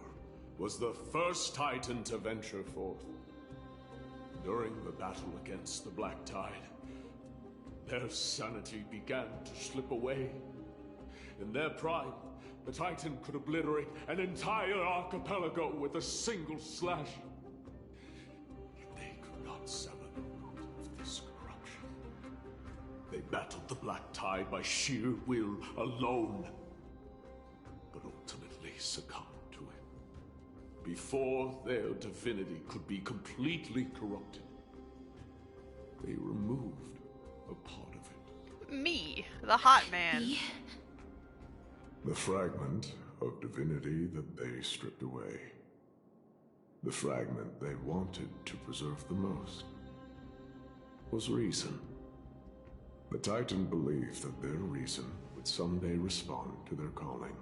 was the first Titan to venture forth. During the battle against the Black Tide, Their sanity began to slip away. In their prime, the Titan could obliterate an entire archipelago with a single slash. Yet they could not sever the root of this corruption. They battled the Black Tide by sheer will alone, but ultimately succumbed to it. Before their divinity could be completely corrupted, they removed a part of it. Me, the hot man. The fragment of divinity that they stripped away. The fragment they wanted to preserve the most was reason. The Titan believed that their reason would someday respond to their calling,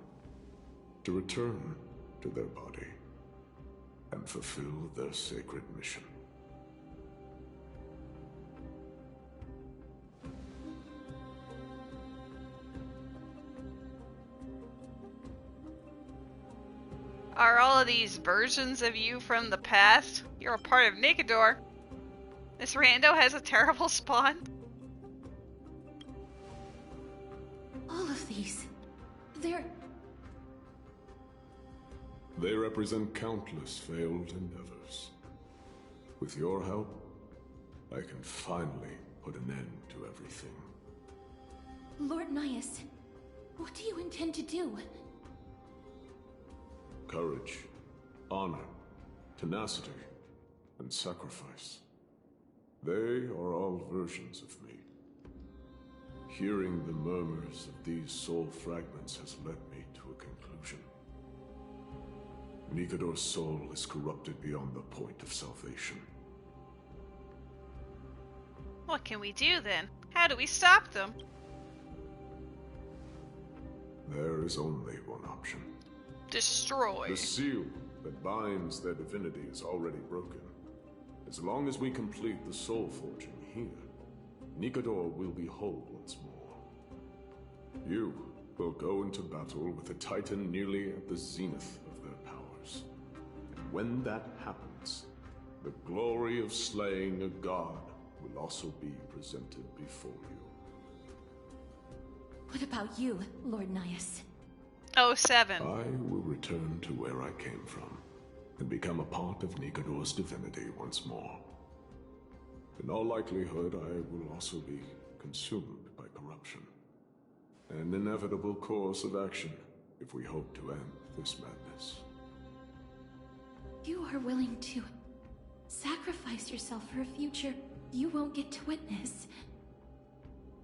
to return to their body, and fulfill their sacred mission. Are all of these versions of you from the past? You're a part of Nikedor. This rando has a terrible spawn. All of these. They're... They represent countless failed endeavors. With your help, I can finally put an end to everything. Lord Nias, what do you intend to do? Courage, honor, tenacity, and sacrifice. They are all versions of me. Hearing the murmurs of these soul fragments has led me to a conclusion. Nikedor's soul is corrupted beyond the point of salvation. What can we do then? How do we stop them? There is only one option. Destroy. The seal that binds their divinity is already broken. As long as we complete the soul forging here, Nikedor will be whole once more. You will go into battle with a Titan nearly at the zenith of their powers. And when that happens, the glory of slaying a god will also be presented before you. What about you, Lord Nias? 07. I will return to where I came from, and become a part of Nikedor's divinity once more. In all likelihood, I will also be consumed by corruption. An inevitable course of action if we hope to end this madness. You are willing to sacrifice yourself for a future you won't get to witness.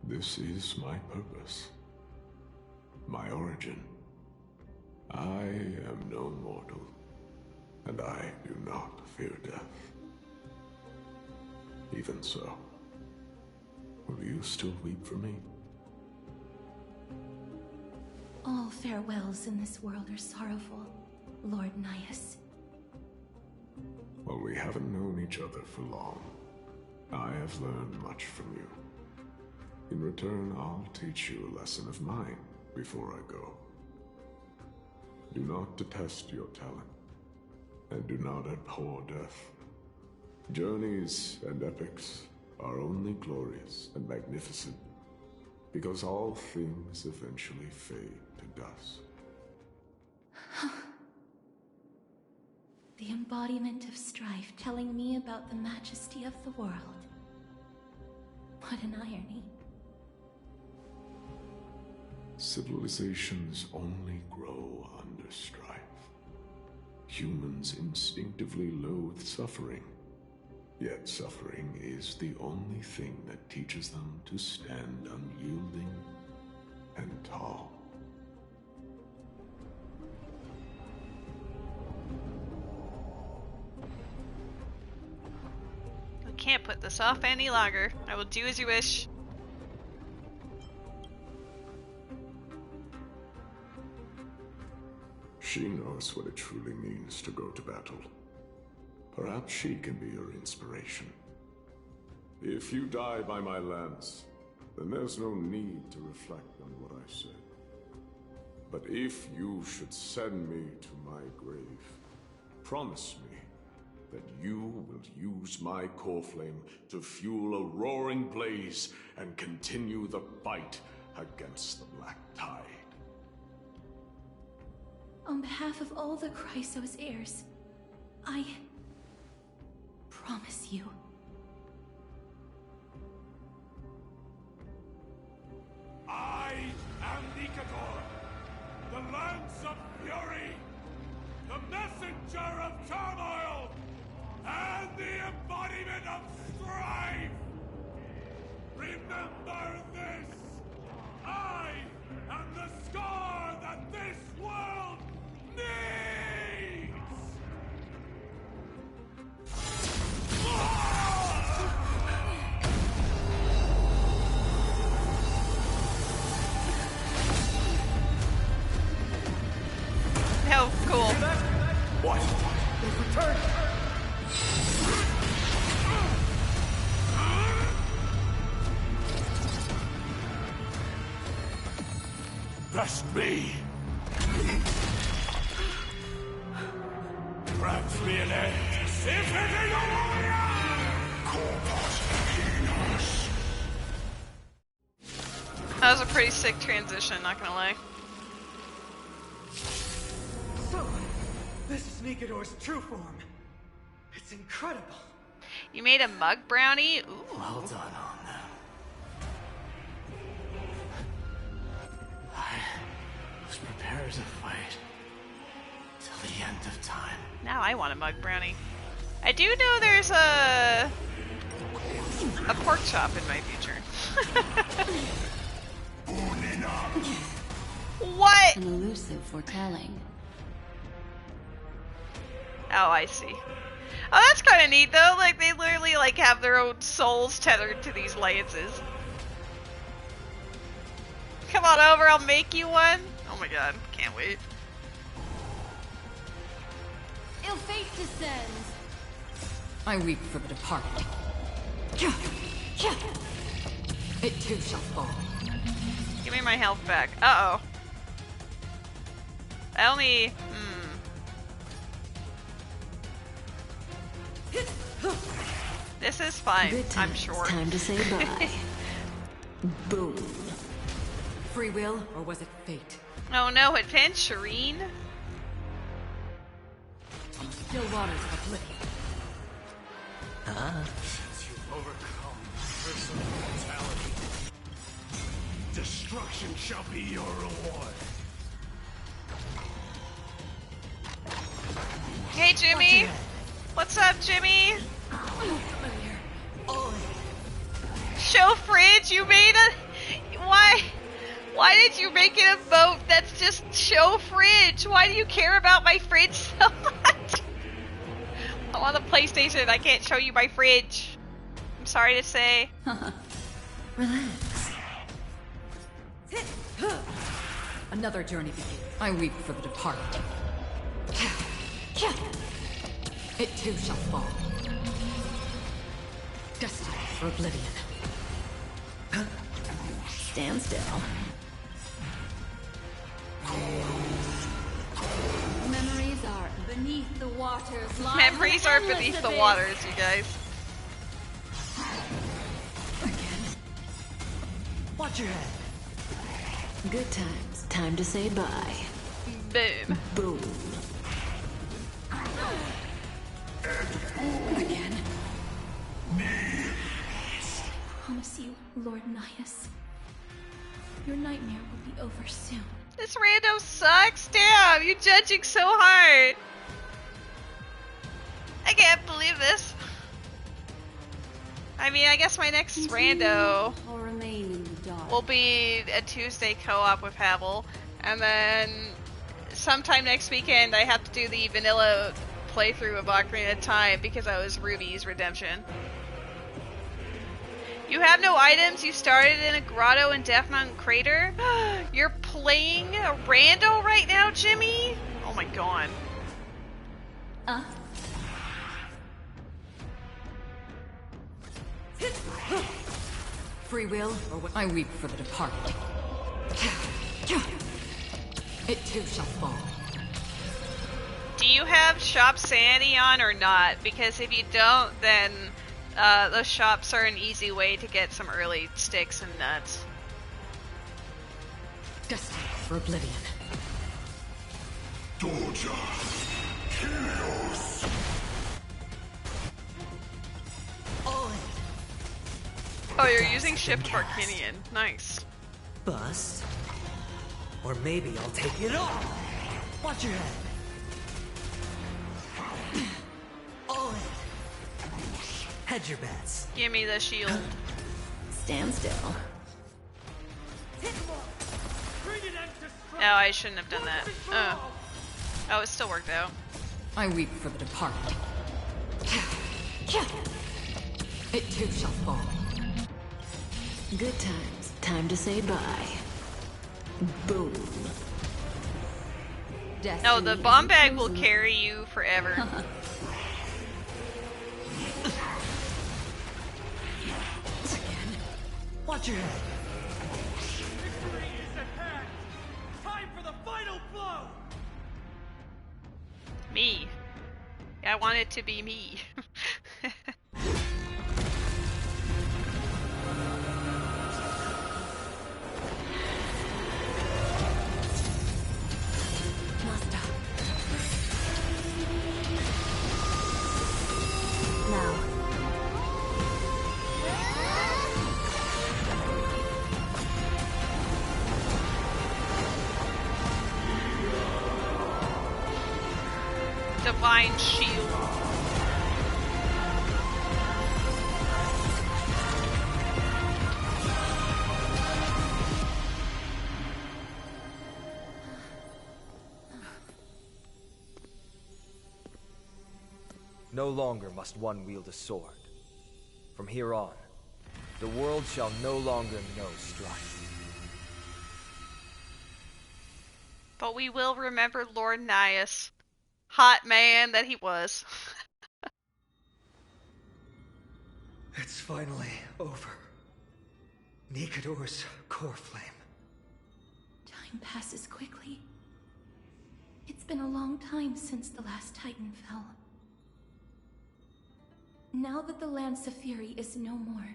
This is my purpose. My origin. I am no mortal, and I do not fear death. Even so, will you still weep for me? All farewells in this world are sorrowful, Lord Nias. Well, we haven't known each other for long. I have learned much from you. In return, I'll teach you a lesson of mine before I go. Do not detest your talent, and do not abhor death. Journeys and epics are only glorious and magnificent, because all things eventually fade to dust. The embodiment of strife telling me about the majesty of the world. What an irony. Civilizations only grow under strife. Humans instinctively loathe suffering. Yet suffering is the only thing that teaches them to stand unyielding and tall. We can't put this off any longer. I will do as you wish. She knows what it truly means to go to battle. Perhaps she can be your inspiration. If you die by my lance, then there's no need to reflect on what I said. But if you should send me to my grave, promise me that you will use my core flame to fuel a roaring blaze and continue the fight against the Black Tide. On behalf of all the Chrysos heirs, I promise you. I am Nikador, the Lance of Fury, the messenger of turmoil, and the embodiment of strife! Remember this! I am the scar that this world needs! Oh, cool. What? They've returned! Trust me. Grant me an end. If it is a warrior! Corpus Venus. That was a pretty sick transition, not gonna lie. So, this is Nikador's true form. It's incredible. You made a mug brownie? Ooh. Well done on them. I was prepared to fight till the end of time. Now I want a mug brownie. I do know there's a pork chop in my future. What? An elusive foretelling. Oh, I see. Oh, that's kind of neat though. Like they literally like have their own souls tethered to these lances. Come on over, I'll make you one. Oh my god, can't wait. Ill fate descends. I weep for the departed. It too shall fall. Give me my health back. Uh-oh. I only... This is fine, Good I'm times, sure. time to say bye. Boom. Free will, or was it fate? Oh no, adventurine? On the still waters of oblivion. Since you've overcome personal mortality, destruction shall be your reward. Hey Jimmy! What's up, Jimmy? Show fridge, you made a... Why did you make it a vote that's just show fridge? Why do you care about my fridge so much? I'm on the PlayStation, I can't show you my fridge. I'm sorry to say. Relax. Another journey begins. I weep for the departed. It too shall fall. Destined for oblivion. Stand still. Memories are beneath the waters. Memories are beneath the waters, you guys. Watch your head. Good times. Time to say bye. Boom. Boom. Again. I promise you, Lord Nihus, your nightmare will be over soon. This rando sucks. Damn, you're judging so hard. I can't believe this. I mean, I guess my next rando Or remain in the dark. will be a Tuesday co-op with Havel, and then sometime next weekend I have to do the vanilla playthrough of Ocarina of Time because I was Ruby's redemption. You have no items, you started in a grotto in Death Mountain Crater? You're playing a rando right now, Jimmy? Oh my god. Free will, or what? I weep for the departed. It too shall fall. Do you have shop sanity on or not? Because if you don't, then those shops are an easy way to get some early sticks and nuts. Destiny for oblivion. Doja. Chaos. Oh, you're using Shift Arcanian. Nice. Bust. Or maybe I'll take it off. Watch your head. All in. Hedge your bets. Give me the shield. Stand still. No, I shouldn't have done that. Oh, it still worked out. I weep for the departed. It too shall fall. Good times. Time to say bye. Boom. No, the bomb bag will carry you forever. Watch your head. Victory is at hand. Time for the final blow. Me. I want it to be me. Divine shield. No longer must one wield a sword. From here on, the world shall no longer know strife. But we will remember Lord Nias. Hot man that he was. It's finally over. Nikador's core flame. Time passes quickly. It's been a long time since the last Titan fell. Now that the Lance of Fury is no more,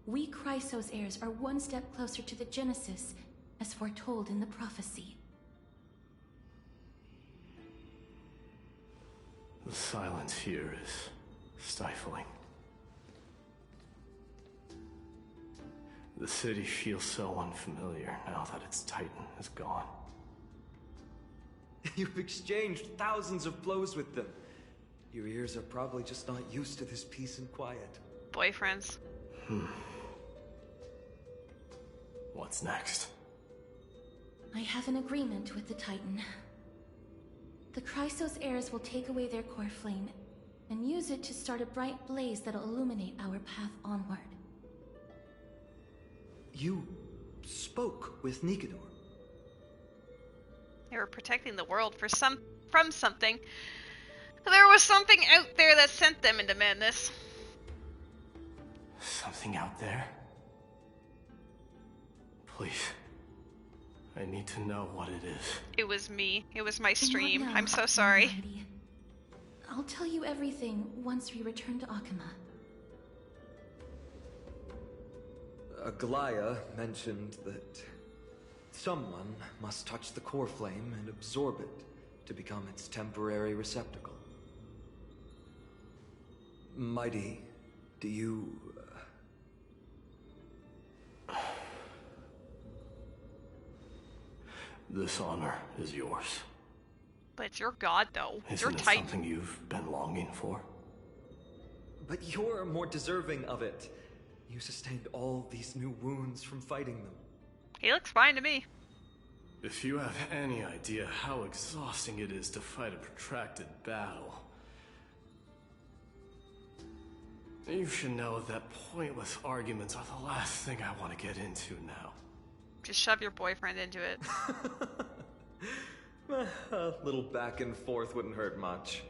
we Chrysos heirs are one step closer to the Genesis, as foretold in the prophecy. The silence here is stifling. The city feels so unfamiliar now that its Titan is gone. You've exchanged thousands of blows with them. Your ears are probably just not used to this peace and quiet. Boyfriends. What's next? I have an agreement with the Titan. The Chrysos heirs will take away their core flame and use it to start a bright blaze that'll illuminate our path onward. You spoke with Nikador. They were protecting the world from something. There was something out there that sent them into madness. Something out there? Please. I need to know what it is. It was me. It was my stream. I'm so sorry. I'll tell you everything once we return to Akama. Aglaya mentioned that someone must touch the core flame and absorb it to become its temporary receptacle. Mighty, do you... This honor is yours. But it's your god, though. Isn't You're it Titan. something you've been longing for? But you're more deserving of it. You sustained all these new wounds from fighting them. He looks fine to me. If you have any idea how exhausting it is to fight a protracted battle, you should know that pointless arguments are the last thing I want to get into now. Just shove your boyfriend into it. A little back and forth wouldn't hurt much.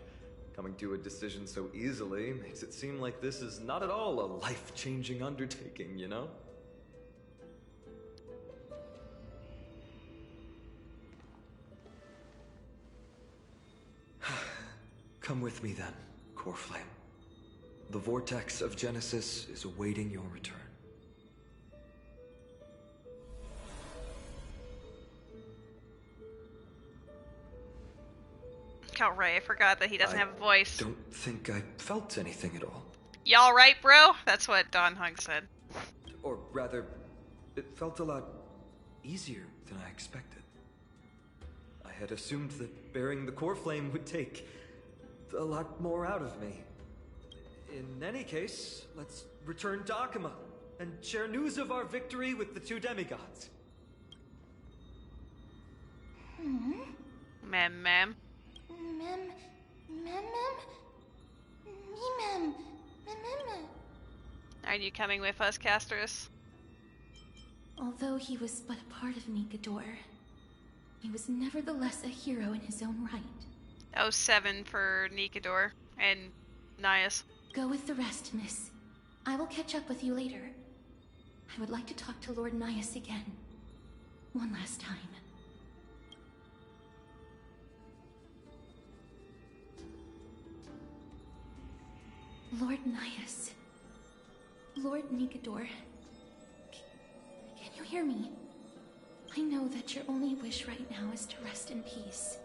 Coming to a decision so easily makes it seem like this is not at all a life-changing undertaking, you know? Come with me then, Coreflame. The vortex of Genesis is awaiting your return. Right, I forgot that he doesn't have a voice. Don't think I felt anything at all. Y'all right, bro? That's what Don Hung said. Or rather, it felt a lot easier than I expected. I had assumed that bearing the core flame would take a lot more out of me. In any case, let's return to Akama and share news of our victory with the two demigods. Mem. Mem. Are you coming with us, Castrus? Although he was but a part of Nikedor, he was nevertheless a hero in his own right. 07 for Nikedor and Nias. Go with the rest, miss. I will catch up with you later. I would like to talk to Lord Nias again. One last time. Lord Nias. Lord Nikedor. Can you hear me? I know that your only wish right now is to rest in peace.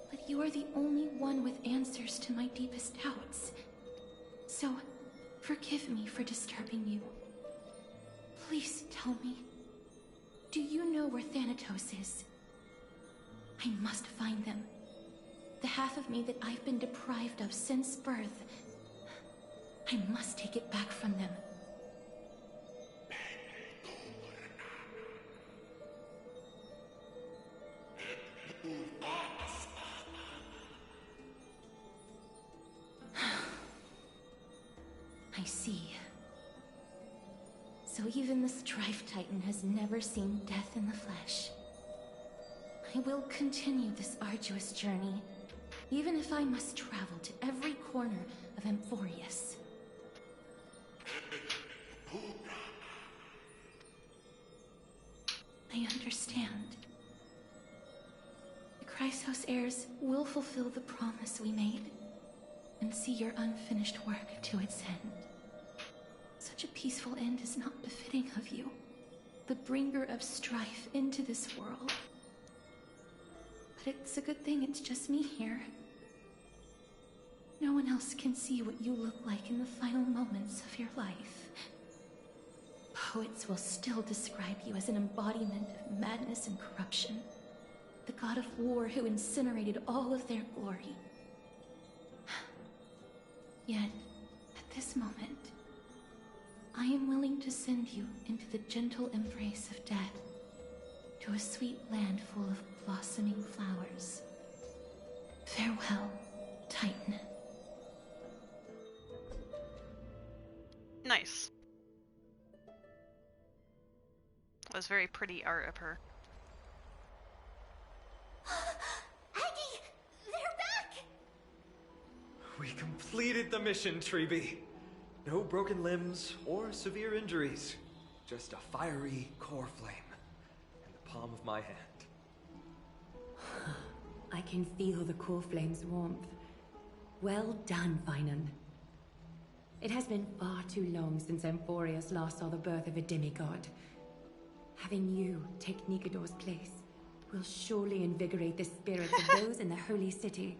But you are the only one with answers to my deepest doubts. So, forgive me for disturbing you. Please tell me, do you know where Thanatos is? I must find them. The half of me that I've been deprived of since birth. I must take it back from them. I see. So even the Strife Titan has never seen death in the flesh. I will continue this arduous journey, even if I must travel to every corner of Amphoreus. I understand. The Chrysos heirs will fulfill the promise we made and see your unfinished work to its end. Such a peaceful end is not befitting of you, the bringer of strife into this world. But it's a good thing it's just me here. No one else can see what you look like in the final moments of your life. Poets will still describe you as an embodiment of madness and corruption. The god of war who incinerated all of their glory. Yet, at this moment, I am willing to send you into the gentle embrace of death, to a sweet land full of blossoming flowers. Farewell, Titan. Nice. That was very pretty art of her. Aggie! They're back! We completed the mission, Treeby. No broken limbs or severe injuries. Just a fiery core flame in the palm of my hand. I can feel the core flame's warmth. Well done, Finan. It has been far too long since Amphoreus last saw the birth of a demigod. Having you take Nikedor's place will surely invigorate the spirits of those in the holy city.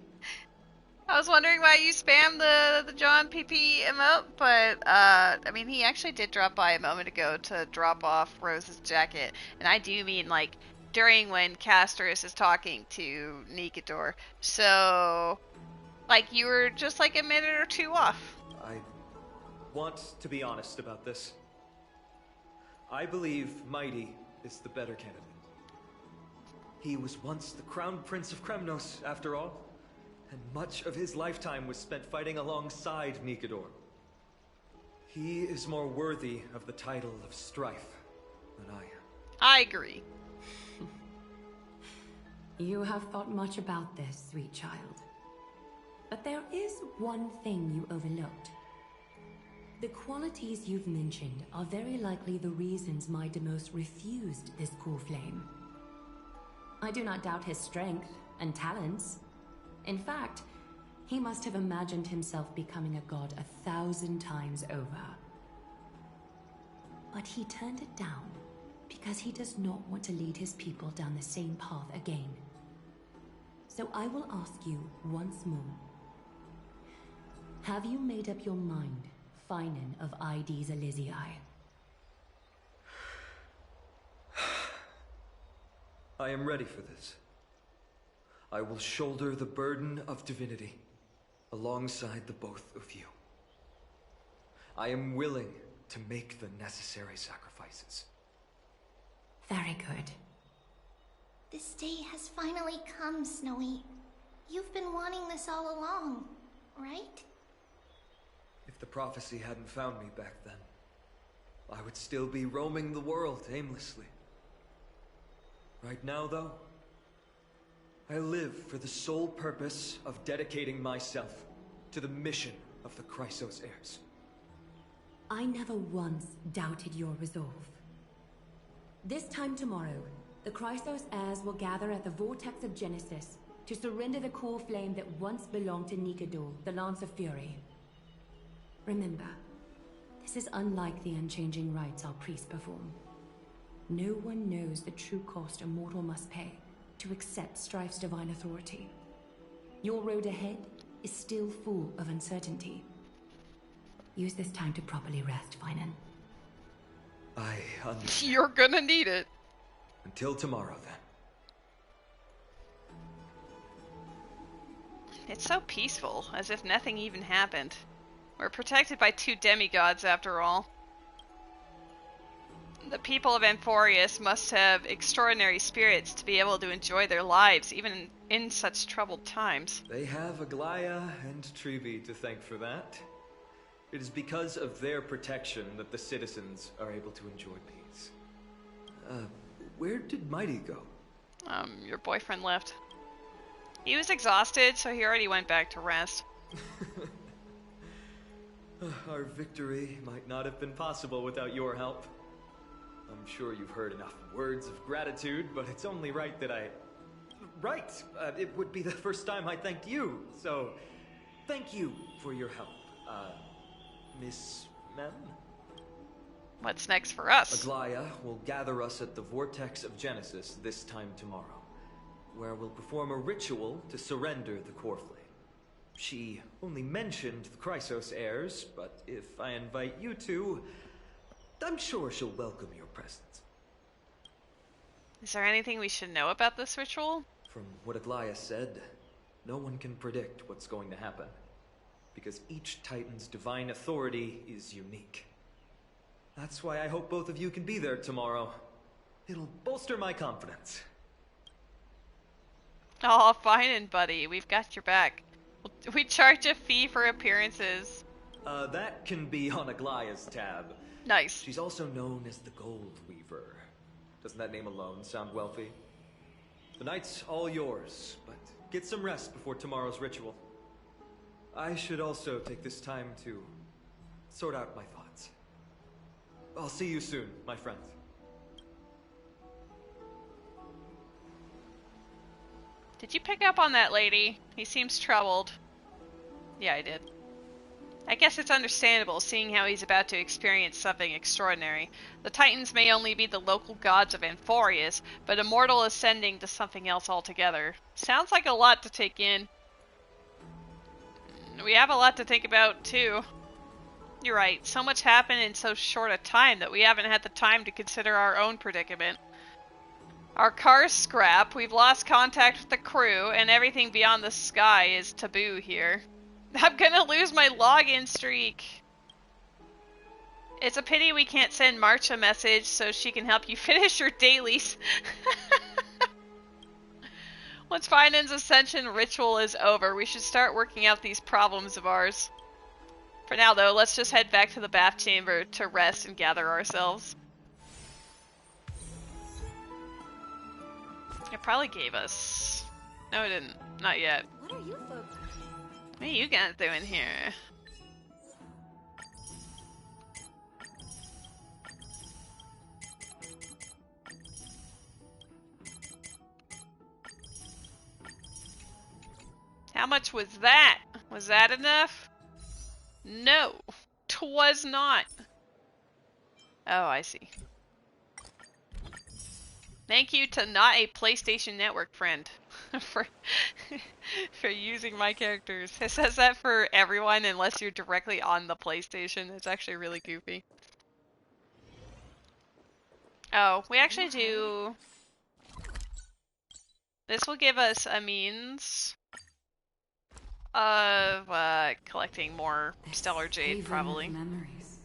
I was wondering why you spammed the John PP emote, but I mean, he actually did drop by a moment ago to drop off Rose's jacket, and I do mean like during when Castrus is talking to Nikedor. So, like, you were just like a minute or two off. I want to be honest about this. I believe Mighty is the better candidate. He was once the Crown Prince of Kremnos, after all, and much of his lifetime was spent fighting alongside Nikedor. He is more worthy of the title of Strife than I am. I agree. You have thought much about this, sweet child. But there is one thing you overlooked. The qualities you've mentioned are very likely the reasons my Demos refused this core flame. I do not doubt his strength and talents. In fact, He must have imagined himself becoming a god 1,000 times over. But he turned it down because he does not want to lead his people down the same path again. So I will ask you once more. Have you made up your mind, Finan of Ides Elysiae? I am ready for this. I will shoulder the burden of divinity alongside the both of you. I am willing to make the necessary sacrifices. Very good. This day has finally come, Snowy. You've been wanting this all along, right? If the prophecy hadn't found me back then, I would still be roaming the world aimlessly. Right now, though, I live for the sole purpose of dedicating myself to the mission of the Chrysos heirs. I never once doubted your resolve. This time tomorrow, the Chrysos heirs will gather at the Vortex of Genesis to surrender the core flame that once belonged to Nikador, the Lance of Fury. Remember, this is unlike the unchanging rites our priests perform. No one knows the true cost a mortal must pay to accept Strife's divine authority. Your road ahead is still full of uncertainty. Use this time to properly rest, Finan. I understand. You're gonna need it. Until tomorrow, then. It's so peaceful, as if nothing even happened. We're protected by 2 demigods, after all. The people of Amphoreus must have extraordinary spirits to be able to enjoy their lives, even in such troubled times. They have Aglaya and Trevi to thank for that. It is because of their protection that the citizens are able to enjoy peace. Where did Mighty go? Your boyfriend left. He was exhausted, so he already went back to rest. Our victory might not have been possible without your help. I'm sure you've heard enough words of gratitude, but it's only right that I... Right! It would be the first time I thanked you, so... Thank you for your help, Miss Mem? What's next for us? Aglaya will gather us at the Vortex of Genesis this time tomorrow, where we'll perform a ritual to surrender the core flame. She only mentioned the Chrysos heirs, but if I invite you to, I'm sure she'll welcome your presence. Is there anything we should know about this ritual? From what Aglaya said, no one can predict what's going to happen, because each Titan's divine authority is unique. That's why I hope both of you can be there tomorrow. It'll bolster my confidence. Oh, fine, buddy. We've got your back. We charge a fee for appearances. That can be on Aglaya's tab. Nice. She's also known as the Gold Weaver. Doesn't that name alone sound wealthy? The night's all yours, but get some rest before tomorrow's ritual. I should also take this time to sort out my thoughts. I'll see you soon, my friends. Did you pick up on that lady? He seems troubled. Yeah, I did. I guess it's understandable, seeing how he's about to experience something extraordinary. The Titans may only be the local gods of Amphoreus, but immortal ascending to something else altogether. Sounds like a lot to take in. We have a lot to think about, too. You're right, so much happened in so short a time that we haven't had the time to consider our own predicament. Our car's scrap, we've lost contact with the crew, and everything beyond the sky is taboo here. I'm gonna lose my login streak. It's a pity we can't send March a message so she can help you finish your dailies. Once Finan's Ascension ritual is over, we should start working out these problems of ours. For now, though, let's just head back to the bath chamber to rest and gather ourselves. It probably gave us... No, it didn't. Not yet. What are you folks? What are you guys doing here? How much was that? Was that enough? No, 'twas not. Oh, I see. Thank you to not a PlayStation Network friend for for using my characters. It says that for everyone unless you're directly on the PlayStation. It's actually really goofy. Oh, we actually do... This will give us a means of collecting more Stellar Jade, probably. Memories.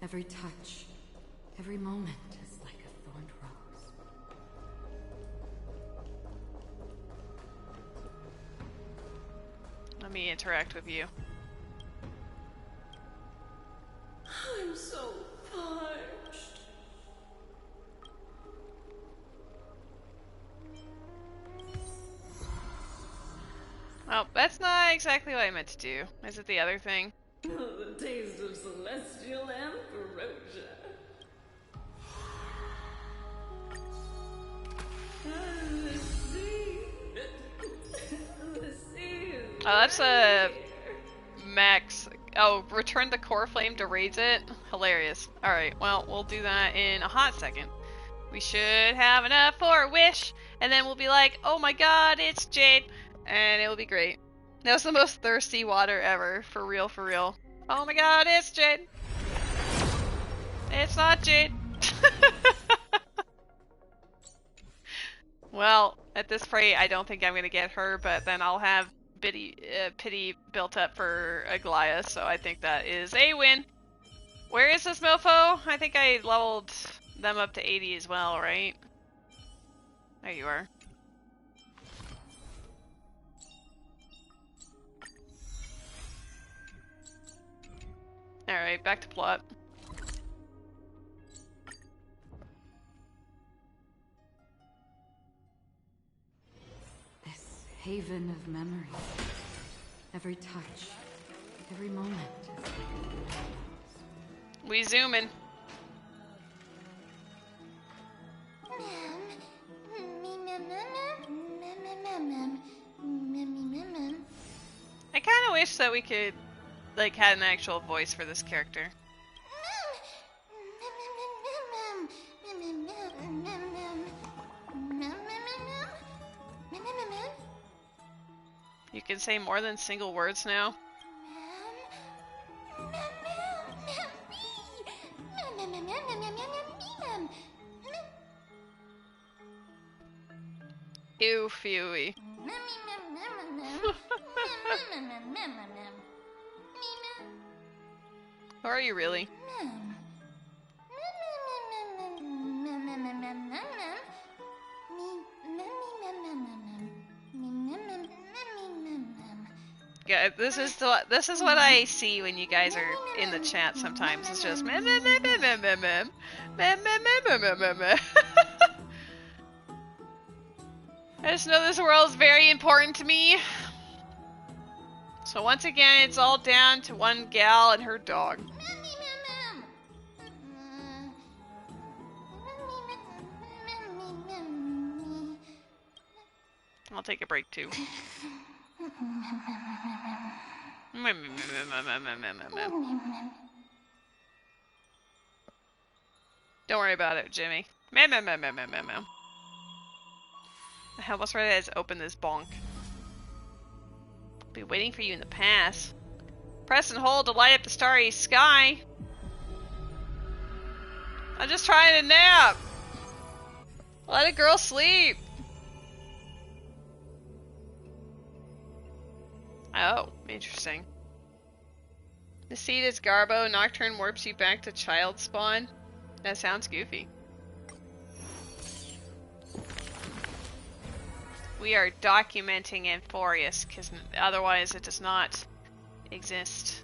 Every touch, every moment is like a thorned rose. Let me interact with you. I'm so parched. Oh, that's not exactly what I meant to do. Is it the other thing? The taste of celestial Amphoreus. The sea. The sea is Oh, that's a max. Oh, return the core flame to raise it? Hilarious. Alright, well, we'll do that in a hot second. We should have enough for a wish, and then we'll be like, oh my god, it's Jade, and it'll be great. That was the most thirsty water ever. For real, for real. Oh my god, it's Jade! It's not Jade! Well, at this rate, I don't think I'm gonna get her, but then I'll have pity built up for Aglaya, so I think that is a win. Where is this mofo? I think I leveled them up to 80 as well, right? There you are. Alright, back to plot. This haven of memories. Every touch, every moment is like a thorned rose. We zooming. I kind of wish that we could, like, had an actual voice for this character. You can say more than single words now. Ew, Fewey. Who are you really? Yeah, this is what I see when you guys are in the chat sometimes. It's just meh meh meh meh meh meh meh meh meh meh meh meh. I just know this world is very important to me. So once again, it's all down to one gal and her dog. I'll take a break too. Don't worry about it, Jimmy. I almost ready to open this bonk. Be waiting for you in the pass. Press and hold to light up the starry sky. I'm just trying to nap. Let a girl sleep. Oh, interesting. The seed is Garbo. Nocturne warps you back to child spawn. That sounds goofy. We are documenting Amphoreus, because otherwise it does not exist.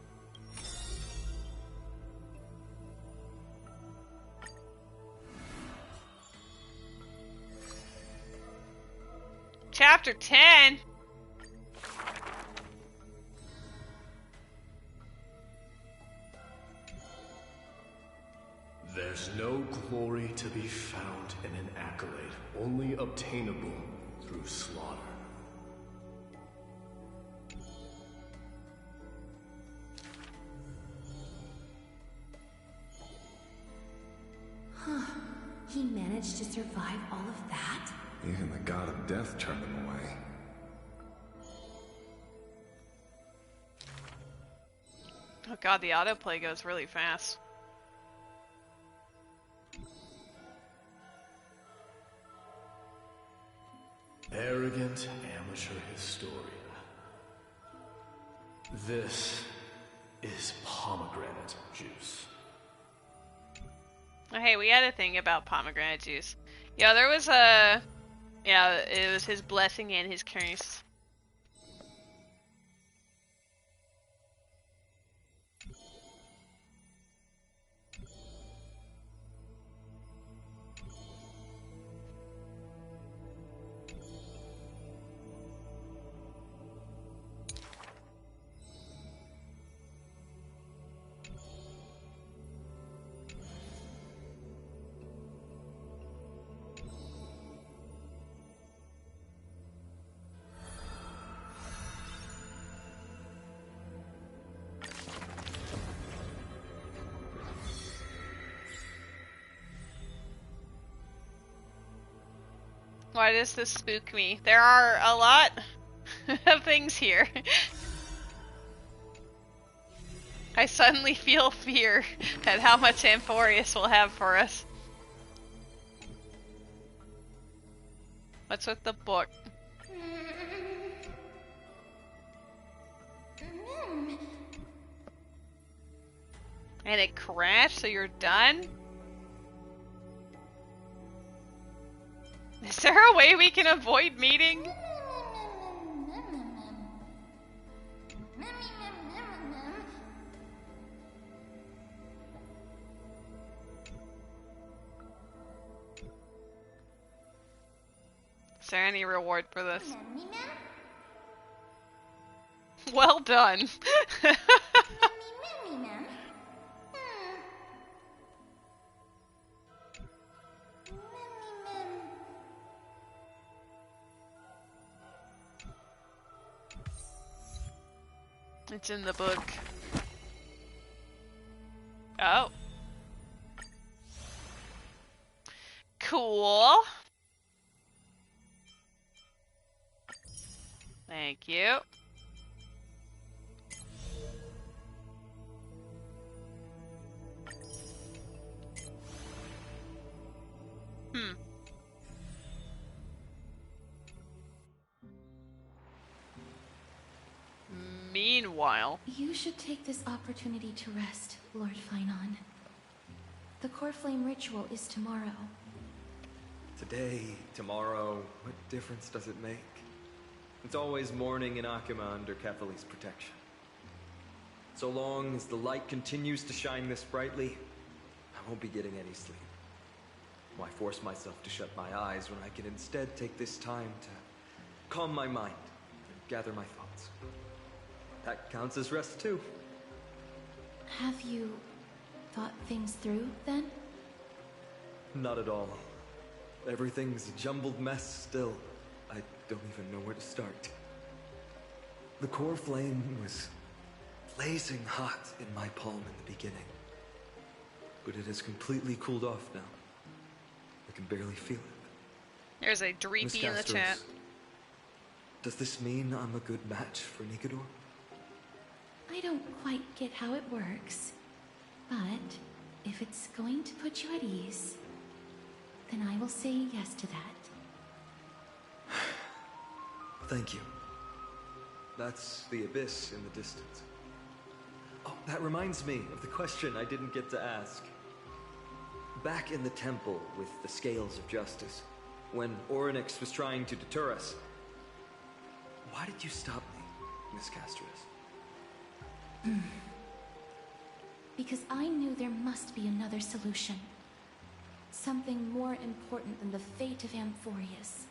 Chapter 10? There's no glory to be found in an accolade, only obtainable through slaughter. He managed to survive all of that? Even the god of death turned him away. Oh god, the autoplay goes really fast. Arrogant amateur historian. This is pomegranate juice. Oh, hey, we had a thing about pomegranate juice. Yeah, there was a... Yeah, it was his blessing and his curse. Why does this spook me? There are a lot of things here. I suddenly feel fear at how much Amphoreus will have for us. What's with the book? And it crashed, so you're done? Is there a way we can avoid meeting? Is there any reward for this? Well done. It's in the book. Oh. Cool. Thank you. Meanwhile... You should take this opportunity to rest, Lord Finon. The core flame ritual is tomorrow. Today, tomorrow, what difference does it make? It's always morning in Akima under Kethely's protection. So long as the light continues to shine this brightly, I won't be getting any sleep. Why force myself to shut my eyes when I can instead take this time to calm my mind and gather my thoughts? That counts as rest too. Have you thought things through, then? Not at all. Everything's a jumbled mess still. I don't even know where to start. The core flame was blazing hot in my palm in the beginning. But it has completely cooled off now. I can barely feel it. There's a dreepy in the chat. Does this mean I'm a good match for Nikador? I don't quite get how it works, but if it's going to put you at ease, then I will say yes to that. Thank you. That's the abyss in the distance. Oh, that reminds me of the question I didn't get to ask. Back in the temple with the scales of justice, when Orynyx was trying to deter us, why did you stop me, Miss Casterus? Because I knew there must be another solution. Something more important than the fate of Amphoreus.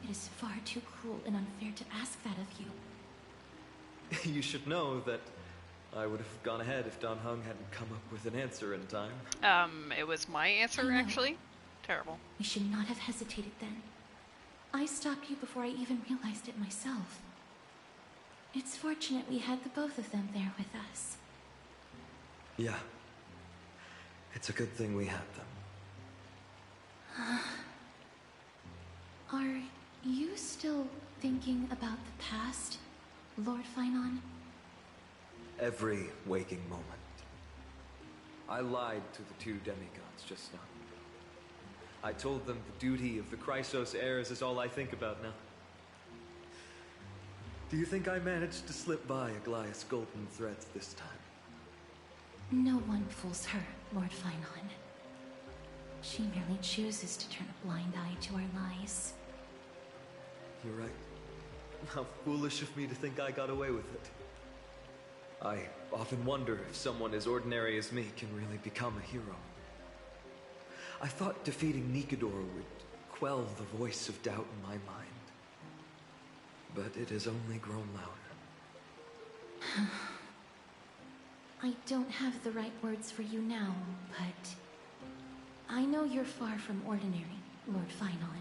It is far too cruel and unfair to ask that of you. You should know that I would have gone ahead if Don Hung hadn't come up with an answer in time. It was my answer, actually. Terrible. We should not have hesitated then. I stopped you before I even realized it myself. It's fortunate we had the both of them there with us. Yeah. It's a good thing we have them. Are you still thinking about the past, Lord Finon? Every waking moment. I lied to the two demigods just now. I told them the duty of the Chrysos heirs is all I think about now. Do you think I managed to slip by Aglaya's golden threads this time? No one fools her, Lord Finon. She merely chooses to turn a blind eye to our lies. You're right. How foolish of me to think I got away with it. I often wonder if someone as ordinary as me can really become a hero. I thought defeating Nikador would quell the voice of doubt in my mind. But it has only grown louder. I don't have the right words for you now, but I know you're far from ordinary, Lord Finon.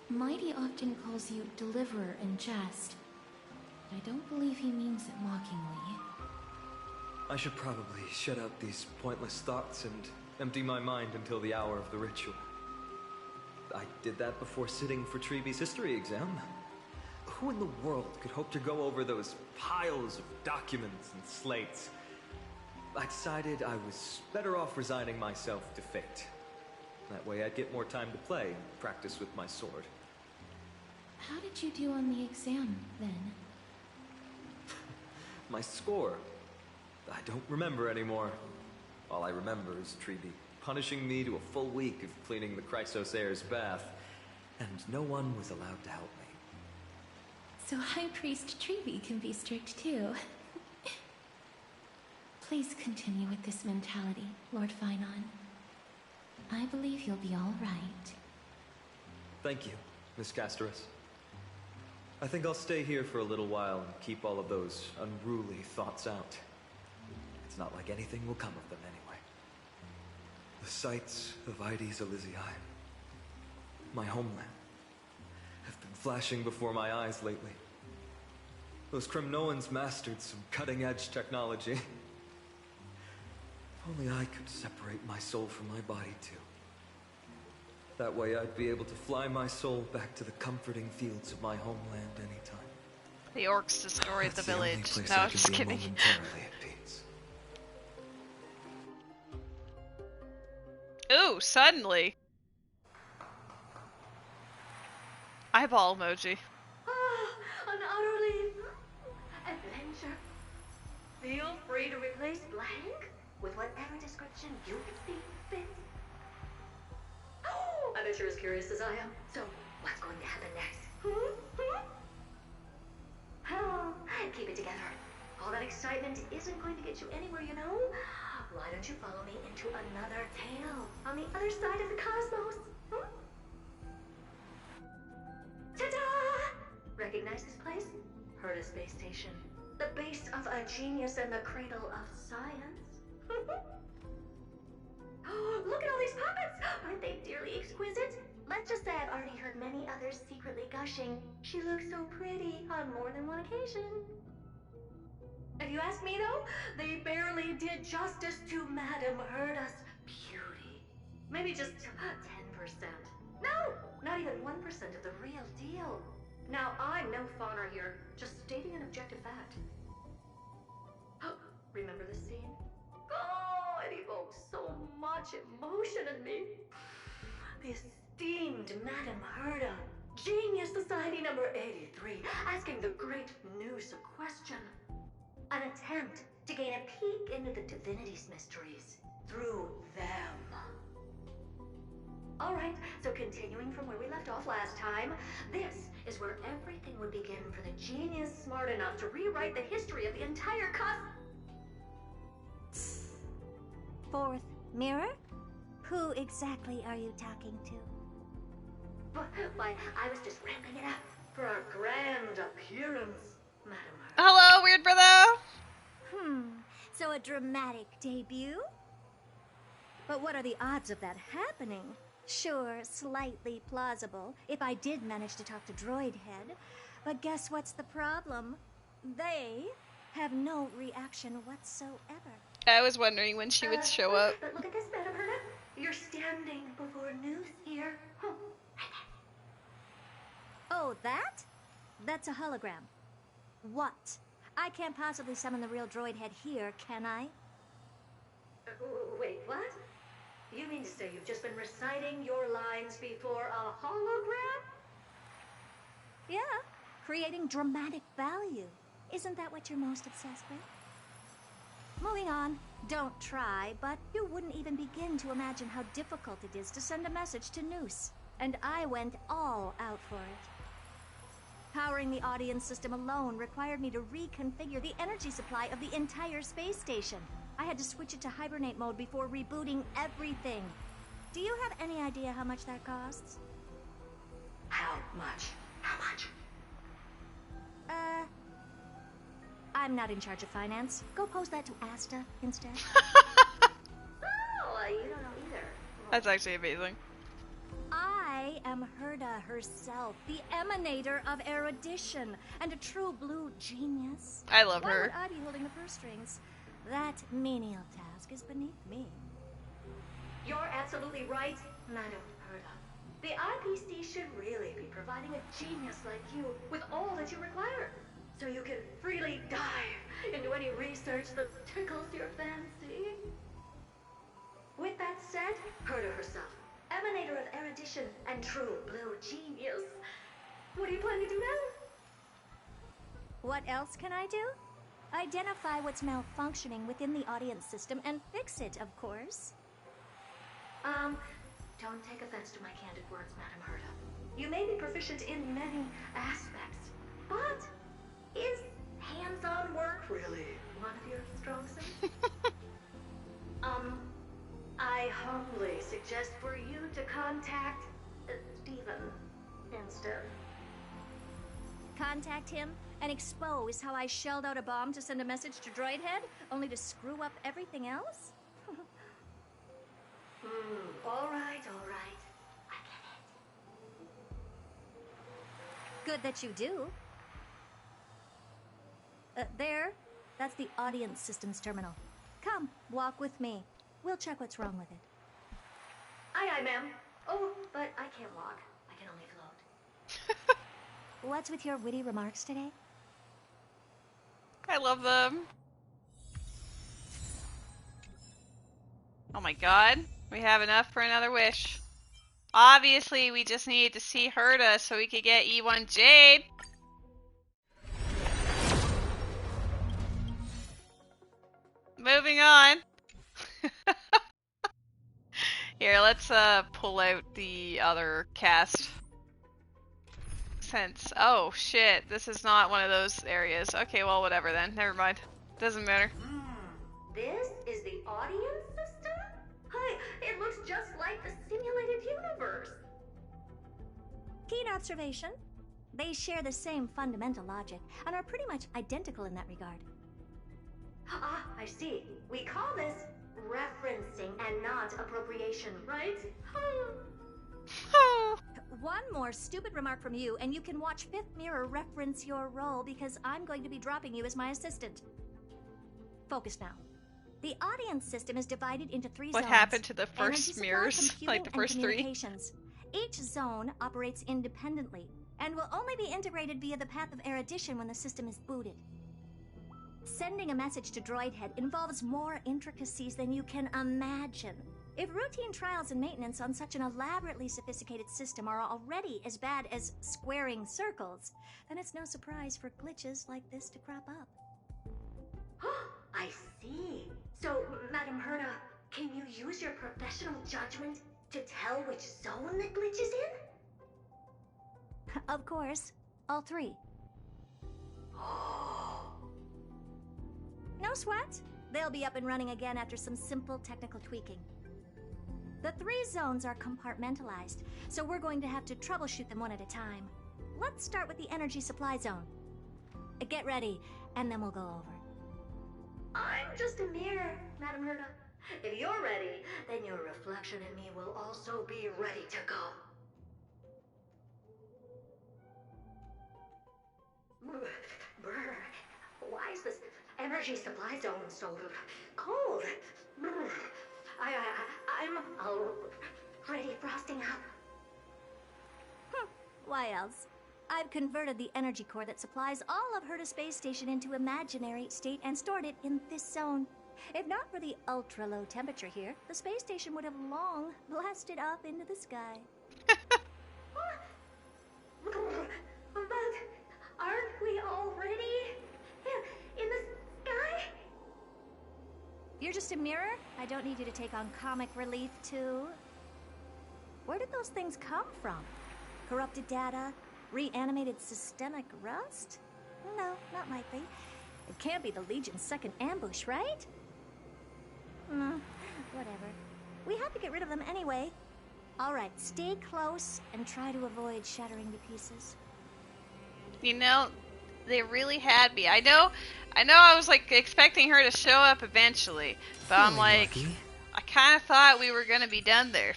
Mighty often calls you Deliverer in jest, but I don't believe he means it mockingly. I should probably shut out these pointless thoughts and empty my mind until the hour of the ritual. I did that before sitting for Treeby's history exam. Who in the world could hope to go over those piles of documents and slates? I decided I was better off resigning myself to fate. That way I'd get more time to play and practice with my sword. How did you do on the exam, then? My score? I don't remember anymore. All I remember is Treeby punishing me to a full week of cleaning the Chrysos heir's bath, and no one was allowed to help me. So High Priest Treeby can be strict too. Please continue with this mentality, Lord Finon. I believe you'll be all right. Thank you, Miss Casterus. I think I'll stay here for a little while and keep all of those unruly thoughts out. It's not like anything will come of them anyway. The sights of Ides Elysiae, my homeland, have been flashing before my eyes lately. Those Kremnoans mastered some cutting-edge technology. If only I could separate my soul from my body, too. That way I'd be able to fly my soul back to the comforting fields of my homeland anytime. The orcs destroyed the village. Place No, I I'm can just be kidding. momentarily at peace. Ooh, suddenly. Eyeball emoji. An utterly adventure. Feel free to replace blank with whatever description you see fit. I bet you're as curious as I am. So, what's going to happen next? Oh, keep it together. All that excitement isn't going to get you anywhere, you know? Why don't you follow me into another tale on the other side of the cosmos? Ta-da! Recognize this place? Herta Space Station. The base of a genius and the cradle of science. Look at all these puppets! Aren't they dearly exquisite? Let's just say I've already heard many others secretly gushing. She looks so pretty on more than one occasion. If you ask me though, they barely did justice to Madame Herta's beauty. Maybe just 10%. No, not even 1% of the real deal. Now, I'm no fawner here, just stating an objective fact. Remember this scene? Oh, it evokes so much emotion in me. The esteemed Madame Herta, Genius Society number 83, asking the great Noose a question. An attempt to gain a peek into the divinity's mysteries through them. Alright, so continuing from where we left off last time, this is where everything would begin for the genius smart enough to rewrite the history of the entire Fourth mirror? Who exactly are you talking to? Why, I was just ramping it up for our grand appearance, Madam Herta. Hello, weird brother! So a dramatic debut? But what are the odds of that happening? Sure, slightly plausible, if I did manage to talk to Droidhead. But guess what's the problem? They have no reaction whatsoever. I was wondering when she would show up. But look at this, Madam Herta. You're standing before Noose here. Oh, that? That's a hologram. What? I can't possibly summon the real droid head here, can I? Wait, what? You mean to say you've just been reciting your lines before a hologram? Yeah, creating dramatic value. Isn't that what you're most obsessed with? Moving on. Don't try, but you wouldn't even begin to imagine how difficult it is to send a message to Noose. And I went all out for it. Powering the audience system alone required me to reconfigure the energy supply of the entire space station. I had to switch it to hibernate mode before rebooting everything. Do you have any idea how much that costs? How much? How much? I'm not in charge of finance. Go pose that to Asta instead. Oh, you don't know either. That's actually amazing. I am Herta herself, the emanator of erudition, and a true blue genius. I love Why her. would I be holding the purse strings? That menial task is beneath me. You're absolutely right, Madam Herta. The IPC should really be providing a genius like you with all that you require, so you can freely dive into any research that tickles your fancy. With that said, Herta herself, emanator of erudition and true blue genius. What do you plan to do now? What else can I do? Identify what's malfunctioning within the audience system and fix it, of course. Don't take offense to my candid words, Madam Herta. You may be proficient in many aspects, but is hands-on work really one of your strong suits? I humbly suggest for you to contact Stephen instead. Contact him and expose how I shelled out a bomb to send a message to Droidhead, only to screw up everything else? All right. I get it. Good that you do. There. That's the audience systems terminal. Come, walk with me. We'll check what's wrong with it. Aye, ma'am. Oh, but I can't walk. I can only float. What's with your witty remarks today? I love them. Oh my god. We have enough for another wish. Obviously, we just need to see Herta so we could get E1 Jade. Moving on. Here, let's pull out the other cast. Oh shit, this is not one of those areas. Okay, well, whatever then. Never mind. Doesn't matter. This is the audience system? Hi, it looks just like the simulated universe. Keen observation. They share the same fundamental logic and are pretty much identical in that regard. Ah, I see. We call this referencing and not appropriation, right? One more stupid remark from you, and you can watch Fifth Mirror reference your role because I'm going to be dropping you as my assistant. Focus now. The audience system is divided into three zones. What happened to the Energy first supply, mirrors? computing, Like the first and three? communications. Each zone operates independently and will only be integrated via the path of erudition when the system is booted. Sending a message to Droidhead involves more intricacies than you can imagine. If routine trials and maintenance on such an elaborately sophisticated system are already as bad as squaring circles, then it's no surprise for glitches like this to crop up. I see. So, Madam Herta, can you use your professional judgment to tell which zone the glitch is in? Of course. All three. No sweat. They'll be up and running again after some simple technical tweaking. The three zones are compartmentalized, so we're going to have to troubleshoot them one at a time. Let's start with the energy supply zone. Get ready, and then we'll go over. I'm just a mirror, Madam Herta. If you're ready, then your reflection in me will also be ready to go. Brr, why is this energy supply zone's so cold. I'm already frosting up. Why else? I've converted the energy core that supplies all of Herta Space Station into imaginary state and stored it in this zone. If not for the ultra-low temperature here, the space station would have long blasted up into the sky. But aren't we already in the sky? You're just a mirror? I don't need you to take on comic relief, too. Where did those things come from? Corrupted data? Reanimated systemic rust? No, not likely. It can't be the Legion's second ambush, right? Whatever. We have to get rid of them anyway. All right, stay close and try to avoid shattering to pieces. You know, they really had me. I know I was like expecting her to show up eventually, but I'm like, lucky. I kind of thought we were gonna be done there.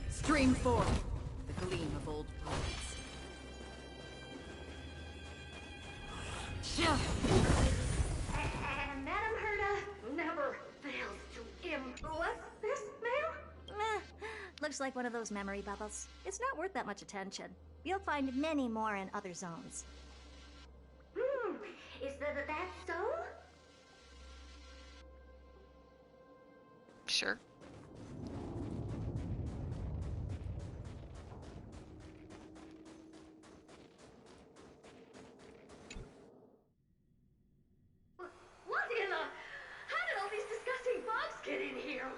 Stream 4. The gleam of old blades. And Madam Herta never fails to impress this ma'am? Looks like one of those memory bubbles. It's not worth that much attention. You'll find many more in other zones. Is that so? Sure. What in the... How did all these disgusting bugs get in here?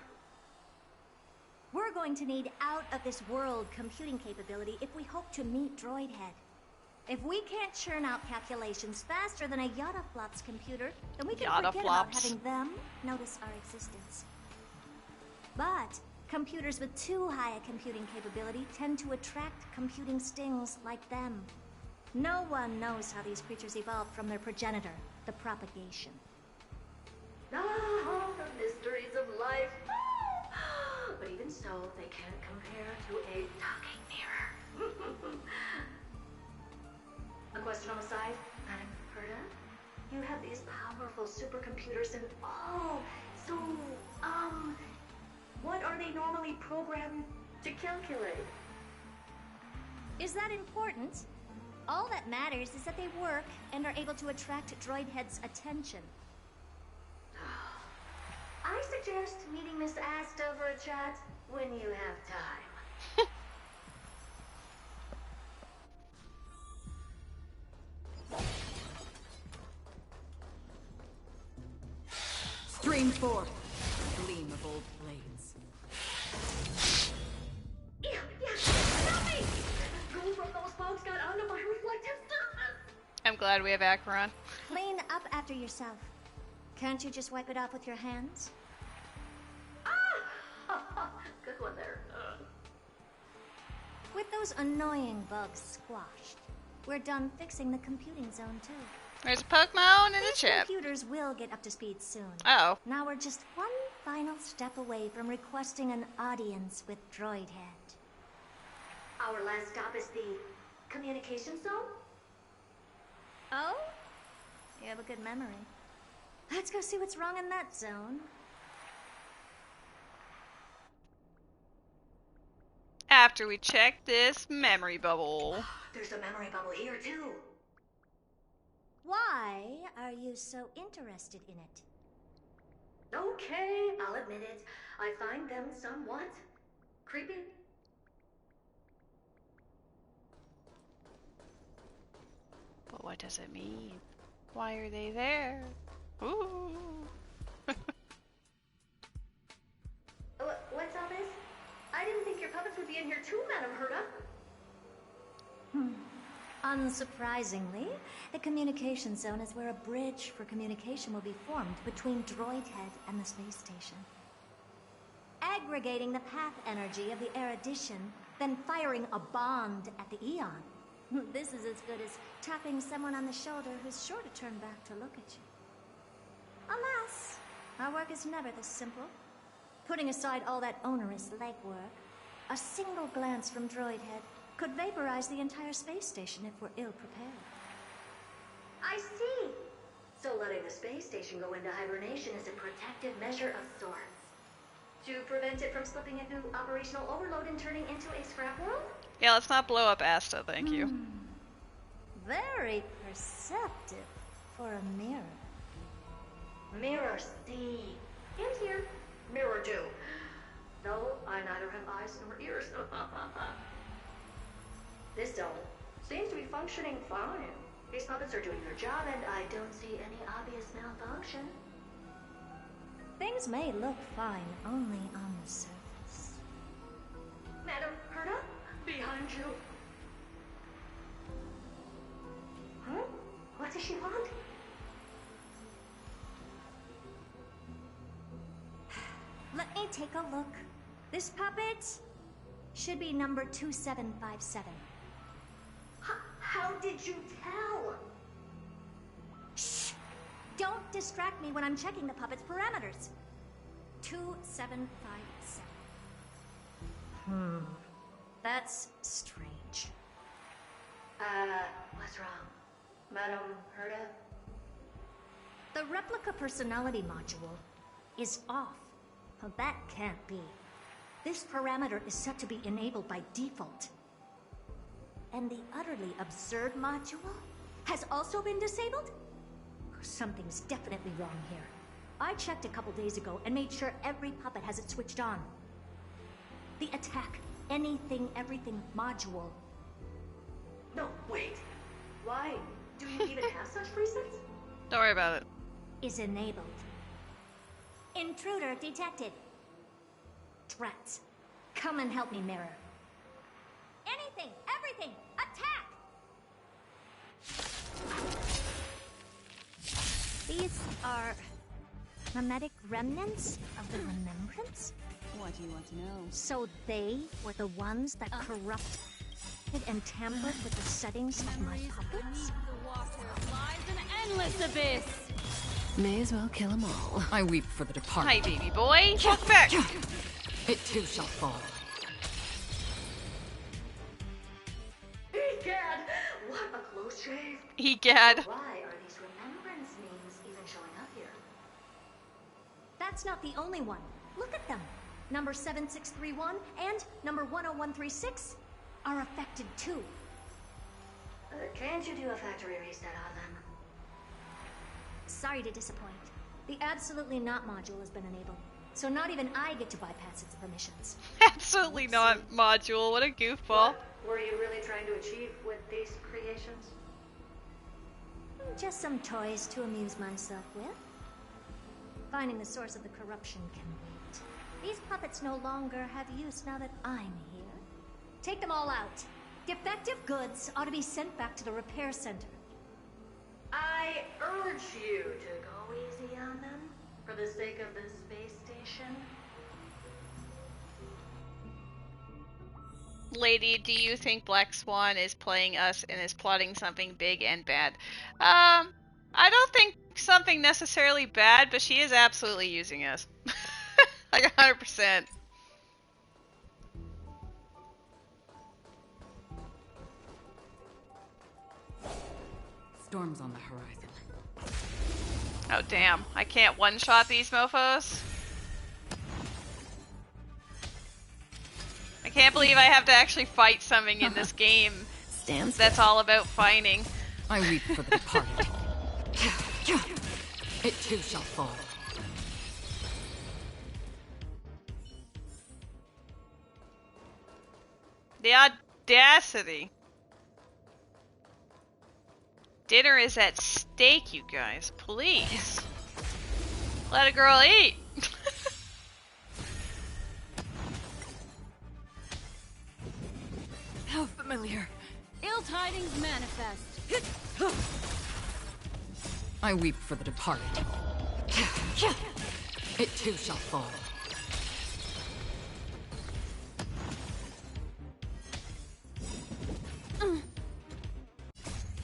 We're going to need out-of-this-world computing capability if we hope to meet Droidhead. If we can't churn out calculations faster than a Yottaflop's computer, then we can forget about having them notice our existence. But computers with too high a computing capability tend to attract computing stings like them. No one knows how these creatures evolved from their progenitor, the propagation. Ah, the mysteries of life. But even so, they can't compare to a talking mirror. A question on the side, Madam Herta? You have these powerful supercomputers and so, what are they normally programmed to calculate? Is that important? All that matters is that they work and are able to attract Droidhead's attention. I suggest meeting Miss Asta for a chat when you have time. Stream 4. Gleam of old blades. Yeah, help me! Gold from those bugs got onto my reflective surface. I'm glad we have Acheron. Clean up after yourself. Can't you just wipe it off with your hands? Good one there. With those annoying bugs squashed, we're done fixing the computing zone too. There's a Pokemon in the These chat. computers will get up to speed soon. Oh. Now we're just one final step away from requesting an audience with Droidhead. Our last stop is the communication zone? Oh? You have a good memory. Let's go see what's wrong in that zone. After we check this memory bubble. There's a memory bubble here too. Why are you so interested in it? Okay, I'll admit it. I find them somewhat creepy. But what does it mean? Why are they there? Ooh. What's all this? I didn't think your puppets would be in here too, Madam Herta. Unsurprisingly, the communication zone is where a bridge for communication will be formed between Droidhead and the space station. Aggregating the path energy of the erudition, then firing a bond at the Eon. This is as good as tapping someone on the shoulder who's sure to turn back to look at you. Alas, our work is never this simple. Putting aside all that onerous legwork, a single glance from Droidhead could vaporize the entire space station if we're ill prepared. I see. So letting the space station go into hibernation is a protective measure of sorts. To prevent it from slipping into operational overload and turning into a scrap world? Yeah, let's not blow up Asta, thank you. Very perceptive for a mirror. Mirror see. And here. Mirror do. No, I neither have eyes nor ears. This doll seems to be functioning fine. These puppets are doing their job, and I don't see any obvious malfunction. Things may look fine only on the surface. Madam Herta, behind you. Huh? What does she want? Let me take a look. This puppet should be number 2757. How did you tell? Shh! Don't distract me when I'm checking the puppet's parameters. 2757. That's strange. What's wrong? Madam Herta? The replica personality module is off. Well, that can't be. This parameter is set to be enabled by default. And the utterly absurd module has also been disabled? Something's definitely wrong here. I checked a couple days ago and made sure every puppet has it switched on. The attack, anything, everything module. No, wait. Why? Do you even have such presets? Don't worry about it. Is enabled. Intruder detected. Threats. Come and help me, Mirror. Anything, everything, attack! These are mimetic remnants of the remembrance? What do you want to know? So they were the ones that corrupted and tampered with the settings of my puppets? The water lies an endless abyss. May as well kill them all. I weep for the departed. Hi, baby boy. Walk back. It too shall fall. Egad! What a close shave. Egad. Why are these remembrance names even showing up here? That's not the only one. Look at them. Number 7631 and number 10136 are affected too. Can't you do a factory reset on them? Sorry to disappoint. The Absolutely Not module has been enabled, so not even I get to bypass its permissions. Absolutely not module. What a goofball. What were you really trying to achieve with these creations? Just some toys to amuse myself with. Finding the source of the corruption can wait. These puppets no longer have use now that I'm here. Take them all out. Defective goods ought to be sent back to the repair center. I urge you to go easy on them, for the sake of the space station. Lady, do you think Black Swan is playing us and is plotting something big and bad? I don't think something necessarily bad, but she is absolutely using us. Like 100%. Storm's on the horizon. Oh damn, I can't one-shot these mofos? I can't believe I have to actually fight something in this game that's all about fighting. I weep for the departed. It too shall fall. The audacity. Dinner is at stake, you guys. Please. Let a girl eat. How familiar. Ill tidings manifest. I weep for the departed. It too shall fall.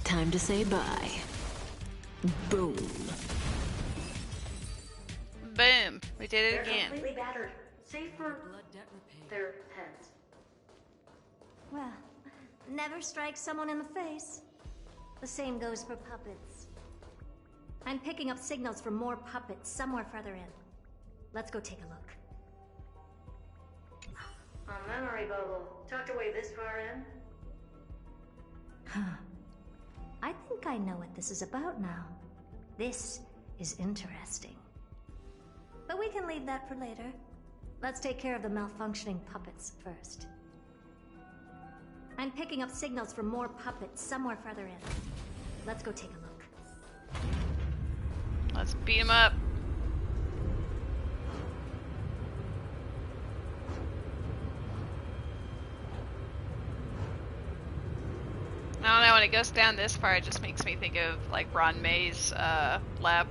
Time to say bye. Boom. Boom. We did it They're again. completely battered, save for their heads. Well, never strike someone in the face. The same goes for puppets. I'm picking up signals from more puppets somewhere further in. Let's go take a look. A memory bubble. Tucked away this far in? Huh. I think I know what this is about now. This is interesting. But we can leave that for later. Let's take care of the malfunctioning puppets first. I'm picking up signals from more puppets somewhere further in. Let's go take a look. Let's beat him up. I don't know, when it goes down this far, it just makes me think of, like, Ron May's, lab.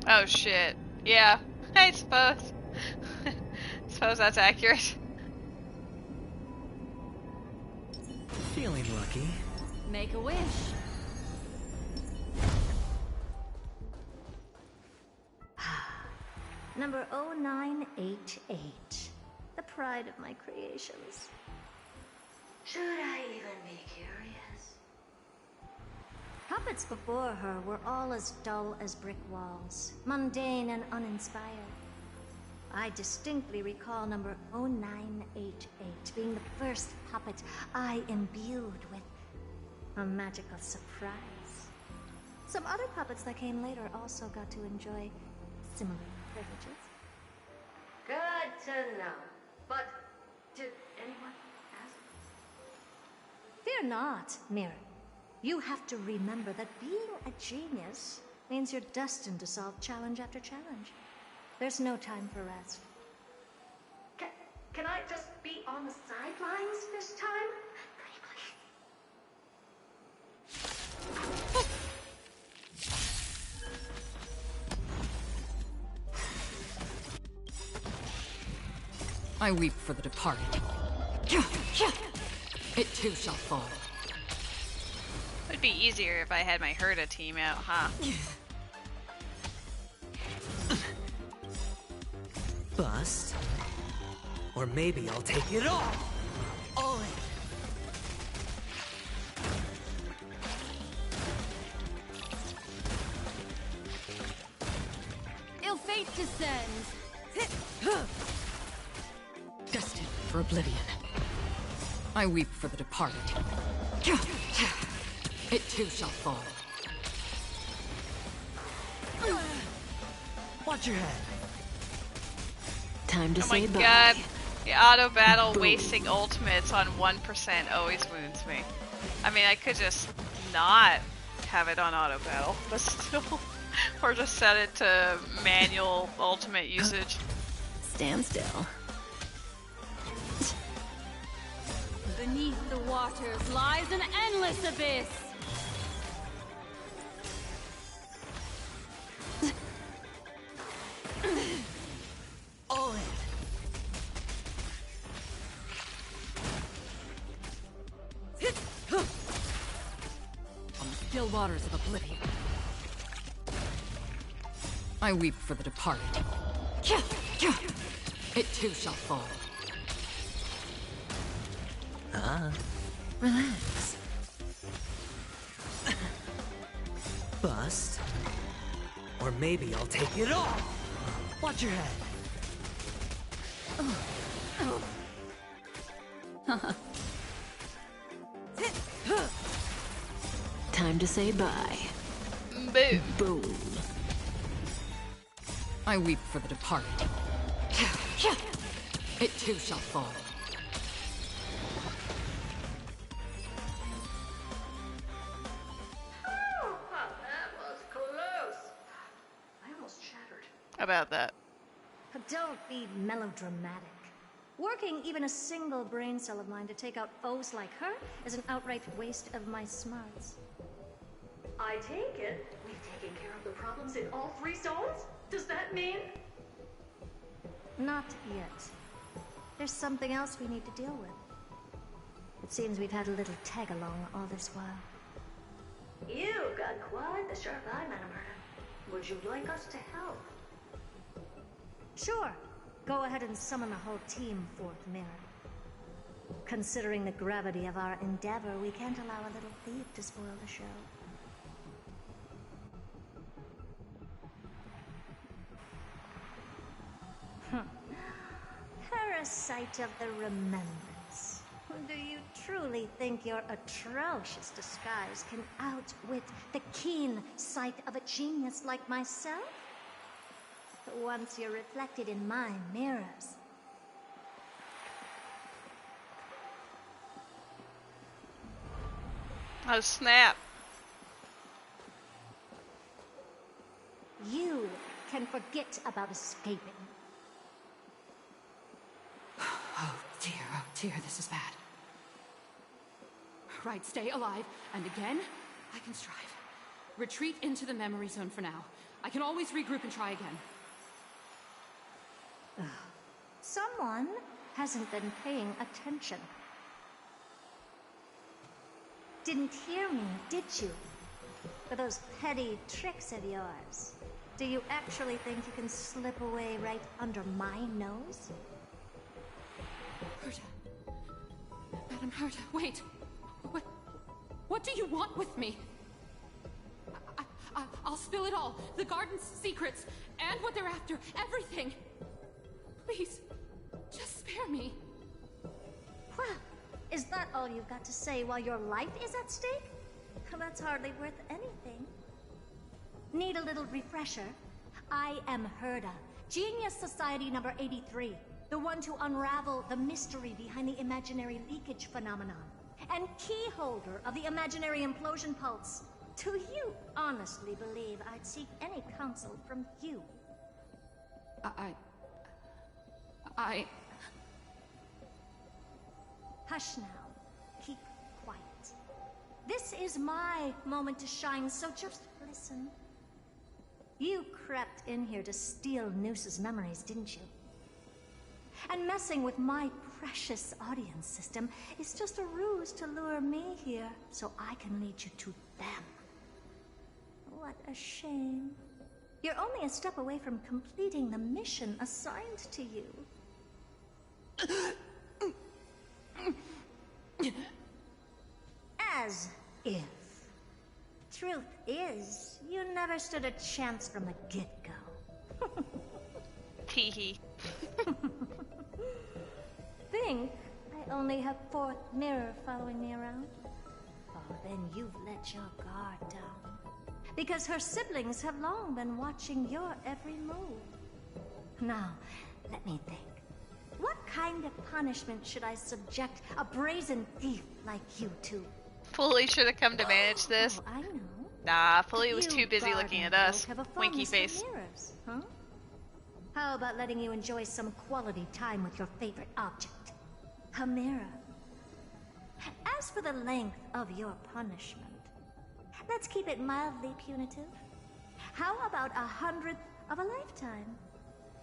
Oh shit. Yeah, I suppose. Suppose that's accurate. Feeling lucky. Make a wish. Number 0988. The pride of my creations. Should I even be curious? Puppets before her were all as dull as brick walls, mundane and uninspired. I distinctly recall number 0988 being the first puppet I imbued with a magical surprise. Some other puppets that came later also got to enjoy similar privileges. Good to know. But did anyone ask? Fear not, Mirror. You have to remember that being a genius means you're destined to solve challenge after challenge. There's no time for rest. Can I just be on the sidelines this time? I weep for the departed. It too shall fall. Would be easier if I had my Herta team out, huh? Bust. Or maybe I'll take it off. All in. Ill fate descends. Destined for oblivion. I weep for the departed. It too shall fall. Watch your head. Time to Oh my say bye. god. The auto battle wasting ultimates on 1% always wounds me. I mean, I could just not have it on auto battle, but still. Or just set it to manual ultimate usage. Stand still. Beneath the waters lies an endless abyss. All in. On the still waters of oblivion. I weep for the departed. It too shall fall. Relax. Bust. Or maybe I'll take it off. Watch your head. Time to say bye. Boom. Boom. I weep for the departed. It too shall fall. Oh, that was close. I almost shattered. About that. Don't be melodramatic. Working even a single brain cell of mine to take out foes like her is an outright waste of my smarts. I take it we've taken care of the problems in all three zones? Does that mean? Not yet. There's something else we need to deal with. It seems we've had a little tag-along all this while. You've got quite the sharp eye, Madam Herta. Would you like us to help? Sure. Go ahead and summon the whole team forth, Mirror. Considering the gravity of our endeavor, we can't allow a little thief to spoil the show. Parasite of the remembrance. Do you truly think your atrocious disguise can outwit the keen sight of a genius like myself? Once you're reflected in my mirrors. Oh, snap. You can forget about escaping. Oh dear, this is bad. Right, stay alive, and again, I can strive. Retreat into the memory zone for now. I can always regroup and try again. Someone hasn't been paying attention. Didn't hear me, did you? For those petty tricks of yours. Do you actually think you can slip away right under my nose? Herta. Madam Herta, wait. What do you want with me? I'll spill it all. The garden's secrets, and what they're after. Everything. Please, just spare me. Well, is that all you've got to say while your life is at stake? That's hardly worth anything. Need a little refresher? I am Herta, Genius Society number 83, the one to unravel the mystery behind the imaginary leakage phenomenon, and key holder of the imaginary implosion pulse. Do you honestly believe I'd seek any counsel from you? Hush now. Keep quiet. This is my moment to shine, so just listen. You crept in here to steal Noose's memories, didn't you? And messing with my precious audience system is just a ruse to lure me here so I can lead you to them. What a shame. You're only a step away from completing the mission assigned to you. As if. Truth is, you never stood a chance from the get-go. Teehee. Think I only have fourth mirror following me around? Oh, then you've let your guard down. Because her siblings have long been watching your every move. Now, let me think. What kind of punishment should I subject a brazen thief like you to? Fully should have come to manage this. Oh, I know. Nah, Fully was too busy looking at us. Have a Winky fondness for face. mirrors, huh? How about letting you enjoy some quality time with your favorite object? A mirror. As for the length of your punishment, let's keep it mildly punitive. How about 100th of a lifetime?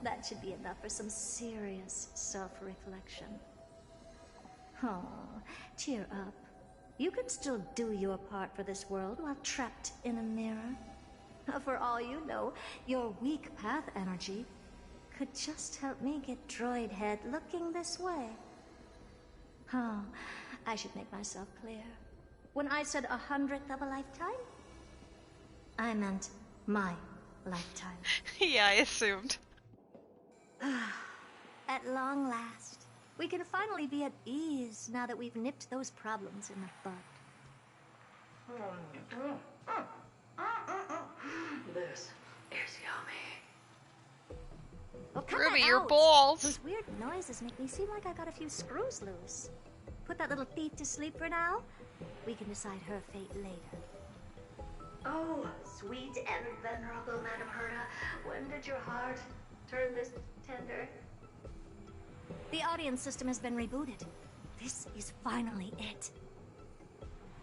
That should be enough for some serious self-reflection. Oh, cheer up. You can still do your part for this world while trapped in a mirror. For all you know, your weak path energy could just help me get Droid Head looking this way. Oh, I should make myself clear. When I said 100th of a lifetime, I meant my lifetime. Yeah, I assumed. At long last, we can finally be at ease now that we've nipped those problems in the bud. This is yummy. Well, cut Ruby, that your out. balls. Those weird noises make me seem like I got a few screws loose. Put that little thief to sleep for now. We can decide her fate later. Oh, sweet and venerable Madam Herta, when did your heart turn this tender? The audience system has been rebooted. This is finally it.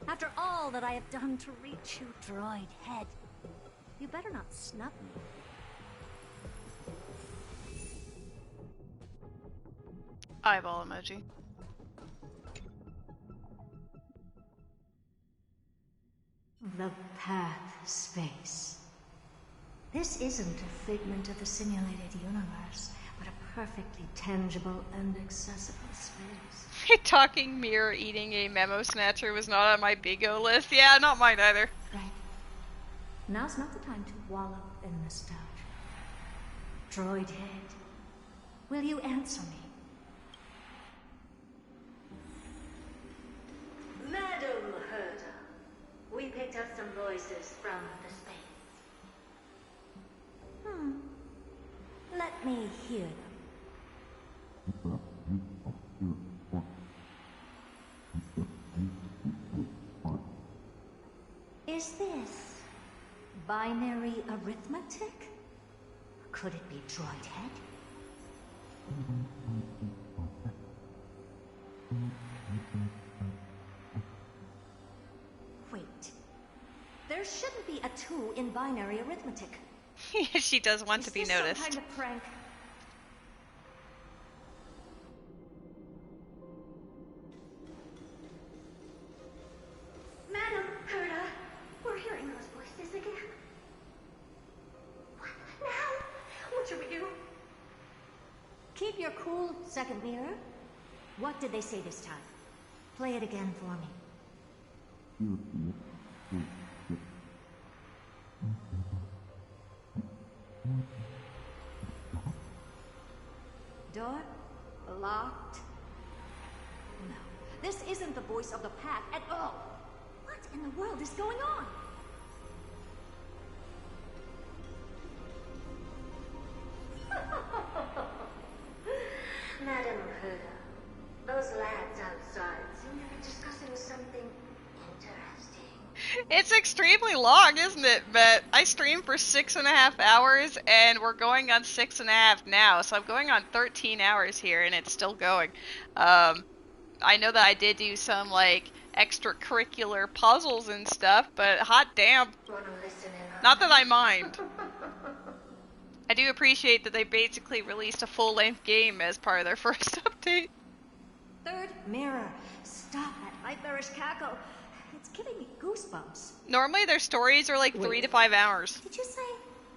After all that I have done to reach you, Droid Head, you better not snub me. Eyeball emoji. The path space. This isn't a figment of the simulated universe, but a perfectly tangible and accessible space. A talking mirror eating a memo snatcher was not on my bingo list. Yeah, not mine either. Right. Now's not the time to wallow in nostalgia. Droid head, will you answer me? Madam Herta, we picked up some voices from the space. Let me hear them. Is this binary arithmetic? Could it be droid head? Wait. There shouldn't be a 2 in binary arithmetic. She does want to be Is this noticed. some kind of prank? Madam Herta, we're hearing those voices again. What now? What should we do? Keep your cool, second mirror. What did they say this time? Play it again for me. Door locked. No, this isn't the voice of the pack at all. What in the world is going on? Madam Herta, those lads outside seem to be discussing something interesting. It's extremely long, isn't it, Matt? I streamed for 6.5 hours, and we're going on 6.5 now, so I'm going on 13 hours here, and it's still going. I know that I did do some, like, extracurricular puzzles and stuff, but hot damn. Not that I mind. I do appreciate that they basically released a full-length game as part of their first update. Third mirror. Stop that nightmarish cackle. It's giving me goosebumps. Normally their stories are like 3 to 5 hours. Did you say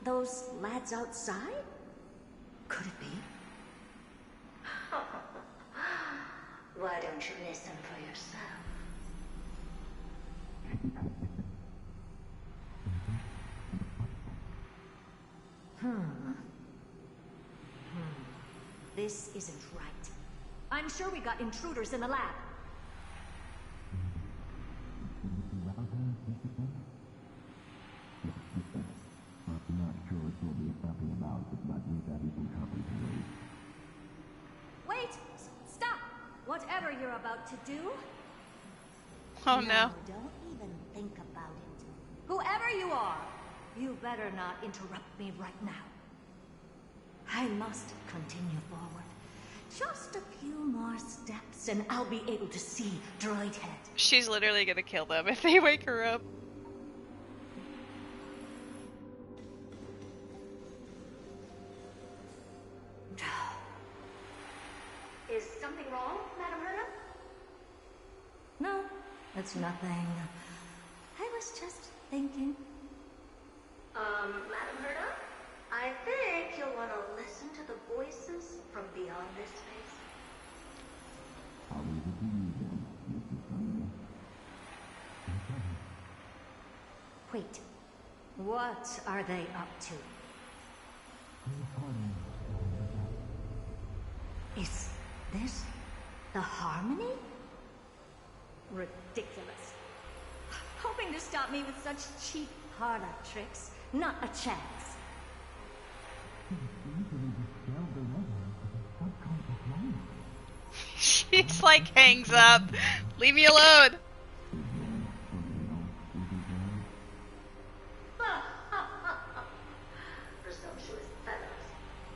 those lads outside? Could it be? Why don't you listen for yourself? This isn't right. I'm sure we got intruders in the lab. Wait! Stop! Whatever you're about to do... Oh no. Don't even think about it. Whoever you are, you better not interrupt me right now. I must continue forward. Just a few more steps and I'll be able to see Droid Head. She's literally gonna kill them if they wake her up. Is something wrong, Madam Herta? No, it's nothing. I was just thinking. Madam Herta? I think you'll want to listen to the voices from beyond this space. Wait, what are they up to? Is this the harmony? Ridiculous. Hoping to stop me with such cheap parlor tricks. Not a chance. She's like hangs up. Leave me alone. Presumptuous fellows.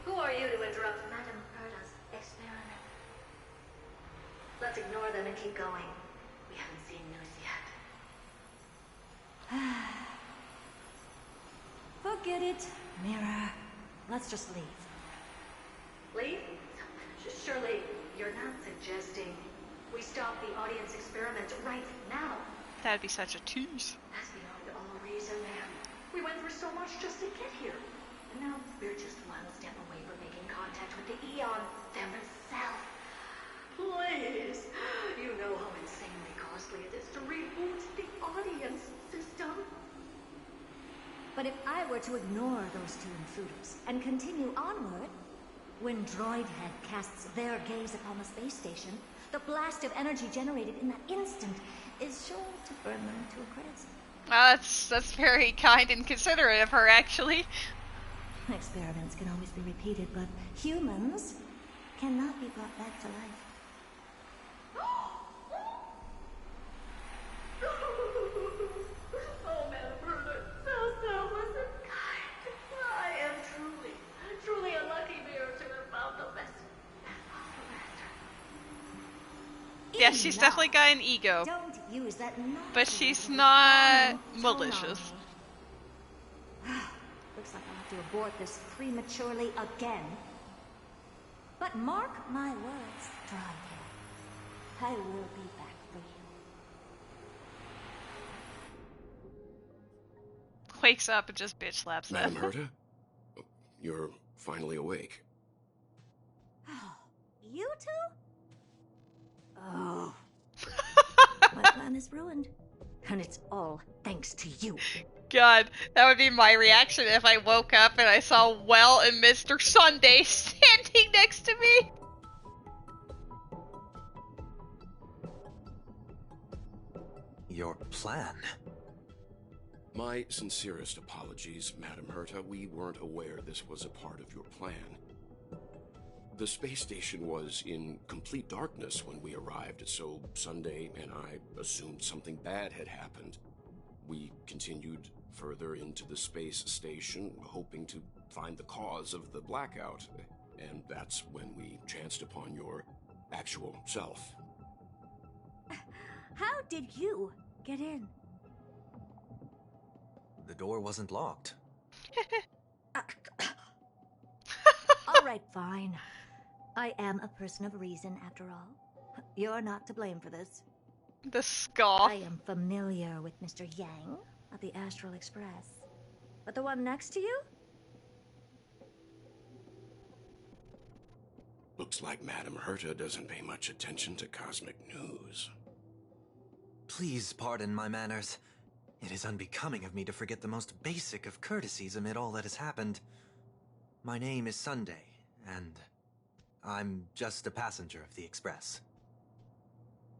Who are you to interrupt Madam Herta's experiment? Let's ignore them and keep going. We haven't seen news yet. Forget it, Mirror. Let's just leave. Leave? Surely you're not suggesting we stop the audience experiment right now? That'd be such a tease. That's beyond all reason, ma'am. We went through so much just to get here. Now we're just one step away from making contact with the Eon themselves. Please, you know how insanely costly it is to reboot the audience system. But if I were to ignore those two intruders and continue onward, when Droidhead casts their gaze upon the space station, the blast of energy generated in that instant is sure to burn them to a crisp. That's very kind and considerate of her, actually. Experiments can always be repeated, but humans cannot be brought back to life. Oh, Madam Herta, so selfless and kind. I am truly a lucky bear to have found the best Yeah, she's definitely got an ego. Don't use that but she's not malicious. Looks like I'll have to abort this prematurely again. But mark my words, Droidhead. I will be back for you. Wakes up and just bitch slaps Madam them. Herta? You're finally awake. You two? Oh. My plan is ruined. And it's all thanks to you. God, that would be my reaction if I woke up and I saw Well and Mr. Sunday standing next to me. Your plan? My sincerest apologies, Madam Herta. We weren't aware this was a part of your plan. The space station was in complete darkness when we arrived, so Sunday and I assumed something bad had happened. We continued further into the space station, hoping to find the cause of the blackout, and that's when we chanced upon your actual self. How did you get in? The door wasn't locked. All right, fine. I am a person of reason, after all. You're not to blame for this. The scoff. I am familiar with Mr. Yang of the Astral Express. But the one next to you? Looks like Madam Herta doesn't pay much attention to cosmic news. Please pardon my manners. It is unbecoming of me to forget the most basic of courtesies amid all that has happened. My name is Sunday, and I'm just a passenger of the Express.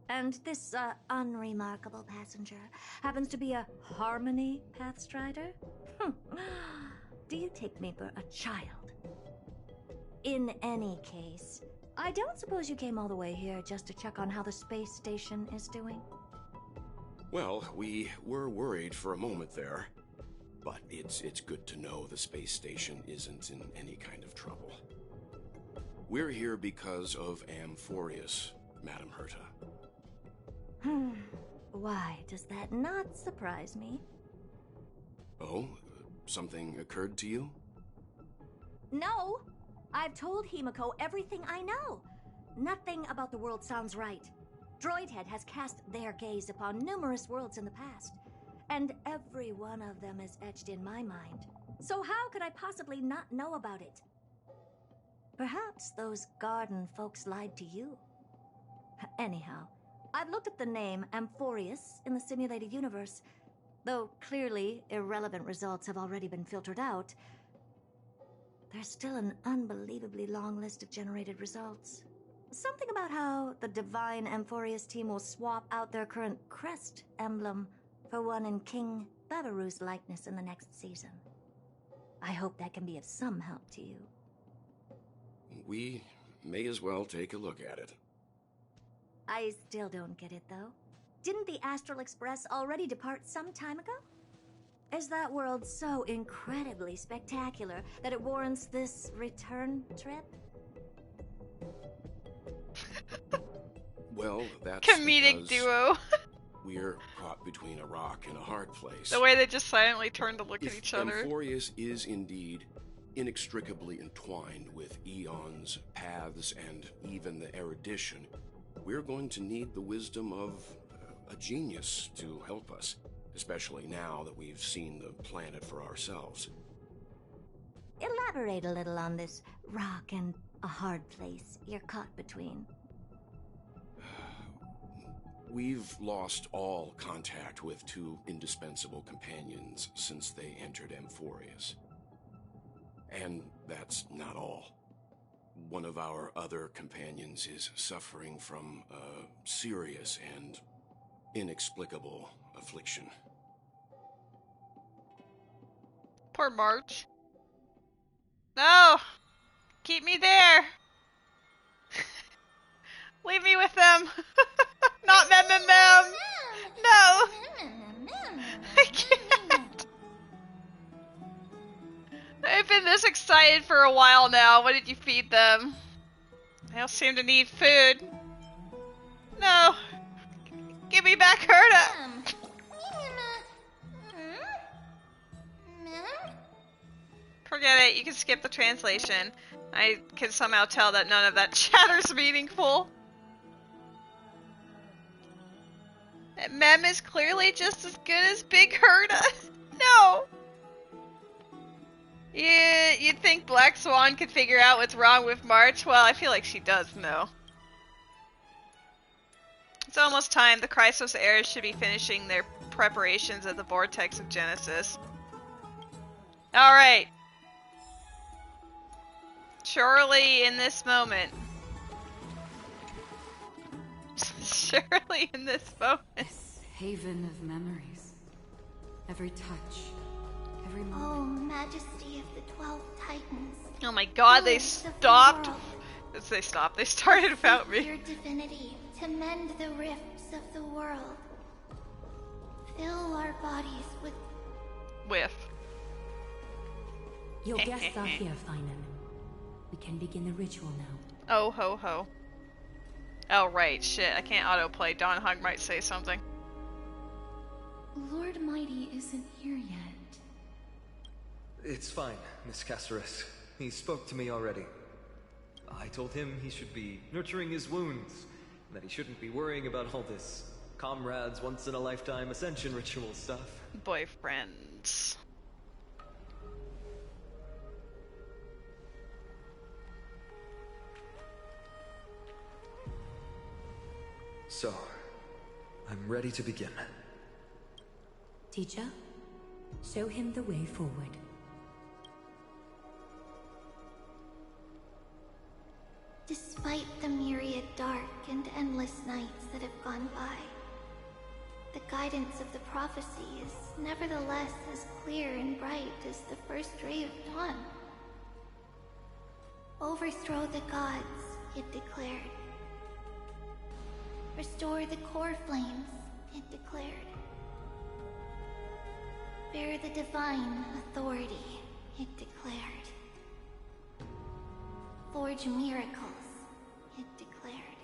And this, unremarkable passenger happens to be a Harmony Pathstrider? Do you take me for a child? In any case, I don't suppose you came all the way here just to check on how the space station is doing? Well, we were worried for a moment there, but it's good to know the space station isn't in any kind of trouble. We're here because of Amphoreus, Madam Herta. Why does that not surprise me? Oh, something occurred to you? No! I've told Himiko everything I know. Nothing about the world sounds right. Droidhead has cast their gaze upon numerous worlds in the past, and every one of them is etched in my mind. So how could I possibly not know about it? Perhaps those garden folks lied to you. Anyhow, I've looked up the name Amphoreus in the simulated universe. Though clearly irrelevant results have already been filtered out, there's still an unbelievably long list of generated results. Something about how the divine Amphoreus team will swap out their current crest emblem for one in King Babaru's likeness in the next season. I hope that can be of some help to you. We may as well take a look at it. I still don't get it, though. Didn't the Astral Express already depart some time ago? Is that world so incredibly spectacular that it warrants this return trip? Well, that's comedic duo. We're caught between a rock and a hard place. The way they just silently turn to look at each other. Amphoreus is indeed inextricably entwined with eons, paths, and even the erudition, we're going to need the wisdom of a genius to help us, especially now that we've seen the planet for ourselves. It'll elaborate a little on this rock and a hard place you're caught between? We've lost all contact with two indispensable companions since they entered Amphoreus. And that's not all. One of our other companions is suffering from a serious and inexplicable affliction. Poor March. No! Keep me there! Leave me with them! Not Mem Mem Mem! No! I can't! I've been this excited for a while now. What did you feed them? They all seem to need food. No! Give me back Herta! Forget it, you can skip the translation. I can somehow tell that none of that chatter's meaningful. Mem is clearly just as good as Big Herta. No! You'd think Black Swan could figure out what's wrong with March. Well, I feel like she does know. It's almost time. The Chrysos heirs should be finishing their preparations at the Vortex of Genesis. Alright. Surely in this moment. Surely in this moment. This haven of memories. Every touch. Every moment. Oh, Majesty of the 12 Titans. Oh my god, they stopped. They stopped. They started without me. Your divinity to mend the rifts of the world. Fill our bodies with... Your guests are here, Finan. We can begin the ritual now. Oh ho ho. Oh right, shit, I can't autoplay. Dawn Hug might say something. Lord Mighty isn't here yet. It's fine, Miss Caceres. He spoke to me already. I told him he should be nurturing his wounds, and that he shouldn't be worrying about all this comrades once-in-a-lifetime ascension ritual stuff. Boyfriends. So, I'm ready to begin. Teacher, show him the way forward. Despite the myriad dark and endless nights that have gone by, the guidance of the prophecy is nevertheless as clear and bright as the first ray of dawn. Overthrow the gods, it declared. Restore the core flames, it declared. Bear the divine authority, it declared. Forge miracles, it declared.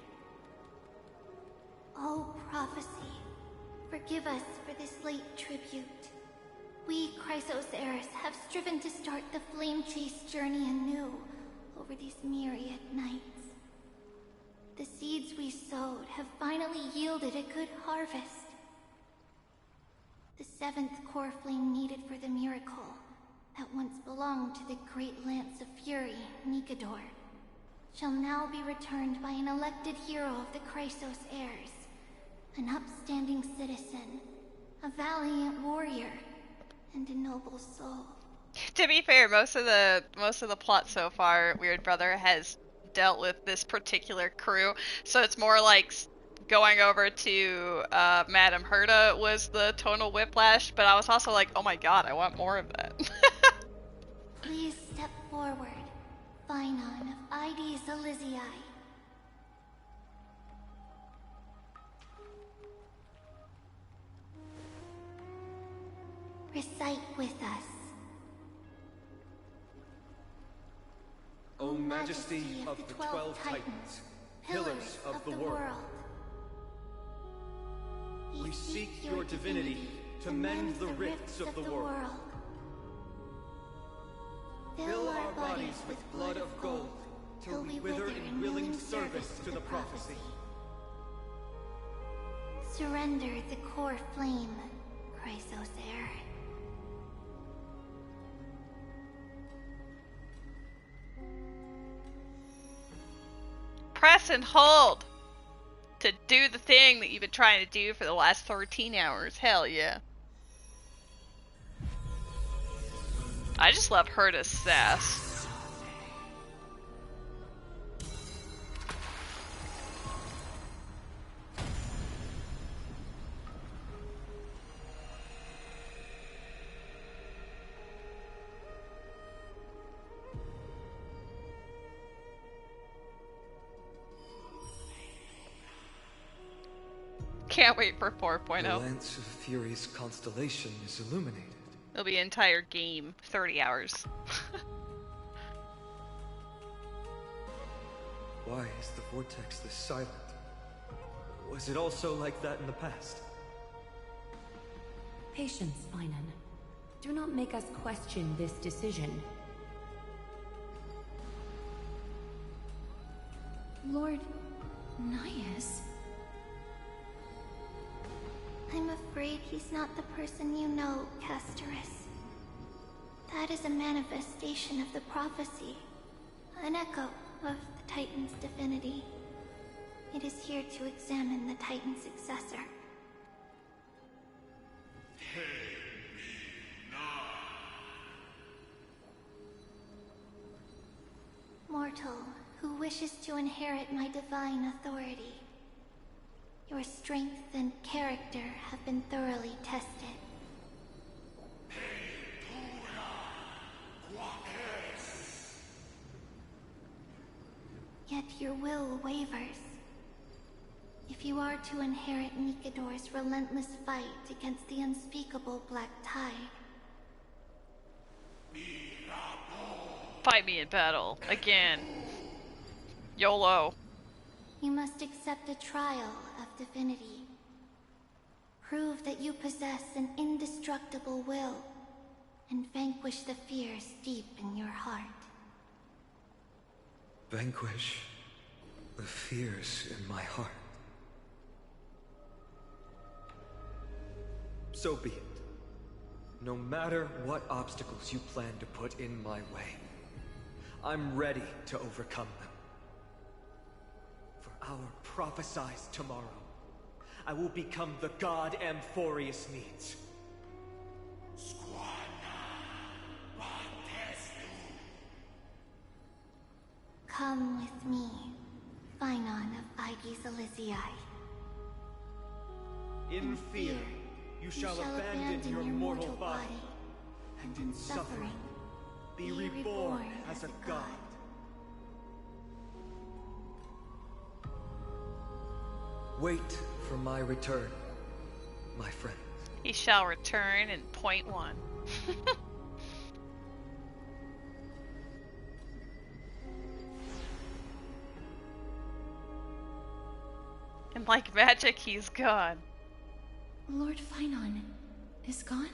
O prophecy, forgive us for this late tribute. We, Chrysos heirs, have striven to start the flame chase journey anew over these myriad nights. The seeds we sowed have finally yielded a good harvest. The seventh core flame needed for the miracle that once belonged to the great Lance of Fury, Nikedor, shall now be returned by an elected hero of the Chrysos heirs, an upstanding citizen, a valiant warrior, and a noble soul. To be fair, most of the plot so far, Weird Brother has dealt with this particular crew, so it's more like going over to Madame Herta was the tonal whiplash, but I was also like, oh my god, I want more of that. Please step forward, Finon of Ides Elysiae. Recite with us. O Majesty of the 12 Titans, pillars of the world, we seek your divinity to mend the rifts of the world. Fill our bodies with blood of gold, till we wither in willing service to the prophecy. Surrender the core flame, Chrysos heir. press and hold to do the thing that you've been trying to do for the last 13 hours. Hell yeah. I just love Herta's sass. Can't wait for 4.0. The Lance of Fury's constellation is illuminated. It'll be an entire game, 30 hours. Why is the vortex this silent? Was it also like that in the past? Patience, Finan. Do not make us question this decision. Lord Naius? I'm afraid he's not the person you know, Castorus. That is a manifestation of the prophecy, an echo of the Titan's divinity. It is here to examine the Titan's successor. Mortal, who wishes to inherit my divine authority. Your strength and character have been thoroughly tested. Yet your will wavers. If you are to inherit Nikador's relentless fight against the unspeakable Black Tide, Fight me in battle. Again. YOLO. you must accept a trial of divinity. Prove that you possess an indestructible will, and vanquish the fears deep in your heart. Vanquish the fears in my heart. So be it. No matter what obstacles you plan to put in my way, I'm ready to overcome them. For our prophesied tomorrow, I will become the god Amphoreus needs. Come with me, Finan of Aegis Elysiae. In fear, you shall abandon your mortal body, and in suffering, be reborn as a god. Wait for my return, my friend. He shall return in .1. And like magic, he's gone. Lord Finan is gone?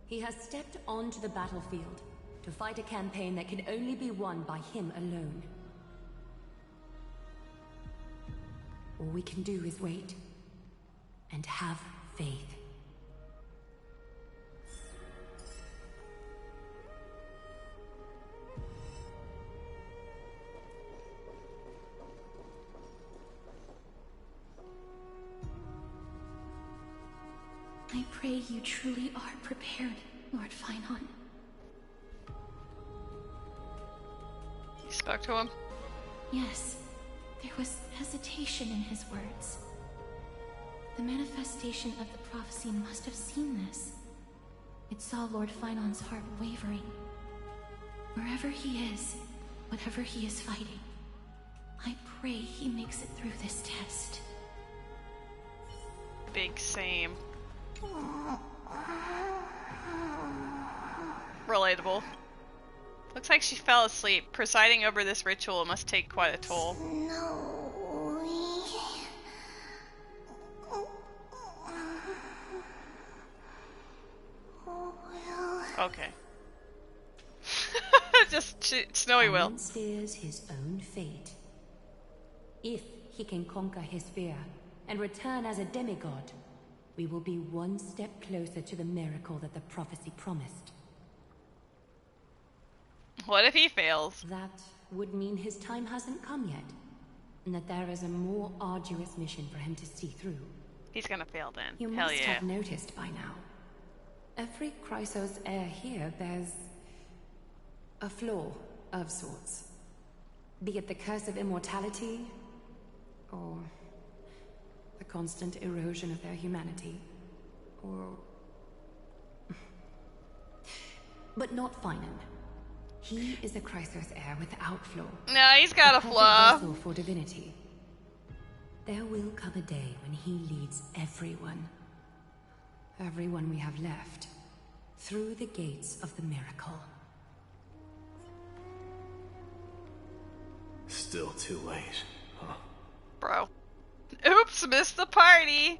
He has stepped onto the battlefield to fight a campaign that can only be won by him alone. All we can do is wait and have faith. I pray you truly are prepared, Lord Finan. You spoke to him? Yes, there was hesitation in his words. The manifestation of the prophecy must have seen this. It saw Lord Finan's heart wavering. Wherever he is, whatever he is fighting, I pray he makes it through this test. Big same. Relatable. Looks like she fell asleep. Presiding over this ritual must take quite a toll. Okay. Just Snowy will. Alan steers his own fate. If he can conquer his fear and return as a demigod, we will be one step closer to the miracle that the prophecy promised. What if he fails? That would mean his time hasn't come yet. and that there is a more arduous mission for him to see through. He's gonna fail then. You Hell must yeah. have noticed by now. Every Chrysos heir here bears a flaw of sorts. Be it the curse of immortality, or the constant erosion of their humanity, or... But not Finan. He is a Chrysos heir without flaw. No, he's got a perfect flaw. vessel for divinity. There will come a day when he leads everyone we have left, through the gates of the miracle. Still too late, huh? Bro. Oops, missed the party.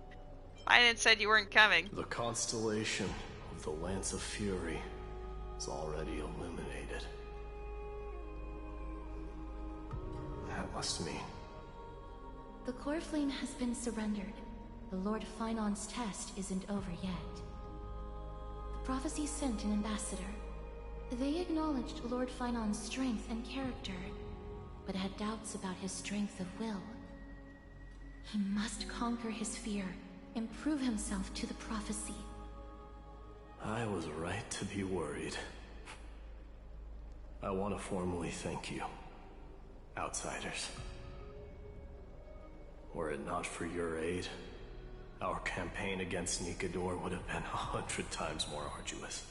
Finan said you weren't coming. The constellation of the Lance of Fury is already illuminated. That must mean... The core flame has been surrendered. The Lord Finan's test isn't over yet. The prophecy sent an ambassador. They acknowledged Lord Finan's strength and character, but had doubts about his strength of will. He must conquer his fear and prove himself to the prophecy. I was right to be worried. I want to formally thank you, outsiders. Were it not for your aid, our campaign against Nikador would have been 100 times more arduous.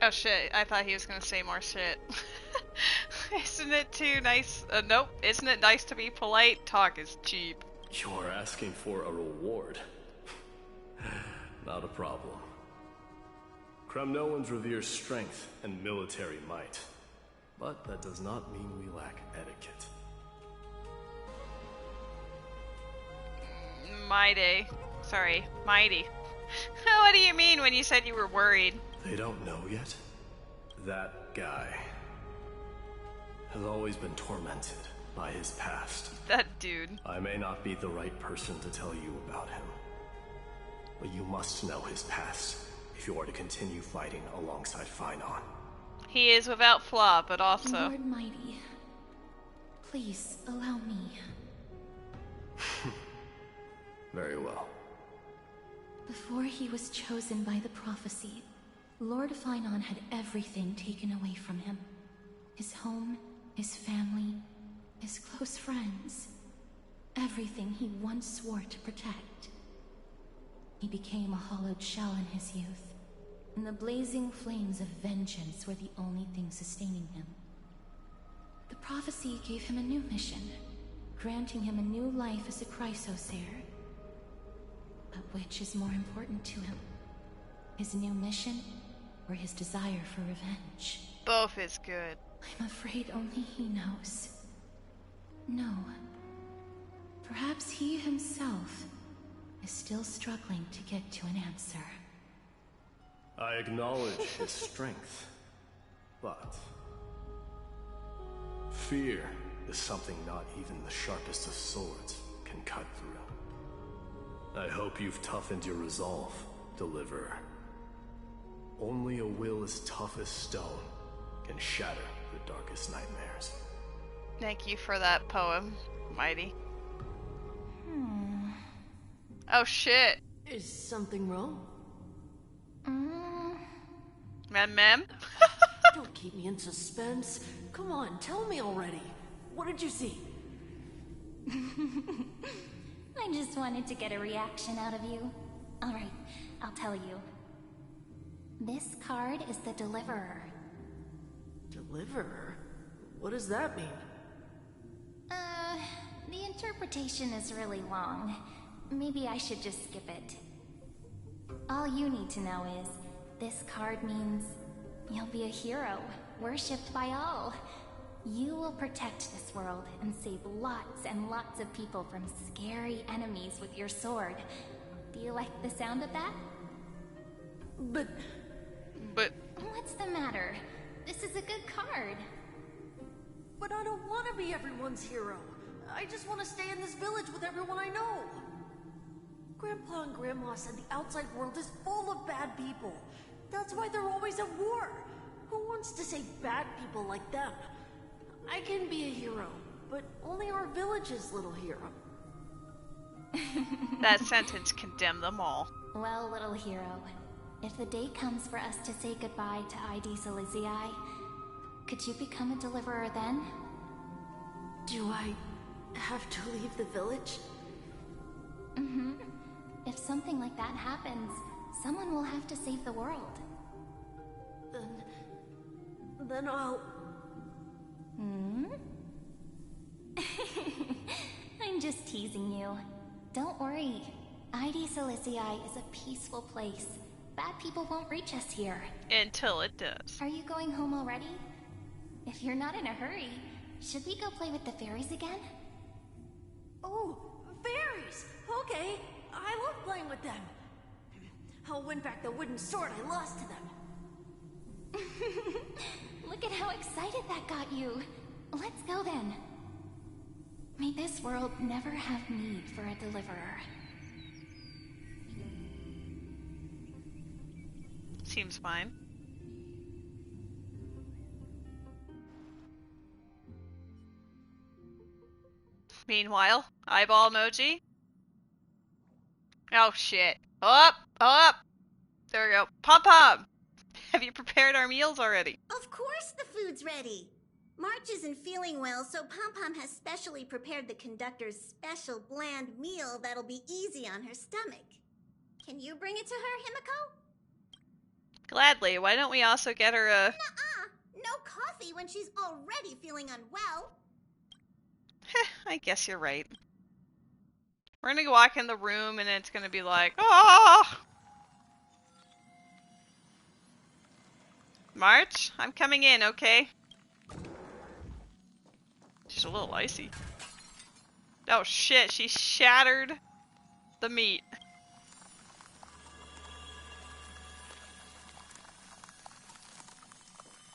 Oh shit, I thought he was gonna say more shit. Isn't it too nice? Nope, isn't it nice to be polite? Talk is cheap. You're asking for a reward. Not a problem. Kremnoans revere strength and military might, but that does not mean we lack etiquette. Mighty. Sorry, mighty. What do you mean when you said you were worried? They don't know yet. That guy has always been tormented by his past. That dude. I may not be the right person to tell you about him, but you must know his past if you are to continue fighting alongside Finan. He is without flaw, but also... Lord Mighty, please allow me. Very well. Before he was chosen by the prophecy, Lord Finan had everything taken away from him. His home, his family, his close friends. Everything he once swore to protect. He became a hollowed shell in his youth, and the blazing flames of vengeance were the only thing sustaining him. The prophecy gave him a new mission, granting him a new life as a Chrysos heir. But which is more important to him? His new mission, or his desire for revenge? Both is good. I'm afraid only he knows. No. Perhaps he himself is still struggling to get to an answer. I acknowledge his strength, but fear is something not even the sharpest of swords can cut through. I hope you've toughened your resolve, Deliverer. Only a will as tough as stone can shatter the darkest nightmares. Thank you for that poem, Mighty. Oh shit. Is something wrong? Mem? Don't keep me in suspense. Come on, tell me already. What did you see? I just wanted to get a reaction out of you. Alright, I'll tell you. This card is the Deliverer. Deliverer? What does that mean? The interpretation is really long. Maybe I should just skip it. All you need to know is, this card means you'll be a hero, worshipped by all. You will protect this world and save lots and lots of people from scary enemies with your sword. Do you like the sound of that? But... What's the matter? This is a good card. But I don't want to be everyone's hero. I just want to stay in this village with everyone I know. Grandpa and Grandma said the outside world is full of bad people. That's why they're always at war. Who wants to save bad people like them? I can be a hero, but only our village's little hero. That sentence condemned them all. Well, little hero, if the day comes for us to say goodbye to ID Silizii, could you become a deliverer then? Do I have to leave the village? Mm-hmm. If something like that happens, someone will have to save the world. Then I'll... Hmm? I'm just teasing you. Don't worry. ID Silizii is a peaceful place. Bad people won't reach us here. Until it does. Are you going home already? If you're not in a hurry, should we go play with the fairies again? Oh, fairies! Okay, I love playing with them. I'll win back the wooden sword I lost to them. Look at how excited that got you. Let's go then. May this world never have need for a deliverer. Seems fine. Meanwhile, eyeball emoji. Oh shit. Up! Up! There we go. Pom-pom! Have you prepared our meals already? Of course the food's ready. March isn't feeling well, so Pom-Pom has specially prepared the conductor's special bland meal that'll be easy on her stomach. Can you bring it to her, Himiko? Gladly. Why don't we also get her a... Nuh-uh. No coffee when she's already feeling unwell. I guess you're right. We're gonna walk in the room and it's gonna be like, oh! March, I'm coming in, okay? She's a little icy. Oh shit, she shattered the meat.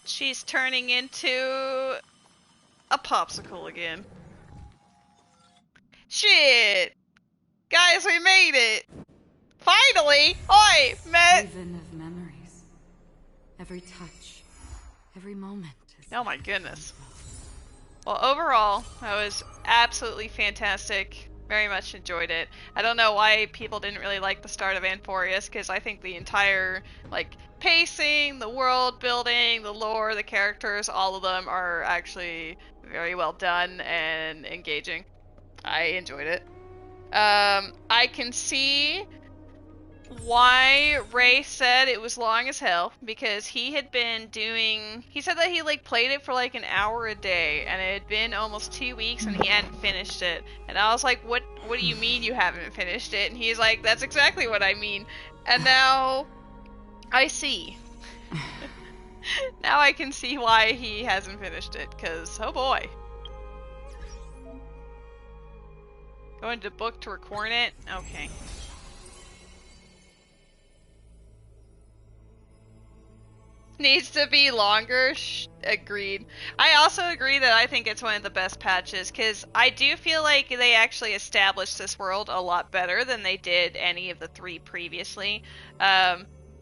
She's turning into a popsicle again. Shit! Guys, we made it! Finally! Oi! Haven of memories. Every touch, every moment. Oh my goodness. Well, overall, that was absolutely fantastic. Very much enjoyed it. I don't know why people didn't really like the start of Amphoreus, because I think the entire, like, pacing, the world building, the lore, the characters, all of them are actually very well done and engaging. I enjoyed it. I can see why Ray said it was long as hell, because he had been doing... He said that he, like, played it for, like, an hour a day, and it had been almost 2 weeks, and he hadn't finished it. And I was like, what do you mean you haven't finished it? And he's like, that's exactly what I mean. And now... I see. Now I can see why he hasn't finished it, because, oh boy. Going to book to record it? Okay. Needs to be longer. Agreed. I also agree that I think it's one of the best patches, because I do feel like they actually established this world a lot better than they did any of the 3 previously.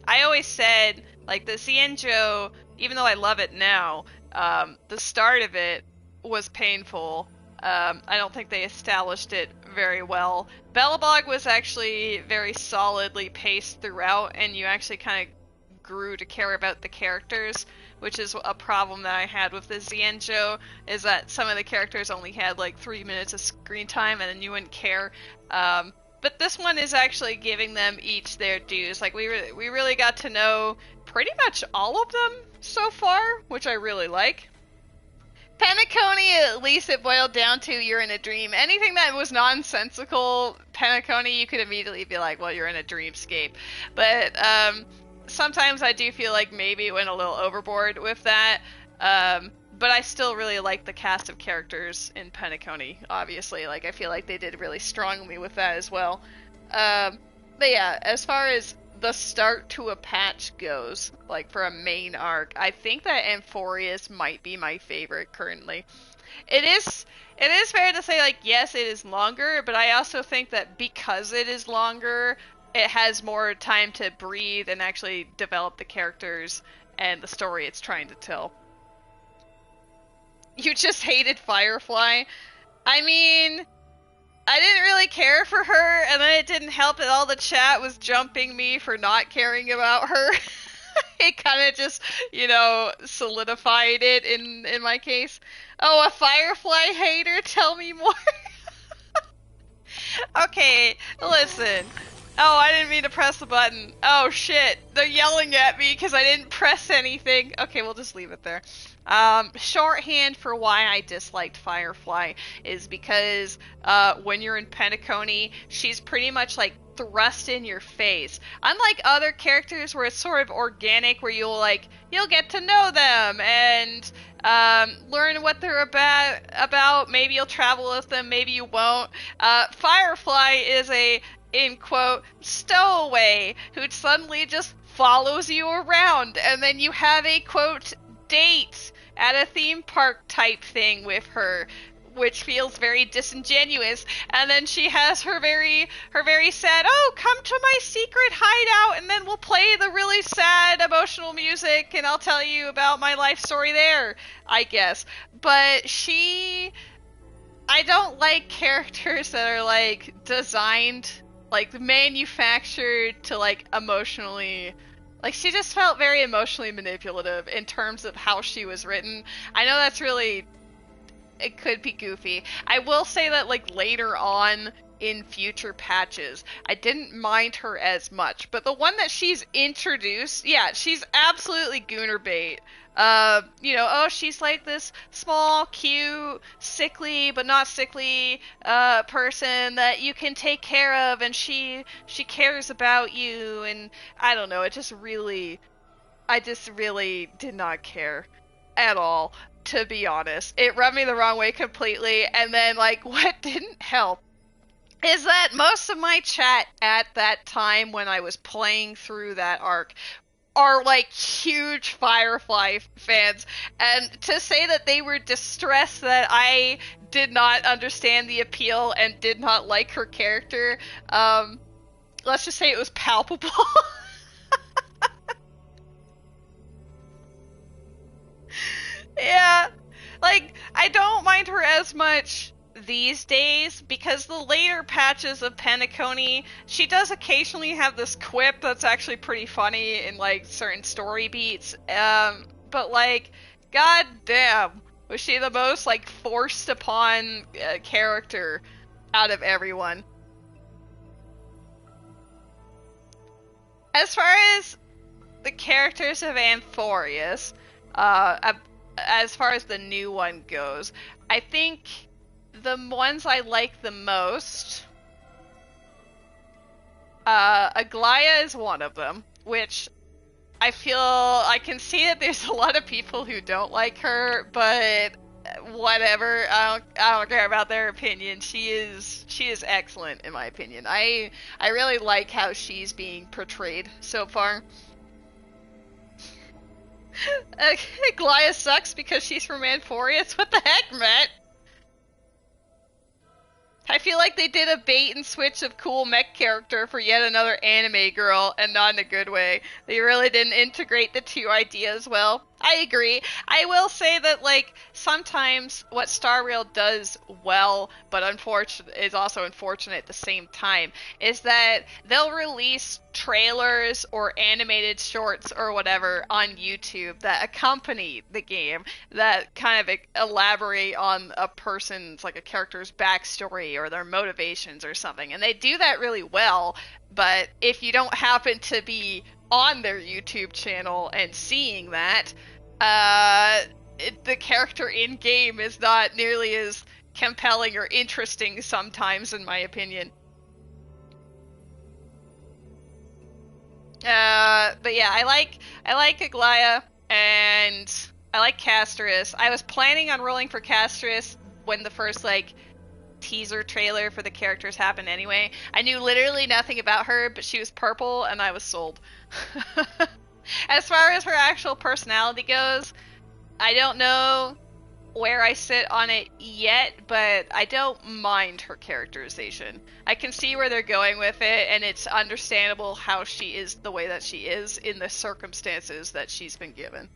I always said, like, the Xianzhou, even though I love it now, the start of it was painful. I don't think they established it very well. Belobog was actually very solidly paced throughout, and you actually kind of grew to care about the characters, which is a problem that I had with the Xianzhou, is that some of the characters only had like 3 minutes of screen time and then you wouldn't care. But this one is actually giving them each their dues. Like, we really got to know pretty much all of them so far, which I really like. Penacony, at least it boiled down to you're in a dream. Anything that was nonsensical, Penacony, you could immediately be like, well, you're in a dreamscape. But sometimes I do feel like maybe it went a little overboard with that. But I still really like the cast of characters in Penacony, obviously. Like, I feel like they did really strongly with that as well. But yeah, as far as the start to a patch goes, like for a main arc, I think that Amphoreus might be my favorite currently. It is fair to say, like, yes, it is longer, but I also think that because it is longer, it has more time to breathe and actually develop the characters and the story it's trying to tell. You just hated Firefly? I mean, I didn't really care for her, and then it didn't help that all the chat was jumping me for not caring about her. It kind of just, solidified it in my case. Oh, a Firefly hater? Tell me more. Okay, listen. Oh, I didn't mean to press the button. Oh, shit. They're yelling at me because I didn't press anything. Okay, we'll just leave it there. Shorthand for why I disliked Firefly is because when you're in Penacony, she's pretty much like thrust in your face. Unlike other characters where it's sort of organic, where you'll get to know them and learn what they're about. Maybe you'll travel with them, maybe you won't. Firefly is a, in quote, stowaway who suddenly just follows you around, and then you have a, quote, date at a theme park type thing with her, which feels very disingenuous. And then she has her very sad, oh, come to my secret hideout, and then we'll play the really sad emotional music, and I'll tell you about my life story there, I guess. But I don't like characters that are, like, designed, like, manufactured to, like, emotionally... Like, she just felt very emotionally manipulative in terms of how she was written. I know that's really... It could be goofy. I will say that, like, later on in future patches, I didn't mind her as much. But the one that she's introduced, yeah, she's absolutely gooner bait. She's like this small, cute, sickly, but not sickly, person that you can take care of, and she cares about you, and I don't know, I just really did not care at all, to be honest. It rubbed me the wrong way completely, and then, like, what didn't help is that most of my chat at that time when I was playing through that arc are, like, huge Firefly fans, and to say that they were distressed that I did not understand the appeal and did not like her character, let's just say it was palpable. Yeah, like, I don't mind her as much these days, because the later patches of Penacony, she does occasionally have this quip that's actually pretty funny in, like, certain story beats, but, like, god damn, was she the most, like, forced upon character out of everyone. As far as the characters of Amphoreus, as far as the new one goes, I think the ones I like the most, Aglaya is one of them, which I feel I can see that there's a lot of people who don't like her, but whatever. I don't care about their opinion. She is excellent in my opinion. I really like how she's being portrayed so far. Aglaya sucks because she's from Amphoreus? What the heck, Matt? I feel like they did a bait and switch of cool mech character for yet another anime girl, and not in a good way. They really didn't integrate the two ideas well. I agree. I will say that, like, sometimes what Star Rail does well, but is also unfortunate at the same time, is that they'll release trailers or animated shorts or whatever on YouTube that accompany the game, that kind of elaborate on a person's, like, a character's backstory or their motivations or something. And they do that really well, but if you don't happen to be on their YouTube channel and seeing that, the character in-game is not nearly as compelling or interesting sometimes, in my opinion. But yeah, I like Aglaya, and I like Casterus. I was planning on rolling for Casterus when the first, like, teaser trailer for the characters happened anyway. I knew literally nothing about her, but she was purple, and I was sold. As far as her actual personality goes, I don't know where I sit on it yet, but I don't mind her characterization. I can see where they're going with it, and it's understandable how she is the way that she is in the circumstances that she's been given.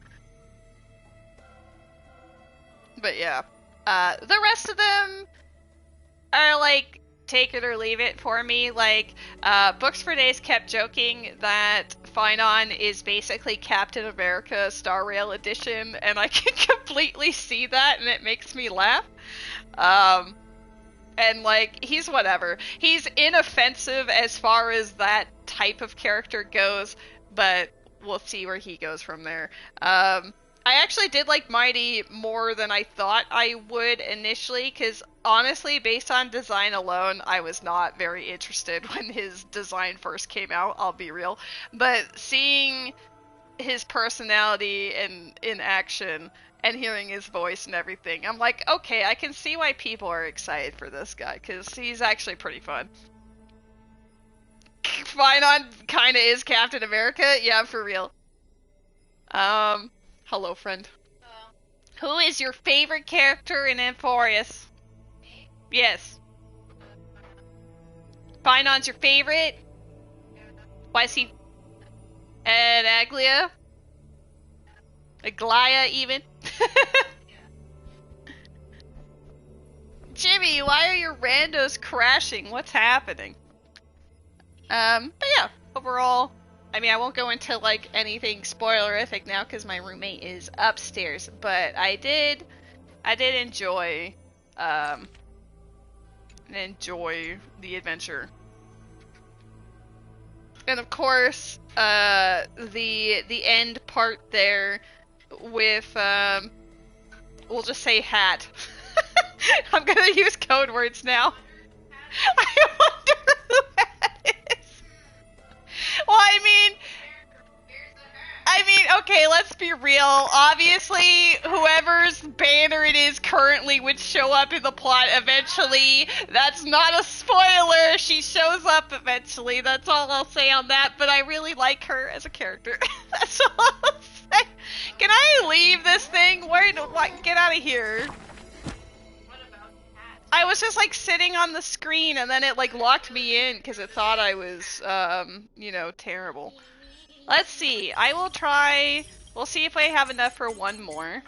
But yeah. The rest of them are like take it or leave it for me. Like, Books for Days kept joking that Phynon is basically Captain America Star Rail Edition, and I can completely see that, and it makes me laugh. And like, he's whatever. He's inoffensive as far as that type of character goes, but we'll see where he goes from there. I actually did like Mighty more than I thought I would initially, because honestly, based on design alone, I was not very interested when his design first came out, I'll be real. But seeing his personality in action and hearing his voice and everything, I'm like, okay, I can see why people are excited for this guy, because he's actually pretty fun. Phynon kinda is Captain America? Yeah, for real. Hello, friend. Hello. Who is your favorite character in Amphoreus? Yes. Phynon's your favorite? Why is he... And Aglia? Aglia, even? Jimmy, why are your randos crashing? What's happening? But yeah, overall, I mean, I won't go into, like, anything spoilerific now, because my roommate is upstairs, but I did enjoy, the adventure. And of course, the end part there with, we'll just say hat. I'm gonna use code words now. I wonder who that is. Well, I mean, okay, let's be real. Obviously, whoever's banner it is currently would show up in the plot eventually. That's not a spoiler. She shows up eventually. That's all I'll say on that. But I really like her as a character. That's all I'll say. Can I leave this thing? Get out of here. I was just like sitting on the screen and then it like locked me in because it thought I was, terrible. Let's see. I will try. We'll see if I have enough for one more.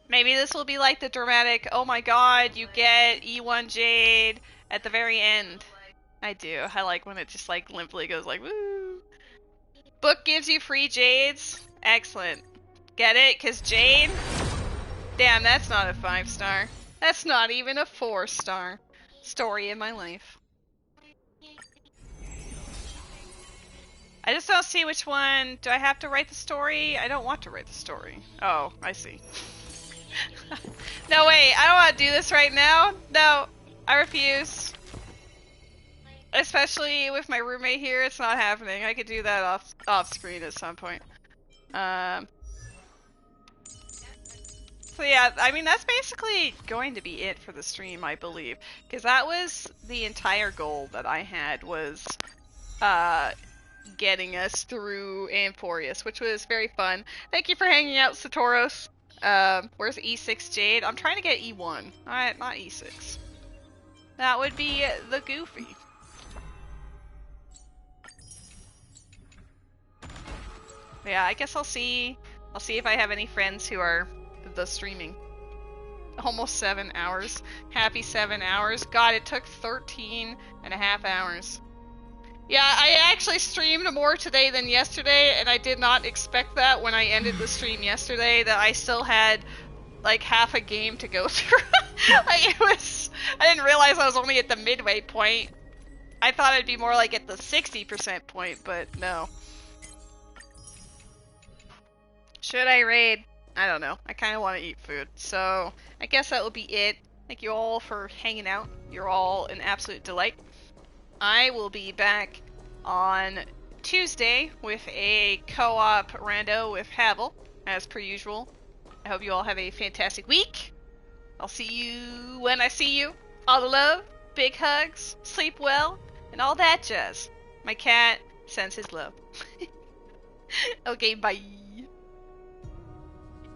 Maybe this will be like the dramatic, oh my god, you get E1 Jade at the very end. I do. I like when it just like limply goes like, woo. Book gives you free Jades. Excellent. Get it? Because Jade? Damn, that's not a 5-star. That's not even a 4-star. Story in my life. I just don't see which one. Do I have to write the story? I don't want to write the story. Oh, I see. No, wait. I don't want to do this right now. No, I refuse. Especially with my roommate here, it's not happening. I could do that off screen at some point. So yeah, I mean, that's basically going to be it for the stream, I believe. Because that was the entire goal that I had, was getting us through Amphoreus, which was very fun. Thank you for hanging out, Satoros. Where's E6 Jade? I'm trying to get E1. Alright, not E6. That would be the Goofy. Yeah, I guess I'll see if I have any friends who are the streaming. Almost 7 hours. Happy 7 hours. God, it took 13 and a half hours. Yeah, I actually streamed more today than yesterday, and I did not expect that when I ended the stream yesterday, that I still had like half a game to go through. Like, I didn't realize I was only at the midway point. I thought I'd be more like at the 60% point, but no. Should I raid? I don't know. I kind of want to eat food. So, I guess that will be it. Thank you all for hanging out. You're all an absolute delight. I will be back on Tuesday with a co-op rando with Havel, as per usual. I hope you all have a fantastic week. I'll see you when I see you. All the love, big hugs, sleep well, and all that jazz. My cat sends his love. Okay, bye.